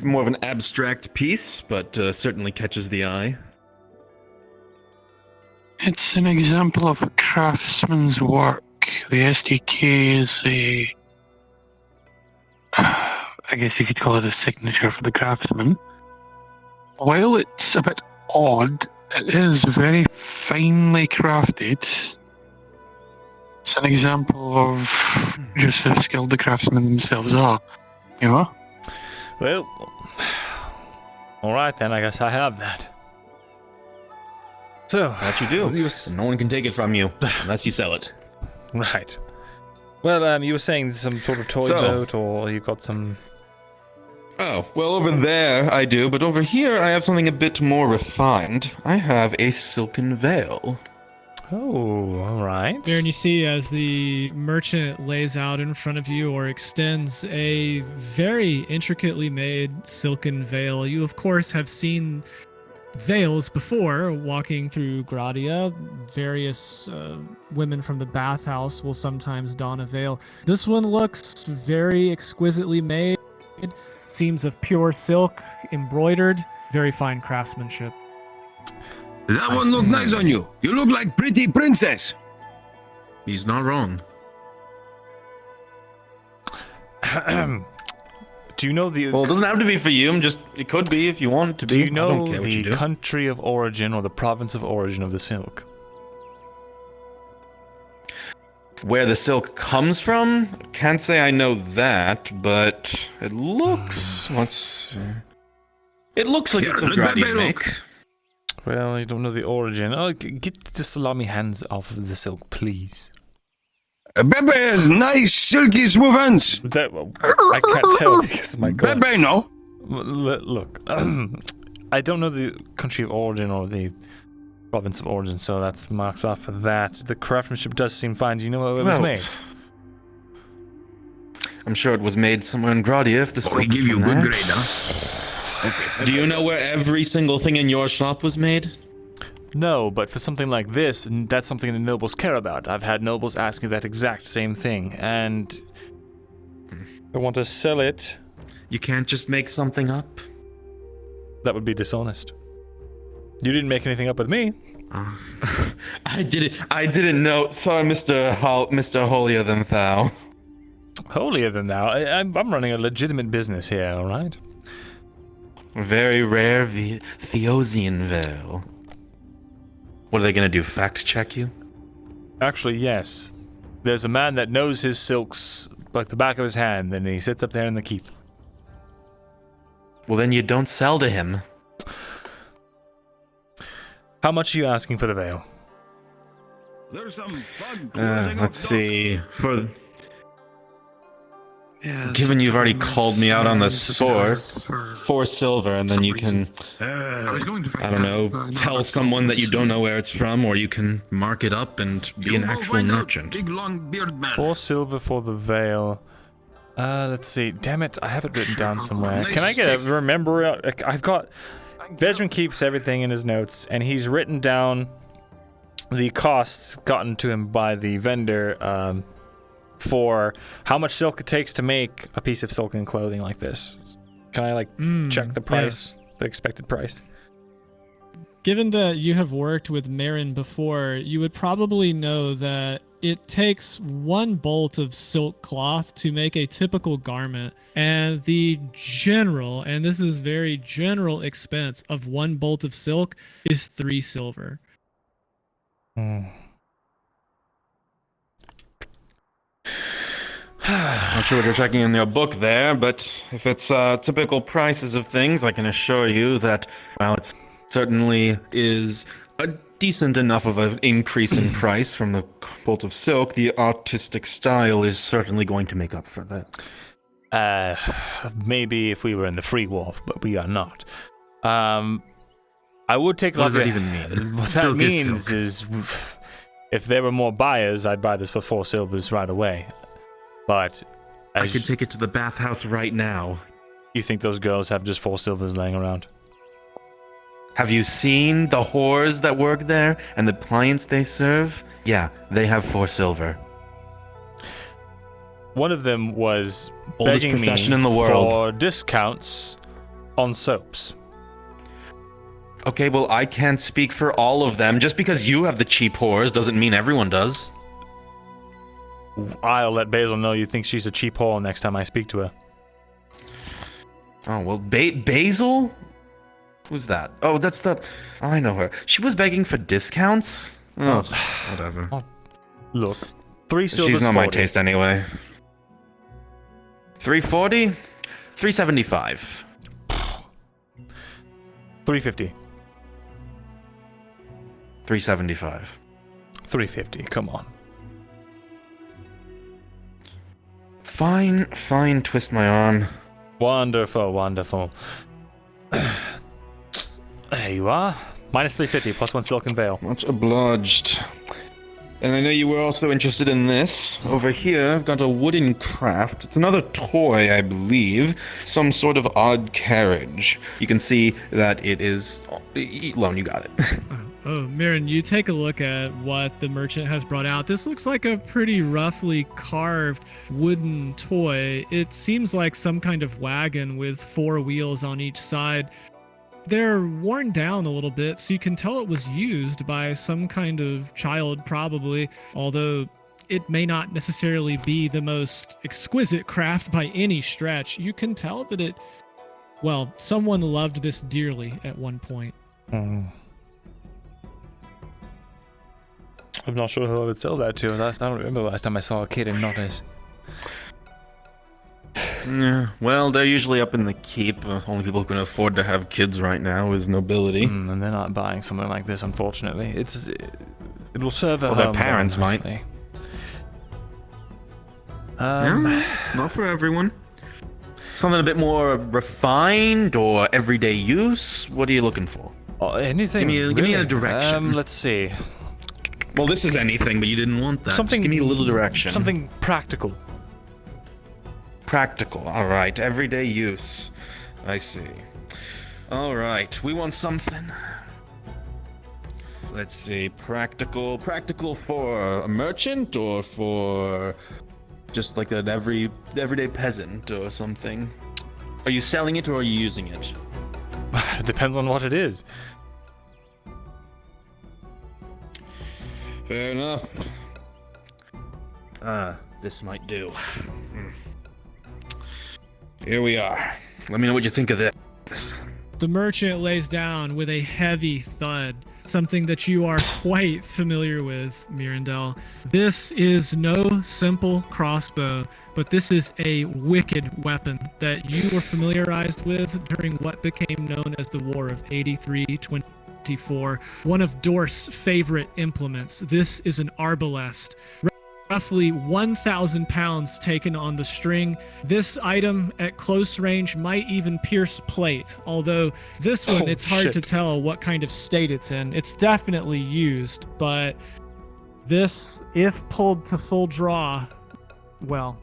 D: More of an abstract piece, but certainly catches the eye.
O: It's an example of a craftsman's work. The SDK is I guess you could call it a signature for the craftsman. While it's a bit odd, it is very finely crafted. It's an example of just how skilled the craftsmen themselves are, you know?
A: Well, alright then, I guess I have that. So,
D: That you do. No one can take it from you unless you sell it.
A: right. Well, you were saying some sort of toy
D: So-
A: boat, or you got some...
D: Oh, well, over there I do, but over here I have something a bit more refined. I have a silken veil.
A: Oh, alright.
P: There, and you see as the merchant lays out in front of you or extends a very intricately made silken veil. You, of course, have seen veils before walking through Gradia. Various women from the bathhouse will sometimes don a veil. This one looks very exquisitely made. Seams of pure silk, embroidered, very fine craftsmanship.
B: That one look nice on you. You look like pretty princess.
D: He's not wrong.
A: Do you know the...
D: Well, it doesn't have to be for you. It could be if you want it to be.
A: Do you
D: I
A: know
D: don't care what you
A: the
D: do.
A: country of origin or the province of origin of the silk?
D: Where the silk comes from? Can't say I know that, but it looks... It looks like it's a Gradian make.
A: Well, I don't know the origin. Oh, get the salami hands off of the silk, please.
B: Bebe has nice, silky, smooth hands.
A: I can't tell because of my glove.
B: Bebe, no.
A: Look, I don't know the country of origin or the province of origin, so that's marks off for that. The craftsmanship does seem fine. Do you know where it was made?
D: I'm sure it was made somewhere in Gradia if the
B: We give you a good grade, huh?
D: Okay. Do you know where every single thing in your shop was made?
A: No, but for something like this, that's something the nobles care about. I've had nobles ask me that exact same thing, and I want to sell it.
D: You can't just make something up?
A: That would be dishonest. You didn't make anything up with me.
D: I didn't know. Sorry, Mr. Holier Than Thou.
A: Holier than thou? I'm running a legitimate business here, alright?
D: Very rare Theosian veil. What are they gonna do, fact check you?
A: Actually, yes. There's a man that knows his silks like the back of his hand, and he sits up there in the keep.
D: Well, then you don't sell to him.
A: How much are you asking for the veil?
B: There's some fun
D: Let's see. Given you've already called me out on the source, 4 silver, and then you can, I don't know, tell someone that you don't know where it's from, or you can mark it up and be an actual merchant.
A: 4 silver for the veil. Let's see. Damn it, I have it written down somewhere. Can I get a remember? I've got... Vezran keeps everything in his notes, and he's written down the costs gotten to him by the vendor, for how much silk it takes to make a piece of silken clothing like this. Can I, check the price? Yeah. The expected price?
P: Given that you have worked with Marin before, you would probably know that it takes 1 bolt of silk cloth to make a typical garment, and the general, and this is very general expense of 1 bolt of silk is 3 silver.
D: Not sure what you're checking in your book there, but if it's typical prices of things, I can assure you that, well, it certainly is a decent enough of an increase in price from the bolt of silk. The artistic style is certainly going to make up for that.
A: Maybe if we were in the free wolf, but we are not. I would take a look at...
D: What does that even mean?
A: What that means is if there were more buyers, I'd buy this for 4 silvers right away. But
D: I could take it to the bathhouse right now.
A: You think those girls have just 4 silvers laying around?
D: Have you seen the whores that work there and the clients they serve? Yeah, they have 4 silver.
A: One of them was
D: Oldest
A: begging
D: profession
A: me
D: in the world.
A: for discounts on soaps.
D: Okay, well, I can't speak for all of them. Just because you have the cheap whores doesn't mean everyone does.
A: I'll let Basil know you think she's a cheap whore next time I speak to her.
D: Oh, well, Basil? Who's that? Oh, that's the... Oh, I know her. She was begging for discounts? Oh, whatever.
A: Look, 3 silvers.
D: She's not
A: 40.
D: my taste anyway. 340? 375.
A: 350.
D: 375.
A: 350, come on.
D: Fine, twist my arm.
A: Wonderful, wonderful. There you are. Minus 350, plus 1 silken veil.
D: Much obliged. And I know you were also interested in this. Over here, I've got a wooden craft. It's another toy, I believe. Some sort of odd carriage. You can see that it is... Lone, you got it.
P: Oh, Mirin, you take a look at what the merchant has brought out. This looks like a pretty roughly carved wooden toy. It seems like some kind of wagon with 4 wheels on each side. They're worn down a little bit, so you can tell it was used by some kind of child, probably, although it may not necessarily be the most exquisite craft by any stretch. You can tell that it, well, someone loved this dearly at one point.
A: I'm not sure who I would sell that to. I don't remember the last time I saw a kid in Nottis.
D: Yeah, well, they're usually up in the keep. Only people who can afford to have kids right now is nobility.
A: And they're not buying something like this, unfortunately. It will serve a
D: well,
A: home.
D: Their parents might. Not for everyone. Something a bit more refined or everyday use? What are you looking for?
A: Anything.
D: Give me a direction.
A: Let's see.
D: Well, this is anything, but you didn't want that.
A: Something.
D: Just give me a little direction.
A: Something practical.
D: Practical. All right. Everyday use. I see. All right. We want something. Let's see. Practical. Practical for a merchant or for just like an everyday peasant or something? Are you selling it or are you using it?
A: It depends on what it is.
D: Fair enough. This might do. Here we are. Let me know what you think of this.
P: The merchant lays down with a heavy thud, something that you are quite familiar with, Myrindal. This is no simple crossbow, but this is a wicked weapon that you were familiarized with during what became known as the War of 83-24, one of Dorth's favorite implements. This is an arbalest. Roughly 1,000 pounds taken on the string. This item at close range might even pierce plate, although this one, it's hard to tell what kind of state it's in. It's definitely used, but this, if pulled to full draw, well,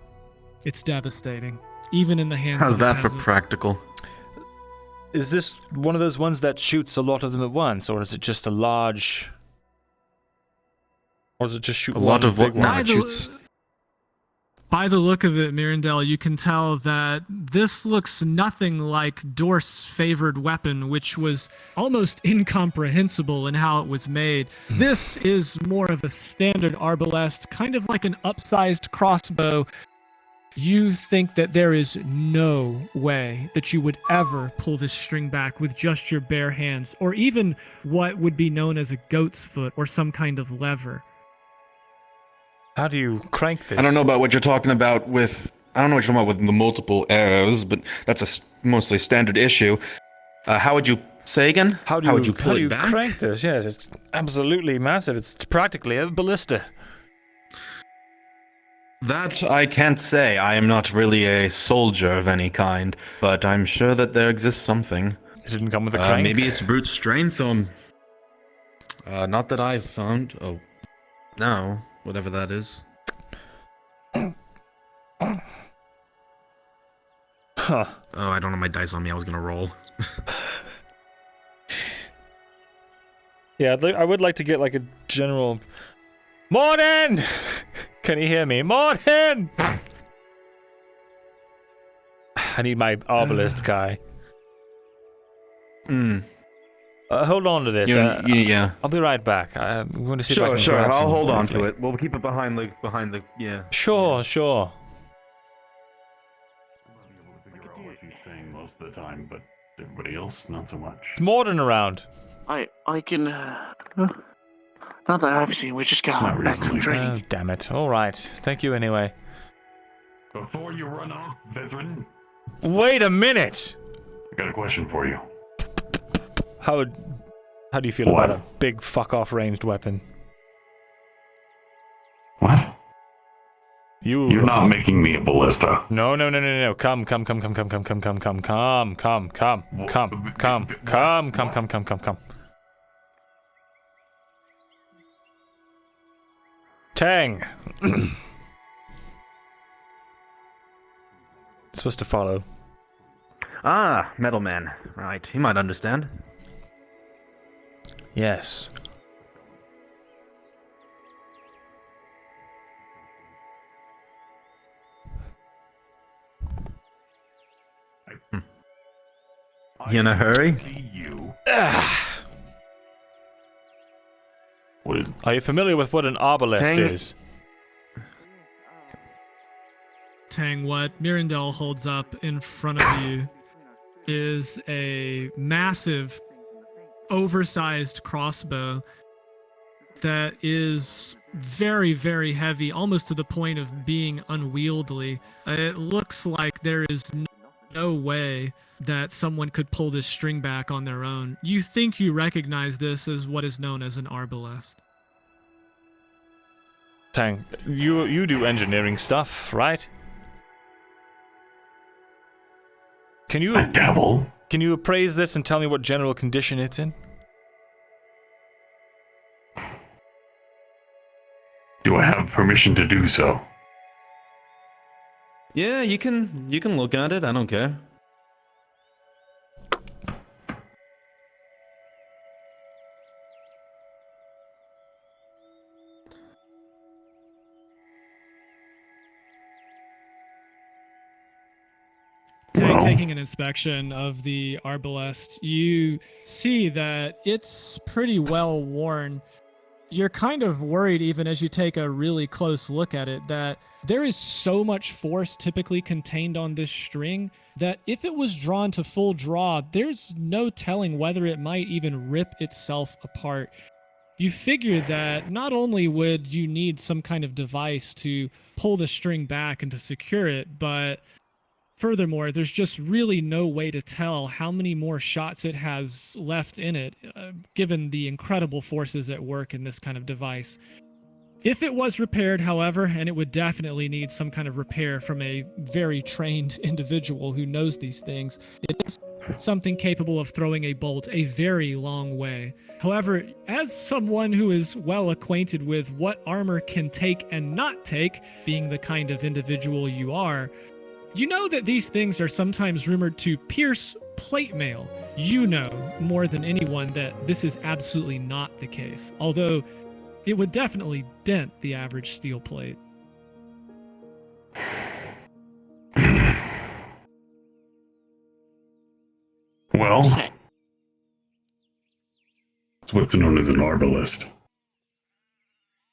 P: it's devastating, even in the hands
D: How's
P: of a
D: that for
P: peasant.
D: practical?
A: Is this one of those ones that shoots a lot of them at once, or is it just a large... Or does it just shoot
D: A lot of what
A: big one?
D: shoots?
P: By the look of it, Myrindal, you can tell that this looks nothing like Dorth's favored weapon, which was almost incomprehensible in how it was made. This is more of a standard arbalest, kind of like an upsized crossbow. You think that there is no way that you would ever pull this string back with just your bare hands, or even what would be known as a goat's foot or some kind of lever.
A: How do you crank this?
D: I don't know about what you're talking about with... I don't know what you're talking about with the multiple arrows, but that's a mostly standard issue. How would you say again?
A: How
D: would you pull it back?
A: Crank this? Yes, it's absolutely massive. It's practically a ballista.
D: That I can't say. I am not really a soldier of any kind, but I'm sure that there exists something.
A: It didn't come with a crank?
D: Maybe it's brute strength or... not that I've found. Oh, no. Whatever that is.
A: Huh.
D: Oh, I don't have my dice on me. I was gonna roll.
A: Yeah, I would like to get like a general... Morning! Can you hear me? Morning! I need my arbalest guy. Hold on to this.
D: Yeah.
A: I'll be right back. I'm going to see if I can
D: Sure.
A: grab
D: I'll
A: some
D: hold on to
A: briefly.
D: it. We'll keep it behind the. Yeah.
A: Sure.
U: Figure out what he's saying most of the time, but everybody else, not so much.
A: It's Morden around.
O: I can. Not that I've seen. We just got back from training.
A: Oh, damn it. All right. Thank you anyway.
U: Before you run off, Vezrin,
A: Wait a minute!
U: I got a question for you.
A: How do you feel about a big fuck-off ranged weapon?
U: What?
A: You're
U: not making me a ballista.
A: No. Come. Tang! It's supposed to follow.
D: Ah, Metal Man. Right. He might understand.
A: Yes.
D: You in a hurry?
A: Are you familiar with what an arbalest
P: Tang-
A: is?
P: Tang, what Myrindal holds up in front of you is a massive, oversized crossbow that is very, very heavy, almost to the point of being unwieldy. It looks like there is no way that someone could pull this string back on their own. You think you recognize this as what is known as an arbalest.
A: Tang, you do engineering stuff, right? Can you
U: dabble?
A: Can you appraise this and tell me what general condition it's in?
U: Do I have permission to do so?
D: Yeah, you can look at it. I don't care.
P: Taking an inspection of the arbalest, you see that it's pretty well worn. You're kind of worried, even as you take a really close look at it, that there is so much force typically contained on this string that if it was drawn to full draw, there's no telling whether it might even rip itself apart. You figure that not only would you need some kind of device to pull the string back and to secure it, but furthermore, there's just really no way to tell how many more shots it has left in it, given the incredible forces at work in this kind of device. If it was repaired, however, and it would definitely need some kind of repair from a very trained individual who knows these things, it is something capable of throwing a bolt a very long way. However, as someone who is well acquainted with what armor can take and not take, being the kind of individual you are, you know that these things are sometimes rumored to pierce plate mail. You know more than anyone that this is absolutely not the case, although it would definitely dent the average steel plate.
U: Well, it's what's known as an arbalest.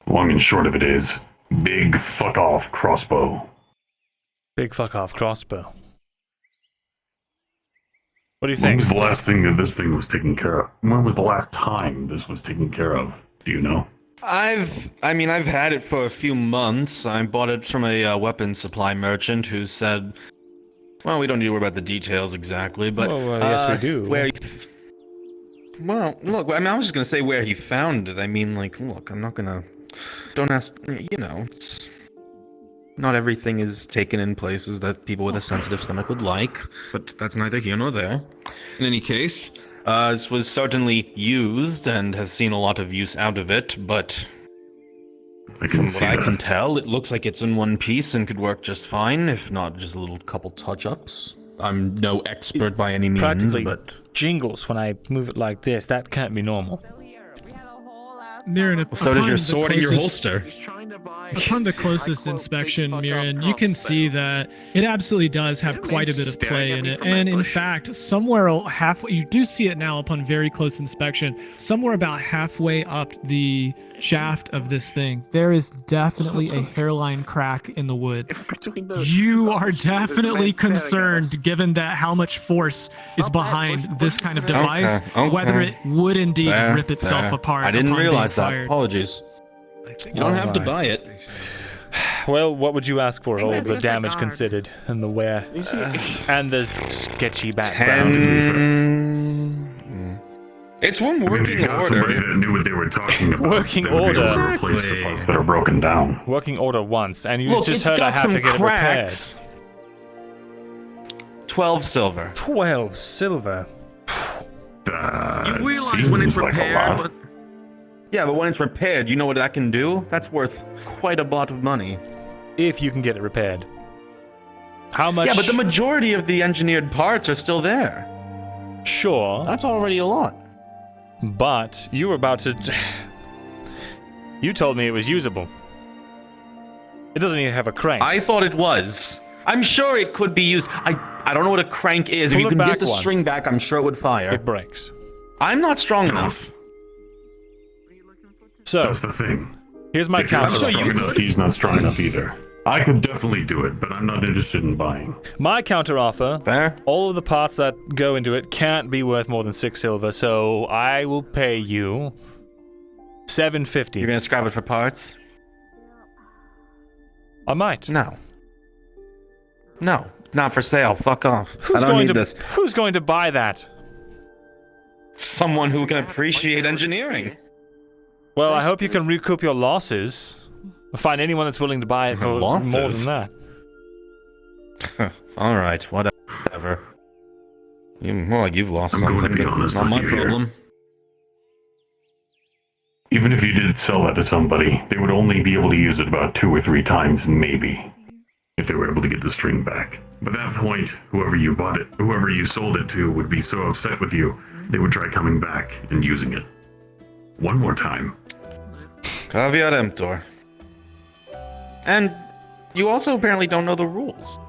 U: Long and short of it is, big fuck off crossbow.
A: Big fuck off crossbow. What do you
U: When
A: think?
U: was the last thing that this thing was taken care of? When was the last time this was taken care of? Do you know?
D: I've had it for a few months. I bought it from a weapons supply merchant who said, well, we don't need to worry about the details exactly, but
A: yes, we do.
D: Well, look, I was just gonna say where he found it. Look, I'm not gonna. Don't ask. It's not everything is taken in places that people with a sensitive stomach would like, but that's neither here nor there. In any case, this was certainly used and has seen a lot of use out of it, but from what I can tell, it looks like it's in one piece and could work just fine, if not just a little couple touch-ups. I'm no expert by any means,
A: Practically
D: but
A: jingles when I move it like this. That can't be normal.
P: Mirren,
D: so does your sword in your holster.
P: Upon the closest inspection, Mirren, you can see that it absolutely does have quite a bit of play in it. And in fact, somewhere halfway, you do see it now upon very close inspection, somewhere about halfway up the shaft of this thing, there is definitely a hairline crack in the wood. You are definitely concerned, given that how much force is behind this kind of device, whether it would indeed rip itself apart.
D: I didn't realize that.
P: Fired.
D: Apologies. You don't have to buy it.
A: Well, what would you ask for?
D: think
A: All
D: that's
A: the
D: just a
A: damage
D: guard.
A: considered, and the wear, and the sketchy background.
D: It's one working
U: got
D: order.
U: somebody that knew what they were talking about.
A: Working
U: they would be able to
A: order.
U: replace the parts that are broken down.
A: Working order once, and you
D: Look,
A: just
D: it's
A: heard I
D: got
A: have
D: some
A: to get
D: cracks.
A: it repaired.
D: 12 silver.
A: 12 silver.
D: You realize when it's repaired, but when it's repaired, you know what that can do? That's worth quite a lot of money.
A: If you can get it repaired. How much?
D: Yeah, but the majority of the engineered parts are still there.
A: Sure.
D: That's already a lot.
A: But you were about to. You told me it was usable. It doesn't even have a crank.
D: I thought it was. I'm sure it could be used. I don't know what a crank is.
A: Pull
D: If you
A: it
D: can
A: back
D: get the
A: once.
D: string back, I'm sure it would fire.
A: It breaks.
D: I'm not strong enough.
A: So
U: that's the thing.
A: Here's my
U: If you're not
A: counter.
U: strong enough, he's not strong enough either. I could definitely do it, but I'm not interested in buying.
A: My counter offer, all of the parts that go into it can't be worth more than 6 silver, so I will pay you 750.
D: You're gonna scrap it for parts?
A: I might.
D: No, not for sale. Fuck off. I
A: Who's
D: don't
A: going
D: need
A: to
D: this.
A: Who's going to buy that?
D: Someone who can appreciate engineering.
A: Well, I hope you can recoup your losses. find anyone that's willing to buy it for more
D: Losses.
A: than that.
D: All right, whatever. More like you've lost
U: I'm
D: something.
U: going to be
D: but
U: honest
D: not
U: with
D: my
U: you here.
D: problem.
U: Even if you did sell that to somebody, they would only be able to use it about 2 or 3 times, maybe, if they were able to get the string back. By that point, whoever you sold it to would be so upset with you, they would try coming back and using it. One more time.
D: Caveat emptor. And you also apparently don't know the rules.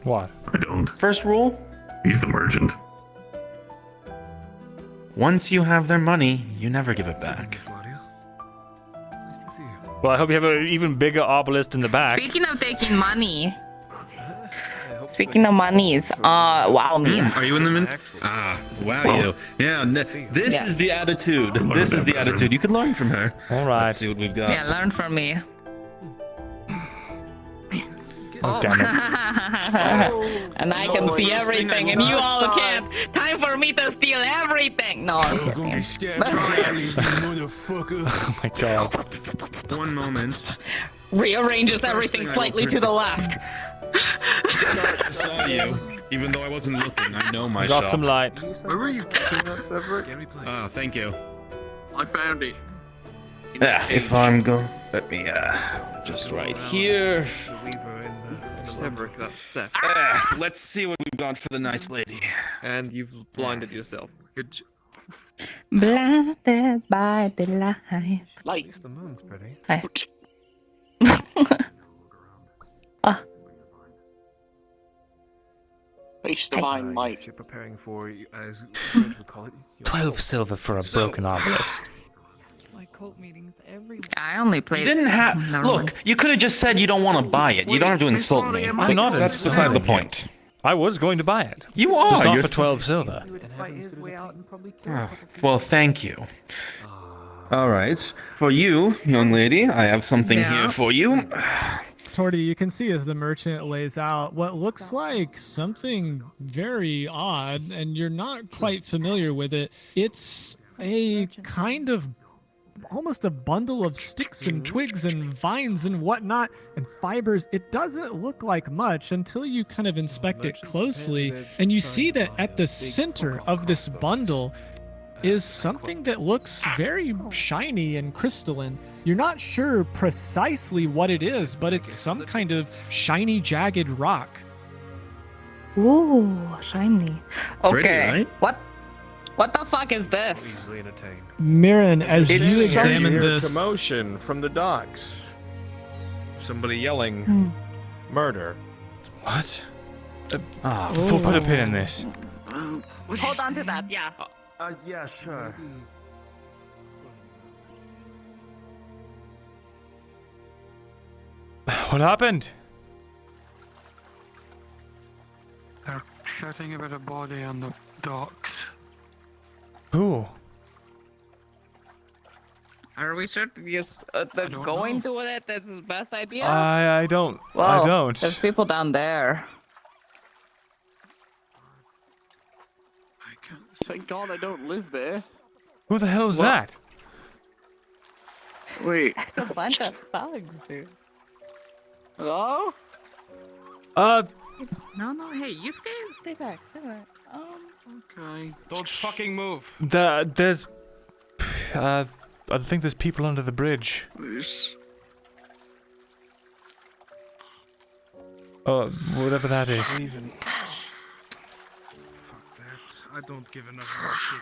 A: What?
U: I don't.
D: First rule?
U: He's the merchant.
D: Once you have their money, you never give it back.
A: Well, I hope you have an even bigger obelisk in the back.
C: Speaking of taking money. Speaking of monies, wow me.
D: Are you in the mint? Wow you. Yeah, this is the attitude. This is the attitude. You can learn from her.
A: All right.
D: Let's see what we've got.
C: Yeah, learn from me.
A: Oh, damn it.
C: And I can see everything, and you all can't. Time for me to steal everything. No, I'm kidding.
A: Oh my god.
D: One moment.
C: Rearranges everything slightly to the left.
D: I saw you, even though I wasn't looking. I know my
A: Got
D: shop.
A: some light.
K: Where were you keeping that, Severick?
D: Oh, thank you.
K: I found it.
D: Yeah, if I'm going, let me just right here.
K: Severick, that's theft.
D: Let's see what we've got for the nice lady.
K: And you've blinded yourself. Good job.
C: Blinded by the light.
K: Light. The moon's pretty.
C: Hi.
K: Face
L: divine
K: light. You're preparing for, as we call it.
A: 12 silver for a broken obelisk.
L: My cult meetings every
C: I only played.
D: You didn't have. Look, you could have just said you don't want to buy it. You don't have to insult me.
A: I'm not
D: That's
A: insulting
D: beside the
A: you.
D: point.
A: I was going to buy it.
D: You are.
A: Just not
D: You're
A: for 12 silver.
L: fight his way out and probably kill a
D: Oh,
L: couple
D: well, thank you. All right. For you, young lady, I have something here for you.
P: Torty, you can see as the merchant lays out what looks like something very odd, and you're not quite familiar with it. It's a kind of almost a bundle of sticks and twigs and vines and whatnot and fibers. It doesn't look like much until you kind of inspect it closely, and you see that at the center of this bundle is something that looks very shiny and crystalline. You're not sure precisely what it is, but it's some kind of shiny, jagged rock.
C: Ooh, shiny. Okay.
D: Pretty, right?
C: What the fuck is this?
P: Mirren, as
F: It's
P: you examine
F: hear
P: this,
F: commotion from the docks. Somebody yelling, "Murder!"
A: What? We'll put a pin in this.
C: Hold on to that, yeah.
F: Yeah, sure.
A: What happened?
O: They're shouting about a body on the docks.
A: Who?
C: Are we sure to just go into it? That's the best idea?
A: I don't.
C: Whoa,
A: I don't.
C: There's people down there.
L: Thank God I don't live there.
A: Who the hell is that?
L: Wait.
C: It's a bunch of thugs, dude.
L: Hello?
C: No, hey, you stay back, stay back.
L: Okay.
K: Don't fucking move.
A: There's. I think there's people under the bridge. Whatever that is.
K: I don't give enough of a shit.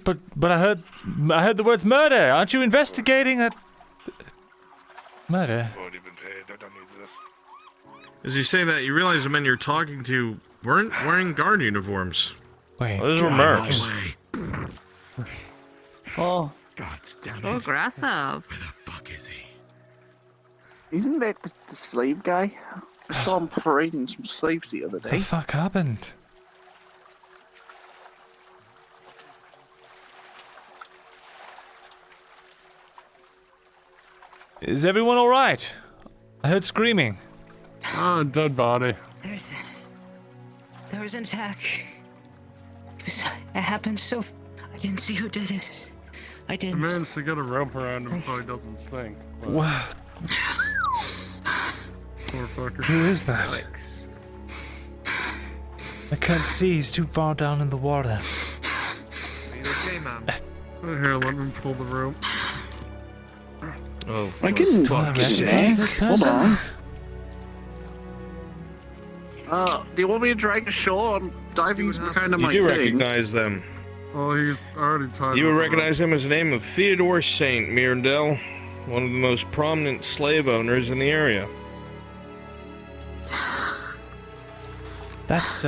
A: What? But I heard the words murder. Aren't you investigating a murder?
F: As you say that, you realize the men you're talking to weren't wearing guard uniforms.
A: Wait,
F: those were mercs.
C: Oh.
F: God damn
C: So aggressive.
L: Isn't that the slave guy? I saw him parading some slaves the other
A: What
L: day.
A: the fuck happened? Is everyone all right? I heard screaming.
T: Oh, dead body.
H: There was an attack. It happened so. I didn't see who did it.
M: I did.
I: I managed to get a rope around him so he doesn't sink. but-
A: What?
I: Poor fucker.
A: Who is that? I can't see. He's too far down in the water.
I: Are you okay, man? Here, let me pull the rope.
V: Oh,
L: I can
A: recognize this person.
L: Do you want me to drag ashore? I'm diving's kind of my
V: You do
L: thing.
V: recognize them.
I: Oh, he's already tied.
V: You
I: with
V: would
I: the
V: recognize him as the name of Theodore Saint Myrindal, one of the most prominent slave owners in the area.
A: That's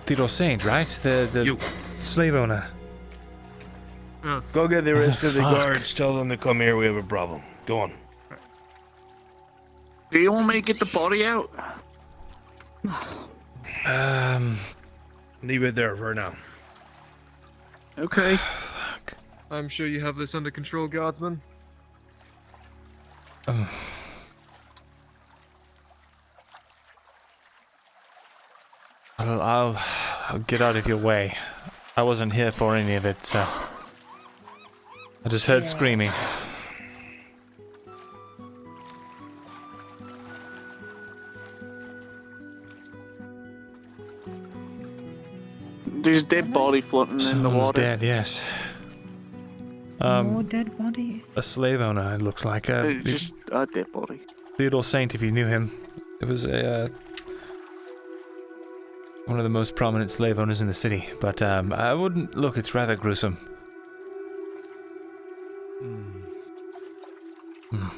A: Theodore Saint, right? The slave owner.
I: Yes.
V: Go get the rest of the
A: Fuck.
V: guards. Tell them to come here. We have a problem. Go on.
L: Do you want me to get the body out?
V: Leave it there for now.
L: Okay.
R: I'm sure you have this under control, guardsman.
A: I'll get out of your way. I wasn't here for any of it, so I just heard screaming.
L: There's dead body floating in the
A: Someone's
L: water.
A: dead, yes.
M: More dead bodies.
A: A slave owner, it looks like.
L: Just a dead body.
A: Theodore Saint, if you knew him. It was a one of the most prominent slave owners in the city, but I wouldn't look. It's rather gruesome.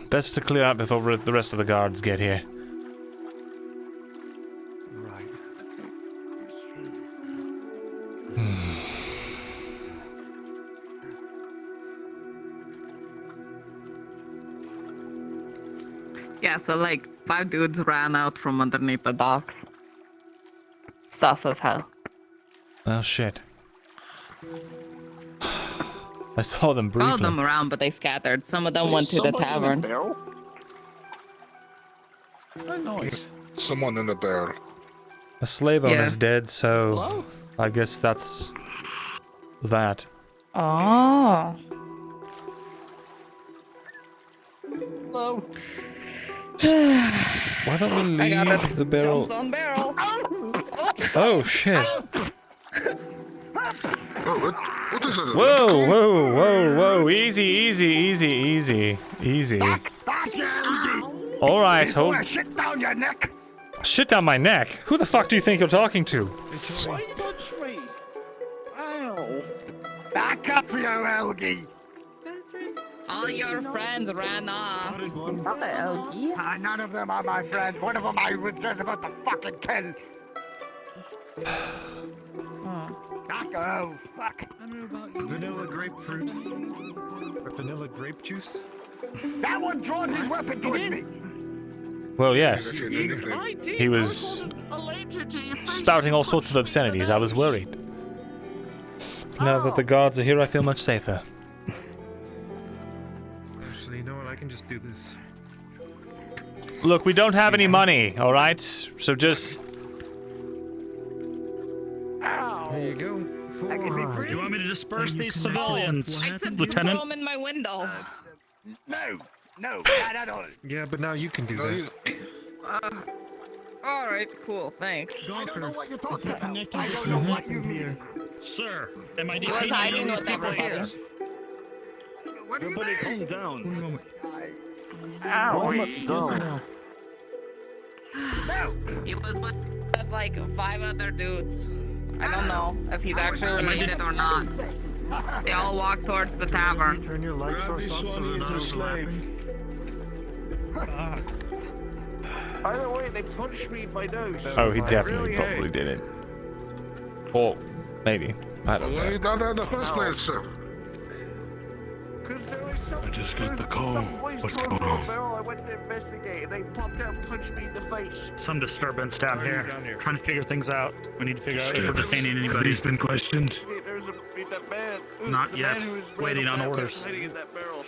A: Best to clear out before the rest of the guards get here.
I: Right.
C: Yeah, so like 5 dudes ran out from underneath the docks. Sus as hell.
A: Well, shit. I saw them briefly.
C: Followed them around, but they scattered. Some of them went to the tavern.
W: Someone in the barrel.
A: A slave owner's
C: Yeah.
A: dead, so I guess that's that.
C: Oh.
L: Hello.
A: Why don't we
C: I got
A: leave
C: it.
A: the barrel?
C: Jumps on barrel.
A: Oh shit!
W: What is it?
A: Whoa, whoa, whoa, whoa! Easy, easy, easy, easy, easy. All right, hold.
W: Shit down your neck.
A: Shit down my neck. Who the fuck do you think you're talking to?
L: Why you touch me? Ow.
W: Back up, you Elgie.
C: All your friends ran off. It's not the LG.
W: None of them are my friends. One of them I was just about to fucking kill. Oh, fuck.
E: I don't know about you. Vanilla grapefruit. Or vanilla grape juice.
W: That one drawn his weapon towards me.
A: Well, yes. He was spouting all sorts of obscenities. I was worried. Now that the guards are here, I feel much safer.
E: Actually, you know what? I can just do this.
A: Look, we don't have any money, all right? So just...
E: There you go.
G: Do you want me to disperse these civilians,
C: I said
G: Lieutenant?
C: throw them in my window.
W: No, not at all.
E: Yeah, but now you can do that.
C: All right, cool, thanks.
W: I don't know what you're talking about. I don't know what you mean.
G: Sir, am I
C: I was hiding
G: detaining
C: with everybody.
W: What do you
G: Everybody
W: mean?
G: calm down.
L: Ow.
W: No.
C: He was with like 5 other dudes. I don't know if he's actually related or not. They all walk towards the tavern.
E: Turn your light source off so they're not overlapping.
L: Either way, they punched me in my nose.
A: Oh, he definitely
L: Really,
A: probably did it. Or maybe. I don't
W: Why
A: know.
W: you done that in the first place, sir? I just got the call. What's going on?
L: I went to investigate. They popped out and punched me in the face.
G: Some disturbance down here. Trying to figure things out. We need to figure out if we're detaining anybody.
V: He's been questioned.
L: There's that man.
G: Not
L: the
G: yet.
L: man who was
G: Waiting on
L: running back
G: orders.
L: hiding in that barrel.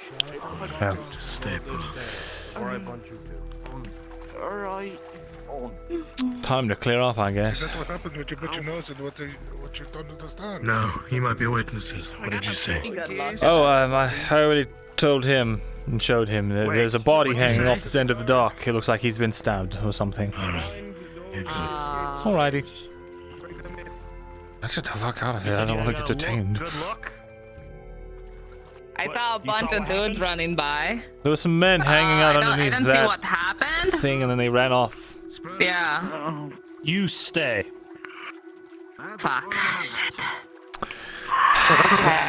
V: Just stay put.
I: Or I punch you too.
L: All right. Oh.
A: Time to clear off, I guess.
W: That's what happened when you put your nose in what
U: what you don't understand.
V: No, you might be witnesses. What did you say?
A: Oh, I already told him and showed him that there's a body hanging off this end of the dock. It looks like he's been stabbed or something. Alrighty. Let's get the fuck out of here. I don't want to get detained.
C: I saw a bunch of dudes running by.
A: There were some men hanging out
C: I
A: underneath
C: didn't see
A: that
C: what happened.
A: thing, and then they ran off.
C: Yeah.
J: You stay.
C: Fuck. Shit.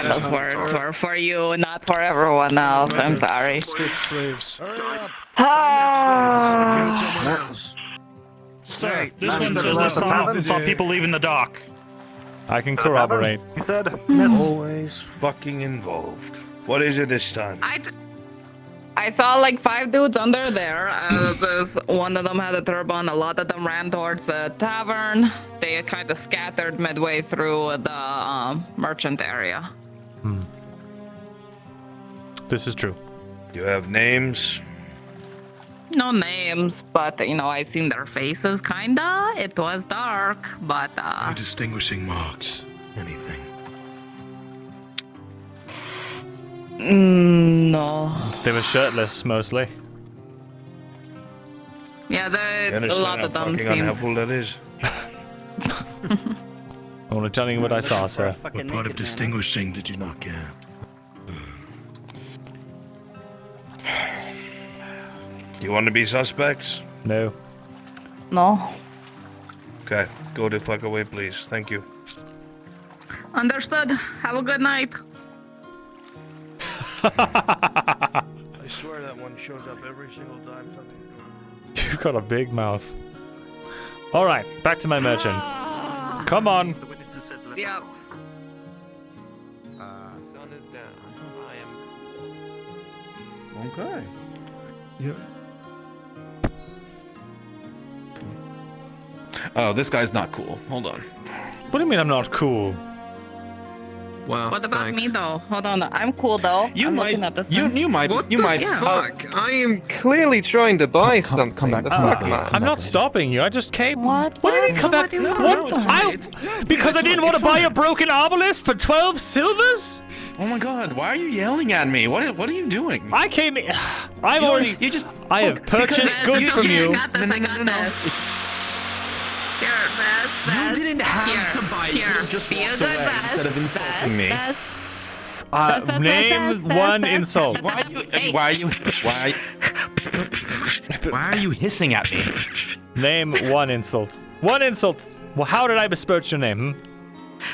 C: Those words were for you, not for everyone else. I'm sorry.
U: Slaves.
J: Sir, this one says I saw people leaving the dock.
A: I can corroborate.
J: He said,
B: Always fucking involved. What is it this time?
C: I saw like 5 dudes under there. One of them had a turban. A lot of them ran towards the tavern. They kind of scattered midway through the merchant area.
A: This is true.
B: Do you have names?
C: No names, but you know, I seen their faces. Kinda. It was dark, but
V: No distinguishing marks. Anything.
C: No.
A: They were shirtless mostly.
C: Yeah,
B: You
C: a
B: understand
C: lot
B: how
C: of them
B: fucking
C: seemed.
B: unhelpful that is?
A: I'm only telling you what I saw, sir.
V: What part of distinguishing did you not get?
B: Do you want to be suspects?
A: No.
C: No.
B: Okay, go the fuck away, please. Thank you.
C: Understood. Have a good night.
B: I swear that one shows up every single time something.
A: You've got a big mouth. Alright, back to my merchant. Come on.
C: Yep.
K: Sun is down. I am.
B: Okay.
P: Yeah.
D: Oh, this guy's not cool. Hold on.
A: What do you mean I'm not cool?
K: Wow.
C: What about me though? Hold on. I'm cool though. I'm looking at this thing.
D: You might.
K: What
D: you
K: the
D: might.
K: fuck? I am clearly trying to buy something.
D: come back,
K: The
D: come
K: fuck,
D: back.
K: man?
A: I'm not stopping you. I just came.
C: What?
A: What do you mean come back?
C: What do you want?
A: What? Because I didn't want to buy a broken obelisk for 12 silvers?
D: Oh my god! Why are you yelling at me? What are you doing?
A: I came. I've already.
D: You just.
A: I have purchased goods from you.
C: I got this. I got this. Here, Bess.
D: You didn't have to buy it. You
C: Here,
D: could have just
C: be a
D: walked
C: good
D: away
C: Bess.
D: instead of insulting me.
A: Name one insult.
D: Why are you hissing at me?
A: Name one insult. One insult. Well, how did I besmirch your name?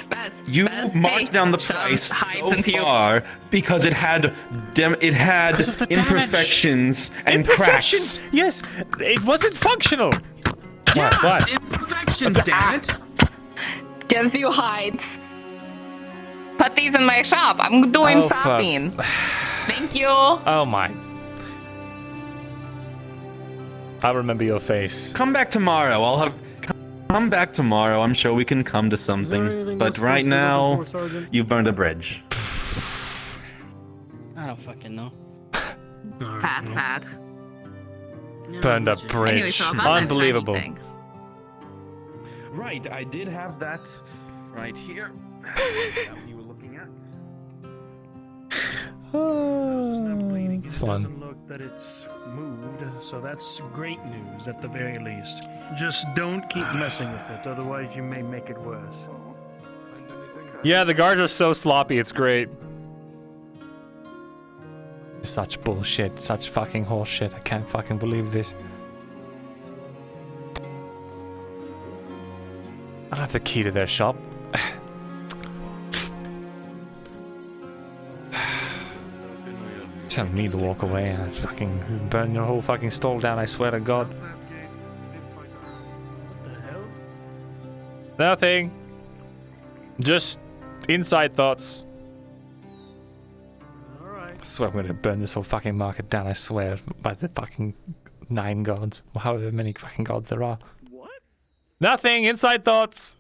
C: Bess.
D: You
C: Bess,
D: marked down the price so far because it had
A: Because of the damage.
D: imperfections and cracks.
A: Yes, it wasn't functional.
D: Yes,
A: What?
D: imperfections, damn it.
C: Gives you hides. Put these in my shop. I'm doing
A: Oh, fuck.
C: shopping. Thank you.
A: Oh my. I'll remember your face.
D: Come back tomorrow. Come back tomorrow. I'm sure we can come to something. But right now, you've burned a bridge.
J: I don't fucking know.
C: Pat.
A: Burned a
C: Anyway,
A: bridge.
C: so about that
A: Unbelievable.
C: shiny thing.
D: Right, I did have that right here. That you were looking at.
A: It's fun.
G: Doesn't look that it's moved, so that's great news at the very least. Just don't keep messing with it, otherwise you may make it worse.
A: Yeah, the guards are so sloppy. It's great. Such bullshit. Such fucking horseshit. I can't fucking believe this. I don't have the key to their shop. Tell me to walk away and I fucking burn your whole fucking stall down, I swear to God. Nothing. Just inside thoughts. I swear I'm gonna burn this whole fucking market down, I swear, by the fucking 9 gods, or however many fucking gods there are. What? Nothing, inside thoughts!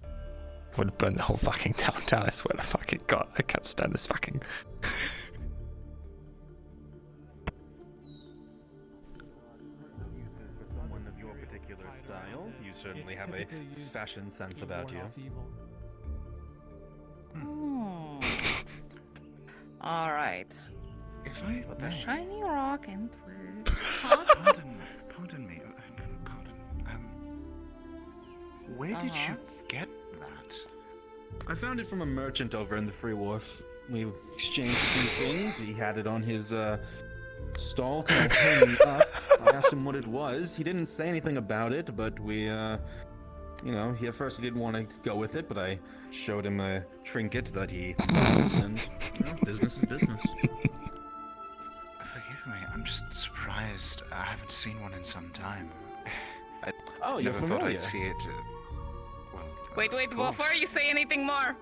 A: I'm gonna burn the whole fucking town down, I swear to fucking God, I can't stand this fucking...
D: Someone of your particular style, you certainly have a fashion sense about you.
C: All right.
N: If I
C: Put the shiny rock into it.
N: Pardon me. Where did you get that?
D: I found it from a merchant over in the Free Wharf. We exchanged a few things. He had it on his stall, kind of hanging up. I asked him what it was. He didn't say anything about it, but we, you know, at first he didn't want to go with it, but I showed him a trinket that he and you know, business is business.
N: Forgive me, I'm just surprised. I haven't seen one in some time. I
D: Oh, you're
N: never
D: familiar.
N: thought I'd see it.
C: Wait, before you say anything more,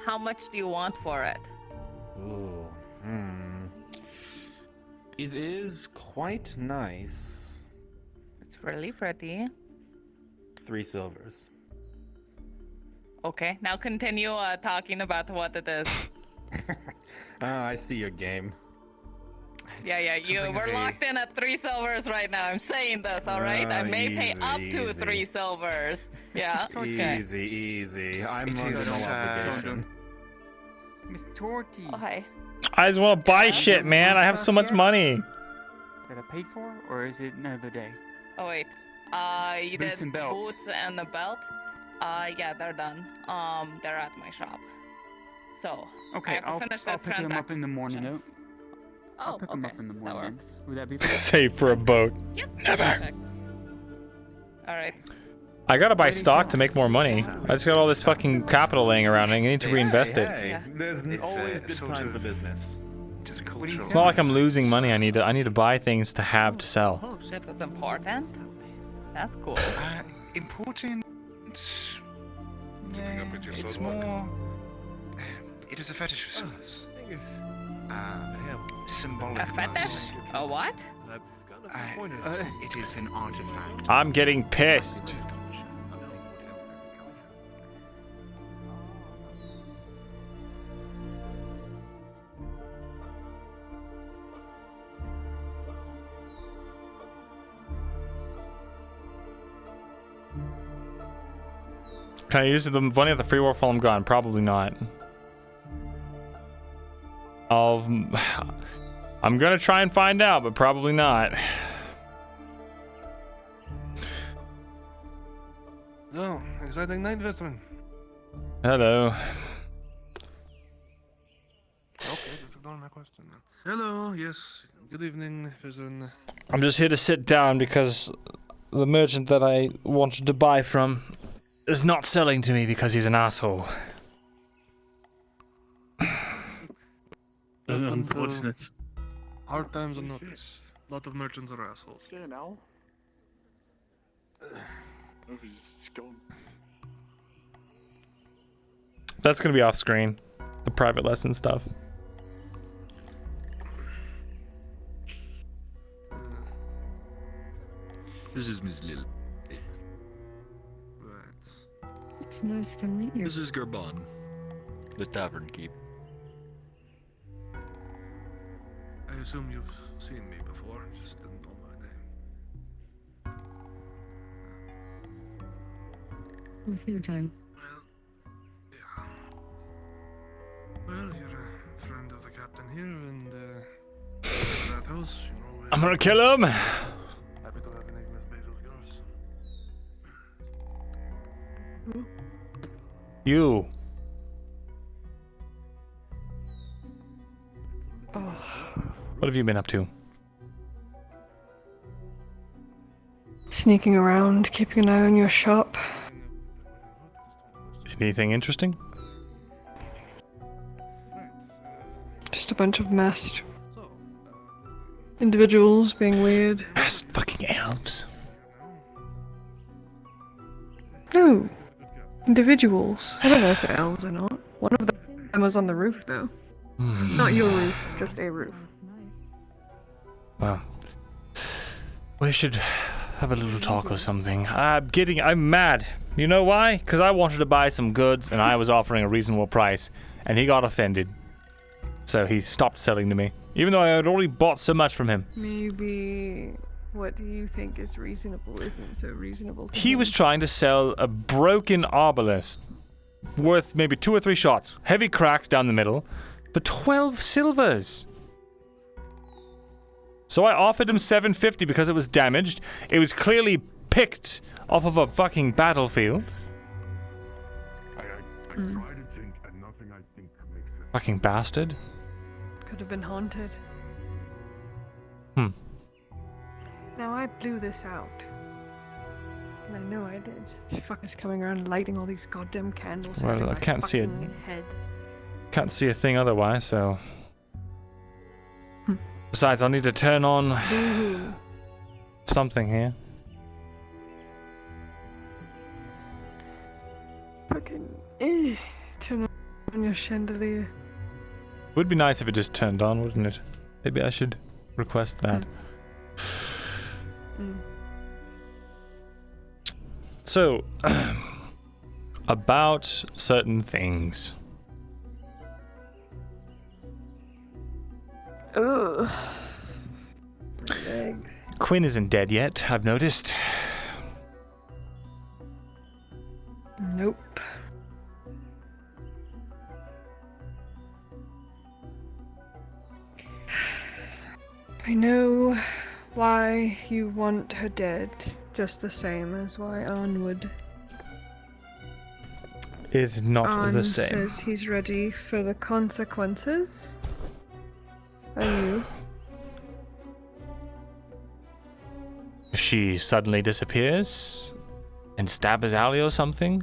C: how much do you want for it?
D: Ooh, It is quite nice.
C: It's really pretty.
D: 3 silvers.
C: Okay, now continue talking about what it is.
D: I see your game.
C: Yeah, we're locked in at 3 silvers right now. I'm saying this, alright? I may pay up to 3 silvers. Yeah, okay.
D: Easy. I'm under no obligation.
Q: Miss Torty.
C: Oh, hi.
A: I just want to buy shit, man. I have so much money.
Q: Is that paid for, or is it another day?
C: Oh, wait. You
Q: Boots
C: did
Q: and belt.
C: boots and the belt? Yeah, they're done. They're at my shop. So,
Q: Okay,
C: I have to finish
Q: I'll
C: this
Q: pick them up
C: transaction.
Q: in the morning. I'll
C: Oh,
Q: pick them
C: okay.
Q: up in the
C: That
Q: morning.
C: works.
Q: Would that be
A: Save for a boat.
C: Yep.
A: Never.
C: Alright.
A: I gotta buy stock to make more money. I just got all this fucking capital laying around and I need to reinvest it.
D: Hey, there's always good time for business.
N: Just cultural.
A: It's not like I'm losing money. I need to buy things to have to sell.
C: Oh shit, that's important. That's cool.
N: Important. Yeah, it's more. It is a fetish of sorts. Symbolic.
C: A fetish? A what?
N: It is an artifact.
A: I'm getting pissed. Can I use the money at the free war while I'm gone? Probably not. I'm gonna try and find out, but probably not.
V: So, exciting night, Visman.
A: Hello.
V: Okay, just ignore my question then. Hello, yes. Good evening, Visman.
A: I'm just here to sit down because the merchant that I wanted to buy from is not selling to me because he's an asshole.
V: Unfortunate. Hard times on notice. A lot of merchants are assholes.
L: Okay, now.
A: That's gonna be off screen. The private lesson stuff.
S: This is Miss Lil.
V: Right.
M: It's nice to meet you.
S: This is Gerban, the tavern keep.
V: I assume you've seen me before, just didn't know my name.
M: A few times.
V: Well, you're a friend of the captain here, and that house, you know.
A: I'm gonna kill him.
V: Happy to have an Ignis base of yours.
A: You. What have you been up to?
X: Sneaking around, keeping an eye on your shop.
A: Anything interesting?
X: Just a bunch of masked individuals being weird.
A: Masked fucking elves.
X: No, individuals. I don't know if they're elves or not. One of them was on the roof, though. Not your roof, just a roof.
A: Well, we should have a little talk or something. I'm mad. You know why? Because I wanted to buy some goods and I was offering a reasonable price, and he got offended. So he stopped selling to me, even though I had already bought so much from him.
X: Maybe what do you think is reasonable isn't so reasonable to
A: He
X: him.
A: was trying to sell a broken obelisk worth maybe 2 or 3 shots. Heavy cracks down the middle. For 12 silvers. So I offered him 750 because it was damaged. It was clearly picked off of a fucking battlefield. Fucking bastard.
X: Could have been haunted.
A: Hmm.
X: Now I blew this out. And I know I did. Fuckers coming around lighting all these goddamn candles.
A: Well, I can't see it.
X: Head.
A: Can't see a thing otherwise, so... Besides, I'll need to turn on something here.
X: Fucking turn on your chandelier.
A: Would be nice if it just turned on, wouldn't it? Maybe I should request that. So, about certain things.
X: Ugh. Legs.
A: Quinn isn't dead yet, I've noticed.
X: Nope. I know why you want her dead, just the same as why Arn would.
A: It's not
X: Arn
A: the same.
X: says he's ready for the consequences. Are you?
A: If she suddenly disappears and stabs Ali or something,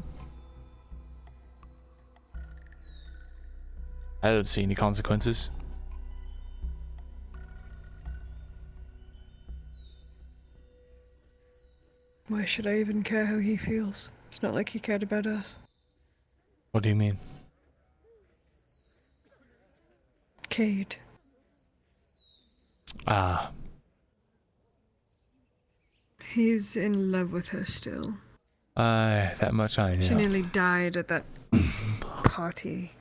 A: I don't see any consequences.
X: Why should I even care how he feels? It's not like he cared about us.
A: What do you mean?
X: Cade.
A: Ah.
X: He's in love with her still.
A: That much I know.
X: She nearly died at that party.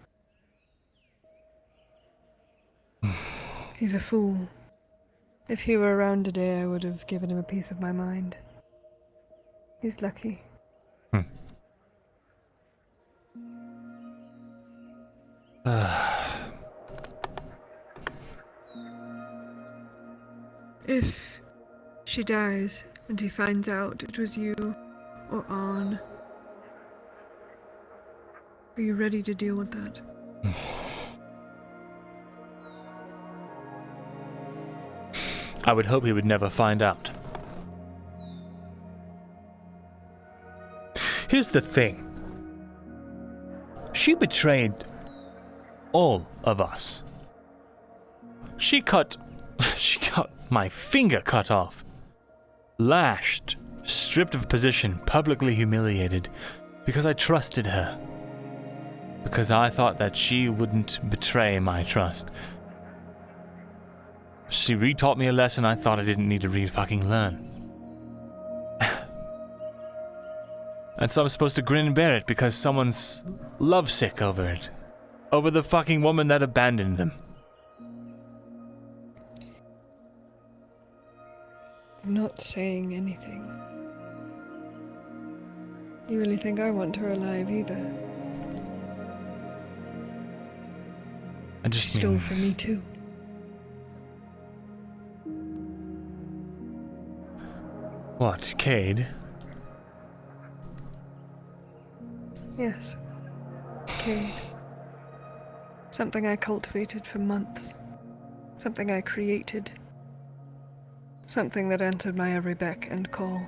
X: He's a fool. If he were around today, I would have given him a piece of my mind. He's lucky. If she dies and he finds out it was you or Arn, are you ready to deal with that?
A: I would hope he would never find out. Here's the thing. She betrayed all of us. She got my finger cut off, lashed, stripped of position, publicly humiliated, because I trusted her. Because I thought that she wouldn't betray my trust. She re-taught me a lesson I thought I didn't need to re-fucking learn. And so I'm supposed to grin and bear it because someone's lovesick over it. Over the fucking woman that abandoned them.
X: I'm not saying anything. You really think I want her alive either?
A: I just
X: She stole from me too.
A: What, Cade?
X: Yes. Cade. Something I cultivated for months. Something I created. Something that answered my every beck and call.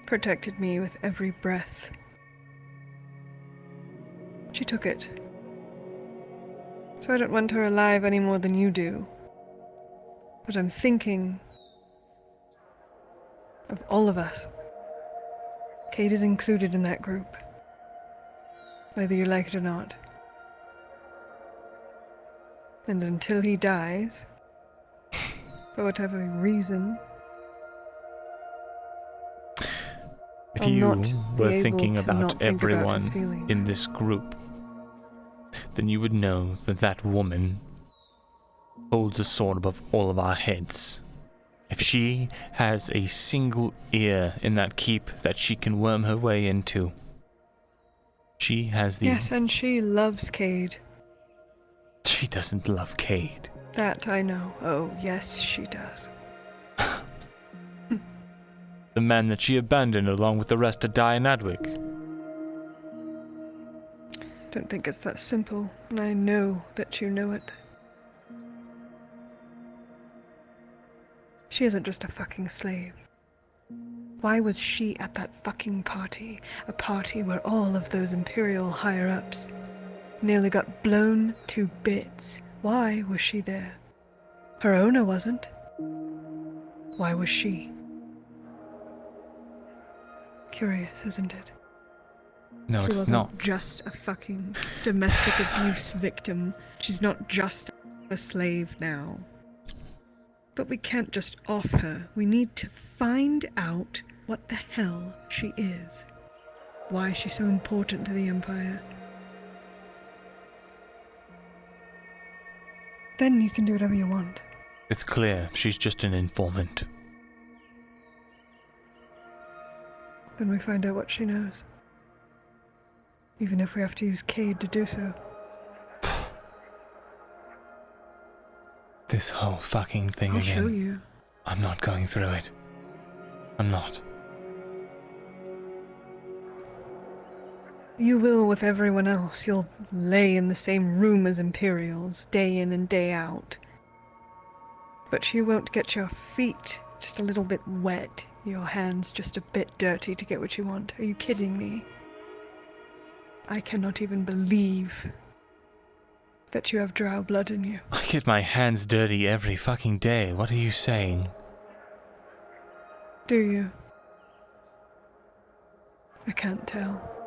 X: Protected me with every breath. She took it. So I don't want her alive any more than you do. But I'm thinking of all of us. Cade is included in that group. Whether you like it or not. And until he dies, for whatever reason,
A: if you were thinking about everyone in this group, then you would know that that woman holds a sword above all of our heads. If she has a single ear in that keep that she can worm her way into, she has the...
X: Yes, and she loves Cade.
A: She doesn't love Cade.
X: That I know. Oh, yes, she does.
A: The man that she abandoned along with the rest to die in Adwick.
X: Don't think it's that simple, and I know that you know it. She isn't just a fucking slave. Why was she at that fucking party? A party where all of those Imperial higher-ups nearly got blown to bits. Why was she there? Her owner wasn't. Why was she? Curious, isn't it?
A: No,
X: She
A: it's
X: wasn't
A: not.
X: just a fucking domestic abuse victim. She's not just a slave now. But we can't just off her. We need to find out what the hell she is. Why is she so important to the Empire? Then you can do whatever you want.
A: It's clear she's just an informant.
X: Then we find out what she knows. Even if we have to use Cade to do so.
A: This whole fucking thing
X: I'll
A: again.
X: show you.
A: I'm not going through it. I'm not.
X: You will with everyone else. You'll lay in the same room as Imperials, day in and day out. But you won't get your feet just a little bit wet, your hands just a bit dirty to get what you want. Are you kidding me? I cannot even believe that you have drow blood in you.
A: I get my hands dirty every fucking day. What are you saying?
X: Do you? I can't tell.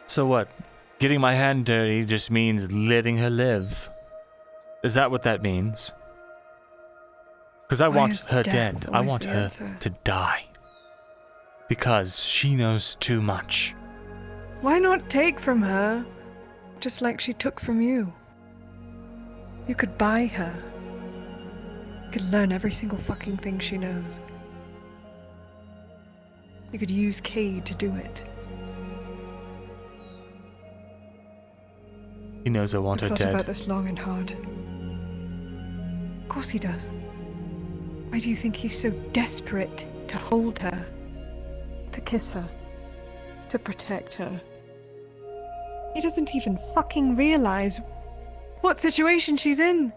A: So what? Getting my hand dirty just means letting her live? Is that what that means? Because I
X: Why
A: want
X: is
A: her
X: death
A: dead. I
X: always
A: want
X: the
A: her
X: answer?
A: to die. Because she knows too much.
X: Why not take from her, just like she took from you? You could buy her. You could learn every single fucking thing she knows. You could use Cade to do it.
A: He knows I want her
X: I've thought
A: dead.
X: about this long and hard. Of course he does. Why do you think he's so desperate to hold her? To kiss her? To protect her? He doesn't even fucking realize what situation she's in.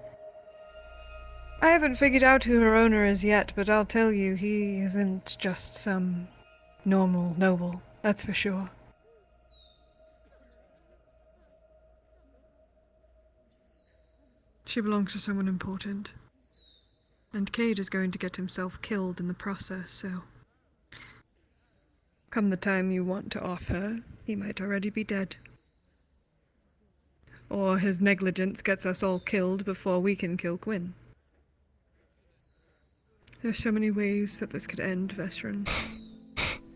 X: I haven't figured out who her owner is yet, but I'll tell you, he isn't just some normal noble, that's for sure. She belongs to someone important. And Cade is going to get himself killed in the process, so... Come the time you want to off her, he might already be dead. Or his negligence gets us all killed before we can kill Gwyn. There's so many ways that this could end, Vesron.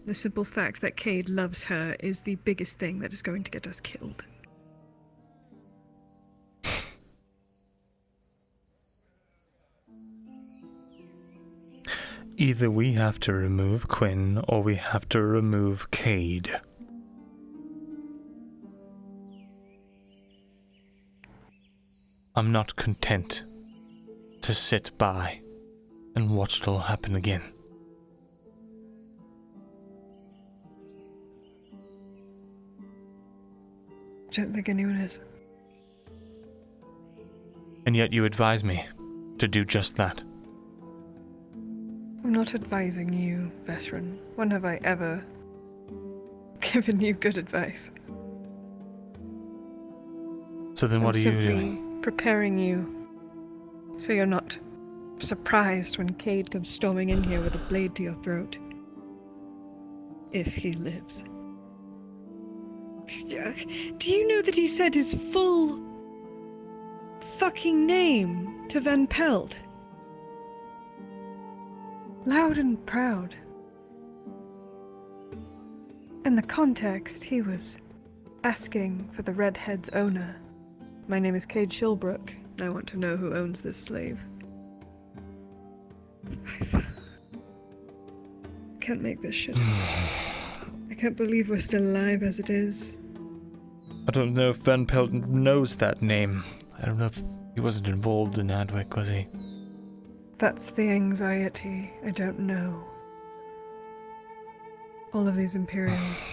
X: The simple fact that Cade loves her is the biggest thing that is going to get us killed.
A: Either we have to remove Quinn, or we have to remove Cade. I'm not content to sit by and watch it all happen again.
X: I don't think anyone is.
A: And yet you advise me to do just that.
X: I'm not advising you, Vesron. When have I ever given you good advice?
A: So then what
X: I'm
A: are you
X: simply
A: doing?
X: preparing you so you're not surprised when Cade comes storming in here with a blade to your throat. If he lives. Do you know that he said his full fucking name to Van Pelt? Loud and proud. In the context, he was asking for the redhead's owner. My name is Cade Shilbrook, and I want to know who owns this slave. I can't make this shit up. I can't believe we're still alive as it is.
A: I don't know if Van Pelt knows that name. I don't know if he wasn't involved in Adwick, was he?
X: That's the anxiety. I don't know. All of these Imperials.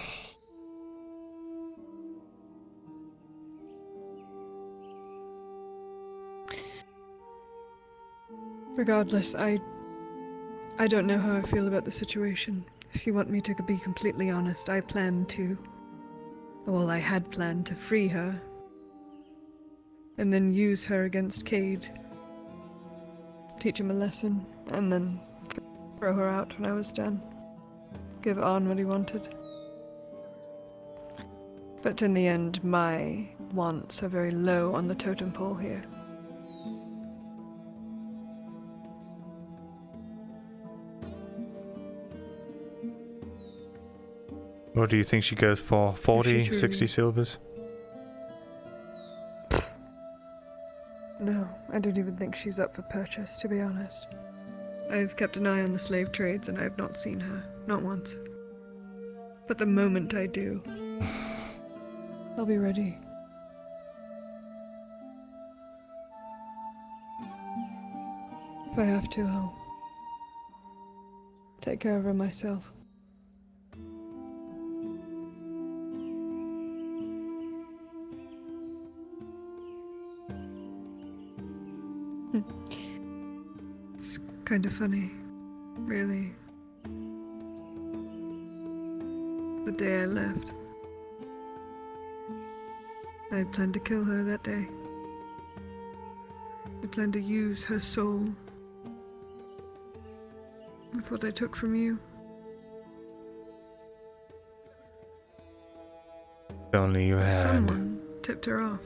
X: Regardless, I don't know how I feel about the situation. If you want me to be completely honest, I had planned to free her. And then use her against Cade. Teach him a lesson, and then throw her out when I was done. Give On what he wanted. But in the end, my wants are very low on the totem pole here.
A: What do you think she goes for? 40, 60 silvers?
X: No, I don't even think she's up for purchase, to be honest. I've kept an eye on the slave trades and I have not seen her, not once. But the moment I do, I'll be ready. If I have to, I'll take care of her myself. It's kind of funny, really. The day I left, I had planned to kill her that day. I planned to use her soul with what I took from you.
A: If only you had.
X: Someone tipped her off.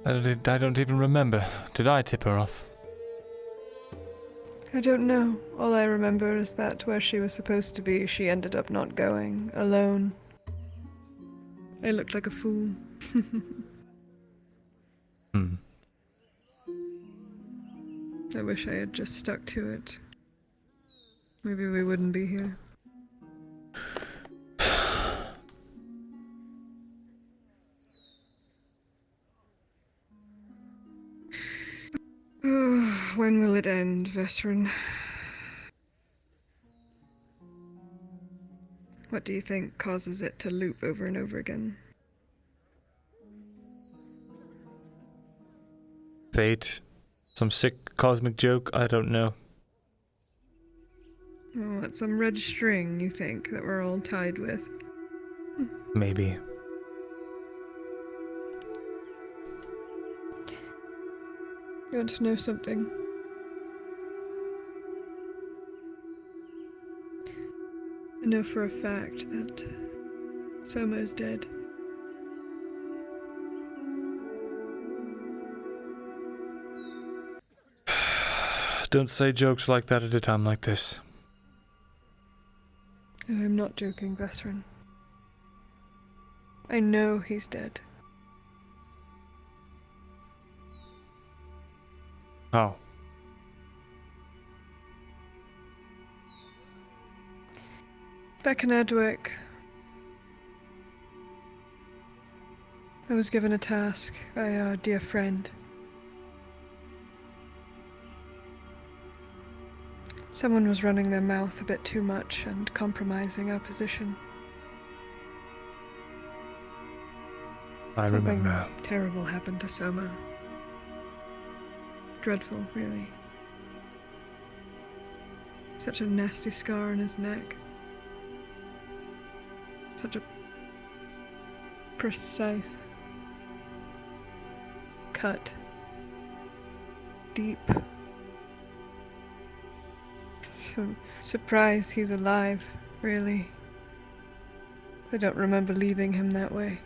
A: I don't even remember. Did I tip her off?
X: I don't know. All I remember is that where she was supposed to be, she ended up not going, alone. I looked like a fool. I wish I had just stuck to it. Maybe we wouldn't be here. When will it end, Vesrin? What do you think causes it to loop over and over again?
A: Fate? Some sick cosmic joke? I don't know.
X: Oh, it's some red string, you think, that we're all tied with?
A: Maybe.
X: You want to know something? I know for a fact that Soma is dead.
A: Don't say jokes like that at a time like this.
X: I'm not joking, Vesrin. I know he's dead.
A: Oh.
X: Back in Adwick, I was given a task by a dear friend. Someone was running their mouth a bit too much and compromising our position.
A: I remember.
X: Something terrible happened to Soma. Dreadful, really. Such a nasty scar on his neck. Such a precise cut. Deep. So surprised he's alive, really. I don't remember leaving him that way.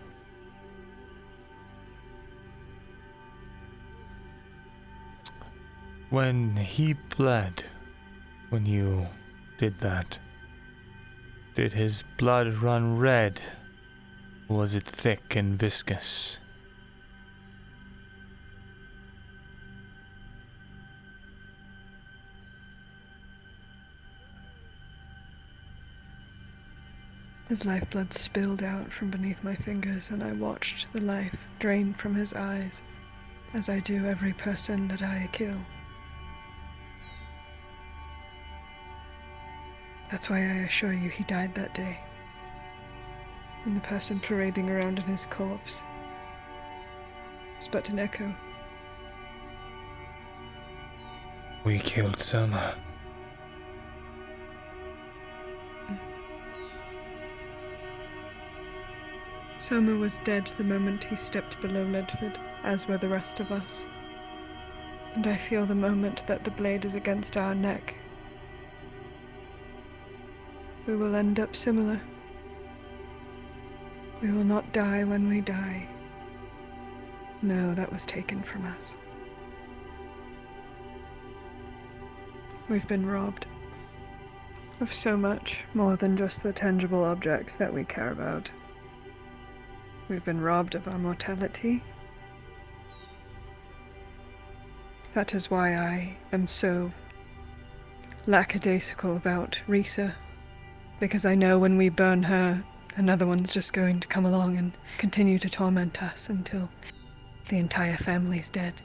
A: When he bled, when you did that, did his blood run red? Or was it thick and viscous?
X: His lifeblood spilled out from beneath my fingers, and I watched the life drain from his eyes, as I do every person that I kill. That's why I assure you he died that day. And the person parading around in his corpse was but an echo.
A: We killed Selma.
X: Soma was dead the moment he stepped below Ledford, as were the rest of us. And I feel the moment that the blade is against our neck, we will end up similar. We will not die when we die. No, that was taken from us. We've been robbed of so much more than just the tangible objects that we care about. We've been robbed of our mortality. That is why I am so lackadaisical about Risa, because I know when we burn her, another one's just going to come along and continue to torment us until the entire family's dead.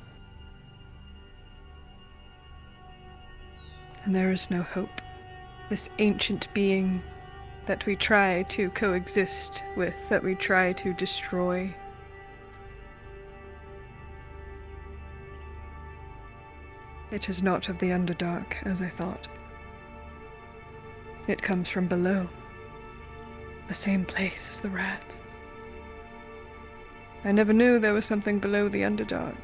X: And there is no hope. This ancient being that we try to coexist with, that we try to destroy, it is not of the Underdark, as I thought. It comes from below, the same place as the rats. I never knew there was something below the Underdark.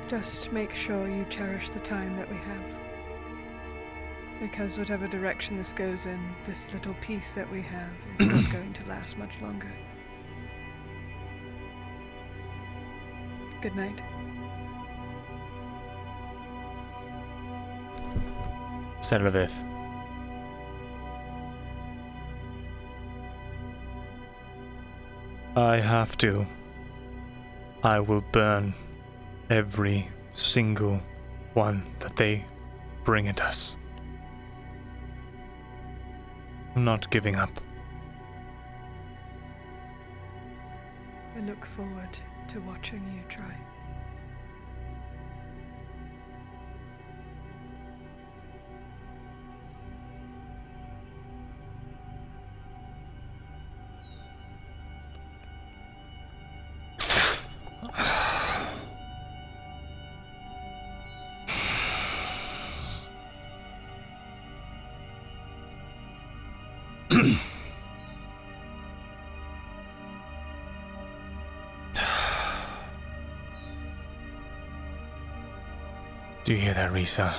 X: Just make sure you cherish the time that we have. Because whatever direction this goes in, this little piece that we have is not going to last much longer. Good night.
A: Sedlevith. I have to. I will burn every single one that they bring at us. I'm not giving up.
X: I look forward to watching you try.
A: Do you hear that, Risa?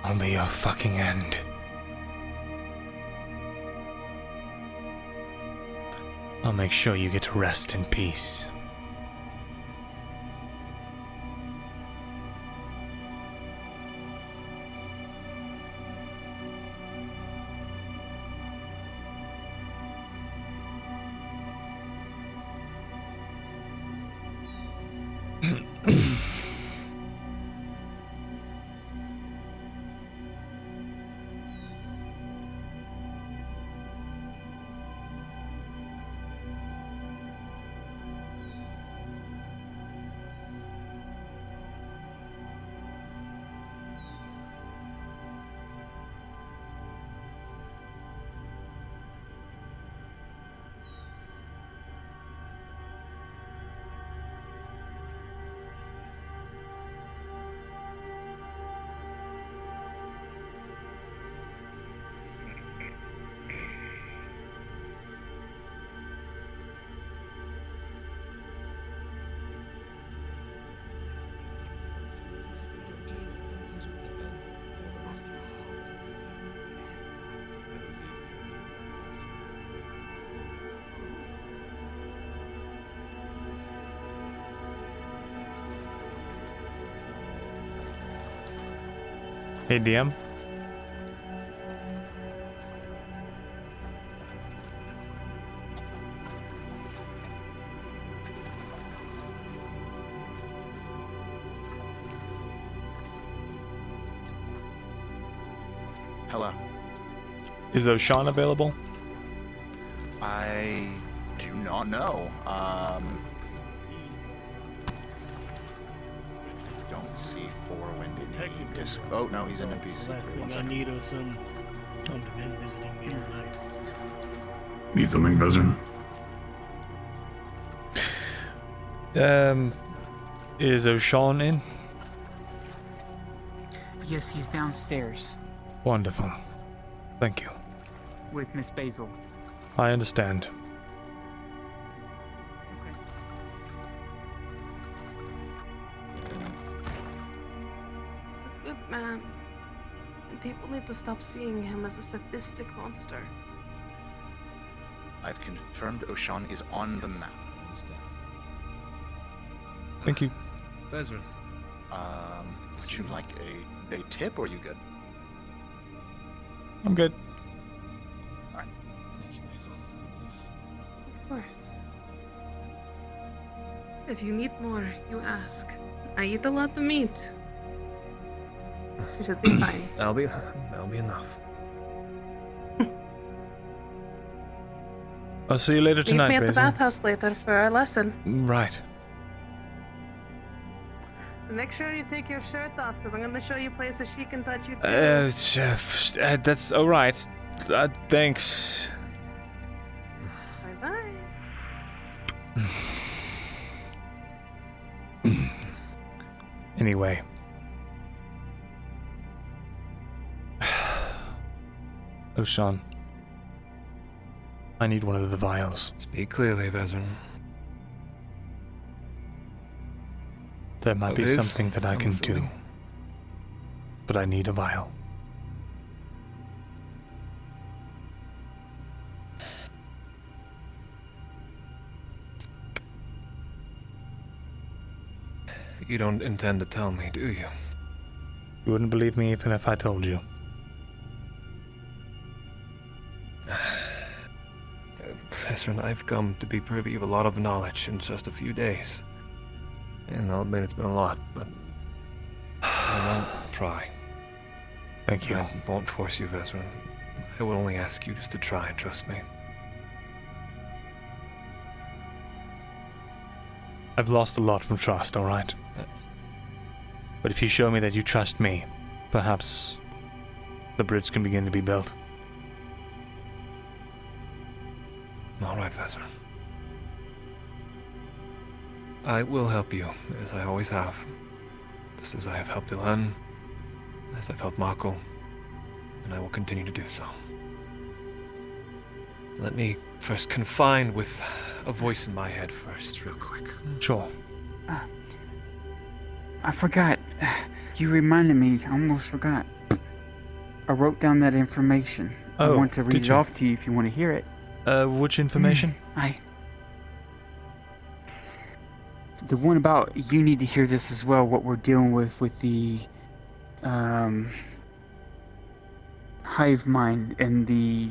A: I'll be your fucking end. I'll make sure you get to rest in peace. Hey, DM.
N: Hello.
A: Is O'Shawn available?
N: I do not know. Don't see Forwind in the disc. Oh no, he's in NPC. One
G: I
N: second.
G: need some men visiting me tonight.
B: Need something, Vezran?
A: Is O'Shawn in?
Q: Yes, he's downstairs
A: Wonderful. Thank you.
Q: with Miss Basil.
A: I understand.
F: He's a good man, and people need to stop seeing him as a sadistic monster.
N: I've confirmed O'Shawn is on the map.
A: Thank you.
R: Vezran.
N: Would you like a tip, or are you good?
A: I'm good.
N: Alright.
F: Of course. If you need more, you ask. I eat a lot of meat. You should be fine.
K: That'll be enough.
A: I'll see you later
F: Meet
A: tonight,
F: me at the
A: Basil.
F: bathhouse later for our lesson.
A: Right.
F: Make sure you take your shirt off, because I'm going to show you places she can touch you too.
A: That's all right. Thanks.
F: Bye-bye.
A: Anyway. O'Shawn. I need one of the vials.
B: Speak clearly, Vezran.
A: There might be
B: Of this,
A: something that I
B: I'm
A: can
B: assuming.
A: do. But I need a vial.
B: You don't intend to tell me, do you?
A: You wouldn't believe me even if I told you.
B: Professor, I've come to be privy of a lot of knowledge in just a few days. And I'll admit it's been a lot, but I won't try.
A: Thank you.
B: I won't force you, Vezran. I will only ask you just to try and trust me.
A: I've lost a lot from trust, alright? But if you show me that you trust me, perhaps the bridge can begin to be built.
B: All right, Vezran. I will help you, as I always have. Just as I have helped Ilan, as I've helped Mako, and I will continue to do so. Let me first confine with a voice in my head first, real quick.
A: Sure.
Q: I forgot. You reminded me. I almost forgot. I wrote down that information. I
A: Oh,
Q: want to read
A: did
Q: it
A: you?
Q: off to you if you want to hear it.
A: Which information?
Q: The one about, you need to hear this as well, what we're dealing with the hive mind and the,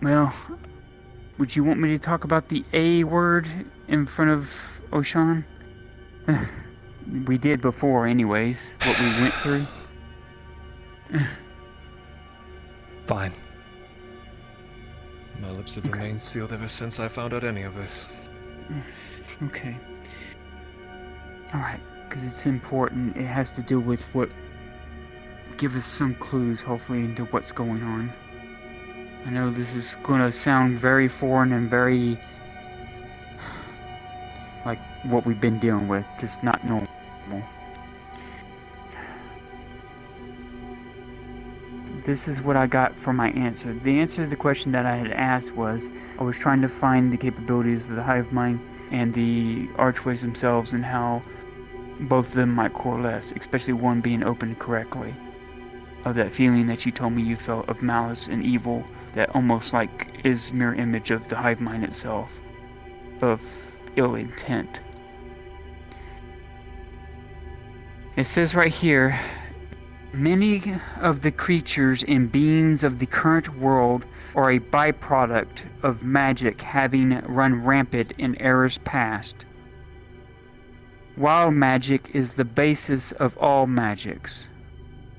Q: well, would you want me to talk about the A word in front of O'Shawn? We did before anyways, what we went through.
A: Fine.
B: My lips have remained sealed ever since I found out any of this.
Q: Okay. Alright, because it's important. It has to do with what... Give us some clues, hopefully, into what's going on. I know this is going to sound very foreign and very... like what we've been dealing with, just not normal. This is what I got for my answer. The answer to the question that I had asked was, I was trying to find the capabilities of the hive mind and the archways themselves and how both of them might coalesce, especially one being opened correctly. Of that feeling that you told me you felt of malice and evil that almost like is mirror image of the hive mind itself, of ill intent. It says right here, many of the creatures and beings of the current world are a byproduct of magic having run rampant in eras past. Wild magic is the basis of all magics.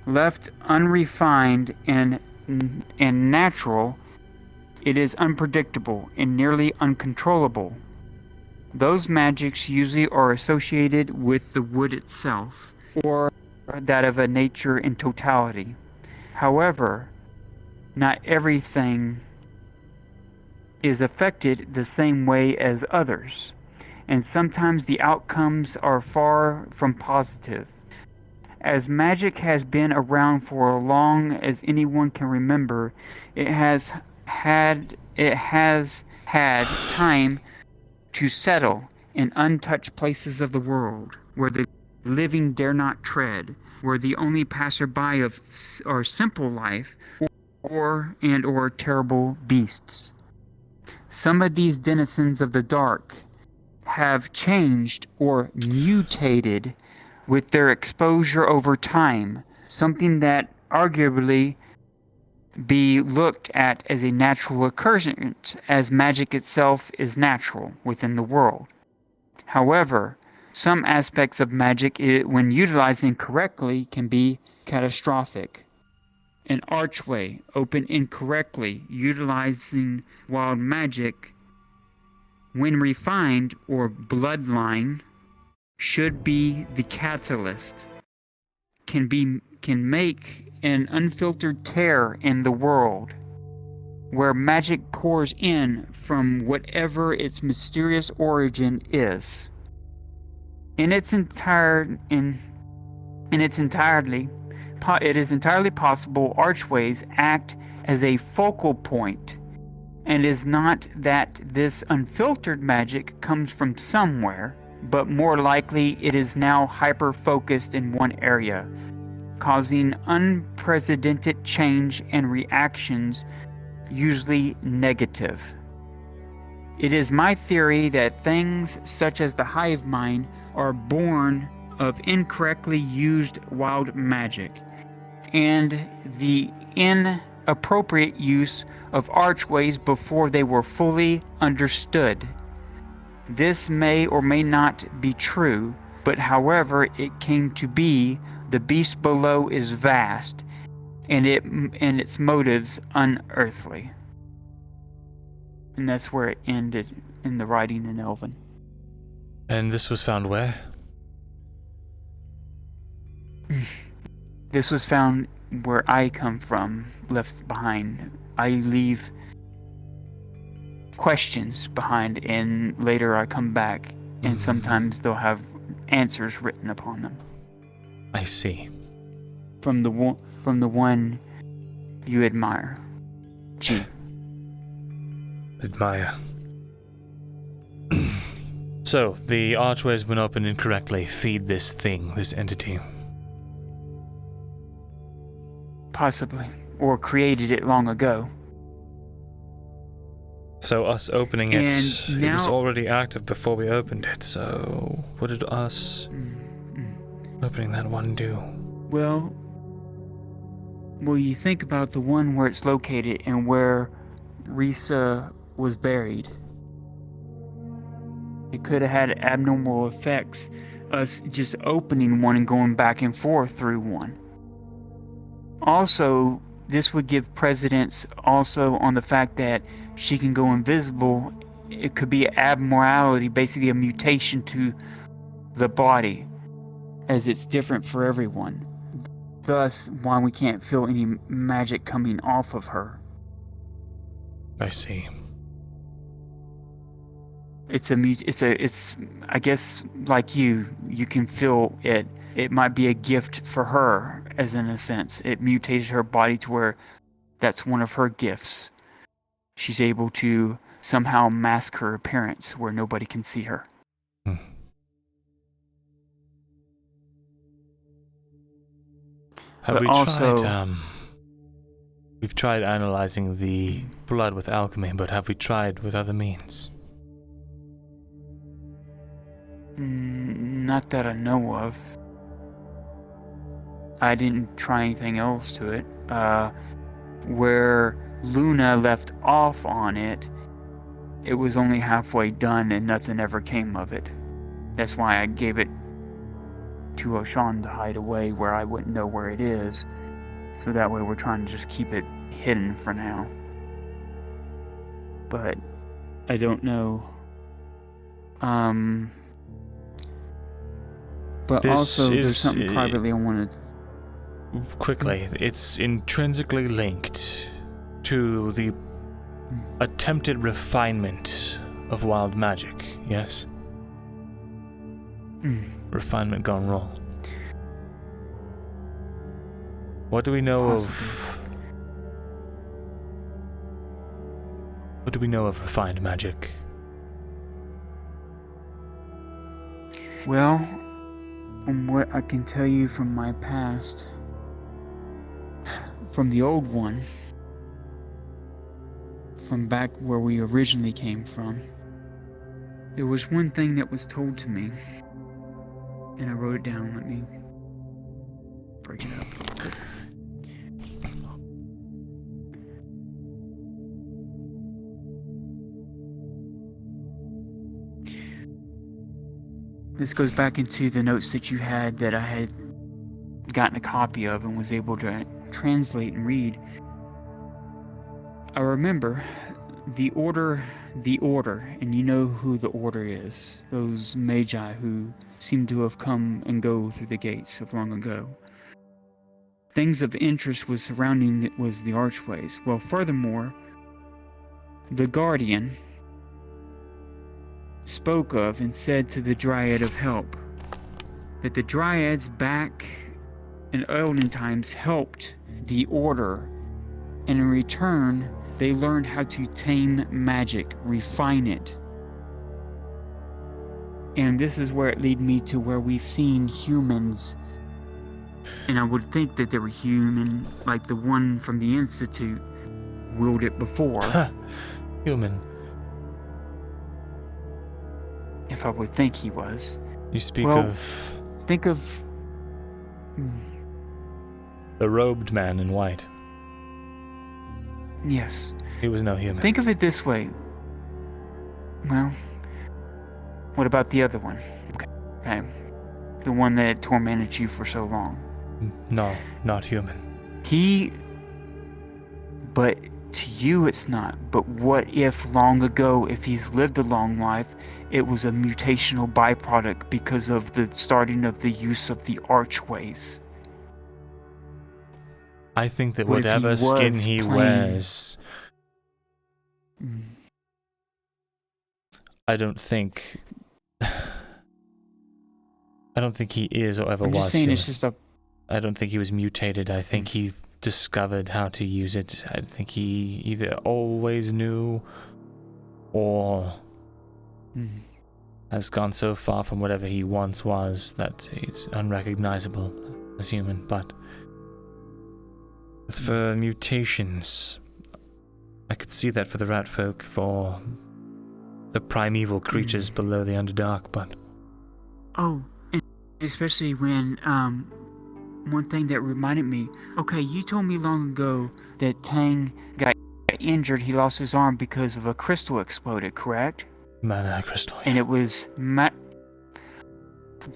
Q: Left unrefined and natural, it is unpredictable and nearly uncontrollable. Those magics usually are associated with the wood itself, or that of a nature in totality. However, not everything is affected the same way as others, and sometimes the outcomes are far from positive. As magic has been around for as long as anyone can remember, it has had time to settle in untouched places of the world, where the living dare not tread, where the only passerby are simple life or terrible beasts. Some of these denizens of the dark have changed or mutated with their exposure over time, something that arguably be looked at as a natural occurrence, as magic itself is natural within the world. However, some aspects of magic, when utilized incorrectly, can be catastrophic. An archway open incorrectly, utilizing wild magic, when refined or bloodline, should be the catalyst. Can make an unfiltered tear in the world, where magic pours in from whatever its mysterious origin is. It is entirely possible archways act as a focal point, and it is not that this unfiltered magic comes from somewhere, but more likely it is now hyper-focused in one area, causing unprecedented change and reactions, usually negative. It is my theory that things such as the hive mind are born of incorrectly used wild magic, and the inappropriate use of archways before they were fully understood. This may or may not be true, but however it came to be, the beast below is vast, and its motives unearthly. And that's where it ended in the writing in Elven.
A: And this was found where?
Q: This was found where I come from, left behind. I leave questions behind, and later I come back, and sometimes they'll have answers written upon them.
A: I see.
Q: From the one you admire. G.
A: Admire. So, the archway's been opened incorrectly. Feed this thing, this entity.
Q: Possibly. Or created it long ago.
A: So us opening it,
Q: And
A: it was
Q: now-
A: already active before we opened it, so what did us opening that one do?
Q: Well, you think about the one where it's located and where Risa was buried. It could have had abnormal effects, us just opening one and going back and forth through one. Also, this would give precedence also on the fact that she can go invisible. It could be abnormality, basically a mutation to the body, as it's different for everyone. Thus, why we can't feel any magic coming off of her.
A: I see.
Q: It's I guess like you can feel it. It might be a gift for her, as in a sense. It mutated her body to where that's one of her gifts. She's able to somehow mask her appearance where nobody can see her.
A: Have
Q: But
A: we
Q: also-
A: tried, we've tried analyzing the blood with alchemy, but have we tried with other means?
Q: Not that I know of. I didn't try anything else to it. Where Luna left off on it, it was only halfway done and nothing ever came of it. That's why I gave it to Oshan to hide away where I wouldn't know where it is. So that way we're trying to just keep it hidden for now. But I don't know. But
A: This
Q: also there's
A: is,
Q: something privately I wanted.
A: Quickly, it's intrinsically linked to the attempted refinement of wild magic, yes? Refinement gone wrong. What do we know of... What do we know of refined magic?
Q: Well, from what I can tell you from my past, from the old one, from back where we originally came from, there was one thing that was told to me, and I wrote it down. Let me break it up real quick. This goes back into the notes that you had that I had gotten a copy of and was able to translate and read. I remember the order, and you know who the order is. Those magi who seem to have come and go through the gates of long ago. Things of interest was surrounding the archways. Well, furthermore, the guardian spoke of and said to the Dryad of Help that the Dryads back in olden times helped the Order, and in return they learned how to tame magic, refine it. And this is where it led me to where we've seen humans, and I would think that they were human, like the one from the Institute willed it before.
A: Human.
Q: If I would think he was.
A: You speak
Q: Well,
A: of...
Q: Think of...
A: the robed man in white.
Q: Yes.
A: He was no human.
Q: Think of it this way. Well, what about the other one? Okay. The one that tormented you for so long.
A: No, not human.
Q: But to you it's not. But what if long ago, if he's lived a long life, it was a mutational byproduct because of the starting of the use of the archways?
A: I think that
Q: What if he
A: whatever
Q: was
A: skin he
Q: plain?
A: wears... I don't think he is or ever
Q: I'm
A: was
Q: just saying
A: human.
Q: it's just a...
A: I don't think he was mutated. I think he discovered how to use it. I think he either always knew or has gone so far from whatever he once was that he's unrecognizable as human. But as for mutations, I could see that for the rat folk, for the primeval creatures below the Underdark, but...
Q: Oh, and especially when, one thing that reminded me, okay, you told me long ago that Tang got injured, he lost his arm because of a crystal exploded, correct?
A: Mana crystal.
Q: And it was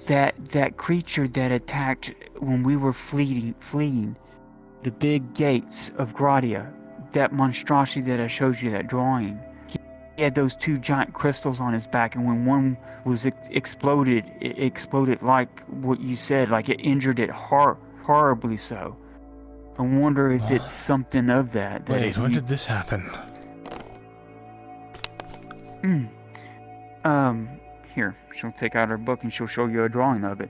Q: that creature that attacked when we were fleeing the big gates of Gradia, that monstrosity that I showed you, that drawing. He had those two giant crystals on his back, and when one was exploded, it exploded like what you said, like it injured it horribly so. I wonder if it's something of that.
A: Wait, when did this happen?
Q: Here, she'll take out her book and she'll show you a drawing of it.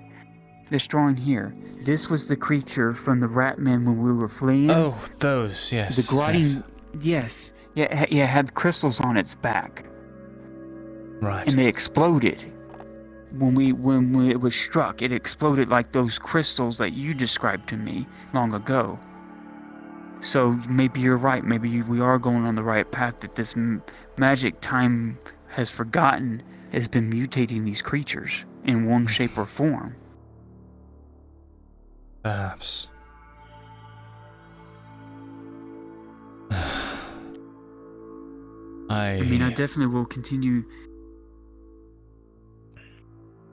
Q: This drawing here, this was the creature from the rat men when we were fleeing.
A: Oh, those, yes.
Q: The grotting, yes. Yeah, it had crystals on its back.
A: Right.
Q: And they exploded. When it was struck, it exploded like those crystals that you described to me long ago. So maybe you're right. Maybe we are going on the right path, that this magic time has forgotten has been mutating these creatures in one shape or form.
A: Perhaps. I
Q: mean, I definitely will continue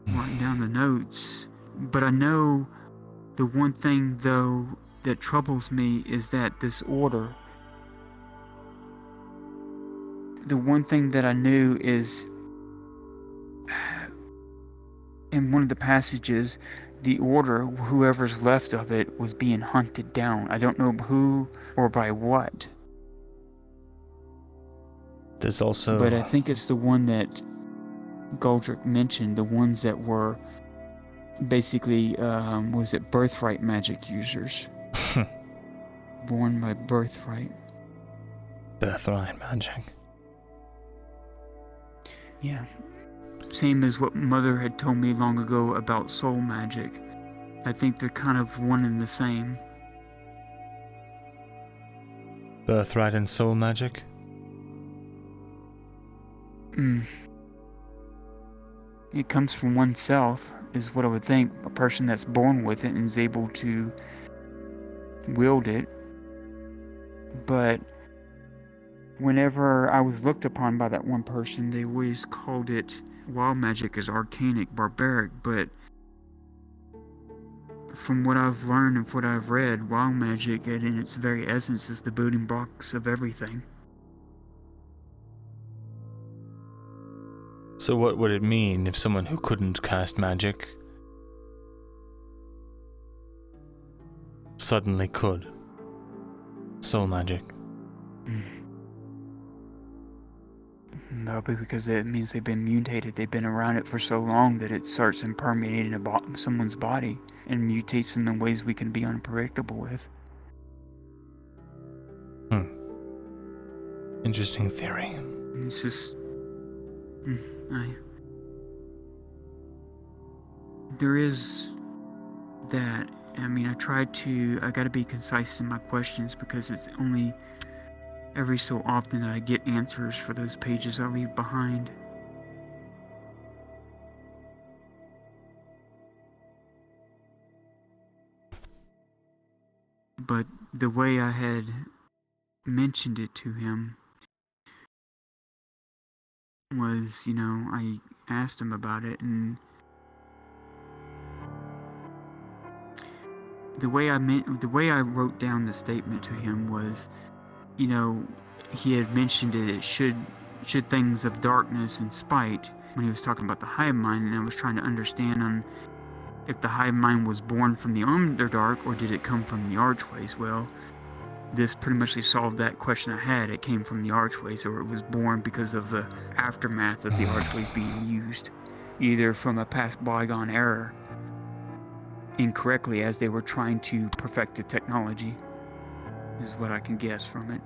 Q: writing down the notes But I know the one thing, though, that troubles me is that this order. The one thing that I knew is, in one of the passages, the order, whoever's left of it, was being hunted down. I don't know who or by what.
A: There's also...
Q: But I think it's the one that Goldrick mentioned, the ones that were basically, was it birthright magic users? Born by birthright.
A: Birthright magic.
Q: Yeah. Same as what Mother had told me long ago about soul magic. I think they're kind of one and the same.
A: Birthright and soul magic?
Q: It comes from oneself, is what I would think. A person that's born with it and is able to wield it. But whenever I was looked upon by that one person, they always called it wild magic as arcanic, barbaric, but from what I've learned and what I've read, wild magic in its very essence is the building blocks of everything.
A: So what would it mean if someone who couldn't cast magic suddenly could? Soul magic.
Q: Probably because it means they've been mutated. They've been around it for so long that it starts permeating someone's body and mutates them in ways we can be unpredictable with.
A: Interesting theory.
Q: It's just... There is that. I mean, I gotta be concise in my questions because it's only every so often that I get answers for those pages I leave behind. But the way I had mentioned it to him was, I asked him about it, and the way I wrote down the statement to him was, he had mentioned it should things of darkness and spite when he was talking about the hive mind, and I was trying to understand on if the hive mind was born from the Underdark or did it come from the archways. Well, this pretty much solved that question I had. It came from the archways, or it was born because of the aftermath of the archways being used, either from a past bygone era incorrectly as they were trying to perfect the technology, is what I can guess from it.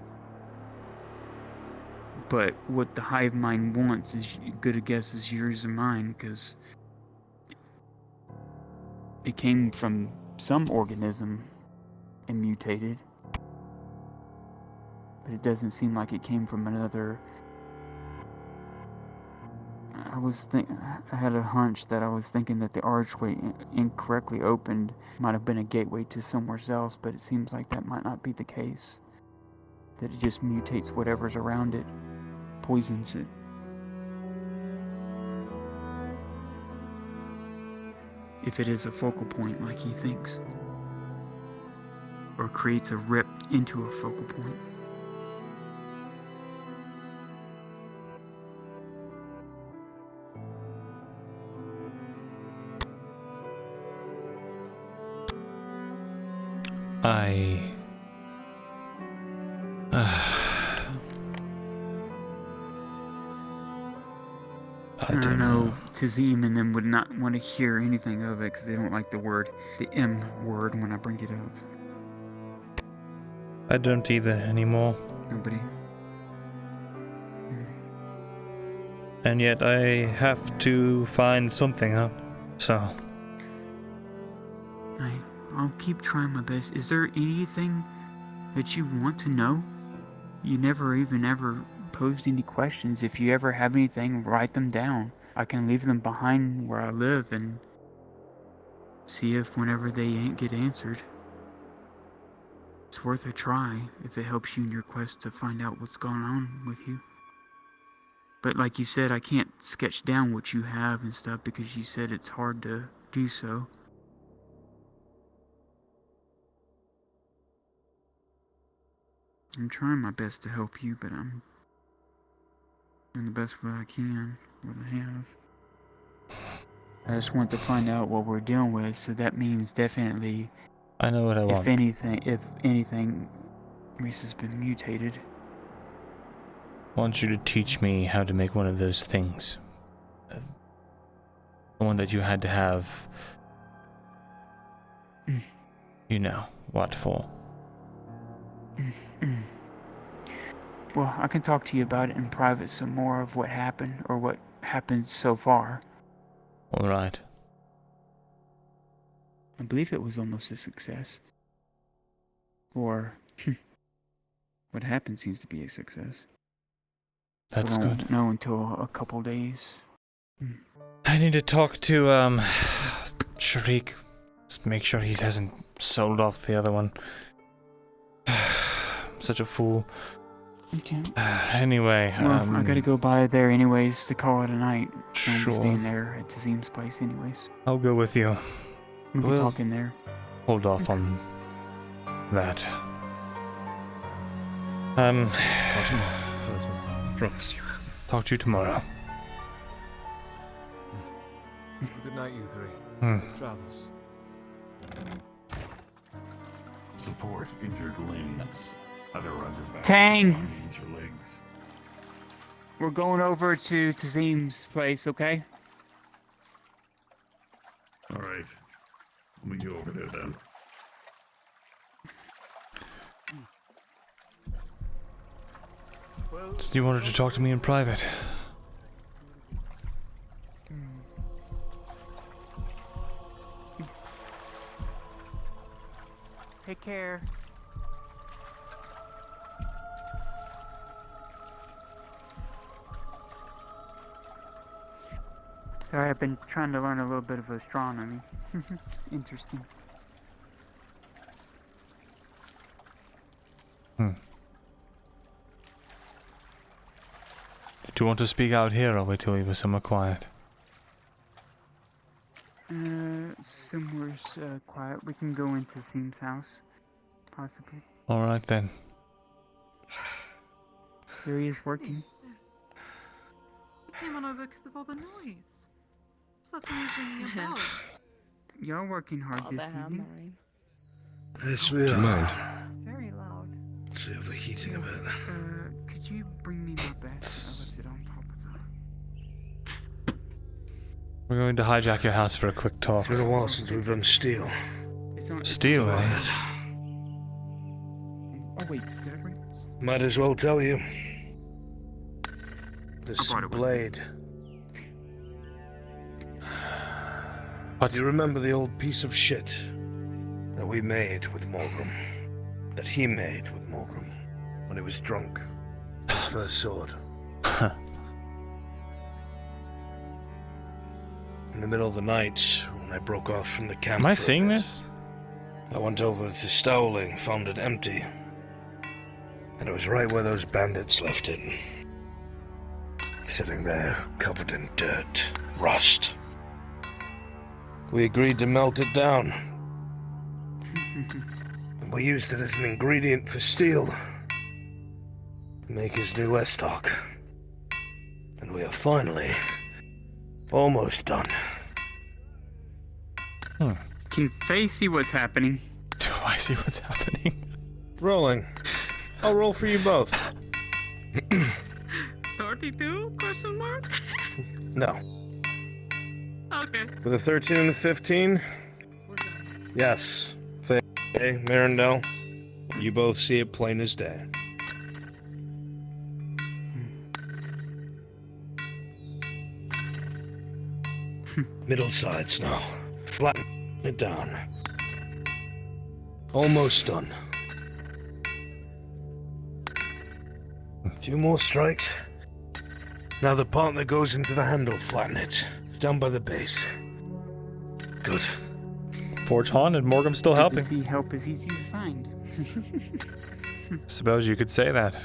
Q: But what the hive mind wants is good a guess as yours and mine, because it came from some organism and mutated, but it doesn't seem like it came from another. I had a hunch that I was thinking that the archway incorrectly opened might have been a gateway to somewhere else, but it seems like that might not be the case. That it just mutates whatever's around it, poisons it. If it is a focal point like he thinks, or creates a rip into a focal point.
A: I
Q: don't know. Tazim and them would not want to hear anything of it because they don't like the M word when I bring it up.
A: I don't either anymore.
Q: Nobody.
A: And yet I have to find something out, so...
Q: I'll keep trying my best. Is there anything that you want to know? You never even ever posed any questions. If you ever have anything, write them down. I can leave them behind where I live and see if whenever they ain't get answered. It's worth a try if it helps you in your quest to find out what's going on with you. But like you said, I can't sketch down what you have and stuff because you said it's hard to do so. I'm trying my best to help you, but I'm doing the best what I can, what I have. I just want to find out what we're dealing with, so that means definitely.
A: I know what I want.
Q: If anything, Reese has been mutated.
A: I want you to teach me how to make one of those things. The one that you had to have. You know what for.
Q: Well, I can talk to you about it in private some more of what happened, or what happened so far.
A: Alright.
Q: I believe it was almost a success. Or what happened seems to be a success.
A: That's
Q: I
A: good.
Q: won't know until a couple days.
A: I need to talk to Sharik. Just make sure he hasn't sold off the other one. Such a fool.
Q: Okay.
A: Anyway,
Q: Well, I gotta go by there anyways to call it a night.
A: Sure.
Q: I'm staying there at Tazim's place anyways.
A: I'll go with you.
Q: We can
A: We'll
Q: talk in there.
A: hold off on that.
I: Talk tomorrow. I promise you.
A: Talk to you tomorrow.
K: Good night, you three. Safe travels.
U: Support injured limbs. Other underback.
Q: Tang!
U: Injured legs.
Q: We're going over to Tazim's place, okay?
U: Alright. Let me go over there then.
A: So you wanted to talk to me in private?
Q: Take care. Sorry, I've been trying to learn a little bit of astronomy. Interesting.
A: Do you want to speak out here or wait till we were somewhere quiet?
Q: Somewhere quiet. We can go into Tazim's house, possibly.
A: Alright then.
Q: There he is working.
M: You came on over because of all the noise. Plus, I'm using your bell.
Q: Y'all working hard this evening.
V: Yes, we
Q: Do you
V: are.
Q: mind?
M: It's very loud.
V: It's overheating a bit.
Q: Could you bring me my bed? I left it on top of the...
A: We're going to hijack your house for a quick talk.
V: It's been a while since we've done steel.
A: Steel, eh?
Q: Oh wait, did I bring...
V: Might as well tell you. This
Q: brought it with me.
V: blade.
A: What?
V: Do you remember the old piece of shit that we made with Morgrim? That he made with Morgrim when he was drunk? His first sword. In the middle of the night, when I broke off from the camp.
A: Am I
V: for a
A: seeing
V: bit,
A: this?
V: I went over to Stowling, found it empty. And it was right where those bandits left it. Sitting there, covered in dirt, rust. We agreed to melt it down. And we used it as an ingredient for steel. To make his new Estoc. And we are finally almost done.
Q: Can Faye see what's happening?
A: Do I see what's happening?
V: Rolling. I'll roll for you both.
M: 32? Question mark?
V: No.
M: Okay.
V: With a 13 and a 15? Yes. Faye, Myrindal, you both see it plain as day. Middle sides now. Flatten it down. Almost done. A few more strikes. Now the part that goes into the handle, flatten it. Down by the base. Good.
A: Forge Han and Morgrim still helping.
Q: See, help is easy to find.
A: Suppose you could say that.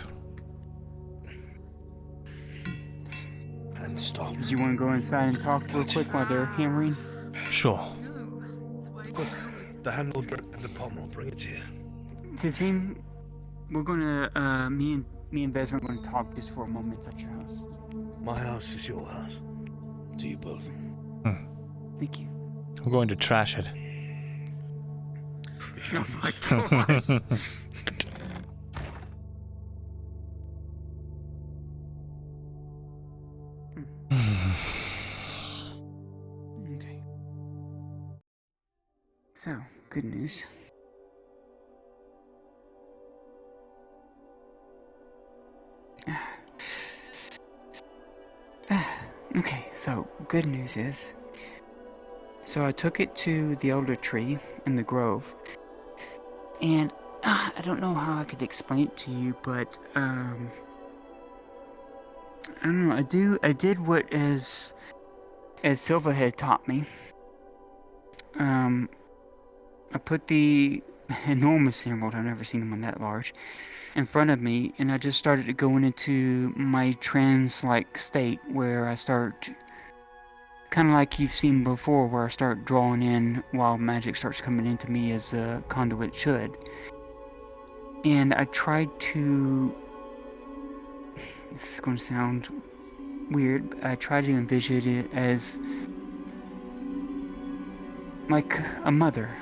V: And stop.
Q: Did you want to go inside and talk real quick while they're hammering?
A: Sure.
V: Quick. The handle and the pommel. Bring it here.
Q: Tazim, we're gonna, me and Bez are gonna talk just for a moment at your house.
V: My house is your house. To you both.
Q: Thank you.
A: I'm going to trash it.
Q: Oh my god. Okay. So, good news. Okay, so good news is, so I took it to the elder tree in the grove, and I don't know how I could explain it to you, but I don't know. I did what as Silva had taught me. I put the enormous emerald, I've never seen one that large, in front of me, and I just started going into my trance-like state where I start, kind of like you've seen before, where I start drawing in while magic starts coming into me as a conduit should. And I tried to, this is going to sound weird, but I tried to envision it as like a mother.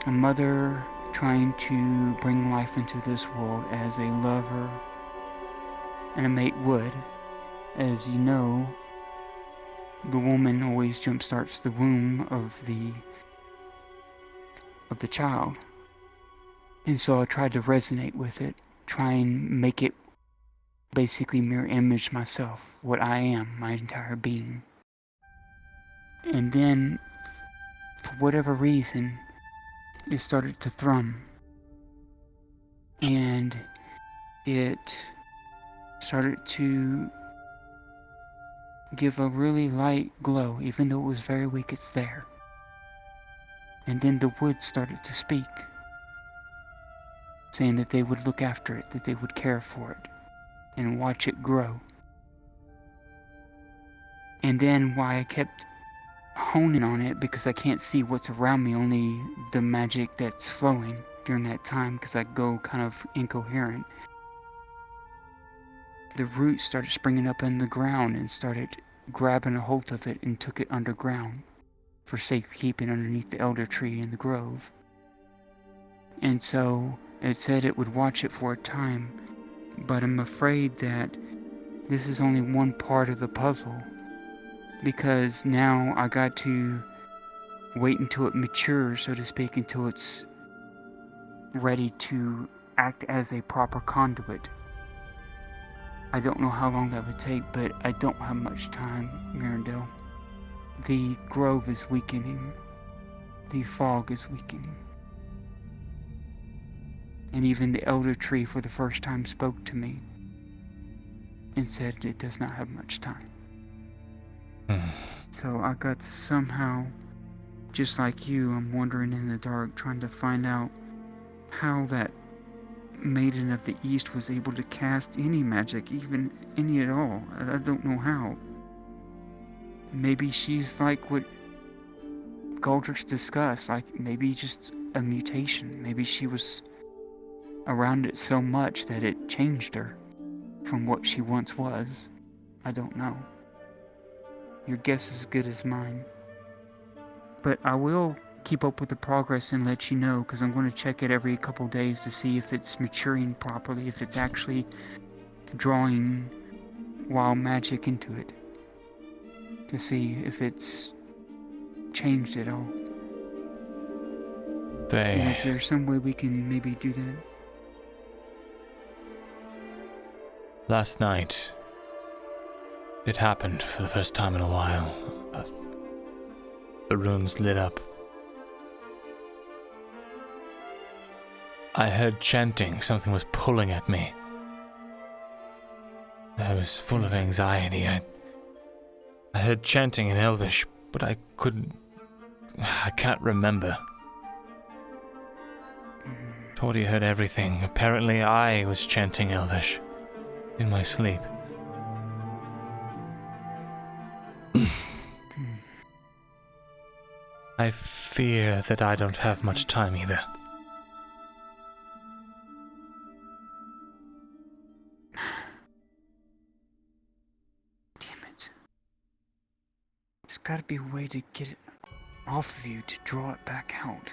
Q: A mother trying to bring life into this world as a lover and a mate would. As you know, the woman always jumpstarts the womb of the child. And so I tried to resonate with it, try and make it basically mirror image myself, what I am, my entire being. And then, for whatever reason, it started to thrum. And it started to give a really light glow, even though it was very weak, it's there. And then the woods started to speak, saying that they would look after it, that they would care for it, and watch it grow. And then why I kept honing on it, because I can't see what's around me, only the magic that's flowing during that time, because I go kind of incoherent. The roots started springing up in the ground and started grabbing a hold of it and took it underground for safekeeping underneath the elder tree in the grove. And so it said it would watch it for a time, but I'm afraid that this is only one part of the puzzle, because now I got to wait until it matures, so to speak, until it's ready to act as a proper conduit. I don't know how long that would take, but I don't have much time, Myrindal. The grove is weakening. The fog is weakening. And even the elder tree for the first time spoke to me and said it does not have much time. So I got to somehow, just like you, I'm wandering in the dark trying to find out how that Maiden of the East was able to cast any magic, even any at all. I don't know how. Maybe she's like what Goldrich discussed, like maybe just a mutation. Maybe she was around it so much that it changed her from what she once was. I don't know. Your guess is as good as mine. But I will keep up with the progress and let you know, because I'm going to check it every couple days to see if it's maturing properly, if it's actually drawing wild magic into it, to see if it's changed at all. And if there's some way we can maybe do that.
A: Last night, it happened for the first time in a while. The runes lit up. I heard chanting, something was pulling at me. I was full of anxiety. I heard chanting in Elvish, but I can't remember. Tordy heard everything. Apparently I was chanting Elvish in my sleep. I fear that I don't have much time either.
Q: gotta be a way to get it off of you, to draw it back out.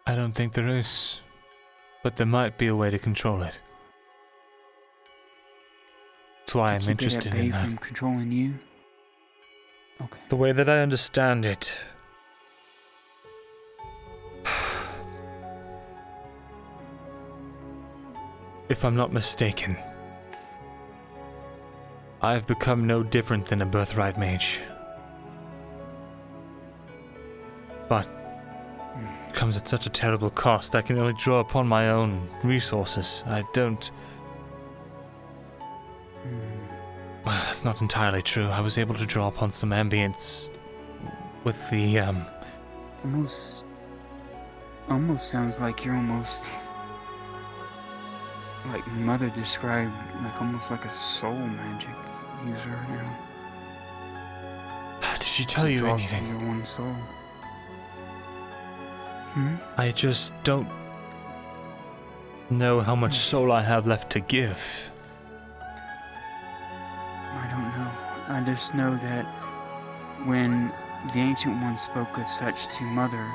A: I don't think there is, but there might be a way to control it. That's why I'm interested in that.
Q: From controlling you? Okay.
A: The way that I understand it, if I'm not mistaken, I've become no different than a birthright mage. But it comes at such a terrible cost. I can only draw upon my own resources. I don't... Well, that's not entirely true. I was able to draw upon some ambience with the,
Q: Almost sounds like you're almost... like Mother described, like almost like a soul magic user now.
A: Did she tell you anything?
Q: Your one soul.
A: I just don't know how much soul I have left to give.
Q: I don't know. I just know that when the Ancient One spoke of such to Mother,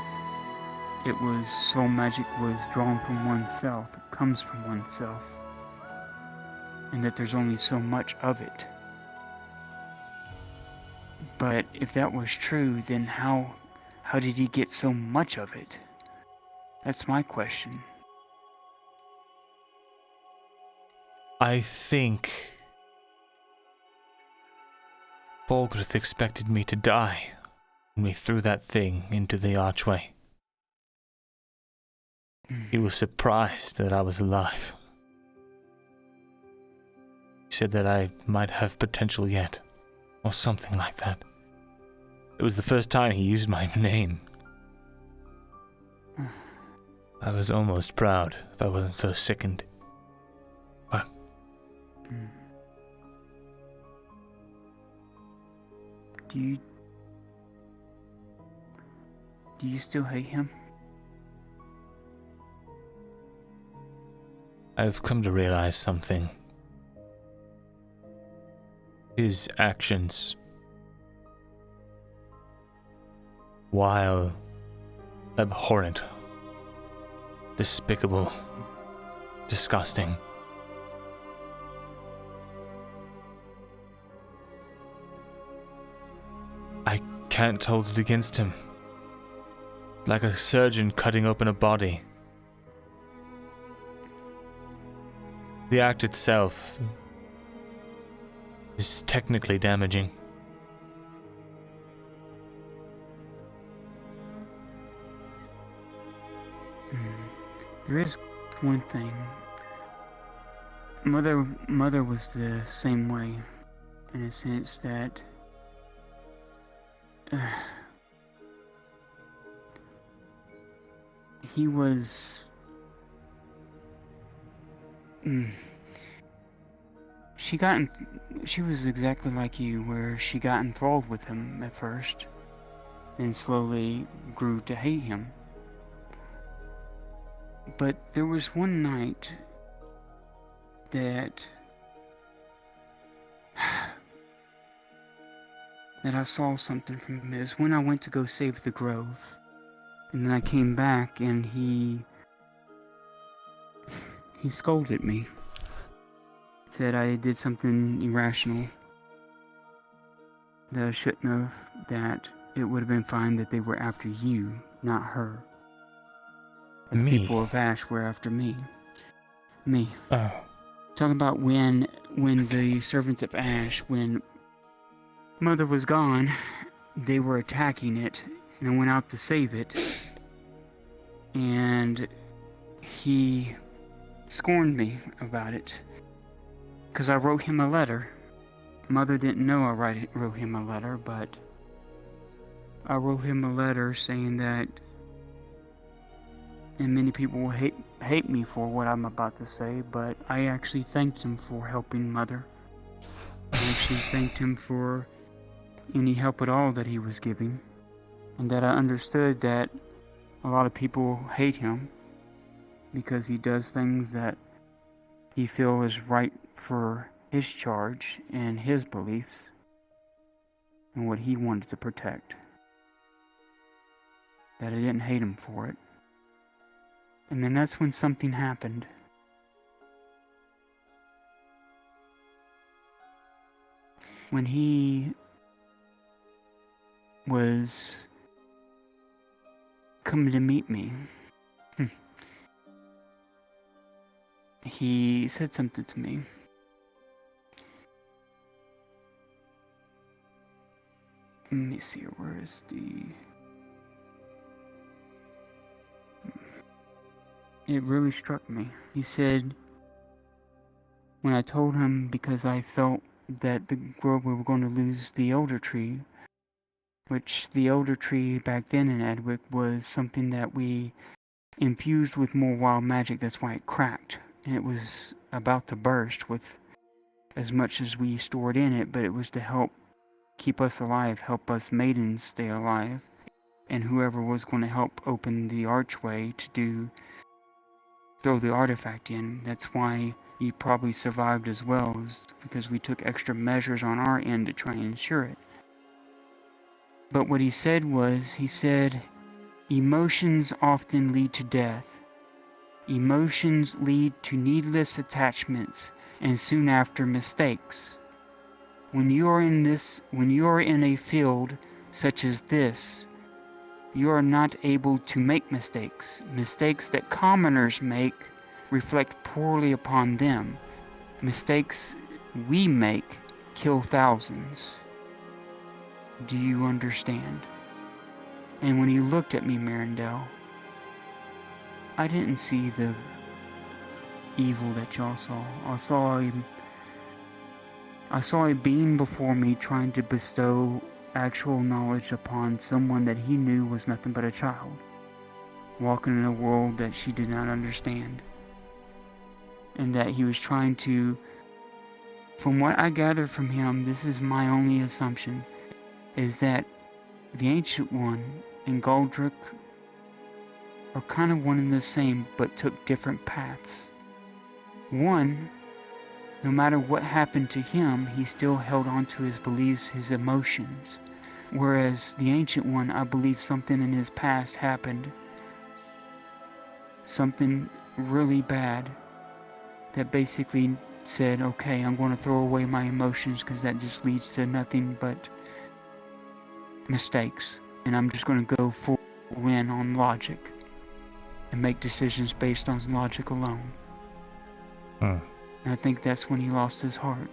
Q: it was soul magic was drawn from oneself, it comes from oneself, and that there's only so much of it. But if that was true, then how did he get so much of it? That's my question.
A: I think Volgrith expected me to die when we threw that thing into the archway. He was surprised that I was alive. He said that I might have potential yet, or something like that. It was the first time he used my name. I was almost proud if I wasn't so sickened. But...
Q: Do you still hate him?
A: I've come to realize something. His actions, while abhorrent, despicable, disgusting, I can't hold it against him. Like a surgeon cutting open a body. The act itself is technically damaging.
Q: There is one thing. Mother was the same way, in a sense that he was... She was exactly like you, where she got enthralled with him at first, and slowly grew to hate him. But there was one night that I saw something from him. It was when I went to go save the grove, and then I came back and he scolded me. Said I did something irrational, that I shouldn't have, that it would have been fine that they were after you, not her. And the people of Ash were after me. Me.
A: Oh.
Q: Talking about when the servants of Ash, when Mother was gone, they were attacking it, and I went out to save it. And he scorned me about it. Because I wrote him a letter. Mother didn't know I wrote him a letter, but I wrote him a letter saying that, and many people will hate me for what I'm about to say, but I actually thanked him for helping Mother. I actually thanked him for any help at all that he was giving, and that I understood that a lot of people hate him because he does things that he feels is right for his charge and his beliefs. and what he wanted to protect. That I didn't hate him for it. And then that's when something happened. When he was coming to meet me, he said something to me. Let me see, where is the... It really struck me. He said, when I told him, because I felt that the world we were going to lose the elder tree, which the elder tree back then in Edwick was something that we infused with more wild magic, that's why it cracked. And it was about to burst with as much as we stored in it, but it was to help keep us alive, help us maidens stay alive, and whoever was going to help open the archway to throw the artifact in. That's why you probably survived as well, is because we took extra measures on our end to try and ensure it. But what he said was, he said, emotions often lead to death. Emotions lead to needless attachments, and soon after mistakes. When you are in a field such as this, you are not able to make mistakes. Mistakes that commoners make reflect poorly upon them. Mistakes we make kill thousands. Do you understand? And when he looked at me, Myrindal, I didn't see the evil that y'all saw. I saw a being before me trying to bestow actual knowledge upon someone that he knew was nothing but a child, walking in a world that she did not understand. And that he was trying to, from what I gathered from him, this is my only assumption, is that the Ancient One and Goldrick are kind of one and the same, but took different paths. One, no matter what happened to him, he still held on to his beliefs, his emotions. Whereas the Ancient One, I believe something in his past happened. Something really bad that basically said, okay, I'm going to throw away my emotions because that just leads to nothing but mistakes. And I'm just going to go full in on logic and make decisions based on logic alone. And I think that's when he lost his heart.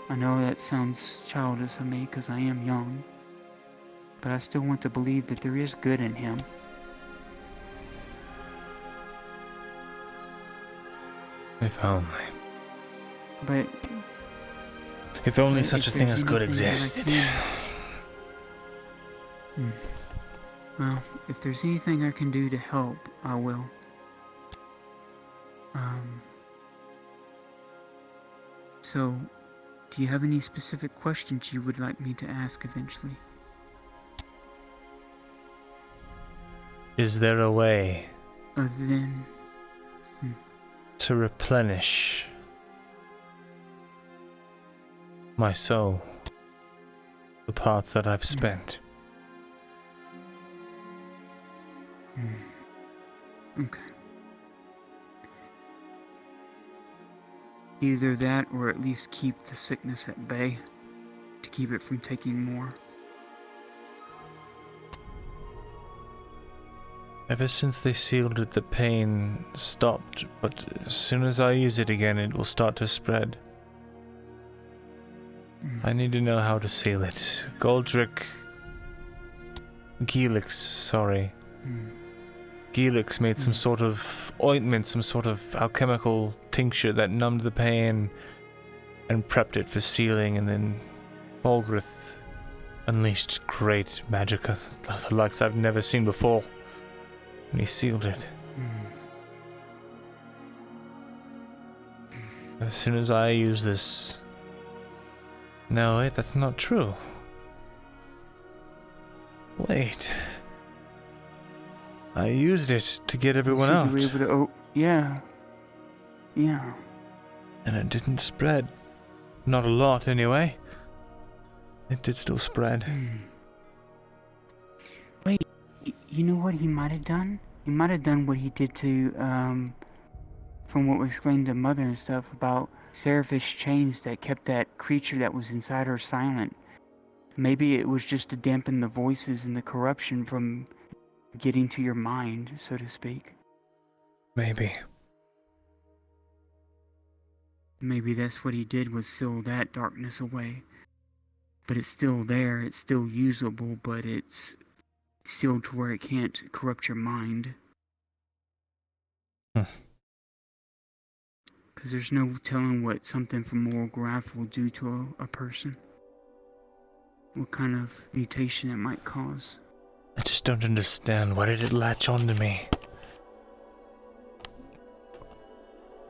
Q: I know that sounds childish of me because I am young, but I still want to believe that there is good in him.
A: If only.
Q: But
A: if only such a thing as good existed.
Q: Well, if there's anything I can do to help, I will. So, do you have any specific questions you would like me to ask eventually?
A: Is there a way
Q: Other than...
A: to replenish my soul, the parts that I've spent?
Q: Okay. Either that, or at least keep the sickness at bay, to keep it from taking more.
A: Ever since they sealed it, the pain stopped, but as soon as I use it again, it will start to spread. I need to know how to seal it. Gilix made some sort of ointment, some sort of alchemical tincture that numbed the pain and prepped it for sealing, and then Bolgrith unleashed great magicka, the likes I've never seen before, and he sealed it. As soon as I use this... No, wait, that's not true. Wait. I used it to get everyone out.
Q: Yeah.
A: And it didn't spread. Not a lot, anyway. It did still spread.
Q: Wait, you know what he might have done? He might have done what he did to, from what was explained to Mother and stuff about Seraphis chains that kept that creature that was inside her silent. Maybe it was just to dampen the voices and the corruption from getting to your mind, so to speak.
A: Maybe.
Q: Maybe that's what he did, was seal that darkness away. But it's still there, it's still usable, but it's sealed to where it can't corrupt your mind. Because there's no telling what something from moral graph will do to a person. What kind of mutation it might cause.
A: I just don't understand. Why did it latch onto me?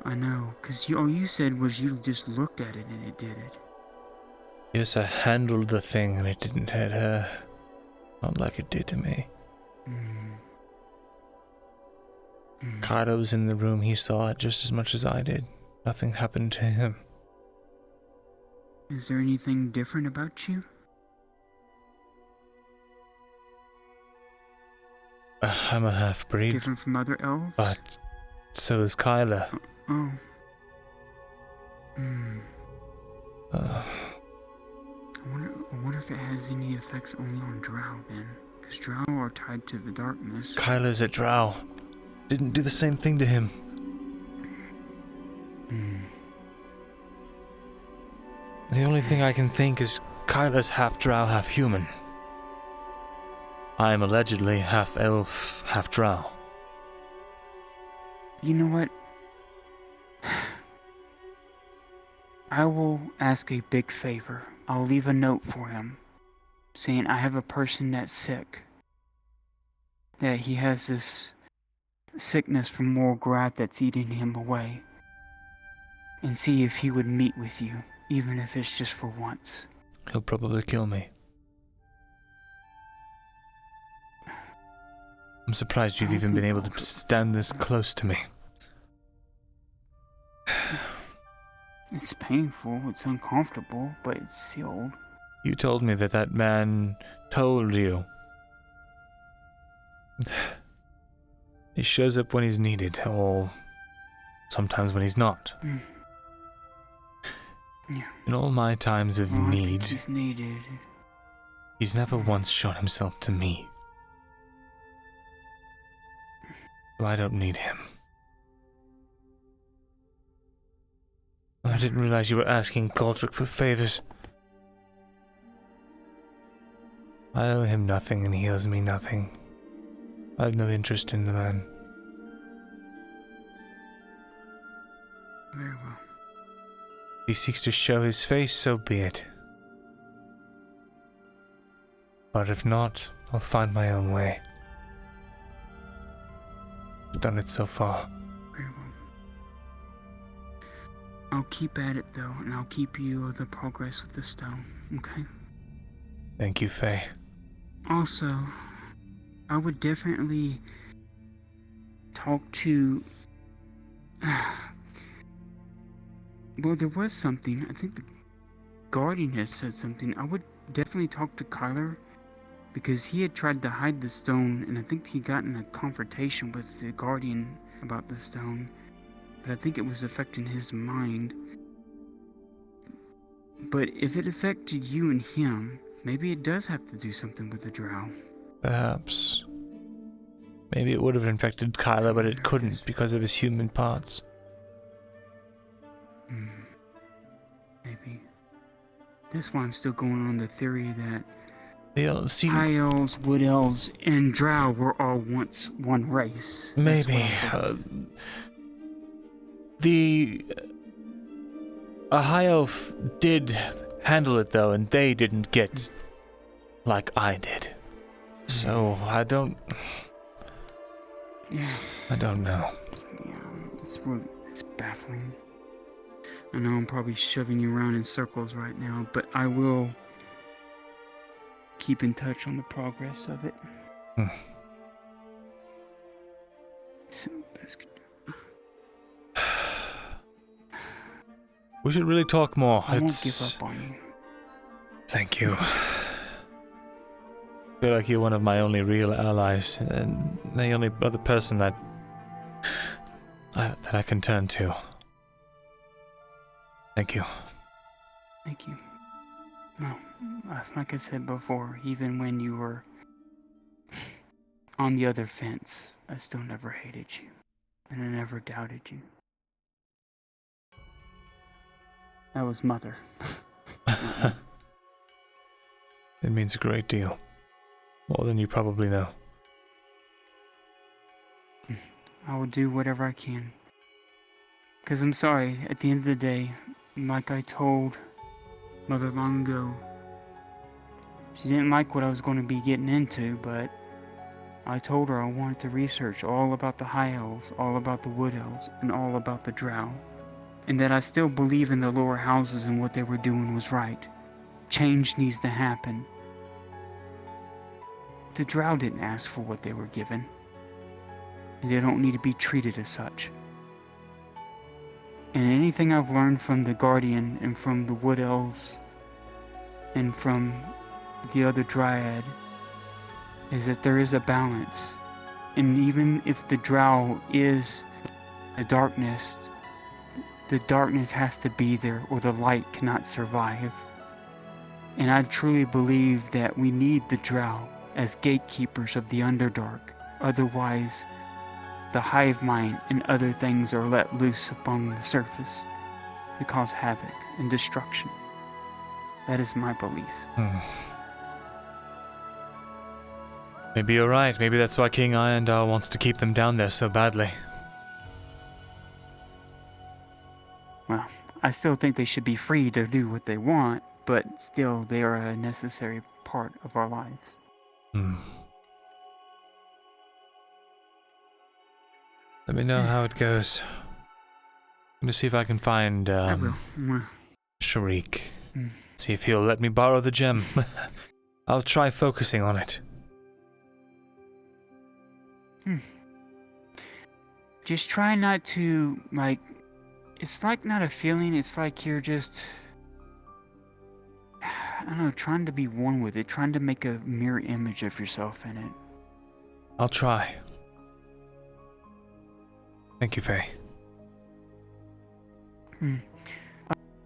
Q: I know, because all you said was you just looked at it and it did it.
A: Yes, I handled the thing and it didn't hit her. Not like it did to me. Kato was in the room. He saw it just as much as I did. Nothing happened to him.
Q: Is there anything different about you?
A: I'm a half-breed.
Q: Different from other elves?
A: But so is Kyla.
Q: Oh. I wonder if it has any effects only on drow then. Because drow are tied to the darkness.
A: Kyla's a drow. Didn't do the same thing to him. The only thing I can think is Kyla's half drow, half human. I am allegedly half elf, half drow.
Q: You know what? I will ask a big favor. I'll leave a note for him saying I have a person that's sick. That he has this sickness from moral growth that's eating him away. And see if he would meet with you, even if it's just for once.
A: He'll probably kill me. I'm surprised you've even been able to stand this close to me.
Q: It's painful, it's uncomfortable, but it's sealed.
A: You told me that that man told you. He shows up when he's needed, or sometimes when he's not.
Q: Yeah.
A: In all my times of need,
Q: He's needed.
A: he's never once shown himself to me. So I don't need him. I didn't realize you were asking Goldrick for favors. I owe him nothing and he owes me nothing. I have no interest in the man.
Q: Very well.
A: If he seeks to show his face, so be it. But if not, I'll find my own way. I've done it so far.
Q: Very well. I'll keep at it though, and I'll keep you the progress with the stone, okay?
A: Thank you, Faye.
Q: Also, I would definitely talk to... Well, there was something. I think the Guardian had said something. I would definitely talk to Kyler, because he had tried to hide the stone, and I think he got in a confrontation with the Guardian about the stone. But I think it was affecting his mind. But if it affected you and him, maybe it does have to do something with the drow.
A: Perhaps. Maybe it would have infected Kyla, but it couldn't because of his human parts.
Q: Maybe. That's why I'm still going on the theory that
A: High
Q: elves, wood elves, and drow were all once one race.
A: Maybe. A high elf did handle it though, and they didn't get like I did. So I don't know.
Q: Yeah, it's baffling. I know I'm probably shoving you around in circles right now, but I will keep in touch on the progress of it. So, that's good.
A: We should really talk more.
Q: I won't give up on you.
A: Thank you. I feel like you're one of my only real allies, and the only other person that I can turn to. Thank you.
Q: Thank you. No, like I said before, even when you were on the other fence, I still never hated you, and I never doubted you. That was Mother.
A: It means a great deal. More than you probably know.
Q: I will do whatever I can. Because I'm sorry, at the end of the day, like I told Mother long ago, she didn't like what I was going to be getting into, but I told her I wanted to research all about the High Elves, all about the Wood Elves, and all about the Drow. And that I still believe in the lower houses and what they were doing was right. Change needs to happen. The Drow didn't ask for what they were given. And they don't need to be treated as such. And anything I've learned from the Guardian and from the Wood Elves and from the other Dryad is that there is a balance. And even if the Drow is the darkness has to be there or the light cannot survive. And I truly believe that we need the Drow as gatekeepers of the Underdark. Otherwise, the hive mind and other things are let loose upon the surface to cause havoc and destruction. That is my belief.
A: Maybe you're right. Maybe that's why King Irondale wants to keep them down there so badly.
Q: Well, I still think they should be free to do what they want, but still they are a necessary part of our lives.
A: Let me know how it goes. Let me see if I can find
Q: I will.
A: Sharik. See if he'll let me borrow the gem. I'll try focusing on it.
Q: Just try not to, it's like not a feeling, it's like you're just, I don't know, trying to be one with it, trying to make a mirror image of yourself in it.
A: I'll try. Thank you, Faye.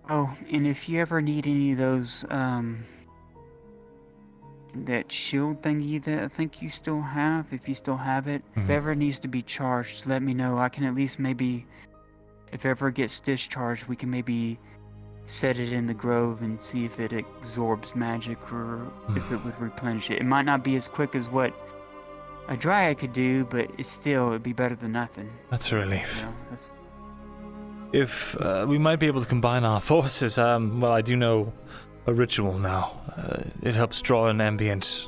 Q: Oh, and if you ever need any of those, that shield thingy that I think you still have, if you still have it, if it ever needs to be charged, let me know. I can at least maybe, if ever it gets discharged, we can maybe set it in the grove and see if it absorbs magic or if it would replenish it. It might not be as quick as what a Dryad could do, but it'd be better than nothing.
A: That's a relief.
Q: Yeah,
A: If we might be able to combine our forces, well, I do know a ritual now. It helps draw in ambient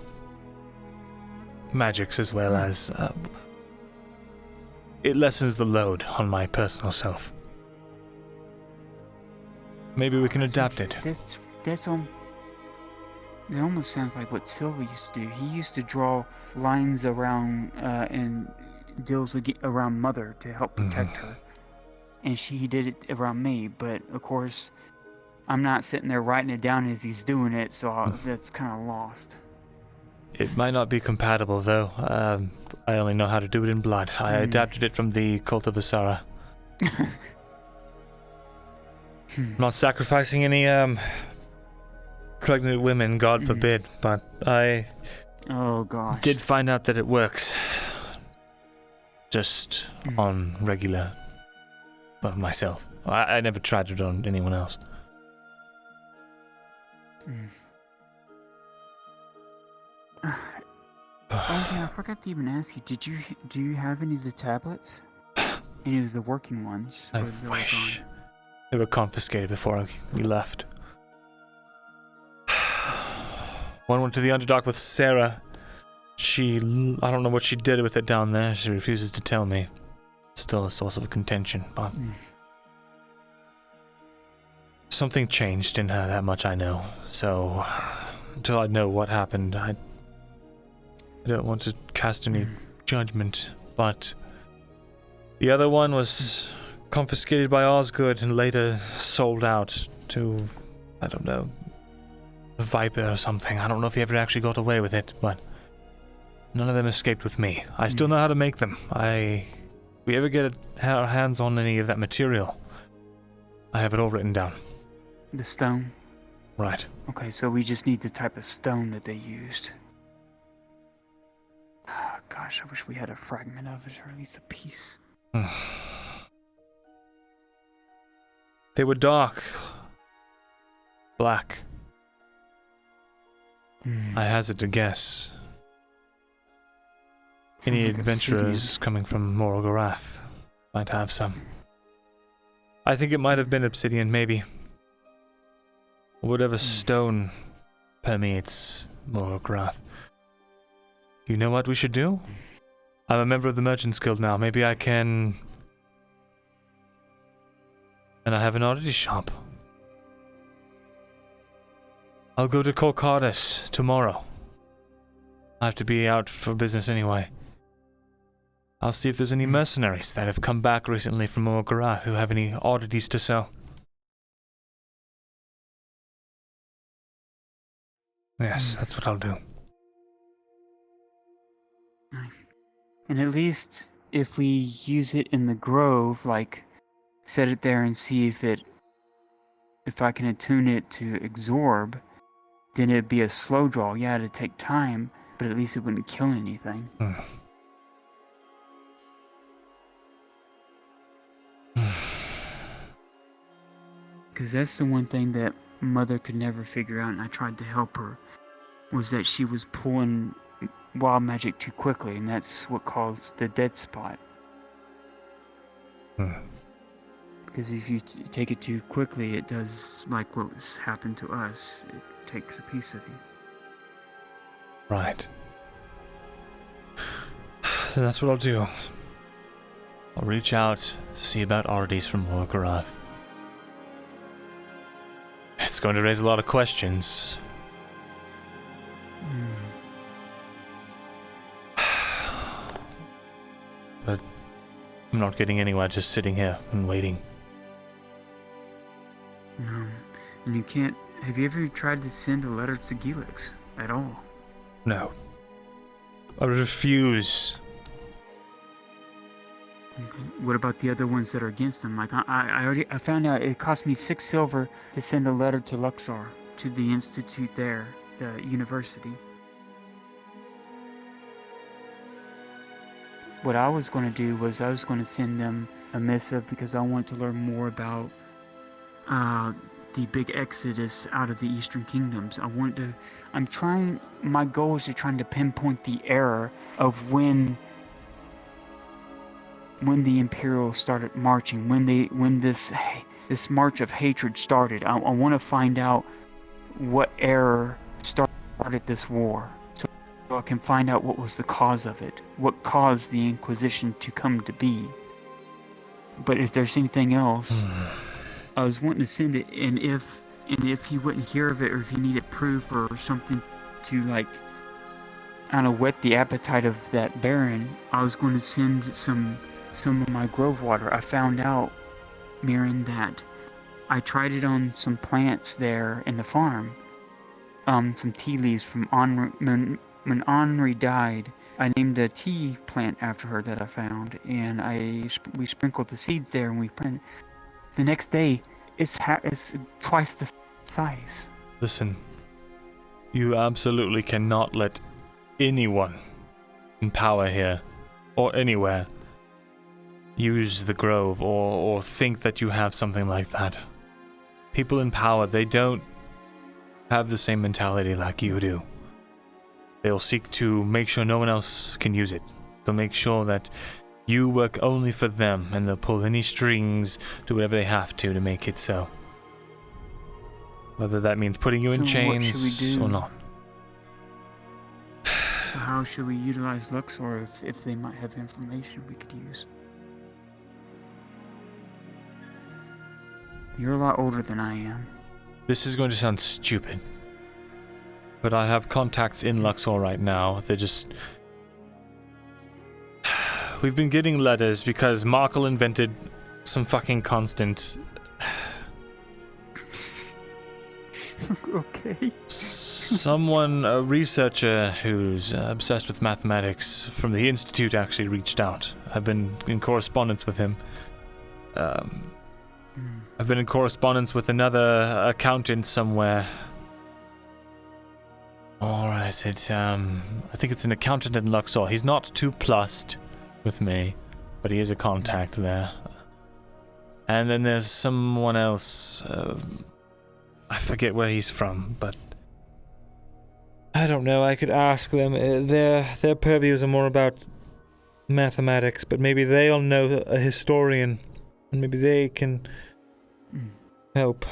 A: magics as well as it lessens the load on my personal self. Maybe we can adapt it.
Q: That's it almost sounds like what Silver used to do. He used to draw lines around and deals around Mother to help protect her. And he did it around me, but of course, I'm not sitting there writing it down as he's doing it, so that's kind of lost.
A: It might not be compatible, though. I only know how to do it in blood. I adapted it from the cult of Auzera. I'm not sacrificing any pregnant women, God forbid, but I did find out that it works. Just on regular, well, myself. I never tried it on anyone else.
Q: Oh yeah, I forgot to even ask you. Do you have any of the tablets? Any of the working ones?
A: I wish. They were confiscated before we left. One went to the Underdark with Sarah. I don't know what she did with it down there. She refuses to tell me. Still a source of contention, but something changed in her, that much I know. So, until I know what happened, I don't want to cast any judgment, but the other one was confiscated by Osgood and later sold out to, I don't know, a viper or something. I don't know if he ever actually got away with it, but none of them escaped with me. I still know how to make them. If we ever get our hands on any of that material, I have it all written down.
Q: The stone?
A: Right.
Q: Okay, so we just need the type of stone that they used. Gosh, I wish we had a fragment of it, or at least a piece.
A: They were dark. Black. I hazard to guess. Any adventurers coming from Morgorath might have some. I think it might have been obsidian, maybe. Whatever stone permeates Morgorath. You know what we should do? I'm a member of the Merchants Guild now. Maybe I can... And I have an oddity shop. I'll go to Colcardus tomorrow. I have to be out for business anyway. I'll see if there's any mercenaries that have come back recently from Morgorath who have any oddities to sell. Yes, that's what I'll do.
Q: And at least if we use it in the grove, like set it there and see if I can attune it to absorb, then it'd be a slow draw. Yeah, it'd take time, but at least it wouldn't kill anything. Because that's the one thing that Mother could never figure out, and I tried to help her, was that she was pulling wild magic too quickly, and that's what caused the dead spot. Because if you take it too quickly, it does like what's happened to us. It takes a piece of you.
A: Right. So that's what I'll do. I'll reach out, see about oddities from Morgorath. It's going to raise a lot of questions. But I'm not getting anywhere just sitting here and waiting.
Q: No. And you can't... Have you ever tried to send a letter to Gilix at all?
A: No. I refuse.
Q: What about the other ones that are against them? Like, I found out it cost me 6 silver to send a letter to Luxor, to the institute there, the university. What I was going to do was I was going to send them a missive because I want to learn more about the big exodus out of the Eastern Kingdoms. My goal is to try to pinpoint the era of when the Imperials started marching, when this march of hatred started. I want to find out what era started this war, so I can find out what was the cause of it, what caused the Inquisition to come to be. But if there's anything else, I was wanting to send it, and if he wouldn't hear of it, or if he needed proof or something to, like, I don't know, whet the appetite of that Baron, I was going to send some of my grove water. I found out, Myrin, that I tried it on some plants there in the farm. Some tea leaves from when Henri died. I named a tea plant after her that I found, and we sprinkled the seeds there, and we planted. The next day, it's twice the size.
A: Listen, you absolutely cannot let anyone in power here, or anywhere, use the grove or think that you have something like that. People in power, they don't have the same mentality like you do. They'll seek to make sure no one else can use it. They'll make sure that you work only for them, and they'll pull any strings, do whatever they have to make it so. Whether that means putting you in chains or not.
Q: So how should we utilize Luxor if they might have information we could use? You're a lot older than I am.
A: This is going to sound stupid, but I have contacts in Luxor right now. They're just... We've been getting letters because Markle invented some fucking constant.
Q: Okay.
A: Someone, a researcher who's obsessed with mathematics from the Institute actually reached out. I've been in correspondence with him. I've been in correspondence with another accountant somewhere. Or is it, I think it's an accountant in Luxor. He's not too plussed with me, but he is a contact there. And then there's someone else, I forget where he's from, but I don't know, I could ask them. Their purviews are more about mathematics, but maybe they'll know a historian, and maybe they can help.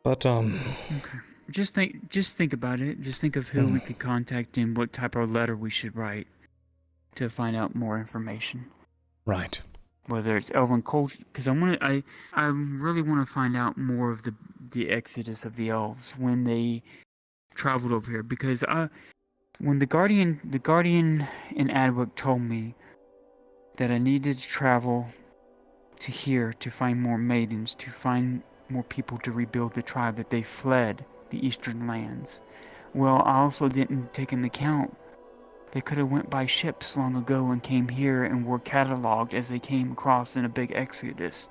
A: But,
Q: Okay. Just think about it. Just think of who we could contact and what type of letter we should write to find out more information.
A: Right.
Q: Whether it's Elven culture, because I really want to find out more of the exodus of the elves when they traveled over here. Because when the Guardian in Adwick told me that I needed to travel to here to find more maidens, to find more people to rebuild the tribe, that they fled the eastern lands. Well, I also didn't take into account they could have went by ships long ago and came here and were cataloged as they came across in a big exodus.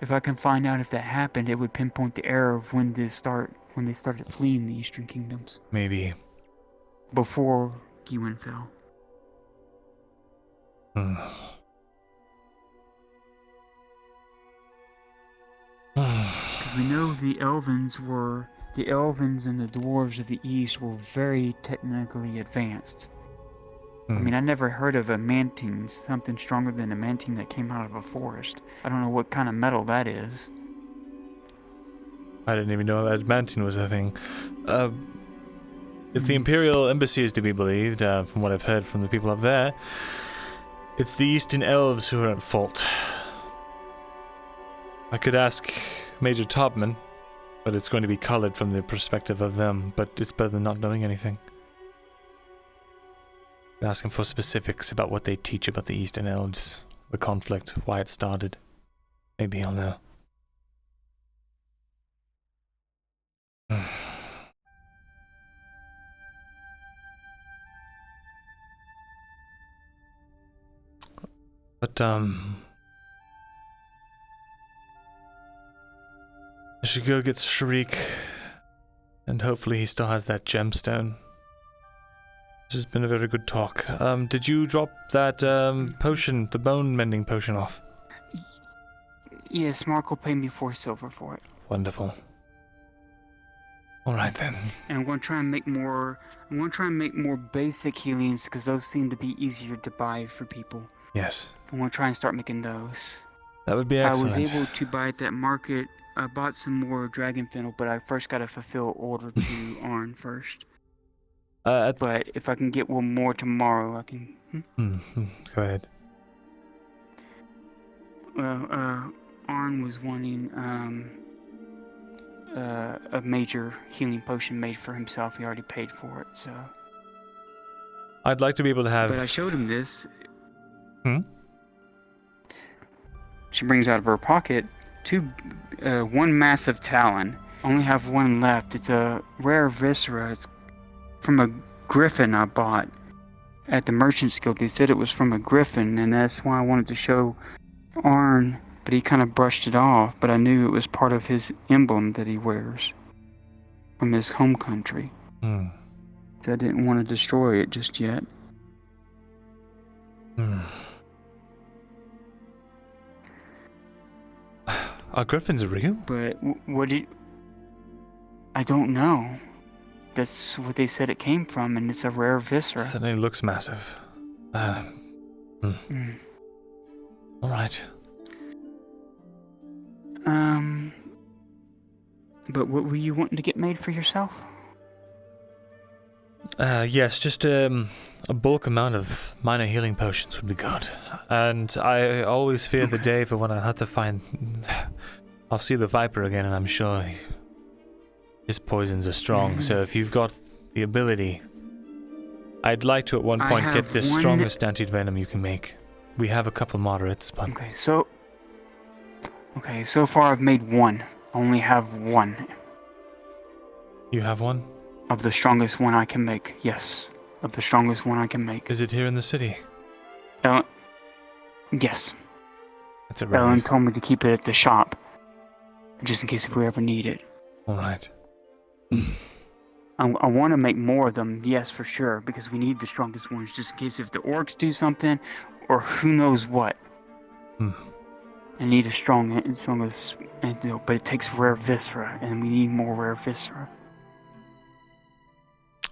Q: If I can find out if that happened, it would pinpoint the era of when they started fleeing the eastern kingdoms.
A: Maybe.
Q: Before Gewin fell. Because we know the Elvens and the dwarves of the east were very technically advanced. I mean, I never heard of a mantine, something stronger than a mantine that came out of a forest. I don't know what kind of metal that is.
A: I didn't even know that mantine was a thing. If the Imperial Embassy is to be believed, from what I've heard from the people up there, it's the Eastern Elves who are at fault. I could ask Major Topman, but it's going to be colored from the perspective of them, but it's better than not knowing anything. Ask him for specifics about what they teach about the Eastern Elves, the conflict, why it started. Maybe he'll know. But, I should go get Shriek, and hopefully he still has that gemstone. This has been a very good talk. Did you drop that, potion, the bone mending potion off?
Q: Yes, Mark will pay me 4 silver for it.
A: Wonderful. Alright then.
Q: And I'm going to try and make more basic healings, because those seem to be easier to buy for people.
A: Yes.
Q: I'm going to try and start making those.
A: That would be excellent.
Q: I was able to buy at that market. I bought some more dragon fennel, but I first got to fulfill order to Arn first. But if I can get one more tomorrow, I can...
A: Go ahead.
Q: Well, Arn was wanting a major healing potion made for himself. He already paid for it, so...
A: I'd like to be able to have...
Q: But I showed him this. She brings out of her pocket one massive talon. Only have one left. It's a rare viscera. It's from a griffin I bought at the Merchant's Guild. They said it was from a griffin, and that's why I wanted to show Arn, but he kind of brushed it off. But I knew it was part of his emblem that he wears from his home country. So I didn't want to destroy it just yet.
A: Are griffins real?
Q: But I don't know. That's what they said it came from, and it's a rare viscera.
A: It certainly looks massive. Alright.
Q: But what were you wanting to get made for yourself?
A: Yes, just a bulk amount of minor healing potions would be good. And I always fear the day for when I have to find... I'll see the Viper again, and I'm sure his poisons are strong. So if you've got the ability, I'd like to at one point get the strongest anti-venom you can make. We have a couple moderates, but...
Q: Okay, so Okay, so far I've made one. I only have one.
A: You have one?
Q: Of the strongest one I can make, yes. Of the strongest one I can make.
A: Is it here in the city?
Q: Yes.
A: That's a
Q: Ellen
A: relief.
Q: told me to keep it at the shop, just in case if we ever need it.
A: Alright.
Q: I want to make more of them, yes, for sure, because we need the strongest ones, just in case if the orcs do something, or who knows what. I need a strongest antidote, but it takes rare viscera, and we need more rare viscera.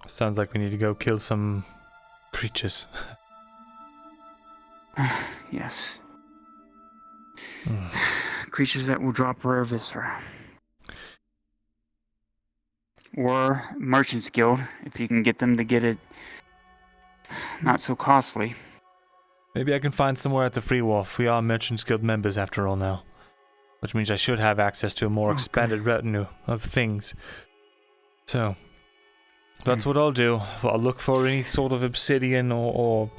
A: Sounds like we need to go kill some creatures.
Q: Yes. Creatures that will drop rare viscera. Or Merchant's Guild, if you can get them to get it not so costly.
A: Maybe I can find somewhere at the Free Wharf. We are Merchants Guild members after all now. Which means I should have access to a more expanded retinue of things. So, that's what I'll do. I'll look for any sort of obsidian or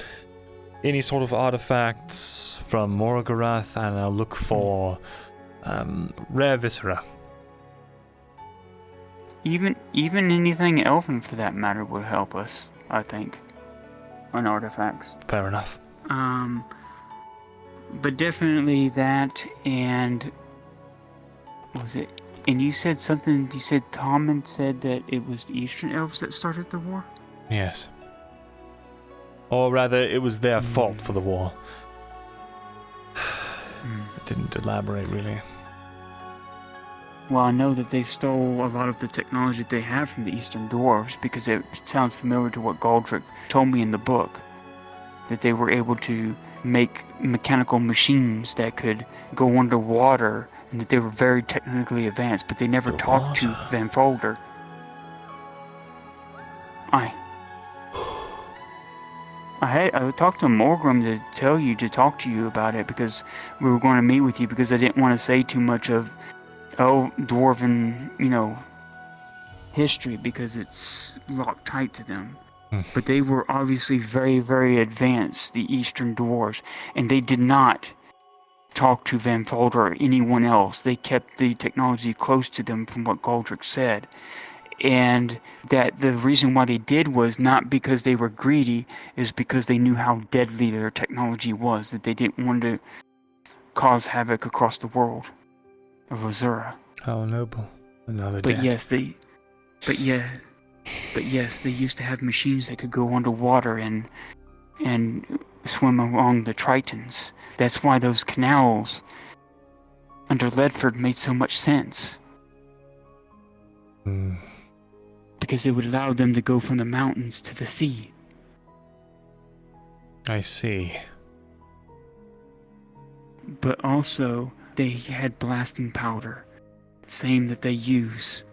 A: any sort of artifacts from Morgorath, and I'll look for rare viscera.
Q: Even anything Elven for that matter would help us, I think, on artifacts.
A: Fair enough.
Q: But definitely that, and was it? And you said something. You said Tom had said that it was the Eastern Elves that started the war.
A: Yes. Or rather, it was their fault for the war. It didn't elaborate really.
Q: Well, I know that they stole a lot of the technology that they have from the Eastern Dwarves, because it sounds familiar to what Galdrick told me in the book. That they were able to make mechanical machines that could go underwater, and that they were very technically advanced, but they never talked to Van Folder. I talked to Morgrim to talk to you about it, because we were going to meet with you, because I didn't want to say too much of Dwarven, history, because it's locked tight to them. But they were obviously very, very advanced, the Eastern Dwarves, and they did not talk to Van Folder or anyone else. They kept the technology close to them, from what Galdrick said. And that the reason why they did was not because they were greedy, is because they knew how deadly their technology was, that they didn't want to cause havoc across the world of Auzera.
A: How noble. Another
Q: But
A: death.
Q: yes, they used to have machines that could go underwater and swim along the Tritons. That's why those canals under Ledford made so much sense. Because it would allow them to go from the mountains to the sea.
A: I see.
Q: But also, they had blasting powder, same that they use.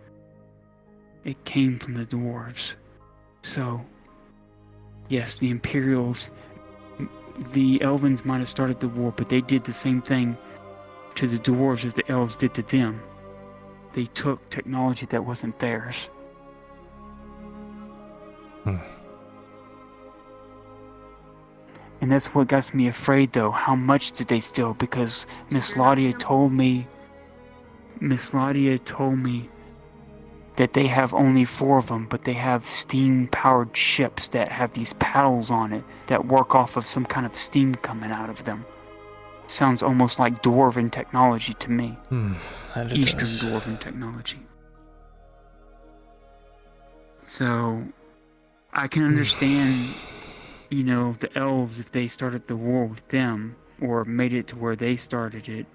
Q: It came from the dwarves. So, yes, the Imperials, the Elvens might have started the war, but they did the same thing to the dwarves as the elves did to them. They took technology that wasn't theirs. And that's what got me afraid, though. How much did they steal? Because Miss Laudia told me that they have only 4 of them, but they have steam-powered ships that have these paddles on it that work off of some kind of steam coming out of them. Sounds almost like Dwarven technology to me. Eastern Dwarven technology. So, I can understand, the elves, if they started the war with them, or made it to where they started it.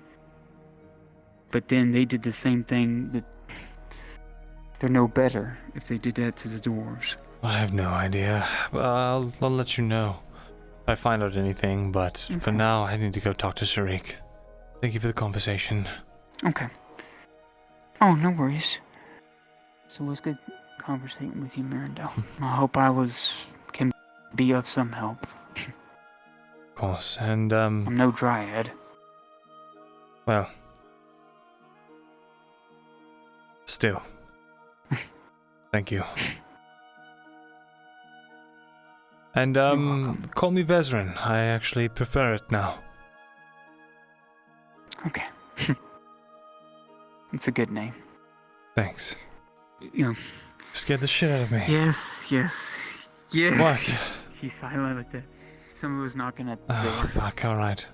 Q: But then they did the same thing. That they're no better if they did that to the dwarves.
A: I have no idea. I'll let you know if I find out anything, but for now, I need to go talk to Sharik. Thank you for the conversation.
Q: Okay. Oh, no worries. So it was good conversating with you, Myrindal. I hope I can be of some help.
A: Of course, and
Q: I'm no dryad.
A: Well, still. Thank you. And call me Vezrin. I actually prefer it now.
Q: Okay. It's a good name.
A: Thanks.
Q: You know.
A: Scared the shit out of me.
Q: Yes.
A: What?
Q: She's silent like that. Someone was knocking at the
A: Oh,
Q: door.
A: fuck, alright.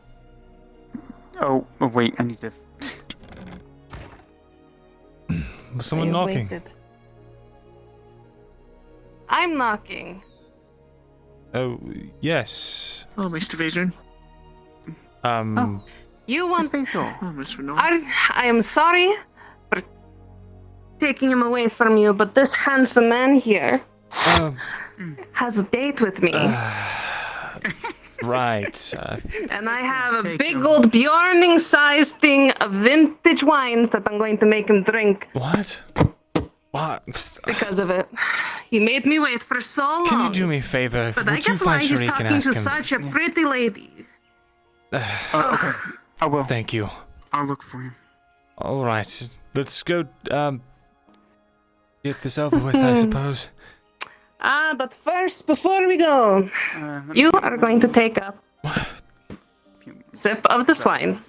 Q: Oh, wait, I need to...
A: Was someone knocking?
F: Waited. I'm knocking.
A: Oh, yes.
L: Oh, Mr. Vision.
F: You want...
L: Oh, Miss Renault.
F: I am sorry for taking him away from you, but this handsome man here has a date with me.
A: Right.
F: And I have a big old Bjorning-sized thing of vintage wines that I'm going to make him drink.
A: What? What?
F: Because of it. He made me wait for so long.
A: Can you do me a favor?
F: But I
A: Would you
F: get why
A: find
F: he's
A: Sharik and
F: talking
A: ask
F: to
A: him?
F: such a pretty lady.
Q: Okay, I will.
A: Thank you.
Q: I'll look for him.
A: All right, let's go. Get this over with, I suppose.
F: But first, before we go, you are going to take a sip of this wine.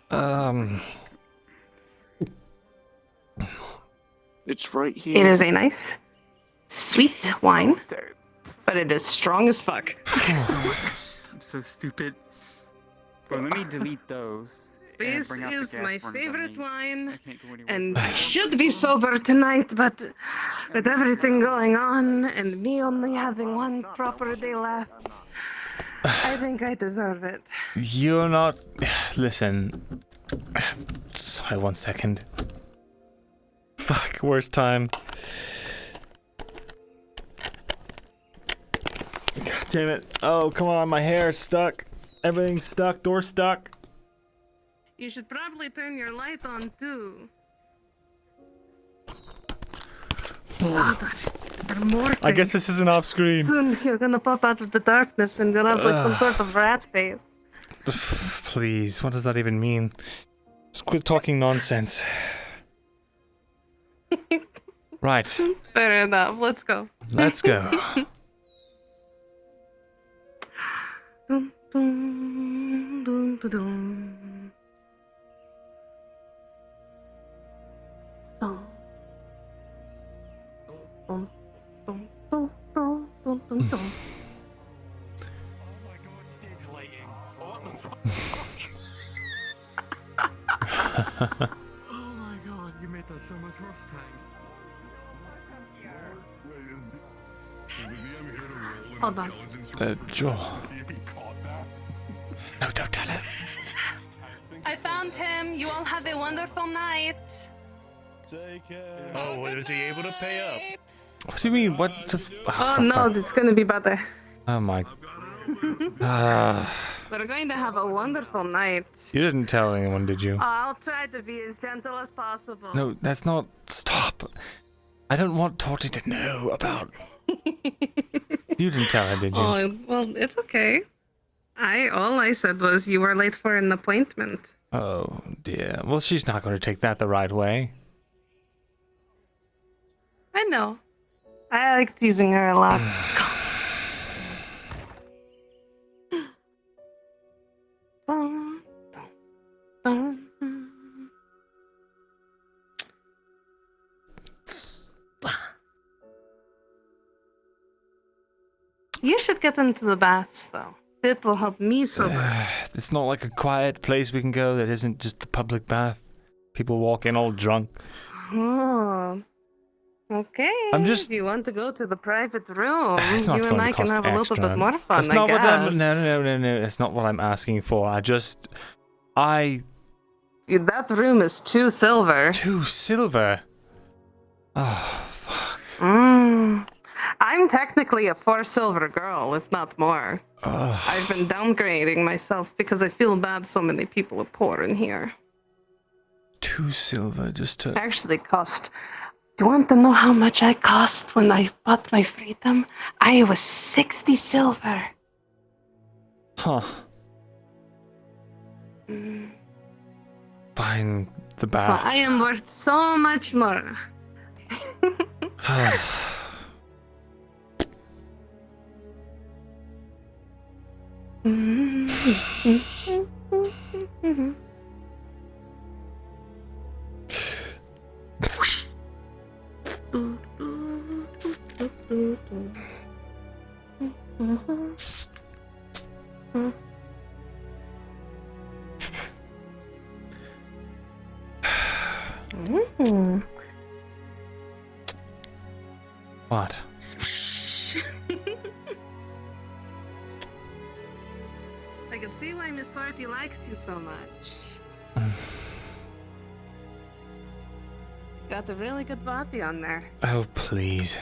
L: It's right here.
F: It is a nice, sweet wine, but it is strong as fuck.
Q: I'm so stupid. Well, let me delete those.
F: This is my favorite wine, and I should be sober tonight, but with everything going on and me only having one proper day left, I think I deserve it.
A: You're not. Listen. Sorry, 1 second. Fuck, worst time. God damn it. Oh, come on, my hair is stuck. Everything's stuck, door stuck.
F: You should probably turn your light on too.
A: I guess this isn't off screen.
F: Soon you're gonna pop out of the darkness and you'll have like some sort of rat face.
A: Please, what does that even mean? Just quit talking nonsense. Right.
F: Fair enough, let's go.
A: Let's go.
F: Dun, dun, dun, dun, dun. Dun. Dun, dun, dun, dun, dun, dun, dun.
G: Oh my god, you made that so much worse time.
F: Hold on.
A: Joel. No, don't tell her.
F: I found him. You all have a wonderful night.
G: Oh, was he able to pay up?
A: What do you mean? What does...
F: Oh no, it's gonna be better.
A: Oh my...
F: We're going to have a wonderful night.
A: You didn't tell anyone, did you?
F: I'll try to be as gentle as possible.
A: No, that's not... Stop. I don't want Torty to know about... You didn't tell her, did you?
F: Oh, well, it's okay. All I said was you were late for an appointment.
A: Oh, dear. Well, she's not going to take that the right way.
F: I know. I like teasing her a lot. You should get into the baths, though. It will help me sober.
A: It's not like a quiet place we can go that isn't just a public bath. People walk in all drunk.
F: Oh. Okay.
A: I'm just...
F: If you want to go to the private room,
A: It's
F: you
A: not
F: and
A: going
F: I
A: to
F: can
A: cost
F: have a
A: extra.
F: little bit more fun,
A: That's not
F: I
A: what
F: guess.
A: No. That's not what I'm asking for.
F: That room is 2 silver.
A: 2 silver? Oh, fuck.
F: I'm technically a 4 silver girl, if not more. I've been downgrading myself because I feel bad so many people are poor in here.
A: 2 silver just to...
F: Actually cost... Do you want to know how much I cost when I bought my freedom? I was 60 silver.
A: Huh. Find the bath.
F: So I am worth so much more.
A: What?
F: I can see why Miss Dorothy likes you so much. Got a really good body on there.
A: Oh, please.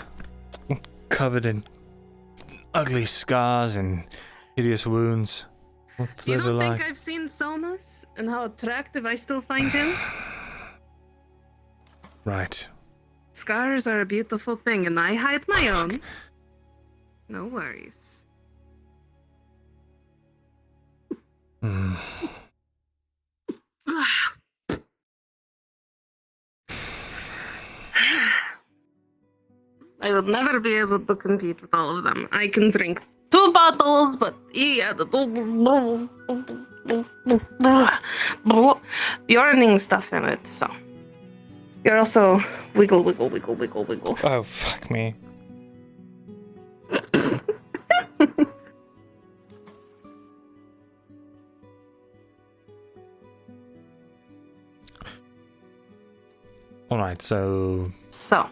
A: Covered in ugly scars and hideous wounds. What's
F: You
A: liver
F: don't think
A: like?
F: I've seen Somas and how attractive I still find him?
A: Right.
F: Scars are a beautiful thing, and I hide my own. No worries.
A: Hmm.
F: I would never be able to compete with all of them. I can drink 2 bottles, but yeah, yarning stuff in it, so. You're also wiggle, wiggle, wiggle, wiggle, wiggle.
A: Oh, fuck me. Alright, so...
F: So,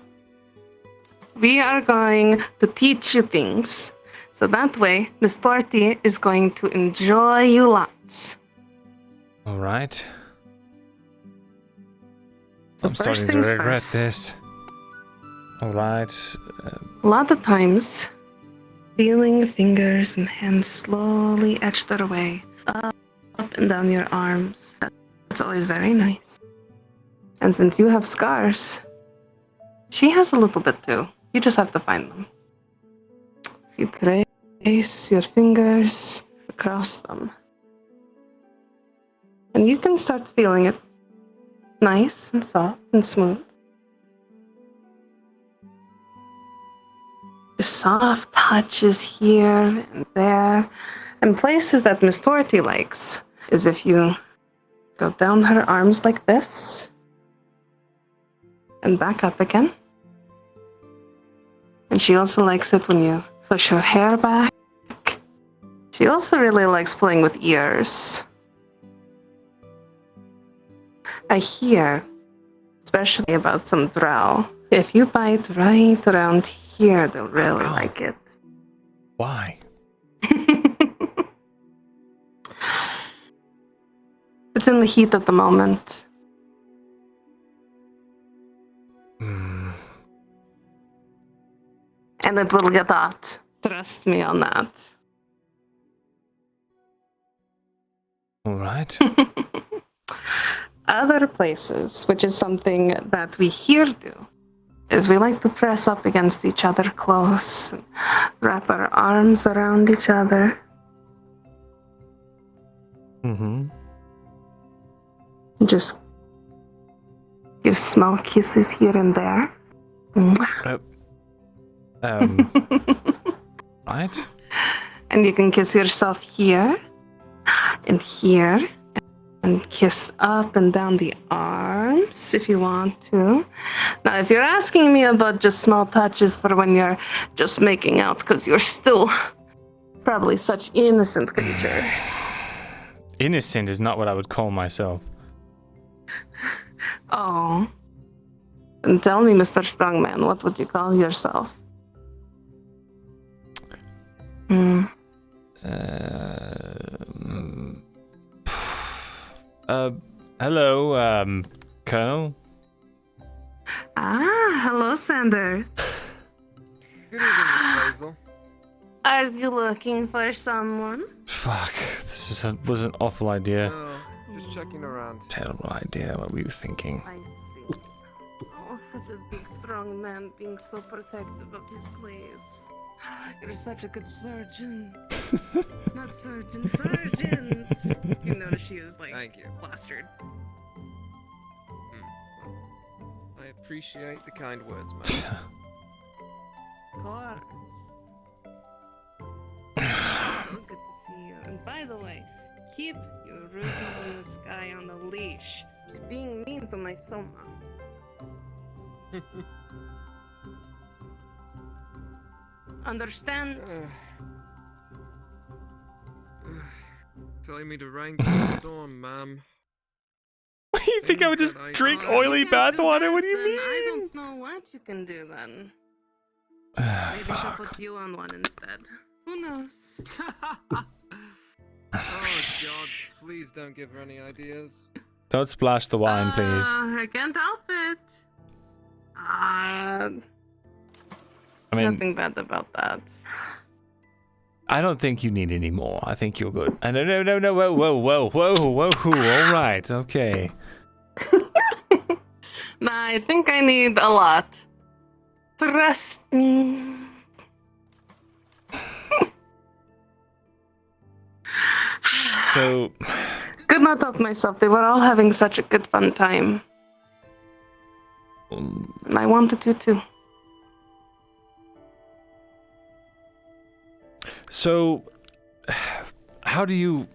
F: we are going to teach you things. So that way, Miss Dorothy is going to enjoy you lots.
A: Alright.
F: So
A: I'm
F: first
A: starting to
F: things
A: regret
F: first.
A: this. Alright.
F: A lot of times, feeling fingers and hands slowly etch their way up and down your arms. That's always very nice. And since you have scars, she has a little bit too. You just have to find them. You trace your fingers across them. And you can start feeling it nice and soft and smooth. Just soft touches here and there. And places that Miss Dorothy likes is if you go down her arms like this and back up again. And she also likes it when you push her hair back. She also really likes playing with ears. I hear, especially about some drow, if you bite right around here, they'll really like it.
A: Why?
F: It's in the heat at the moment. And it will get hot. Trust me on that.
A: Alright.
F: Other places, which is something that we here do, is we like to press up against each other close and wrap our arms around each other.
A: Mm-hmm.
F: Just give small kisses here and there.
A: Right?
F: And you can kiss yourself here and here and kiss up and down the arms if you want to. Now, if you're asking me about just small touches for when you're just making out, because you're still probably such innocent creature.
A: Innocent is not what I would call myself.
F: Oh. And tell me, Mr. Strongman, what would you call yourself?
A: Hello, Colonel?
F: Hello, Sanders.
R: Good evening, Miss Basil.
F: Are you looking for someone?
A: Fuck, was an awful idea.
R: No, just checking around.
A: Terrible idea, what were you thinking?
F: I see. Oh, such a big, strong man being so protective of his place. You're such a good surgeon. Not surgeon, sergeant. You notice she is like
R: Thank you.
F: plastered.
R: Well, I appreciate the kind words, man.
F: Of course. So good to see you. And by the way, keep your rubies in the sky on the leash. She's being mean to my Soma. Understand?
R: Telling me to rank the storm, ma'am.
A: You think I would just drink oily bath water? What do you mean?
F: I don't know what you can do then. Maybe she'll put you on one instead. Who knows?
R: Oh God! Please don't give her any ideas.
A: Don't splash the wine, please.
F: I can't help it.
A: I mean,
F: Nothing bad about that.
A: I don't think you need any more. I think you're good. No, whoa. All right, okay.
F: Nah, I think I need a lot. Trust me.
A: So,
F: Could not help myself. They were all having such a good fun time. And I wanted to too.
A: So, how do you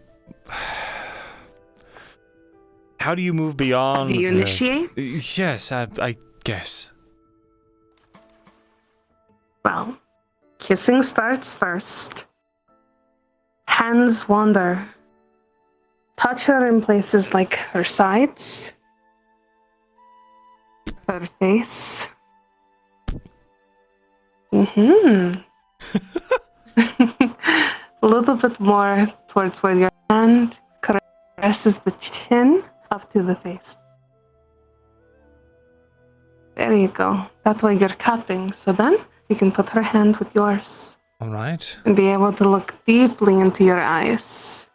A: move beyond?
F: Do you initiate?
A: Yes, I guess.
F: Well, kissing starts first. Hands wander. Touch her in places like her sides, her face. A little bit more towards where your hand caresses the chin up to the face. There you go. That way you're cupping, so then you can put her hand with yours.
A: All right.
F: And be able to look deeply into your eyes,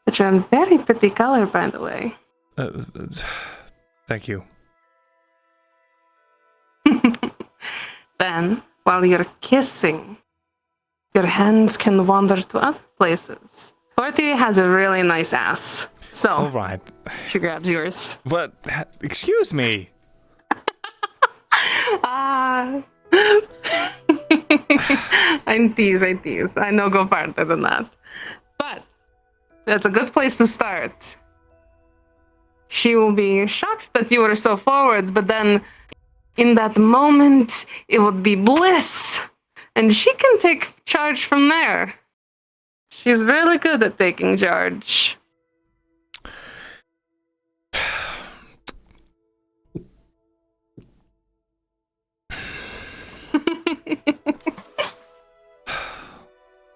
F: which are a very pretty color, by the way.
A: Thank you.
F: Then, while you're kissing, your hands can wander to other places. Forty has a really nice ass, so
A: all right.
F: She grabs yours.
A: What? Excuse me.
F: I tease. I know go farther than that. But that's a good place to start. She will be shocked that you were so forward, but then in that moment, it would be bliss. And she can take charge from there. She's really good at taking charge.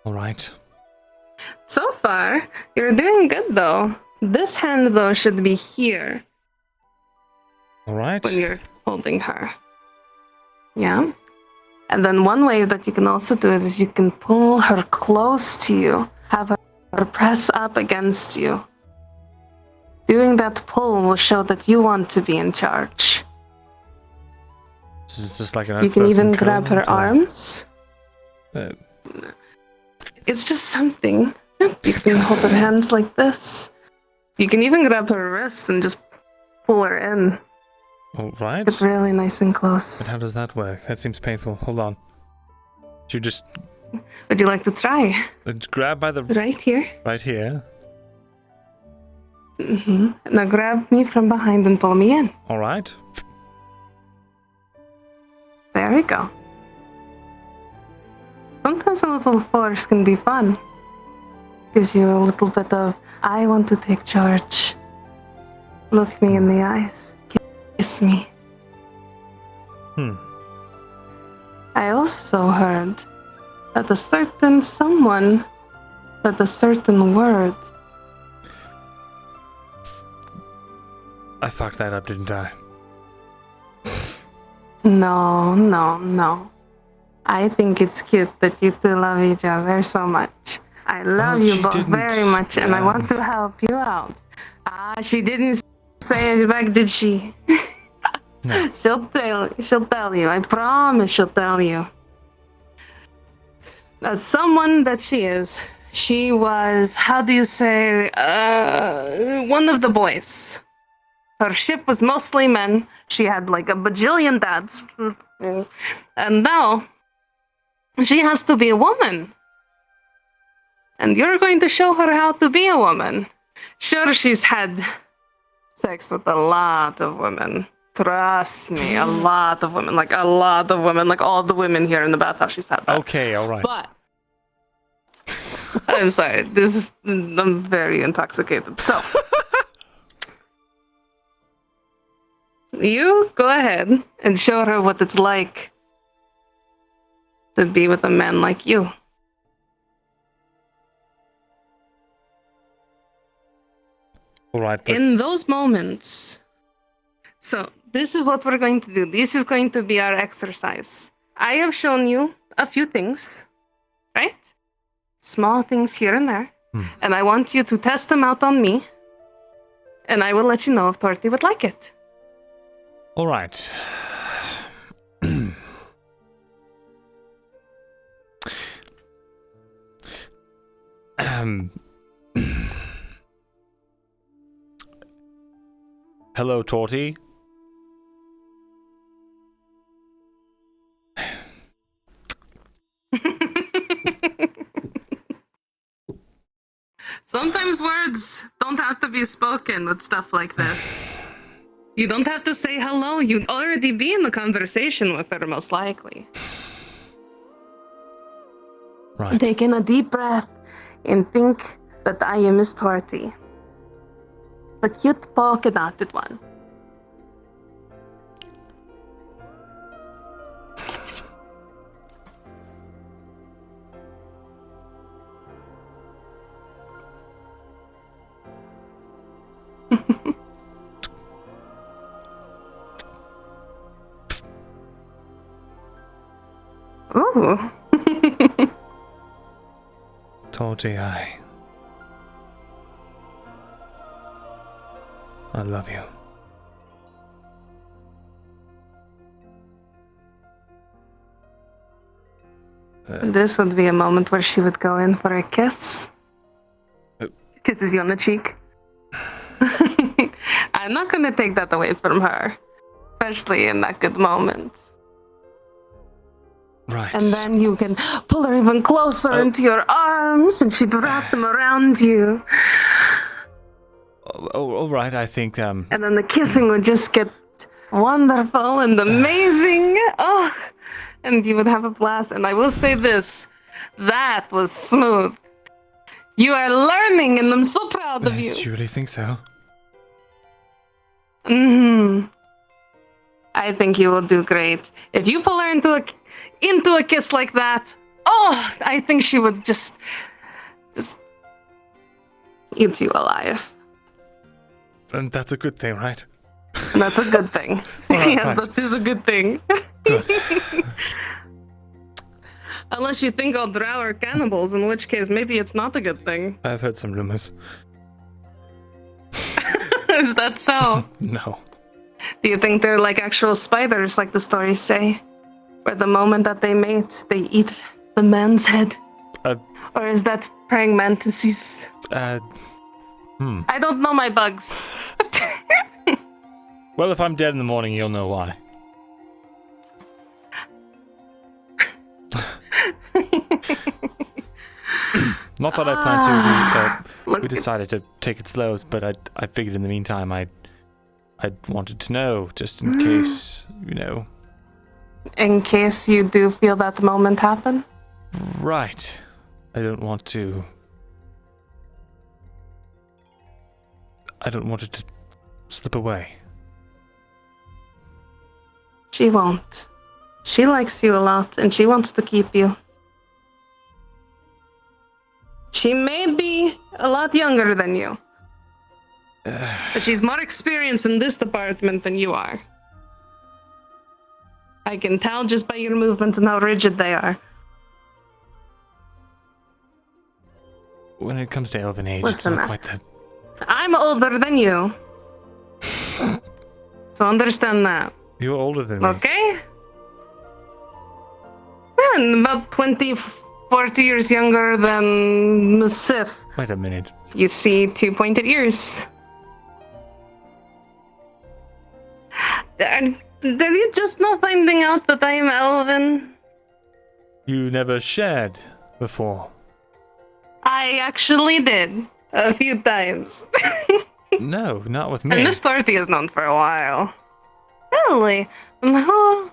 A: All right.
F: So far, you're doing good though. This hand though should be here.
A: All right.
F: When you're holding her. Yeah. And then one way that you can also do it is you can pull her close to you. Have her press up against you. Doing that pull will show that you want to be in charge.
A: This is just like an
F: You can even
A: unspoken
F: grab her
A: code, or-
F: arms. It's just something. You can hold her hands like this. You can even grab her wrist and just pull her in.
A: All right.
F: It's really nice and close.
A: But how does that work? That seems painful. Hold on. You just
F: Would you like to try?
A: grab by the
F: Right here.
A: right here.
F: Now grab me from behind and pull me in.
A: All right.
F: There we go. Sometimes a little force can be fun. Gives you a little bit of, I want to take charge. Look me in the eyes. Kiss me. I also heard that a certain someone said a certain word.
A: I fucked that up, didn't I?
F: No. I think it's cute that you two love each other so much. I love you
A: she
F: both
A: didn't,
F: very much, and I want to help you out. She didn't say it back, did she?
A: No.
F: She'll tell you. I promise she'll tell you. As someone that she was, how do you say, one of the boys. Her ship was mostly men. She had like a bajillion dads. And now, she has to be a woman. And you're going to show her how to be a woman. Sure, she's had sex with a lot of women. Trust me, a lot of women, like all the women here in the bathhouse, she said that.
A: Okay, all right.
F: But I'm sorry, I'm very intoxicated. So you go ahead and show her what it's like to be with a man like you.
A: All right.
F: In those moments. So this is what we're going to do. This is going to be our exercise. I have shown you a few things, right? Small things here and there. And I want you to test them out on me. And I will let you know if Torty would like it.
A: All right. Hello, Torty.
F: Sometimes words don't have to be spoken with stuff like this. You don't have to say hello. You'd already be in the conversation with her, most likely.
A: Right.
F: Take in a deep breath and think that I am Miss Torty. The cute polka dotted one. Ooh.
A: Torty, I love you.
F: This would be a moment where she would go in for a kiss. Kisses you on the cheek. I'm not gonna take that away from her, especially in that good moment.
A: Right.
F: And then you can pull her even closer into your arms, and she'd wrap them around you.
A: Oh, all right. I think
F: And then the kissing would just get wonderful and amazing. Oh, and you would have a blast. And I will say this, that was smooth. You are learning, and I'm so proud of you.
A: Do you really think so?
F: I think you will do great. If you pull her into a kiss like that, oh, I think she would just eat you alive.
A: And that's a good thing, right?
F: And that's a good thing. Yes,
A: right.
F: that is a good thing.
A: Good.
F: Unless you think all drow are cannibals, in which case maybe it's not a good thing.
A: I've heard some rumors.
F: Is that so?
A: No.
F: Do you think they're like actual spiders, like the stories say? Where the moment that they mate, they eat the man's head? Or is that praying mantises? I don't know my bugs.
A: Well, if I'm dead in the morning, you'll know why. Not that I plan to. We decided to take it slow, but I figured in the meantime I wanted to know, just in case, you know.
F: In case you do feel that moment happen?
A: Right. I don't want to. I don't want it to slip away.
F: She won't. She likes you a lot, and she wants to keep you. She may be a lot younger than you. But she's more experienced in this department than you are. I can tell just by your movements and how rigid they are.
A: When it comes to Elven age,
F: Listen,
A: it's not quite the...
F: I'm older than you. So understand that.
A: You're older than me.
F: Okay? And about 20, 40 years younger than Miss Sif.
A: Wait a minute.
F: You see 2 pointed ears. Are you just now finding out that I am Elven?
A: You never shared before.
F: I actually did. A few times.
A: No, not with me.
F: And Miss Torty is known for a while. really? Oh,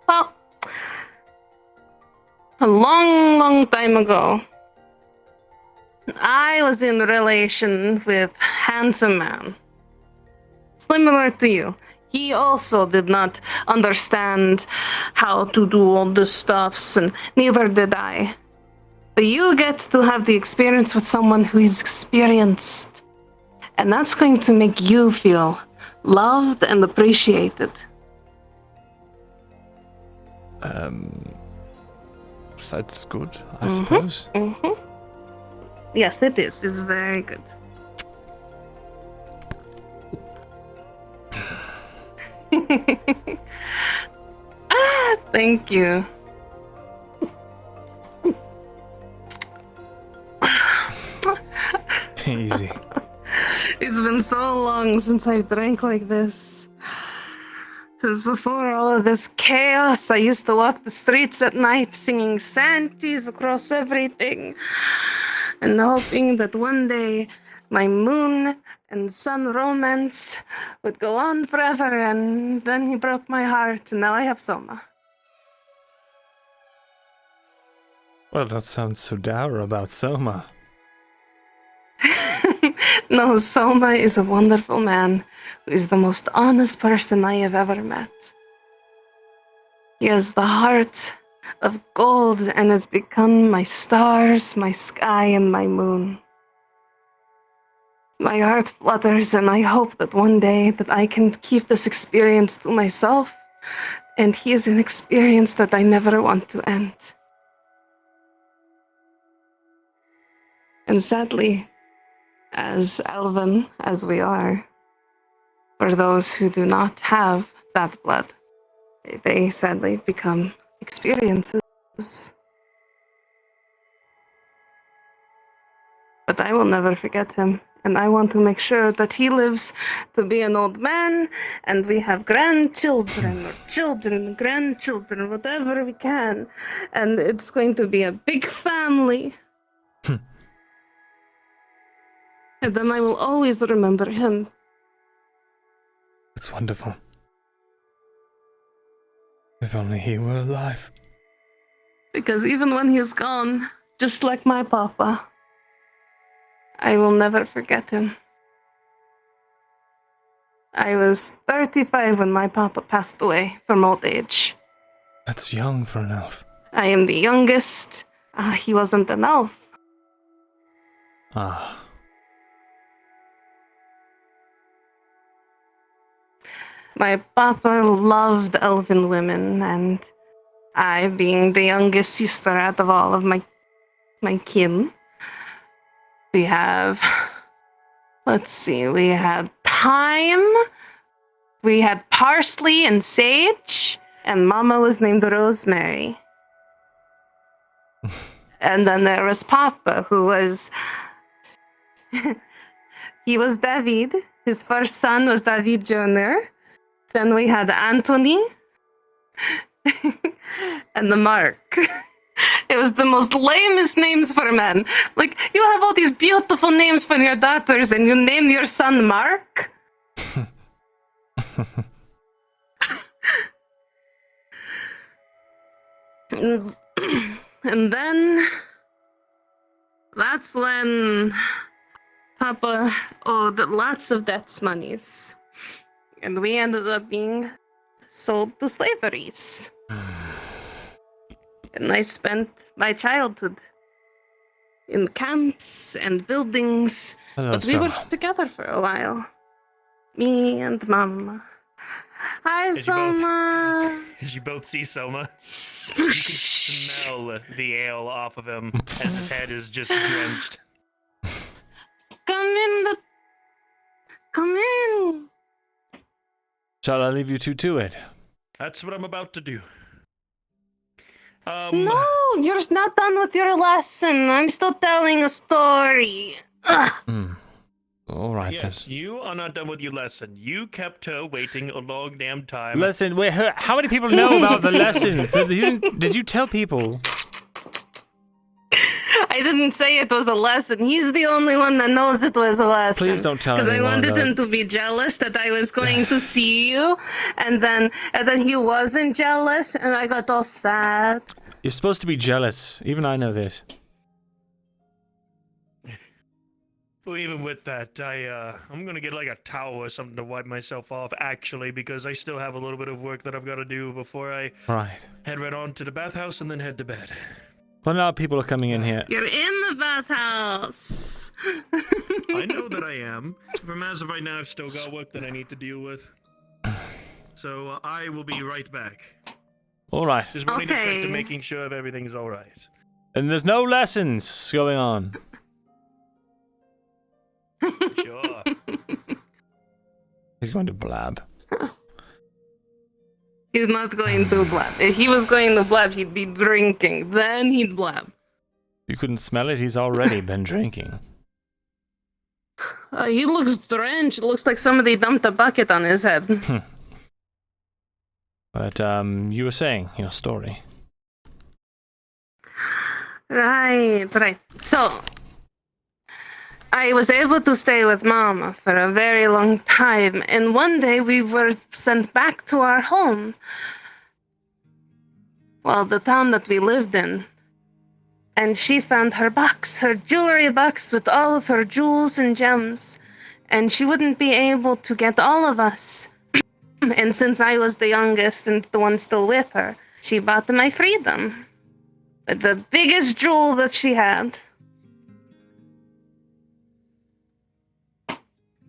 F: well, a long, long time ago, I was in relation with a handsome man. Similar to you. He also did not understand how to do all the stuffs, and neither did I. But you get to have the experience with someone who is experienced. And that's going to make you feel loved and appreciated.
A: That's good, I suppose.
F: Yes, it is. It's very good. Thank you.
A: Easy.
F: It's been so long since I drank like this. Since before all of this chaos, I used to walk the streets at night singing Santies across everything, and hoping that one day my moon and sun romance would go on forever, and then he broke my heart, and now I have Soma.
A: Well, that sounds so dour about Soma.
F: No, Soma is a wonderful man who is the most honest person I have ever met. He has the heart of gold and has become my stars, my sky, and my moon. My heart flutters, and I hope that one day that I can keep this experience to myself, and he is an experience that I never want to end. And sadly, as Elven as we are, for those who do not have that blood, they sadly become experiences. But I will never forget him, and I want to make sure that he lives to be an old man, and we have grandchildren, or children, grandchildren, whatever we can, and it's going to be a big family. And then I will always remember him.
A: It's wonderful. If only he were alive.
F: Because even when he's gone, just like my papa, I will never forget him. I was 35 when my papa passed away from old age.
A: That's young for an elf.
F: I am the youngest. He wasn't an elf.
A: Ah.
F: My papa loved elven women, and I, being the youngest sister out of all of my kin, we have, let's see, we had thyme, we had parsley and sage, and Mama was named Rosemary. And then there was Papa, who was, he was David. His first son was David Jr. Then we had Anthony and the Mark. It was the most lamest names for men. Like, you have all these beautiful names for your daughters, and you name your son Mark? And then that's when Papa owed lots of debts monies. And we ended up being sold to slaveries. And I spent my childhood in camps and buildings, but we were together for a while. Me and Mama. Hi, Soma.
G: As you both see Soma, you can smell the ale off of him as his head is just drenched.
F: Come in.
A: Shall I leave you two to it?
G: That's what I'm about to do.
F: No, you're not done with your lesson. I'm still telling a story.
A: All right,
G: yes,
A: then.
G: you are not done with your lesson. You kept her waiting a long damn time.
A: Listen, wait, how many people know about the lessons? Did you tell people?
F: I I didn't say it was a lesson. He's the only one that knows it was a lesson.
A: Please don't tell
F: Because I
A: anyone
F: wanted
A: that-
F: him to be jealous that I was going to see you, and then he wasn't jealous, and I got all sad.
A: You're supposed to be jealous. Even I know this.
G: Well, even with that, I'm gonna get like a towel or something to wipe myself off, actually, because I still have a little bit of work that I've got to do before I
A: Right.
G: head right on to the bathhouse and then head to bed.
A: Well, now people are coming in here.
F: You're in the bathhouse.
G: I know that I am. From as of right now, I've still got work that I need to deal with. So I will be right back.
A: All right.
G: Just wanting to check to making sure that everything's all right.
A: And there's no lessons going on.
G: Sure.
A: He's going to blab.
F: He's not going to blab. If he was going to blab, he'd be drinking. Then he'd blab.
A: You couldn't smell it? He's already been drinking.
F: He looks drenched. It looks like somebody dumped a bucket on his head.
A: But, you were saying your story.
F: Right. So, I was able to stay with Mama for a very long time, and one day we were sent back to our home. Well, the town that we lived in. And she found her box, her jewelry box with all of her jewels and gems. And she wouldn't be able to get all of us. And since I was the youngest and the one still with her, she bought my freedom. With the biggest jewel that she had.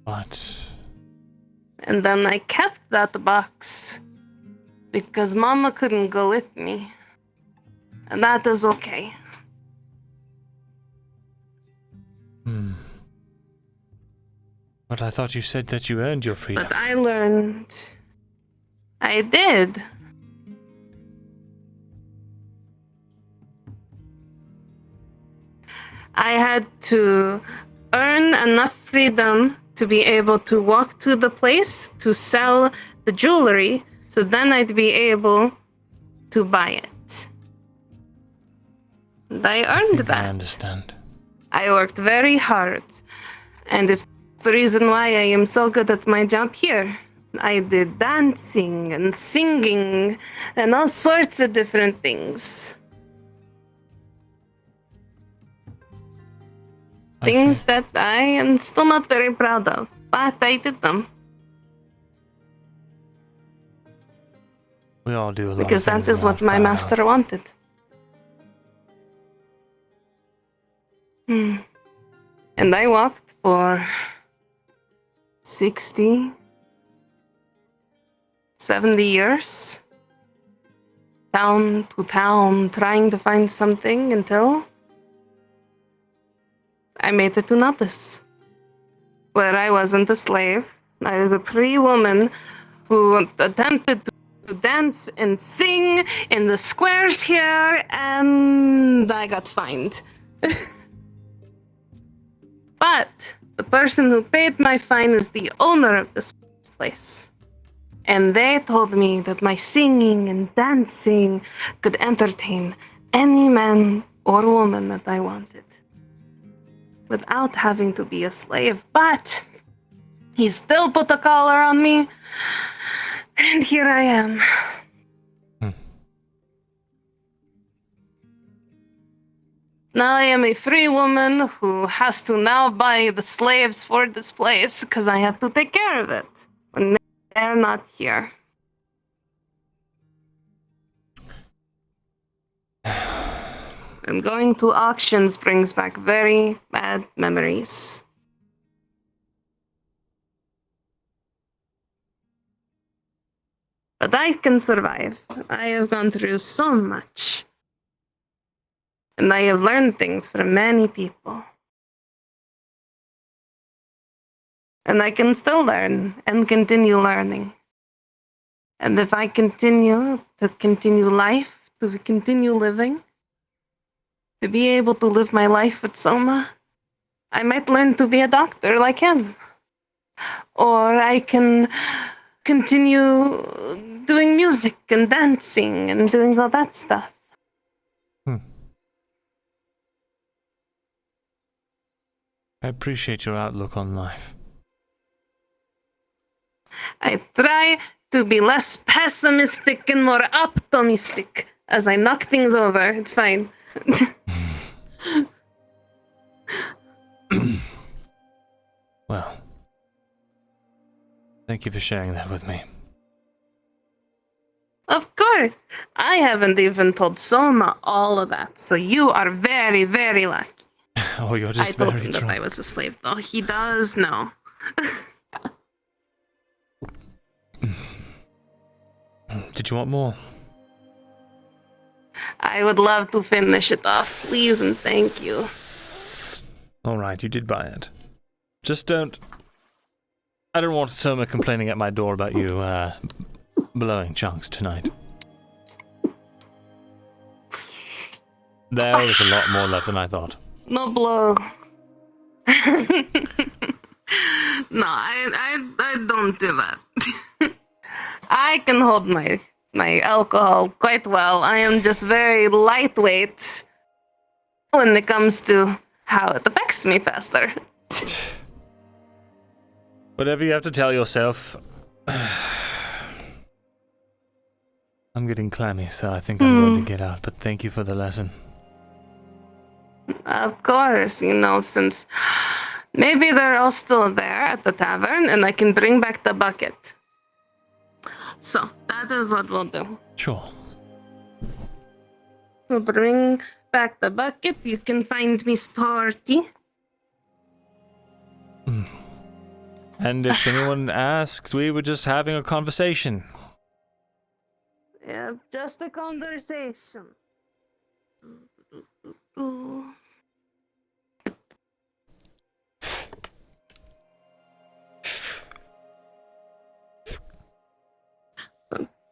A: What?
F: And then I kept that box because Mama couldn't go with me. And that is okay.
A: But I thought you said that you earned your freedom.
F: But I learned. I did. I had to earn enough freedom to be able to walk to the place to sell the jewelry, so then I'd be able to buy it. And I earned that.
A: I understand.
F: I worked very hard, and it's the reason why I am so good at my job here. I did dancing and singing and all sorts of different things. Things that I am still not very proud of, but I did them.
A: We all do a lot
F: Because
A: of things
F: that is
A: we're
F: what
A: not
F: my
A: proud
F: master
A: of.
F: wanted. And I walked for 60, 70 years, town to town, trying to find something until I made it to Natas, where I wasn't a slave. I was a free woman who attempted to dance and sing in the squares here, and I got fined. But the person who paid my fine is the owner of this place. And they told me that my singing and dancing could entertain any man or woman that I wanted, without having to be a slave. But he still put a collar on me, and here I am. Now I am a free woman who has to now buy the slaves for this place because I have to take care of it when they're not here. And going to auctions brings back very bad memories. But I can survive. I have gone through so much. And I have learned things from many people. And I can still learn and continue learning. And if I continue life, to continue living, to be able to live my life with Soma, I might learn to be a doctor like him. Or I can continue doing music and dancing and doing all that stuff.
A: I appreciate your outlook on life.
F: I try to be less pessimistic and more optimistic as I knock things over. It's fine.
A: Well, thank you for sharing that with me.
F: Of course. I haven't even told Soma all of that, so you are very, very lucky.
A: Oh, you're just
F: I told
A: very
F: him
A: drunk.
F: that I was a slave, though. He does know.
A: Did you want more?
F: I would love to finish it off, please, and thank you.
A: Alright, you did buy it. Just don't... I don't want Soma complaining at my door about you, blowing chunks tonight. There was a lot more left than I thought.
F: No blow. No, I don't do that. I can hold my alcohol quite well. I am just very lightweight when it comes to how it affects me faster.
A: Whatever you have to tell yourself. I'm getting clammy, so I think I'm going to get out, but thank you for the lesson.
F: Of course, since maybe they're all still there at the tavern and I can bring back the bucket. So, that is what we'll do.
A: Sure.
F: We'll bring back the bucket. You can find me Starty.
A: And if anyone asks, we were just having a conversation.
F: Yeah, just a conversation.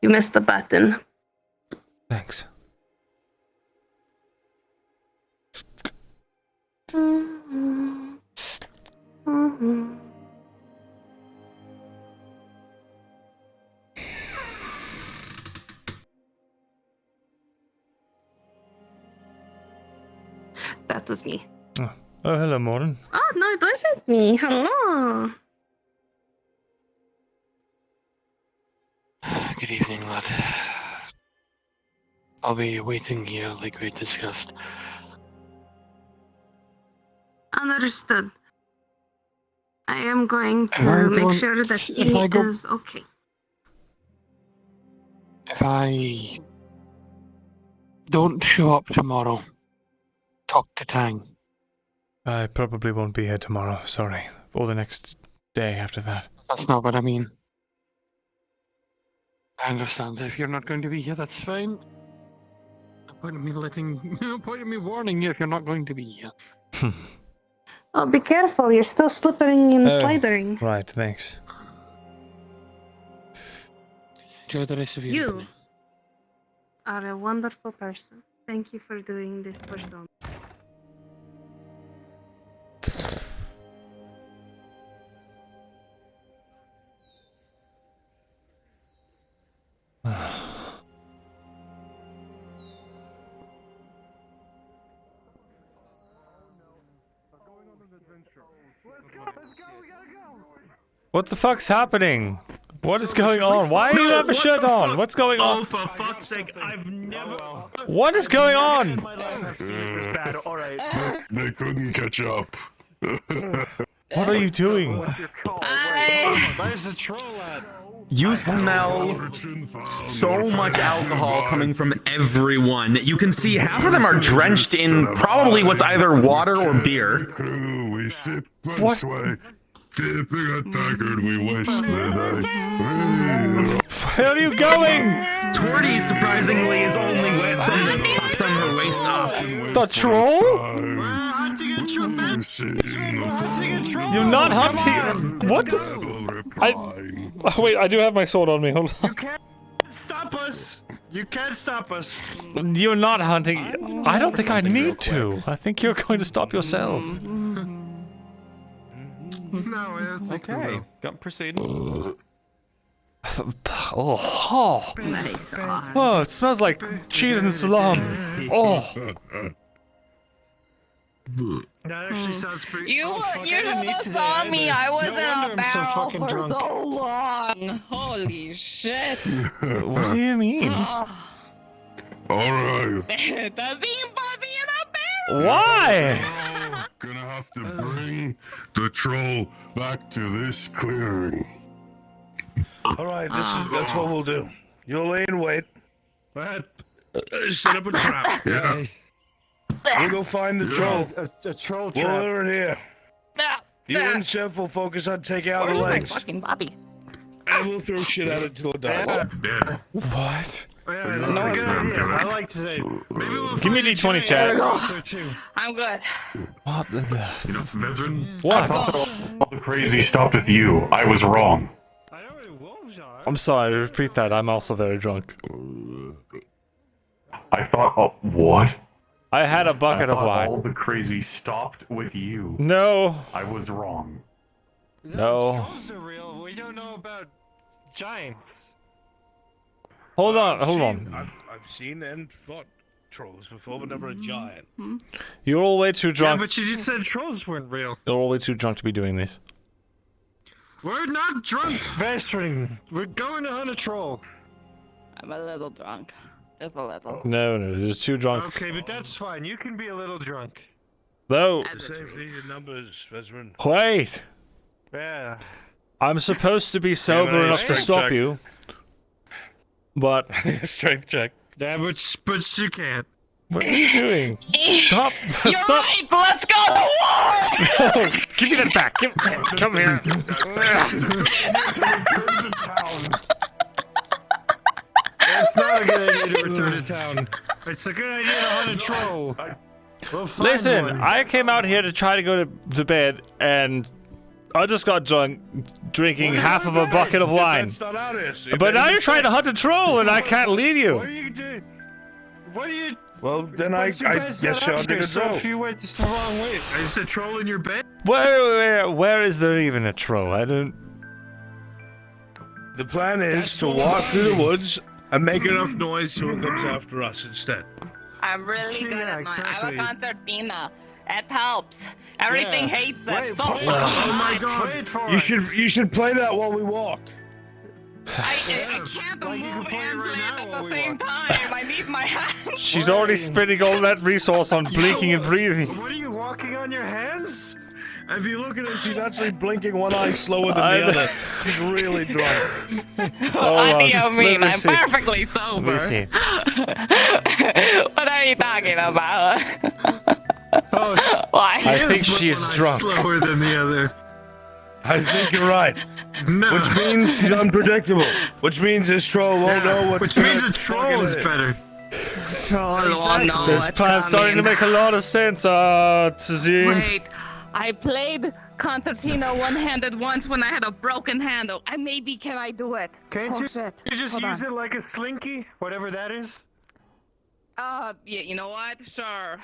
F: You missed the button.
A: Thanks.
F: That was me.
A: Oh, hello, Morin.
F: Oh, no, it wasn't me. Hello.
E: Good evening, lad. I'll be waiting here like we discussed.
F: Understood. I am going to make sure that he is okay.
E: If I don't show up tomorrow, talk to Tang.
A: I probably won't be here tomorrow, sorry. Or the next day after that.
E: That's not what I mean. I understand. If you're not going to be here, that's fine. No point in me warning you if you're not going to be here.
F: Oh, be careful. You're still slipping and sliding.
A: Right, thanks.
E: Enjoy the rest of your
F: You
E: evening.
F: are a wonderful person. Thank you for doing this for so much.
A: What the fuck's happening? What is going on? Why do you have a shirt on? What's going on?
G: Oh, for fuck's sake, I've never...
A: What is going on?
U: They couldn't catch up.
A: What are you doing?
E: There's a troll lad.
D: You smell so much alcohol coming from everyone. You can see half of them are drenched in probably what's either water or beer.
U: We sip and sway. Dipping a taggard, we wasted.
A: Where are you going?
D: Torty, surprisingly, is only wet from her waist up.
A: The troll? You're not hunting. What? Wait, I do have my sword on me. Hold on.
G: You can't stop us. You can't stop us.
A: You're not hunting. I don't think I need to. I think you're going to stop yourselves.
R: No, it's
B: okay. Got proceeding.
A: Oh.
F: Nice.
A: Oh, it smells like cheese and salami. Oh.
G: That actually sounds pretty.
C: You
G: oh, fuck, I
C: you
G: didn't
C: should
G: eat
C: have
G: today
C: saw me.
G: either.
C: I was
G: No
C: in
G: wonder
C: a
G: I'm so
C: barrel
G: fucking
C: for
G: drunk.
C: so long. Holy shit.
A: What do you mean?
C: Oh.
U: Alright.
C: Does he put me in a barrel?
A: Why?
U: Gonna have to bring the troll back to this clearing.
V: Alright, that's what we'll do. You'll lay in wait.
G: What?
V: Set up a trap.
U: Yeah.
V: We'll go find the troll.
G: A troll
V: We'll
G: trap.
V: lure it here. You and Chef will focus on taking out the
C: Where's my
V: legs.
C: fucking Bobby?
V: And we'll throw shit at it till it dies.
U: Dead.
A: What?
G: Yeah, that's a good idea. I like to say. Maybe we'll
A: Give me a
G: find
A: D20
G: giant
A: chat.
G: helicopter, too.
C: I'm good.
A: What the?
U: You know, Vezrin?
A: What?
H: All the crazy stopped with you. I was wrong.
G: I know it was,
A: I'm sorry. Repeat that. I'm also very drunk.
H: I thought, what?
A: I had a bucket
H: I
A: of
H: thought
A: wine.
H: all the crazy stopped with you.
A: No.
H: I was wrong.
A: No.
G: Trolls are real. We don't know about giants.
A: Hold on.
V: I've seen and fought trolls before, but never a giant.
A: You're all way too
G: Yeah,
A: drunk.
G: but you just said trolls weren't real.
A: You're all way too drunk to be doing this.
G: We're not drunk, Vestring. We're going to hunt a troll.
C: I'm a little drunk. Just a little.
A: No, you're too drunk.
G: Okay, but that's fine. You can be a little drunk.
A: No.
V: The same thing in numbers, Vezrin.
A: Wait.
G: Yeah.
A: I'm supposed to be sober enough to
V: strength
A: stop
V: check.
A: you. But
V: Strength check.
G: Yeah, but you can't.
A: what are you doing? Stop!
C: You're
A: Stop!
C: right. Let's go to war.
A: Give me that back. Come here.
G: It's not a good idea to return to town. It's a good idea to hunt a troll. We'll find
A: Listen,
G: one.
A: I came out here to try to go to bed, and I just got drunk drinking half of a bucket of wine.
V: That's not out here, so
A: But now you're trying to hunt a troll, and I can't leave
G: What are
A: you.
G: you doing? What are you?
V: Well, then I
G: But you guys
V: guess
G: set
V: I'll
G: up
V: dig
G: here,
V: a
G: so
V: troll.
G: if you went just the wrong way, is a troll in your bed?
A: Where is there even a troll? I don't.
V: The plan is
G: That's
V: to
G: what
V: walk
G: I'm
V: through the
G: saying.
V: woods and make enough noise so it comes after us instead.
C: I'm really good
G: Yeah,
C: at mine.
G: exactly.
C: I'm a concertina. It helps. Everything
G: Yeah.
C: hates it.
G: Wait,
C: So
G: play it.
C: much.
G: Oh my god.
V: You should play that while we walk.
C: I can't
G: Like, you can
C: move
G: play it
C: and
G: right
C: land
G: now
C: at
G: while
C: the
G: we
C: same
G: walk.
C: time. I need my hands.
A: She's already spending all that resource on blinking and breathing.
G: What are you walking on your hands?
V: If you look at her, she's actually blinking one eye slower than
A: I
V: the
A: know.
V: other. She's really drunk.
C: What do you
A: Let
C: mean?
A: me
C: I'm
A: see.
C: perfectly
A: Let
C: sober.
A: me see.
C: What are you talking about?
G: Oh,
C: Why?
A: I think she's drunk.
G: Slower than the other.
V: I think you're right.
G: No.
V: Which means she's unpredictable. Which means this troll won't know what.
G: Which means a troll is better.
A: This plan's starting to make a lot of sense, Tazim.
C: Wait, I played concertina one-handed once when I had a broken handle. Maybe can I do it?
G: Can't
C: Oh,
G: you?
C: shit.
G: You just
C: Hold
G: use
C: on.
G: it like a slinky, whatever that is.
C: Yeah, you know what? Sure.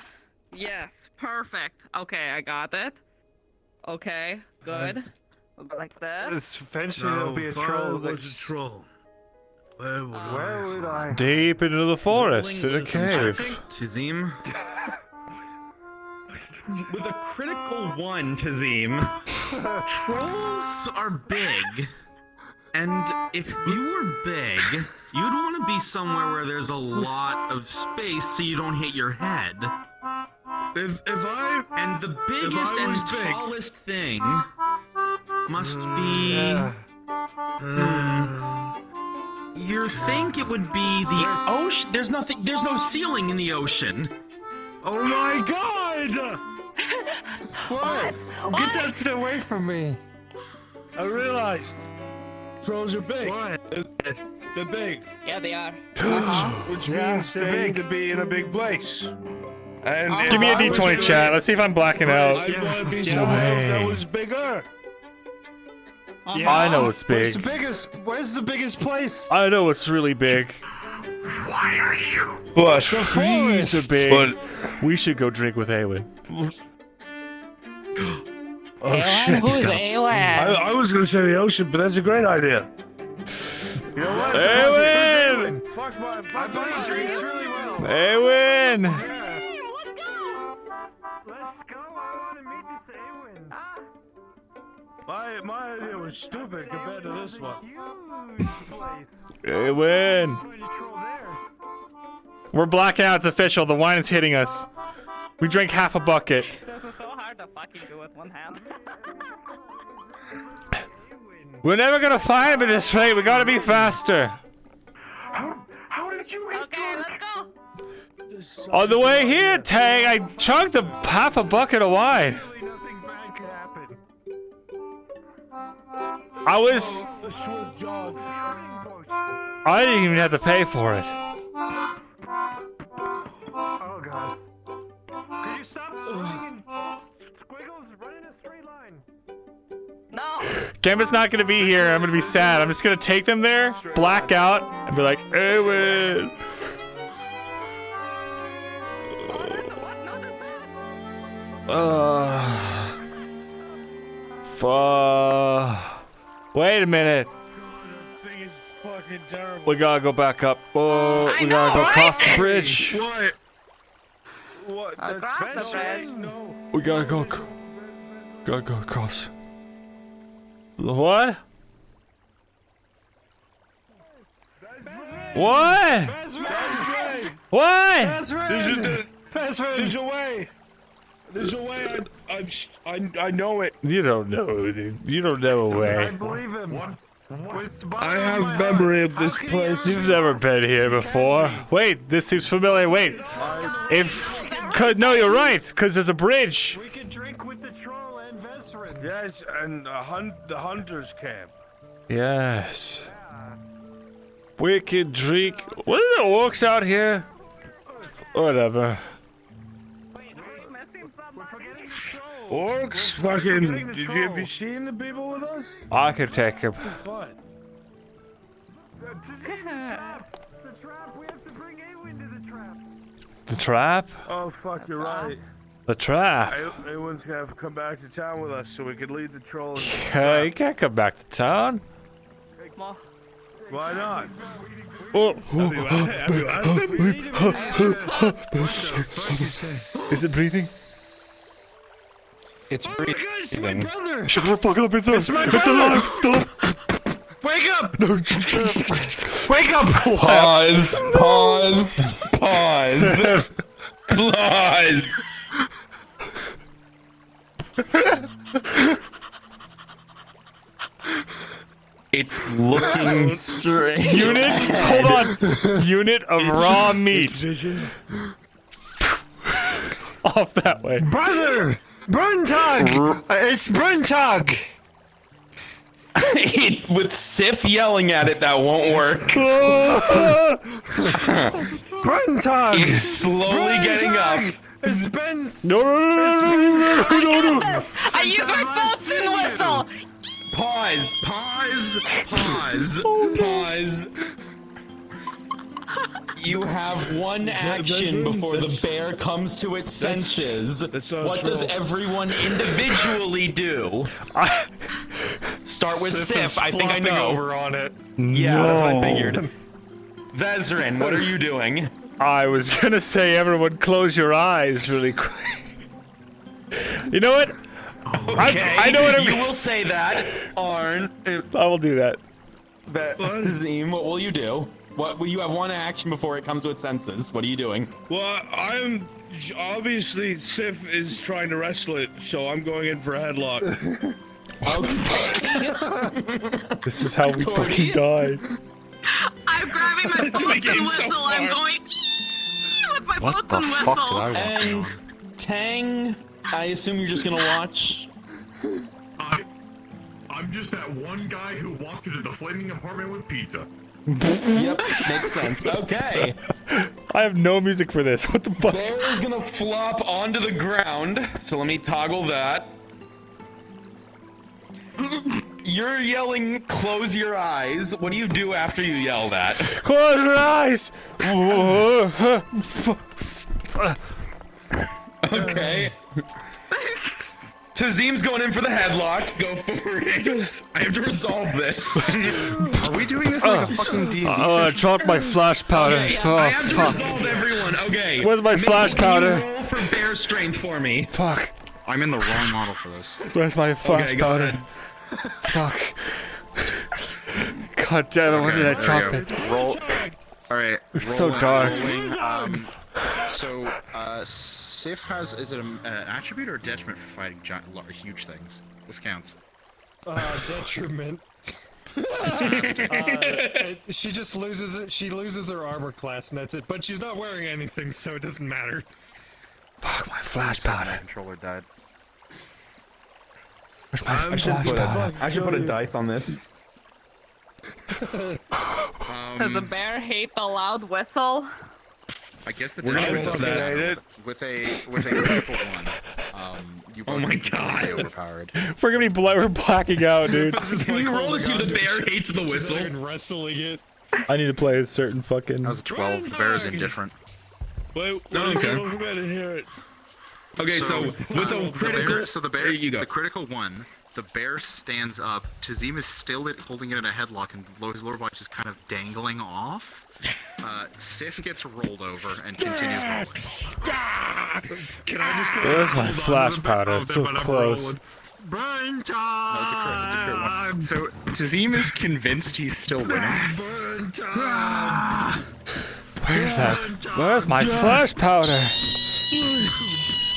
C: Yes, perfect. Okay, I got it. Okay, good. We'll go like this.
G: Eventually there'll be a troll.
V: was a troll. Where
G: would I?
A: Deep into the forest, in a cave.
D: Tazim. With a critical 1, Tazim, trolls are big. And if you were big, you'd want to be somewhere where there's a lot of space so you don't hit your head. And the biggest and tallest thing must be... you think it would be the ocean? There's no ceiling in the ocean.
V: Oh my god!
G: What? Get that shit away from me.
V: I realized. Trolls are big.
G: What?
V: They're big.
C: Yeah, they are.
V: Which means they need to be in a big place. And
A: Give me a
V: if I was
A: D20
V: to-
A: chat. Let's see if I'm blacking out.
V: I'd want to be somewhere that was bigger.
A: I know it's big.
G: Where's the biggest place?
A: I know it's really big.
V: Why are you? What?
A: The trees are big. We should go drink with Awen.
V: Oh
C: Awen?
V: shit!
C: Who's Awen?
V: I was gonna say the ocean, but that's a great idea.
G: You know what?
A: Awen!
V: Fuck my.
G: I bet he drinks really well.
A: Awen!
G: Let's go.
O: My idea was stupid compared to this one.
A: Hey, win. We're blacking out. It's official. The wine is hitting us. We drank half a bucket.
C: This is so hard to fucking do with one hand.
A: We're never gonna find him at this rate. We gotta be faster.
O: How did you get
C: Okay, let's go.
A: On the way here, Tang, I chugged half a bucket of wine. I didn't even have to pay for it.
O: Oh god. Can you stop swinging? Squiggles, run in a straight line.
C: No.
A: Gambit's not gonna be here. I'm gonna be sad. I'm just gonna take them there, black out, and be like, Erwin. Wait a minute. We gotta go back up. Oh, we gotta go across the bridge.
O: What?
C: Across the bridge?
A: We gotta go across. What? What? What?
O: There's a way. There's a way. I know it.
A: You don't know. You don't know a way.
O: I believe him. I have memory of this place.
A: You've never been here before. Wait, this seems familiar. Wait. No, you're right, because there's a bridge.
O: We can drink with the troll and Vesrin. Yes, and the hunter's camp.
A: Yes. We can drink. What are the orcs out here? Whatever.
O: Orcs? Fucking. Have you seen the people with us?
A: I can take him.
O: Fine.
A: The trap?
O: Oh, fuck, you're right.
A: The trap?
O: Everyone's gonna have to come back to town with us so we can lead the troll.
A: You can't come back to town.
O: Why not?
A: Is it breathing?
D: It's breathing.
O: My brother!
A: Shut the fuck up, it's alive, stop!
O: Wake up!
A: No,
O: wake up!
P: Pause. It's looking strange.
A: Hold on. Unit of raw meat. Off that way.
O: Brother! Bruntug! It's Bruntug!
P: With Sif yelling at it, that won't work.
O: Bruntug!
P: It's slowly getting up.
O: It's been...
A: No.
C: I use my Boston whistle.
P: Pause. You have one action before the bear comes to its senses. What does everyone individually do? Start with Sif. I think I know.
O: Over on it.
P: Yeah, that's what I figured. Vezrin, what are you doing?
A: I was gonna say, everyone close your eyes really quick. You know what?
P: Okay,
A: I know what
P: you will say that, Arn.
A: I will do that.
P: Tazim, what will you do? What will you have one action before it comes to its senses? What are you doing?
O: Well, I'm obviously Sif is trying to wrestle it, so I'm going in for a headlock.
A: This is how we fucking die.
C: I'm grabbing my Bolton whistle. I'm going with my Bolton whistle.
P: And Tang, I assume you're just gonna watch.
H: I'm just that one guy who walked into the flaming apartment with pizza.
P: Yep, makes sense. Okay.
A: I have no music for this. What the fuck?
P: Bear is gonna flop onto the ground. So let me toggle that. You're yelling, close your eyes. What do you do after you yell that?
A: Close your eyes!
P: Okay. Tazim's going in for the headlock. Go for it. I have to resolve this.
O: Are we doing this like a fucking D&D session?
A: Chalk my flash powder.
P: Okay, I have to resolve everyone. Okay.
A: Where's my flash powder?
P: Can you roll for bear strength for me?
A: Fuck.
T: I'm in the wrong model for this.
A: Where's my flash powder? Fuck. God damn it, when did I drop it?
N: Roll. Alright.
A: It's so dark.
N: Sif has, is it an attribute or a detriment for fighting huge things? This counts.
R: Detriment. She just loses it. She loses her armor class, and that's it. But she's not wearing anything, so it doesn't matter.
A: Fuck, my flash powder.
N: My controller died.
A: Where's my flash powder?
P: I should put a dice on this.
C: Does a bear hate the loud whistle?
N: I guess the
P: We're gonna
N: detriment is
P: investigate it.
N: with a critical one. You
D: Oh my
N: both
D: God.
N: be overpowered.
A: We're gonna be we're blacking out, dude.
D: Can you roll to see if the bear hates the whistle?
R: Wrestling it.
A: I need to play a certain fucking.
N: That was a 12. The bear is indifferent.
R: Wait,
D: okay.
R: I'm gonna hear it.
D: Okay, so with a critical, there you go.
N: The critical one, the bear stands up. Tazim is still holding it in a headlock, and his lower body is kind of dangling off. Sif gets rolled over and continues rolling.
R: Can I just?
A: Where's my flash powder? It's so close.
R: Burn time.
N: No, it's a crit one. So Tazim is convinced he's still winning.
R: Burn time.
A: Where's that? Where's my flash powder?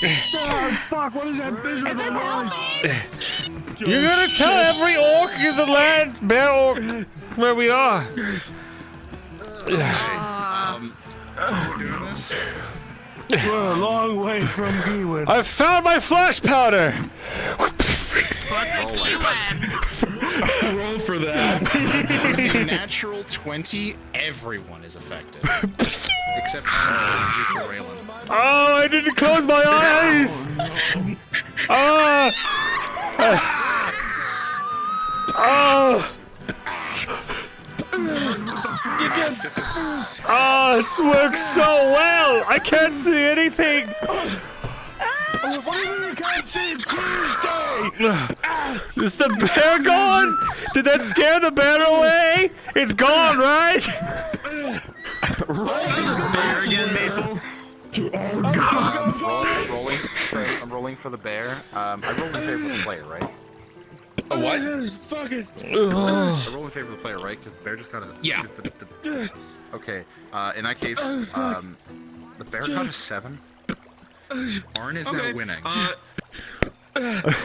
R: Oh, fuck, what is that miserable noise?
A: You're gonna tell every orc in the land, bear orc, where we are.
N: We're doing this.
R: We're a long way from Geewin.
A: I found my flash powder.
D: Roll for that.
N: A natural 20, everyone is affected. Except for Raylan.
A: Oh, I didn't close my eyes. Oh. Oh, it's worked so well. I can't see anything.
R: What do you mean you can't see? It's clear as day.
A: Is the bear gone? Did that scare the bear away? It's gone, right?
D: Bear again, Maple.
N: I'm rolling for the bear. I rolled in favor of the player, right?
D: A what?
N: I roll in favor of the player, right? Because the bear just kind of.
D: Yeah.
N: Okay. In that case, the bear got a 7. Arn is now winning.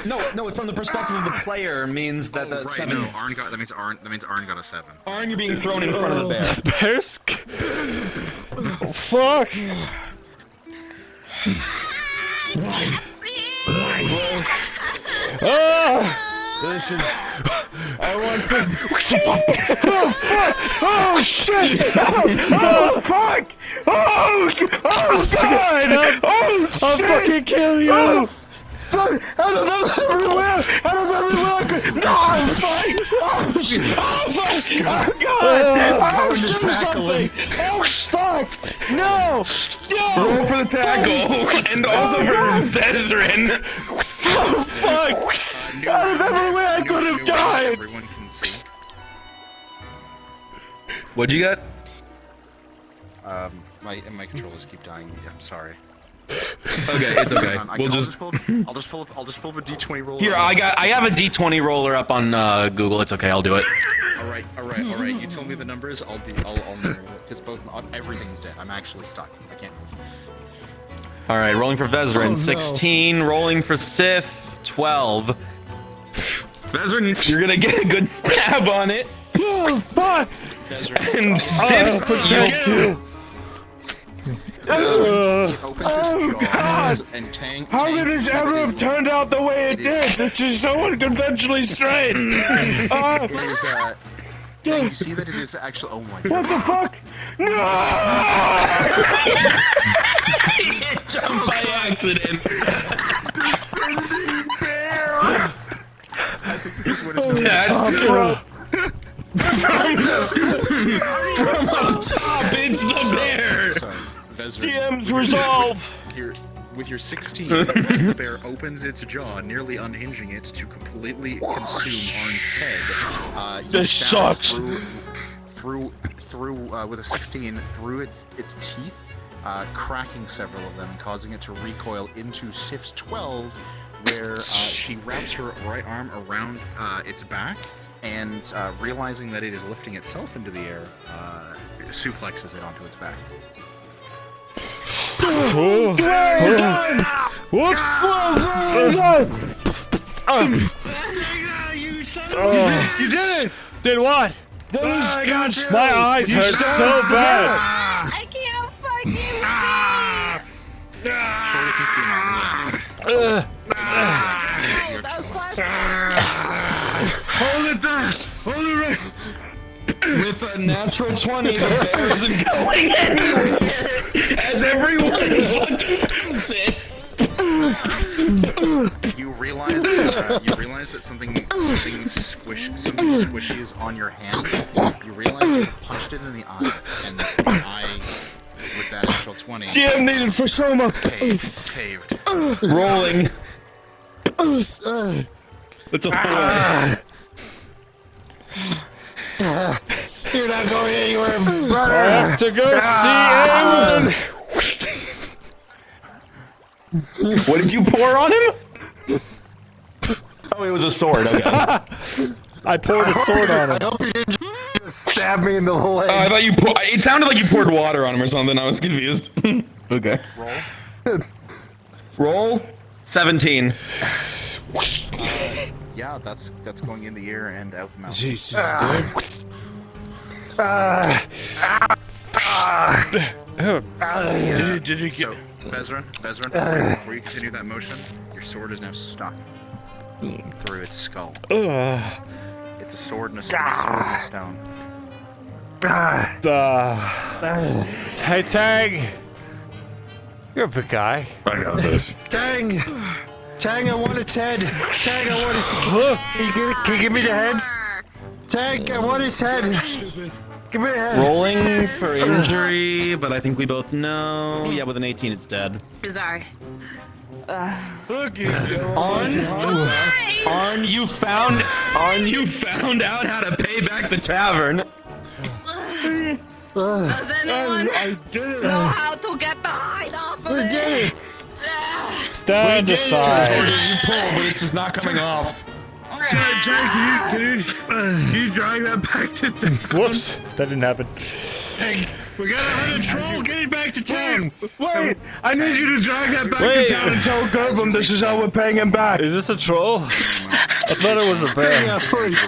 P: No, it's from the perspective of the player. Means that the
N: right,
P: 7.
N: No, that means Arn got a 7.
P: Arn, you're being thrown in front of the bear.
A: Bear's. Oh, fuck.
R: Listen, I want to...
A: Oh shit! Oh fuck! Oh God! I'll fucking kill you!
R: Fuck! How does that everywhere? No, I'm fine! Oh fuck! Oh God! I'll do something! Oh fuck! No!
P: Roll for the tackle, and also for Vezrin.
R: Oh fuck! Out of everywhere I could have died!
N: Everyone can see.
P: What'd you get?
N: My controllers keep dying. I'm sorry.
D: Okay, it's okay.
N: I'll just pull the D20 roller.
P: Here, I have a D20 roller up on Google. It's okay, I'll do it.
N: All right. You tell me the numbers. I'll because everything's dead. I'm actually stuck. I can't move.
P: All right, rolling for Vezrin, 16. Rolling for Sif, 12.
D: Vezrin,
P: you're gonna get a good stab on it.
R: Oh fuck!
P: And Sif,
A: too.
N: And Tang.
R: How could this ever have turned out the way it did? This is so unconventionally strange.
N: It is. Tang, you see that it is actually. Oh my God!
R: What the fuck? No!
D: Jump by accident.
R: Descending bear.
N: I think this is what it's going to
P: From up top, it's the bear.
R: DM's resolve.
N: With your 16, as the bear opens its jaw, nearly unhinging it to completely consume Arn's head.
R: This sucks.
N: Through with a 16 through its teeth, cracking several of them and causing it to recoil into Sif's 12, where she wraps her right arm around its back and, realizing that it is lifting itself into the air, suplexes it onto its back.
A: Whoops!
R: You did it!
A: Did what? My eyes hurt so bad.
F: I can't fucking see.
R: Hold it there! Hold it right!
P: With a natural 20, the bear isn't going anywhere as everyone fucking thinks it.
N: You realize that something squishy is on your hand. You realize you punched it in the eye, and the eye with that natural 20.
R: Yeah, needed for Soma.
N: Caved.
P: Rolling. It's a 4.
R: You're not going anywhere, brother.
A: I have to go see Elven.
P: What did you pour on him? Oh, it was a sword. Okay.
A: I poured a sword on him.
R: I hope you didn't just stab me in the leg.
P: I thought you. It sounded like you poured water on him or something. I was confused. Okay. Roll. 17.
N: Yeah, that's going in the ear and out the mouth.
R: Jesus. Did you get?
N: Vezran, before you continue that motion, your sword is now stuck through its skull. It's a sword in a stone.
A: Hey, Tang. You're a big guy.
U: I got this.
R: Tang, I want its head. Tang, I want its head. Can you give me the head? Tang, I want its head. Give me the head.
P: Rolling for injury, but I think we both know. Yeah, with an 18, it's dead.
F: Sorry.
R: Look you.
P: Arn, you found out how to pay back the tavern.
F: Does anyone know how to get the hide off of it?
A: Stand aside.
P: You pull, but it's just not coming off.
R: Jack, can you drag that back to town?
A: Whoops, that didn't happen.
R: Hey, we gotta have a troll getting back to town. Wait, I need you to drag that back to town and tell Gerbum this is how we're paying him back.
A: Is this a troll? I thought it was a bear.
R: Yeah, please.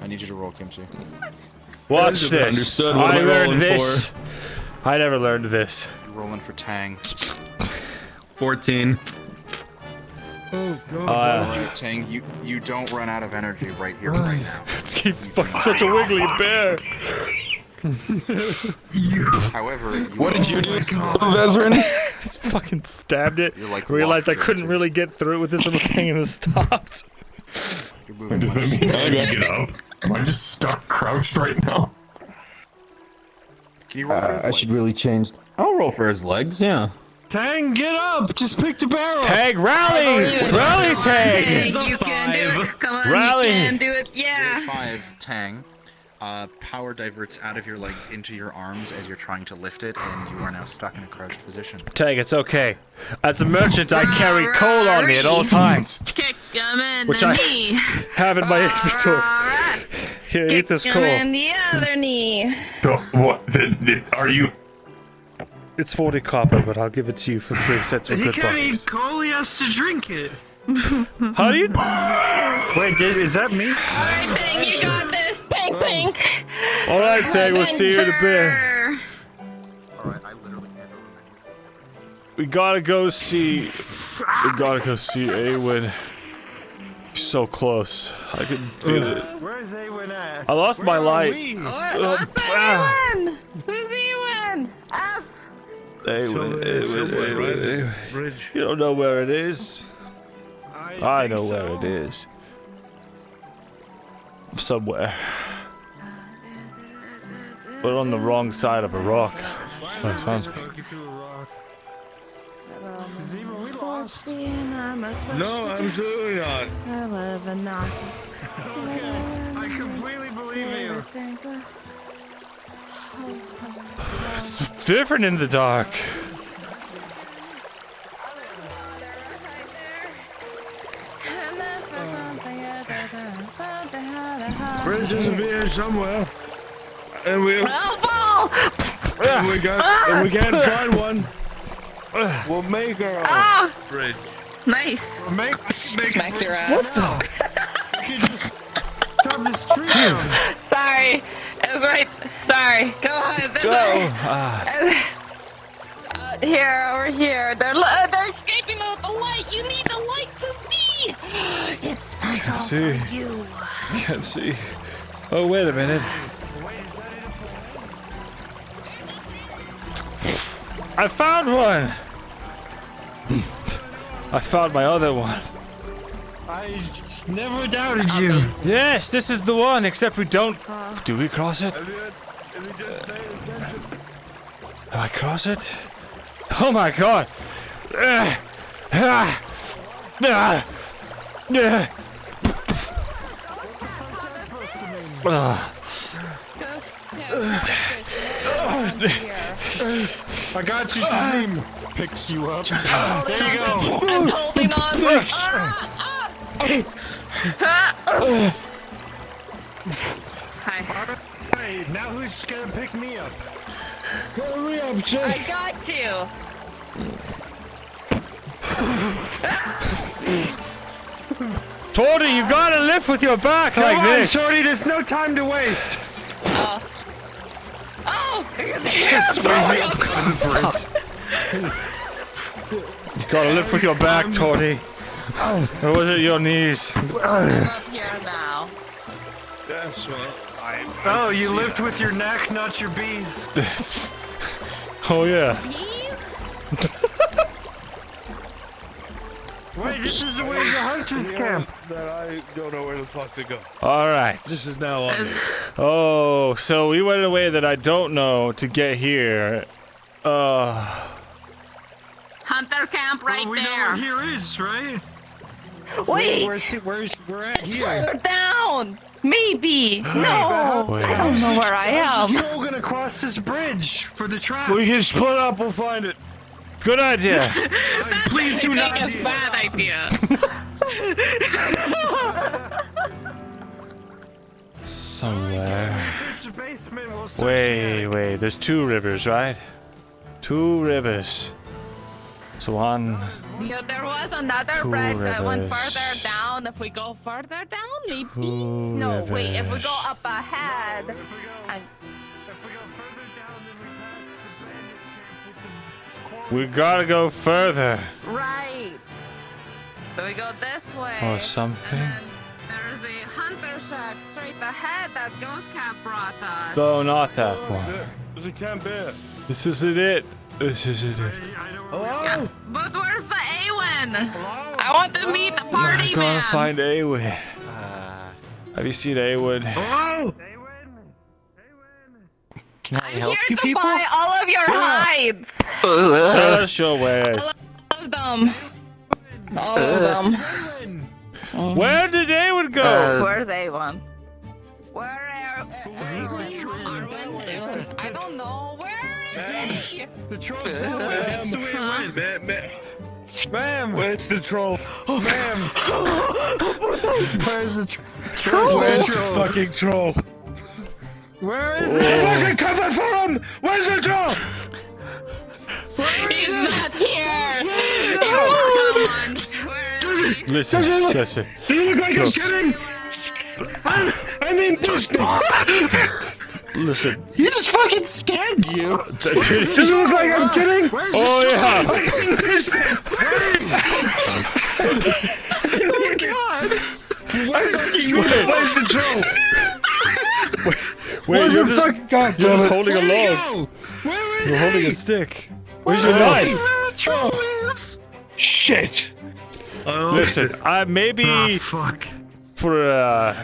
N: I need you to roll kimchi.
A: Watch this. I learned this. I never learned this.
N: You're rolling for Tang.
P: 14.
R: Oh god.
N: Tang, you don't run out of energy right here, right now.
A: This game's fucking such a wiggly bear.
N: However,
P: what did you do, Vezran?
A: Fucking stabbed it.
N: Like
A: realized I couldn't really get through it with this little thing and it stopped.
U: What does that mean? I gotta get up. Am I just stuck crouched right now?
N: Can you roll for his
P: I should really change. I'll roll for his legs, yeah.
R: Tang, get up! Just pick the barrel!
A: Tang, rally! Rally, Tang!
F: You can do it. Come on,
A: Rally.
F: you can do it. Yeah.
N: 5, Tang. Power diverts out of your legs into your arms as you're trying to lift it, and you are now stuck in a crouched position.
A: Tang, it's okay. As a merchant, I carry coal on me at all times.
F: Kick him in
A: Which
F: the
A: I
F: knee.
A: have in my inventory. Here, eat this
F: Kick
A: coal.
F: him in the other knee.
U: So, what? Are you?
A: It's 40 copper, but I'll give it to you for 3 sets with
R: He
A: good
R: can't eat
A: bucks.
R: coal, he has to drink it.
A: How do you?
E: Wait, is that me?
F: Alright, Tang, you got this. Pink, pink.
A: All right, Tang, we'll see you in a bit.
N: Alright, I literally can't remember.
A: We gotta go see Awen. He's so close. I can feel it.
E: Where's Awen at?
A: I lost my light.
F: What's Ewan? Who's Ewan? Up.
A: Awen. You don't know where it is. I know where it is. Somewhere. But on the wrong side of a rock. That sounds like.
R: No, absolutely not.
F: I live in Noctis.
R: I completely believe you.
A: It's different in the dark.
R: Bridge is here somewhere. And we
C: fall!
R: and we can't find one. We'll make our own bridge.
C: Nice.
R: Make
C: Smacks your ass.
R: You can just chop this tree down.
C: Sorry. It was right. Sorry. Go on. This way. Here, over here. They're escaping out the light. You need the light to see. It's special
A: see.
C: for you.
A: I can't see. Oh, wait a minute. I found one! I found my other one.
R: I never doubted you.
A: Yes, this is the one, except we don't... Do we cross it? Do I cross it? Oh my god!
R: I got you, Zim. Picks you up. There you go.
C: I'm holding on. Hi.
R: Hey, now who's gonna pick me up? Hurry up, Jay.
C: I got you.
A: Torty, you gotta lift with your back like this!
R: Shorty, there's no time to waste.
C: Oh!
A: You gotta lift with your back, Torty. Or was it your knees?
C: I'm up here now.
R: That's right. You lift with your neck, not your bees.
A: Oh yeah.
R: Wait, this is the way to the hunter's camp. That I don't know where the fuck to go.
A: Alright.
R: This is now on.
A: Oh, so we went a way that I don't know to get here.
C: Hunter camp right
R: we
C: there.
R: know where here is, right?
C: Wait!
R: We're at
C: It's
R: here.
C: further down! Maybe! No!
A: Wait.
C: I don't know where I
R: How's the
C: am.
R: troll gonna cross this bridge for the trap?
A: We can split up, we'll find it. Good idea.
R: Please do not.
C: It's a bad idea.
A: Somewhere.
R: Search the basement, we'll search
A: Wait, there's two rivers, right? Two rivers. So one...
C: Yeah, there was another
A: Two
C: bridge that went
A: rivers.
C: further down. If we go further down, maybe?
A: Two
C: No, wait, if we go
A: rivers.
C: up ahead. And
A: We gotta go further.
C: right. So we go this way.
A: Or something.
C: And then there's a hunter shack straight ahead that Ghost Cat brought us.
A: No, not that one.
R: There's a camp there.
A: This isn't it. This isn't it.
R: Hello?
C: Yeah, but where's the Awen? I want to meet the party
A: I gotta
C: man.
A: find Awen. Have you seen Awen?
R: Hello?
P: Can I
C: I'm
P: help
C: here
P: you
C: to
P: people?
C: buy all of your hides.
A: Tell us your ways.
C: All of them. All of them.
A: Where did Awen go?
C: Where's Awen? Where are Arwen? I don't know. Where is he?
R: The troll's that's the way it went. Ma'am! Where's the troll? Ma'am! Where's the troll? Where's the fucking troll? Where is it? Fucking cover for him! Where's the troll?
C: He's not here.
A: Listen.
R: Do you look like I'm
A: Look.
R: kidding? I mean business!
A: Listen.
P: He just fucking scanned you.
R: Does it look like I'm kidding?
A: Oh yeah.
R: I mean business! Oh my god! Where's the troll?
A: Wait,
R: Where's
A: you're
R: the
A: just,
R: fucking god?
A: you're just holding a
R: Where'd he
A: log.
R: go? Where is
A: You're holding
R: he?
A: a stick. Where's your knife?
R: Where the troll is? Shit!
A: Listen, maybe for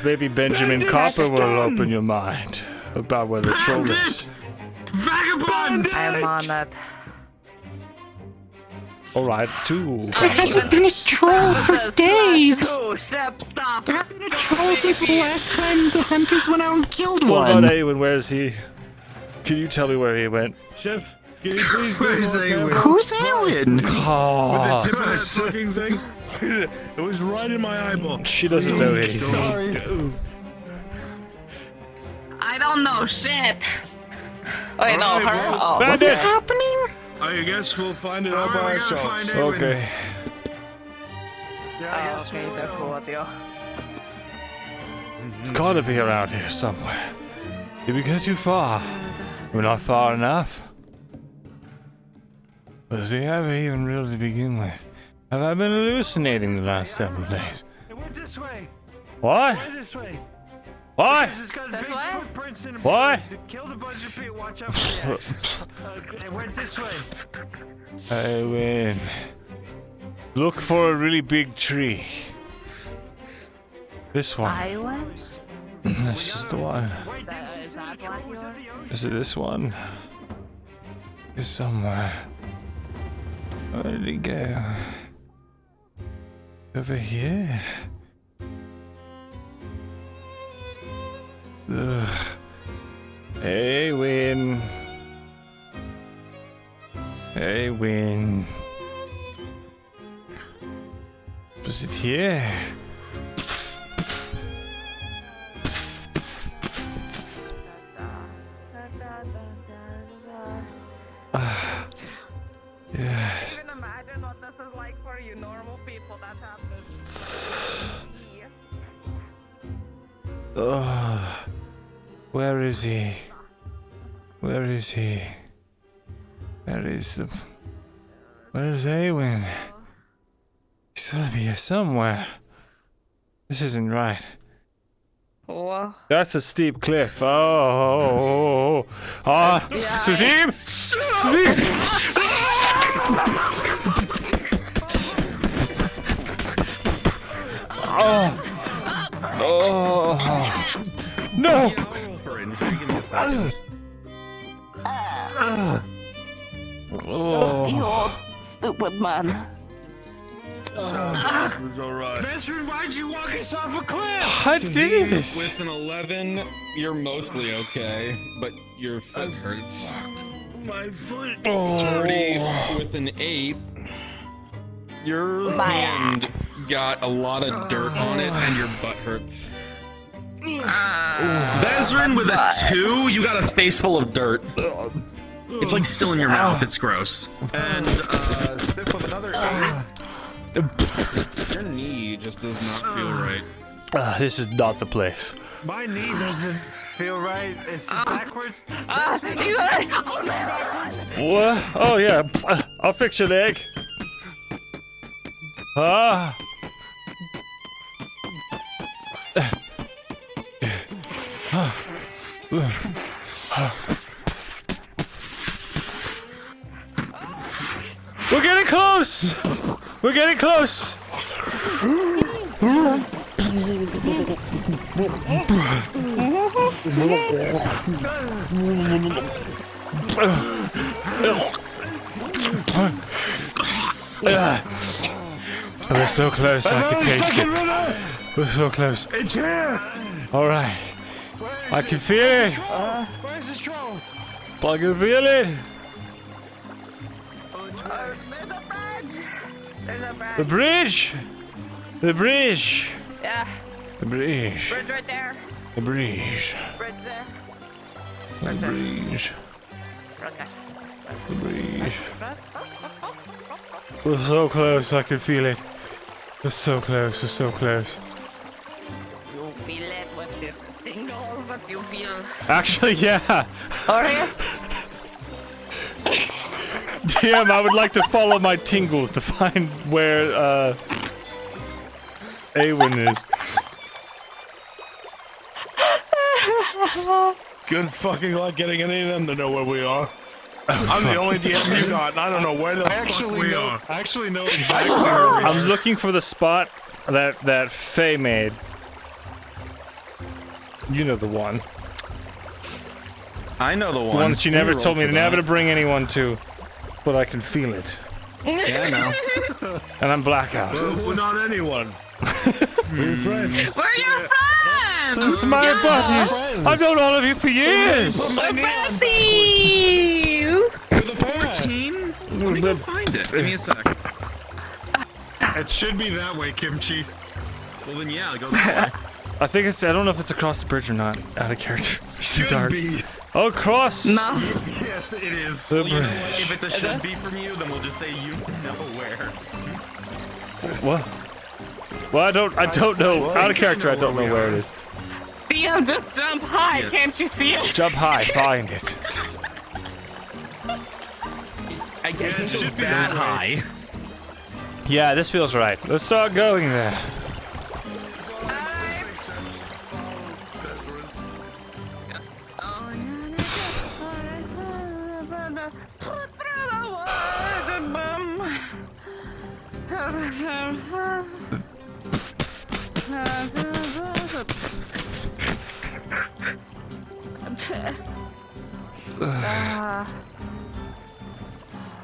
A: maybe Benjamin Copper will open your mind about where the troll is.
R: Vagabond!
C: I'm on that.
A: All right, it's two.
P: There hasn't been a troll for days.
C: Oh, ship stop.
P: There hasn't been a troll since the last time the hunters went out and killed
A: What
P: one.
A: about Awen? Where is he? Can you tell me where he went?
R: Chef, can you please
U: Where's Awen?
P: Who's Awen?
A: Oh,
R: With the tip of that fucking thing? It was right in my eyeball.
A: she doesn't know anything.
R: Sorry.
C: don't know shit. Wait, no,
R: Alright,
C: her.
R: well,
C: Oh,
A: Bandit.
C: what is happening?
R: I guess we'll find it out by ourselves.
A: Okay.
E: Yeah, I guess
C: okay,
E: we'll,
C: they're cool with you.
A: It's gotta be around here somewhere. Did we go too far? We're not far enough. Was he ever even real to begin with? Have I been hallucinating the last several days?
O: It went this way.
A: What?
O: It went this way.
A: What?
O: It's got
C: This
O: big
C: way?
O: footprints in the
A: What?
O: bushes. It killed a bunch of people. Watch out for that. It went this way.
A: I win. Look for a really big tree. This one.
C: I went?
A: This is the one.
C: Is that what yours?
A: Is it this one? It's somewhere. Where did he go? Over here? Ugh. Hey, Win. Hey, Win. Was it here? Yeah.
C: Even imagine what this is like for you normal people that happens.
A: Oh, where is he? Where is he? Where is the? Where's Awen? He's gotta be here somewhere. This isn't right.
C: Whoa.
A: That's a steep cliff. Oh, Sazim! Sazim! Oh, no!
C: You old stupid man.
R: It's alright.
G: Vesrin, why'd you walk us off a cliff?
A: I did it!
P: With an 11, you're mostly okay, but your foot hurts.
R: My foot.
P: Dirty with an 8. Your hand got a lot of dirt on it, and your butt hurts.
D: Vezrin with a 2, you got a face full of dirt. It's like still in your mouth, it's gross.
P: And Sif with another 8. Your knee just does not feel right.
A: This is not the place.
E: My knee doesn't feel right. It's backwards.
A: What? Oh yeah, I'll fix your leg. Ah. We're getting close! We're getting close! We're so close, I can taste it. We're so close.
R: It's here.
A: All right. I can feel it.
E: Where's the troll?
A: I can feel it.
C: There's a bridge.
A: The bridge. The bridge.
C: Yeah.
A: The bridge.
C: Bridge right there.
A: The bridge.
C: Bridge there.
A: The bridge.
C: Okay.
A: The bridge. We're so close, I can feel it. We're so close, we're so close.
C: You feel it with the tingles that you feel.
A: Actually, yeah.
C: Are you?
A: Damn, I would like to follow my tingles to find where, Awen is.
R: Good fucking luck getting any of them to know where we are. I'm the only DM you got, and I don't know where the fuck we are.
E: I actually know exactly where we are.
A: I'm looking for the spot that Faye made. You know the one.
D: I know the one.
A: The one that she never told me never to bring anyone to. But I can feel it.
D: Yeah, I know.
A: And I'm blackout.
R: We're not anyone. We're friends.
C: We're your friends!
A: This is my buddies! I've known all of you for years!
C: Buddies!
D: With a 14? Let me go find it. Give me a sec.
E: It should be that way, Kimchi.
D: Well then, yeah, go that way.
A: I think it's. I don't know if it's across the bridge or not. Out of character. It's too dark.
R: Be.
A: Oh, cross.
C: No.
P: Yes, it is.
A: The
P: Well, you know
A: bridge.
P: what? If it's a should be from you, then we'll just say you know where.
A: What? Well, I don't know. Out of character, I don't know where it is.
C: DM, just jump high. Can't you see it?
A: Jump high, find it.
P: I guess it should be that high.
A: Yeah, this feels right. Let's start going there.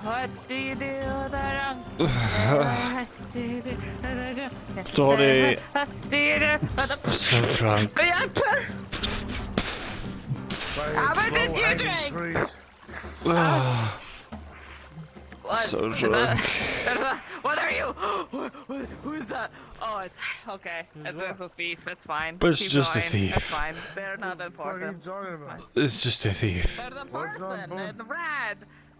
C: What do you do?
A: Sorry. So drunk.
C: How much did you drink?
A: So drunk.
C: What are you? Who's that? Oh, it's okay. It's a thief. It's fine.
A: But it's
C: Keep
A: just a
C: going.
A: thief.
C: It's fine. They're not important.
A: It's just a thief.
C: They're the person in red.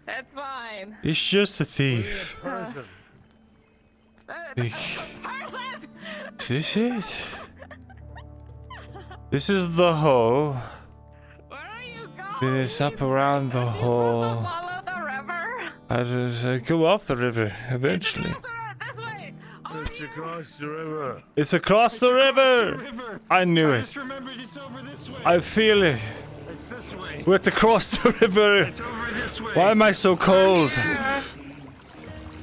C: It's fine.
A: It's just a thief. This it? This is the hole. It's up around the hole. I just go off the river eventually.
R: It's across the river.
A: It's across the river. I knew it. I feel it. We have to cross the river. Why am I so cold?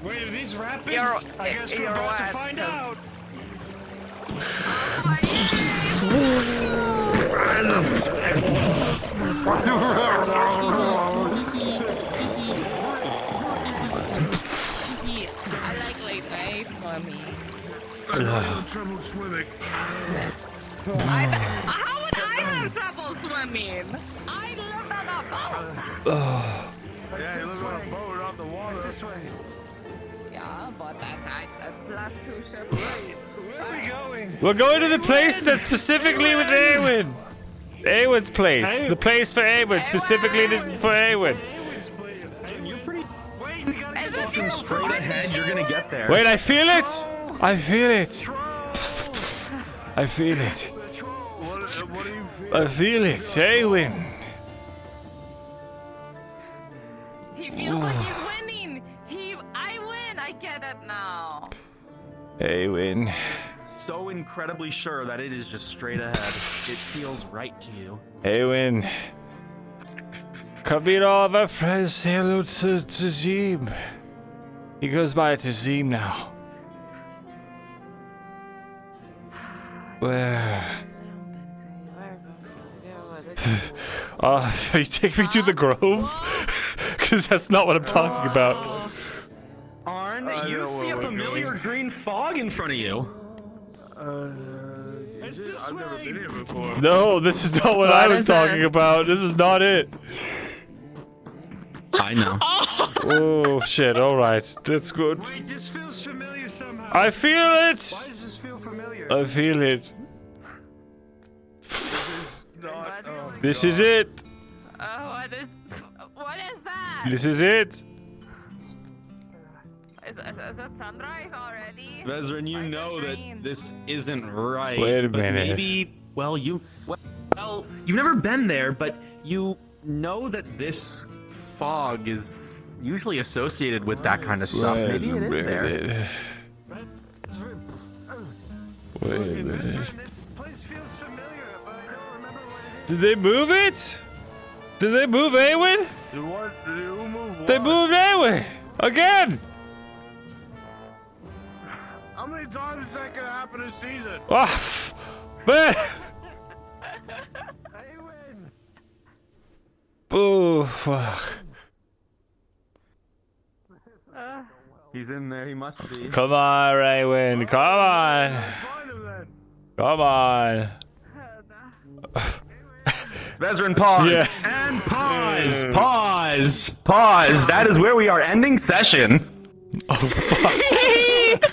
O: Wait, are these rapids? I guess we're about to find out.
C: I like late night swimming.
R: I'm having trouble swimming.
C: How would I have trouble swimming? I live on a boat.
R: Yeah, you live on a boat off the water.
C: Yeah, but that's plus 2 ships.
O: Where are we going?
A: We're going to the place that's specifically with Awen. Awen's place. The place for Awen. Specifically this for Awen.
P: Walking straight ahead, you're gonna get there.
A: Wait, I feel it. I feel it. I feel it. I feel it. Awen.
C: He feels like he's winning. I win. I get it now.
A: Awen.
P: So incredibly sure that it is just straight ahead. It feels right to you.
A: Awen. Come meet all of our friends. Say hello to Zim. He goes by Tazim now. Where? You take me to the Grove? Because that's not what I'm talking about.
P: Arn, you see a familiar green fog in front of you.
R: I've never been here before.
A: No, this is not what I was talking about. This is not it.
P: I know.
A: Oh shit! All right, that's good.
O: Wait, this feels familiar somehow.
A: I feel it.
O: Why does this feel familiar?
A: I feel it. This is it.
C: What is that?
A: This is it.
C: Is it sunrise already?
P: Vezran, you know that this isn't right.
A: Wait a
P: but
A: minute.
P: Maybe, well, you've never been there, but you know that this fog is usually associated with that kind of stuff. Maybe it is there.
A: Wait a minute. Did they move it? Did they move Awen?
R: Who moved what?
A: They moved Awen again.
R: How many times is that gonna happen this season?
A: Ah, man. Oh fuck.
P: He's in there. He must be.
A: Come on, Awen. Come on. Come on.
P: Vezran, pause.
A: Yeah.
P: And pause. Pause. Pause. That is where we are ending session.
A: Oh fuck.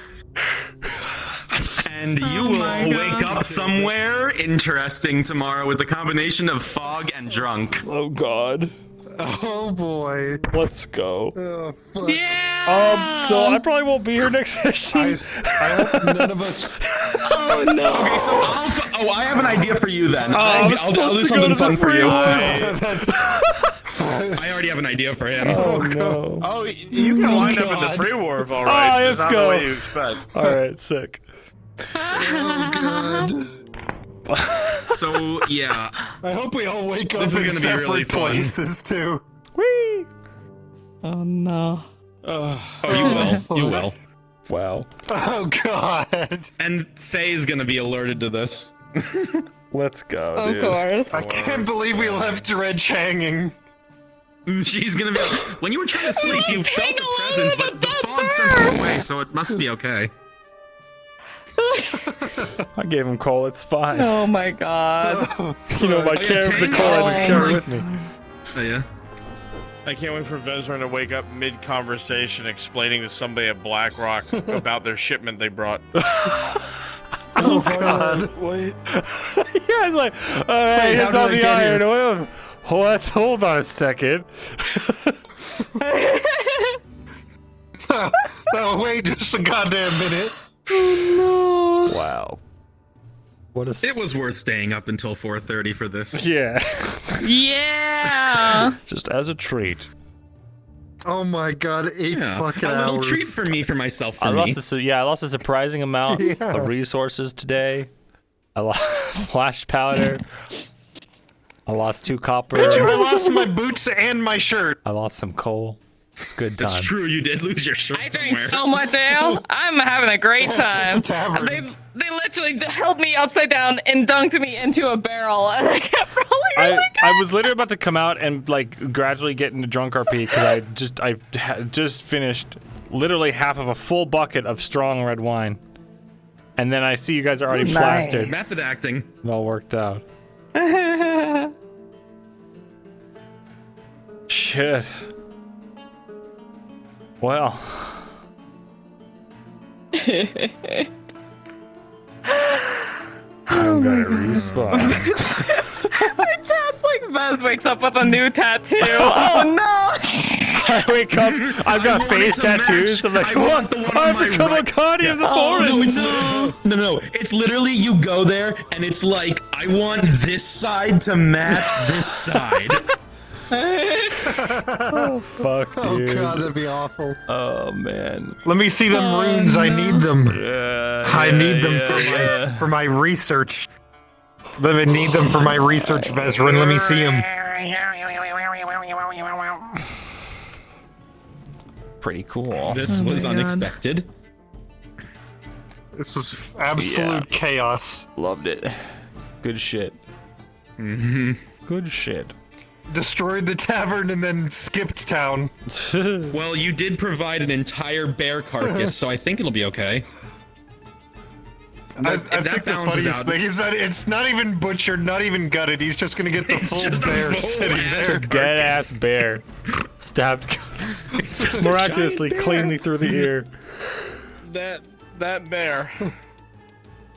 P: And you will wake up somewhere interesting tomorrow with a combination of fog and drunk.
A: Oh God.
R: Oh boy.
A: Let's go.
R: Oh, fuck.
C: Yeah.
A: So I probably won't be here next session.
R: I hope none of us.
P: Oh no. Okay, so I have an idea for you then. I'll do something fun for you. I already have an idea for him.
A: Oh no.
J: Oh, you can wind up in the free wharf, all right.
A: Oh, let's go.
J: What you expect.
A: All right, sick.
R: Oh god.
D: So yeah,
R: I hope we all wake up
D: This is
R: in
D: gonna be
R: separate
D: really fun.
R: places too.
A: Whee!
C: Oh no.
P: Oh, you will. You will.
A: Wow.
R: Oh god.
P: And Faye's gonna be alerted to this.
A: Let's go,
C: Of
A: dude.
C: course.
R: I can't believe we left Dredge hanging.
D: she's gonna be. When you were trying to sleep, you felt a presence, but the fog sent her away, so it must be okay.
A: I gave him coal. It's fine.
C: Oh my god.
A: You know, I carry the coal. I just carry with me.
D: Oh yeah.
J: I can't wait for Vezran to wake up mid-conversation explaining to somebody at Blackrock about their shipment they brought.
R: Oh god.
A: Wait. Yeah, it's like, alright,
R: Wait,
A: it's
R: how
A: on
R: did I
A: the
R: get
A: iron.
R: here?
A: Well, hold on a second.
R: Oh, wait just a goddamn minute.
C: Oh
A: Wow. What a.
D: It was worth staying up until 4:30 for this.
A: Yeah.
C: no. Yeah.
A: Just as a treat.
R: Oh my god, 8 fucking
D: a little
R: hours.
D: treat for me, for myself, for
A: I
D: me.
A: lost I lost a surprising amount of resources today. I lost flash powder. I lost 2 copper.
R: Bitch, I lost my boots and my shirt.
A: I lost some coal. It's good time.
D: It's true, you did lose your shirt
C: I drank
D: somewhere.
C: so much ale. I'm having a great time.
R: Tavern.
C: They literally held me upside down and dunked me into a barrel, and I kept rolling.
A: I was literally about to come out and like gradually get into drunk RP because I just finished literally half of a full bucket of strong red wine, and then I see you guys are already plastered.
D: Method acting.
A: It all worked out. Shit. Well. I'm gonna respawn.
C: My chat's like Vez wakes up with a new tattoo. Oh no!
A: I wake up, I've got face tattoos. I'm like, what? I've become a guardian of the forest.
P: No. It's literally you go there and it's like, I want this side to match this side.
A: Oh fuck, dude.
R: Oh god, that'd be awful.
A: Oh man.
R: Let me see them runes. I need them. I need them
A: for
R: my research. Let me need them for my research, Vezran. Let me see them.
A: Pretty cool.
P: This was unexpected.
R: This was absolute chaos.
A: Loved it. Good shit.
D: Mm-hmm.
A: Good shit.
R: Destroyed the tavern and then skipped town.
D: Well, you did provide an entire bear carcass, so I think it'll be okay.
R: I think the funniest thing is that it's not even butchered, not even gutted. He's just gonna get the full bear sitting there.
A: Dead ass bear. Stabbed miraculously cleanly through the ear.
J: That bear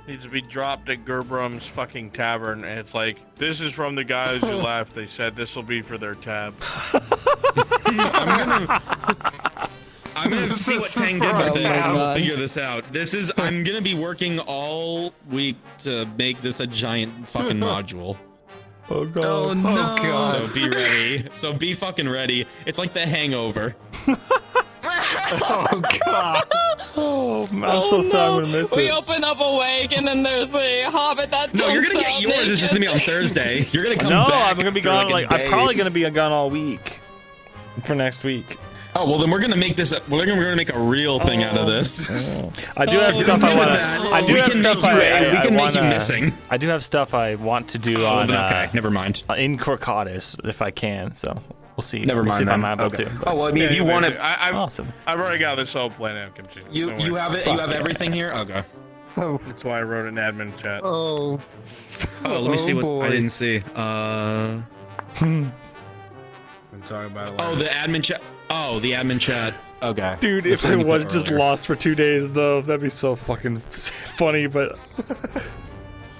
J: needs to be dropped at Gerbrum's fucking tavern, and it's like, this is from the guys who left. They said this will be for their tab.
D: I'm gonna see what Tang did with it, and we'll figure this out. I'm gonna be working all week to make this a giant fucking module.
A: Oh god.
C: Oh no.
R: Oh god.
D: So be ready. So be fucking ready. It's like The Hangover.
R: Oh god.
A: Oh, I'm so sad I'm gonna miss
C: We
A: it.
C: open up a wake, and then there's a hobbit that
D: No, you're
C: jumps
D: gonna get
C: out
D: yours.
C: naked.
D: It's just gonna be on Thursday. You're gonna come
A: No,
D: back.
A: I'm gonna be
D: for
A: gone.
D: like
A: I'm probably gonna be gone all week. For next week.
D: Oh well, then we're gonna make this. We're gonna make a real thing out of this.
A: I do have stuff I want to. I do have stuff
D: we can make you missing.
A: I do have stuff I want to do on.
D: Okay, never mind.
A: In Corcatus, if I can. So we'll see.
D: Never
A: we'll
D: mind
A: see if
D: then.
A: I'm able
D: Okay.
A: to.
P: Oh well, I mean, if you want it,
A: Awesome.
J: I've already got this whole plan out.
P: you have it. You have everything here. Okay.
R: Oh.
J: That's why I wrote an admin chat.
R: Oh.
D: Oh, let me see what
R: boy.
D: I didn't see.
J: Been talking about it.
D: Oh, the admin chat. Oh, the admin chat.
P: Okay.
A: Dude, if it was just lost for 2 days, though, that'd be so fucking funny, but...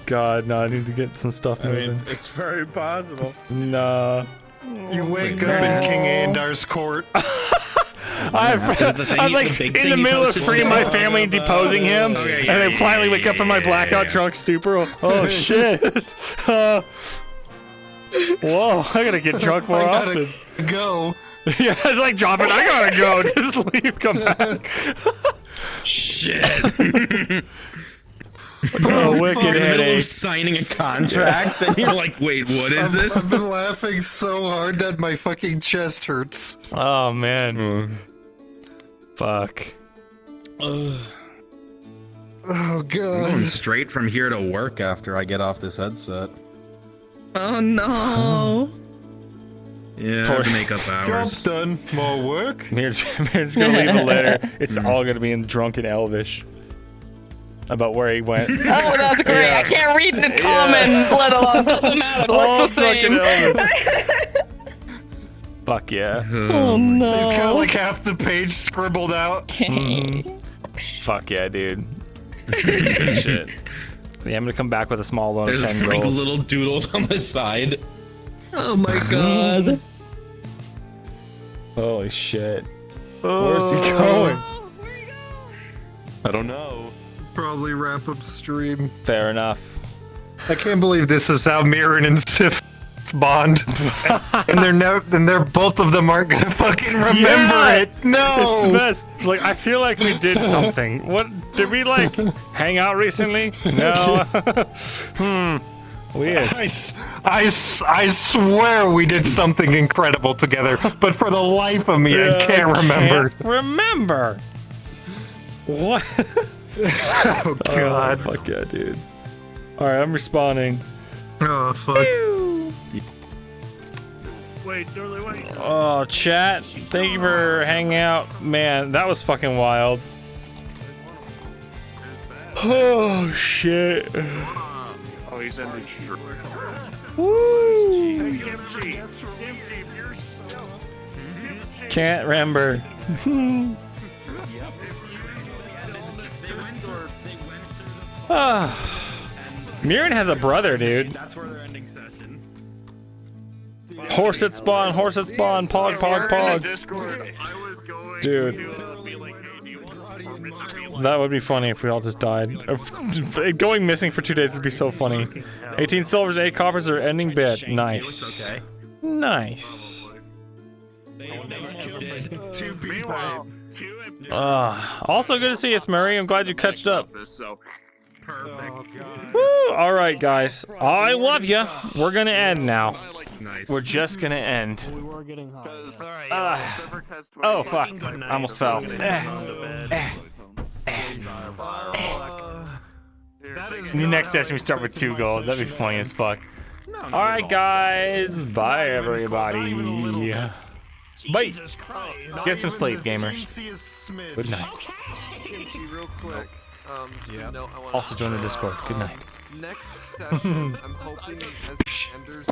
A: God, no, I need to get some stuff moving.
J: I mean, it's very possible.
A: Nah.
E: You wake up in King Andar's court.
A: I'm like in the middle of freeing my family and deposing him, and then finally wake up from my blackout drunk stupor. Oh shit! Whoa, I gotta get drunk more often.
E: Go.
A: Yeah, it's like drop it. I gotta go. Just leave. Come back.
D: Shit.
A: Oh, wicked
D: You're in the middle
A: headache.
D: of signing a contract, and you're like, "Wait, what is this?"
E: I've been laughing so hard that my fucking chest hurts.
A: Oh man. Fuck.
E: Oh
D: I'm
E: god.
D: going straight from here to work after I get off this headset.
C: Oh no.
D: Yeah, I have to make up hours.
E: Job's done. More work?
A: Myrin's gonna leave a letter. It's all gonna be in drunken Elvish. About where he went.
C: Oh, that's great.
A: Yeah.
C: I can't read in common, let alone doesn't matter. It
A: All
C: looks the same.
A: drunken Elvish. Fuck yeah.
C: Oh no.
E: He's got like half the page scribbled out.
A: Fuck yeah, dude. It's gonna be good shit. Yeah, I'm gonna come back with a small loan of
D: There's
A: 10
D: like
A: gold.
D: little doodles on the side.
C: Oh my god.
A: Holy shit. Where's he going?
B: I don't know.
E: Probably wrap up stream.
A: Fair enough.
E: I can't believe this is how Mirin and Sif bond. and they're both of them aren't gonna fucking remember it. No.
A: It's the best. Like, I feel like we did something. What did we like hang out recently? No. Weird.
E: I swear we did something incredible together, but for the life of me, I can't remember.
A: Can't remember. What?
E: Oh god.
A: Oh, fuck yeah, dude. Alright, I'm responding.
E: Oh fuck.
G: Wait, Durley, wait.
A: Oh, chat. Thank you for hanging out. Man, that was fucking wild. Oh shit.
L: Oh, he's in the street.
A: Woo! Can't remember. Myrin has a brother, dude.
G: That's where they're ending session.
A: Horse at spawn, pog, pog, pog. Dude. That would be funny if we all just died. Going missing for 2 days would be so funny. 18 silvers, 8 coppers are ending bid. Nice. Nice. Also good to see you, Murray. I'm glad you catched up. Woo! Alright, guys. I love ya. We're gonna end now. We're just gonna end. Oh, fuck. I almost fell. Next session we start with 2 gold. That'd be funny as fuck. Alright, guys. Bye, everybody. Bye. Get some sleep, gamers. Good night.
S: Real quick.
A: Also join the Discord. Good night.
S: Next session, I'm hoping as Anders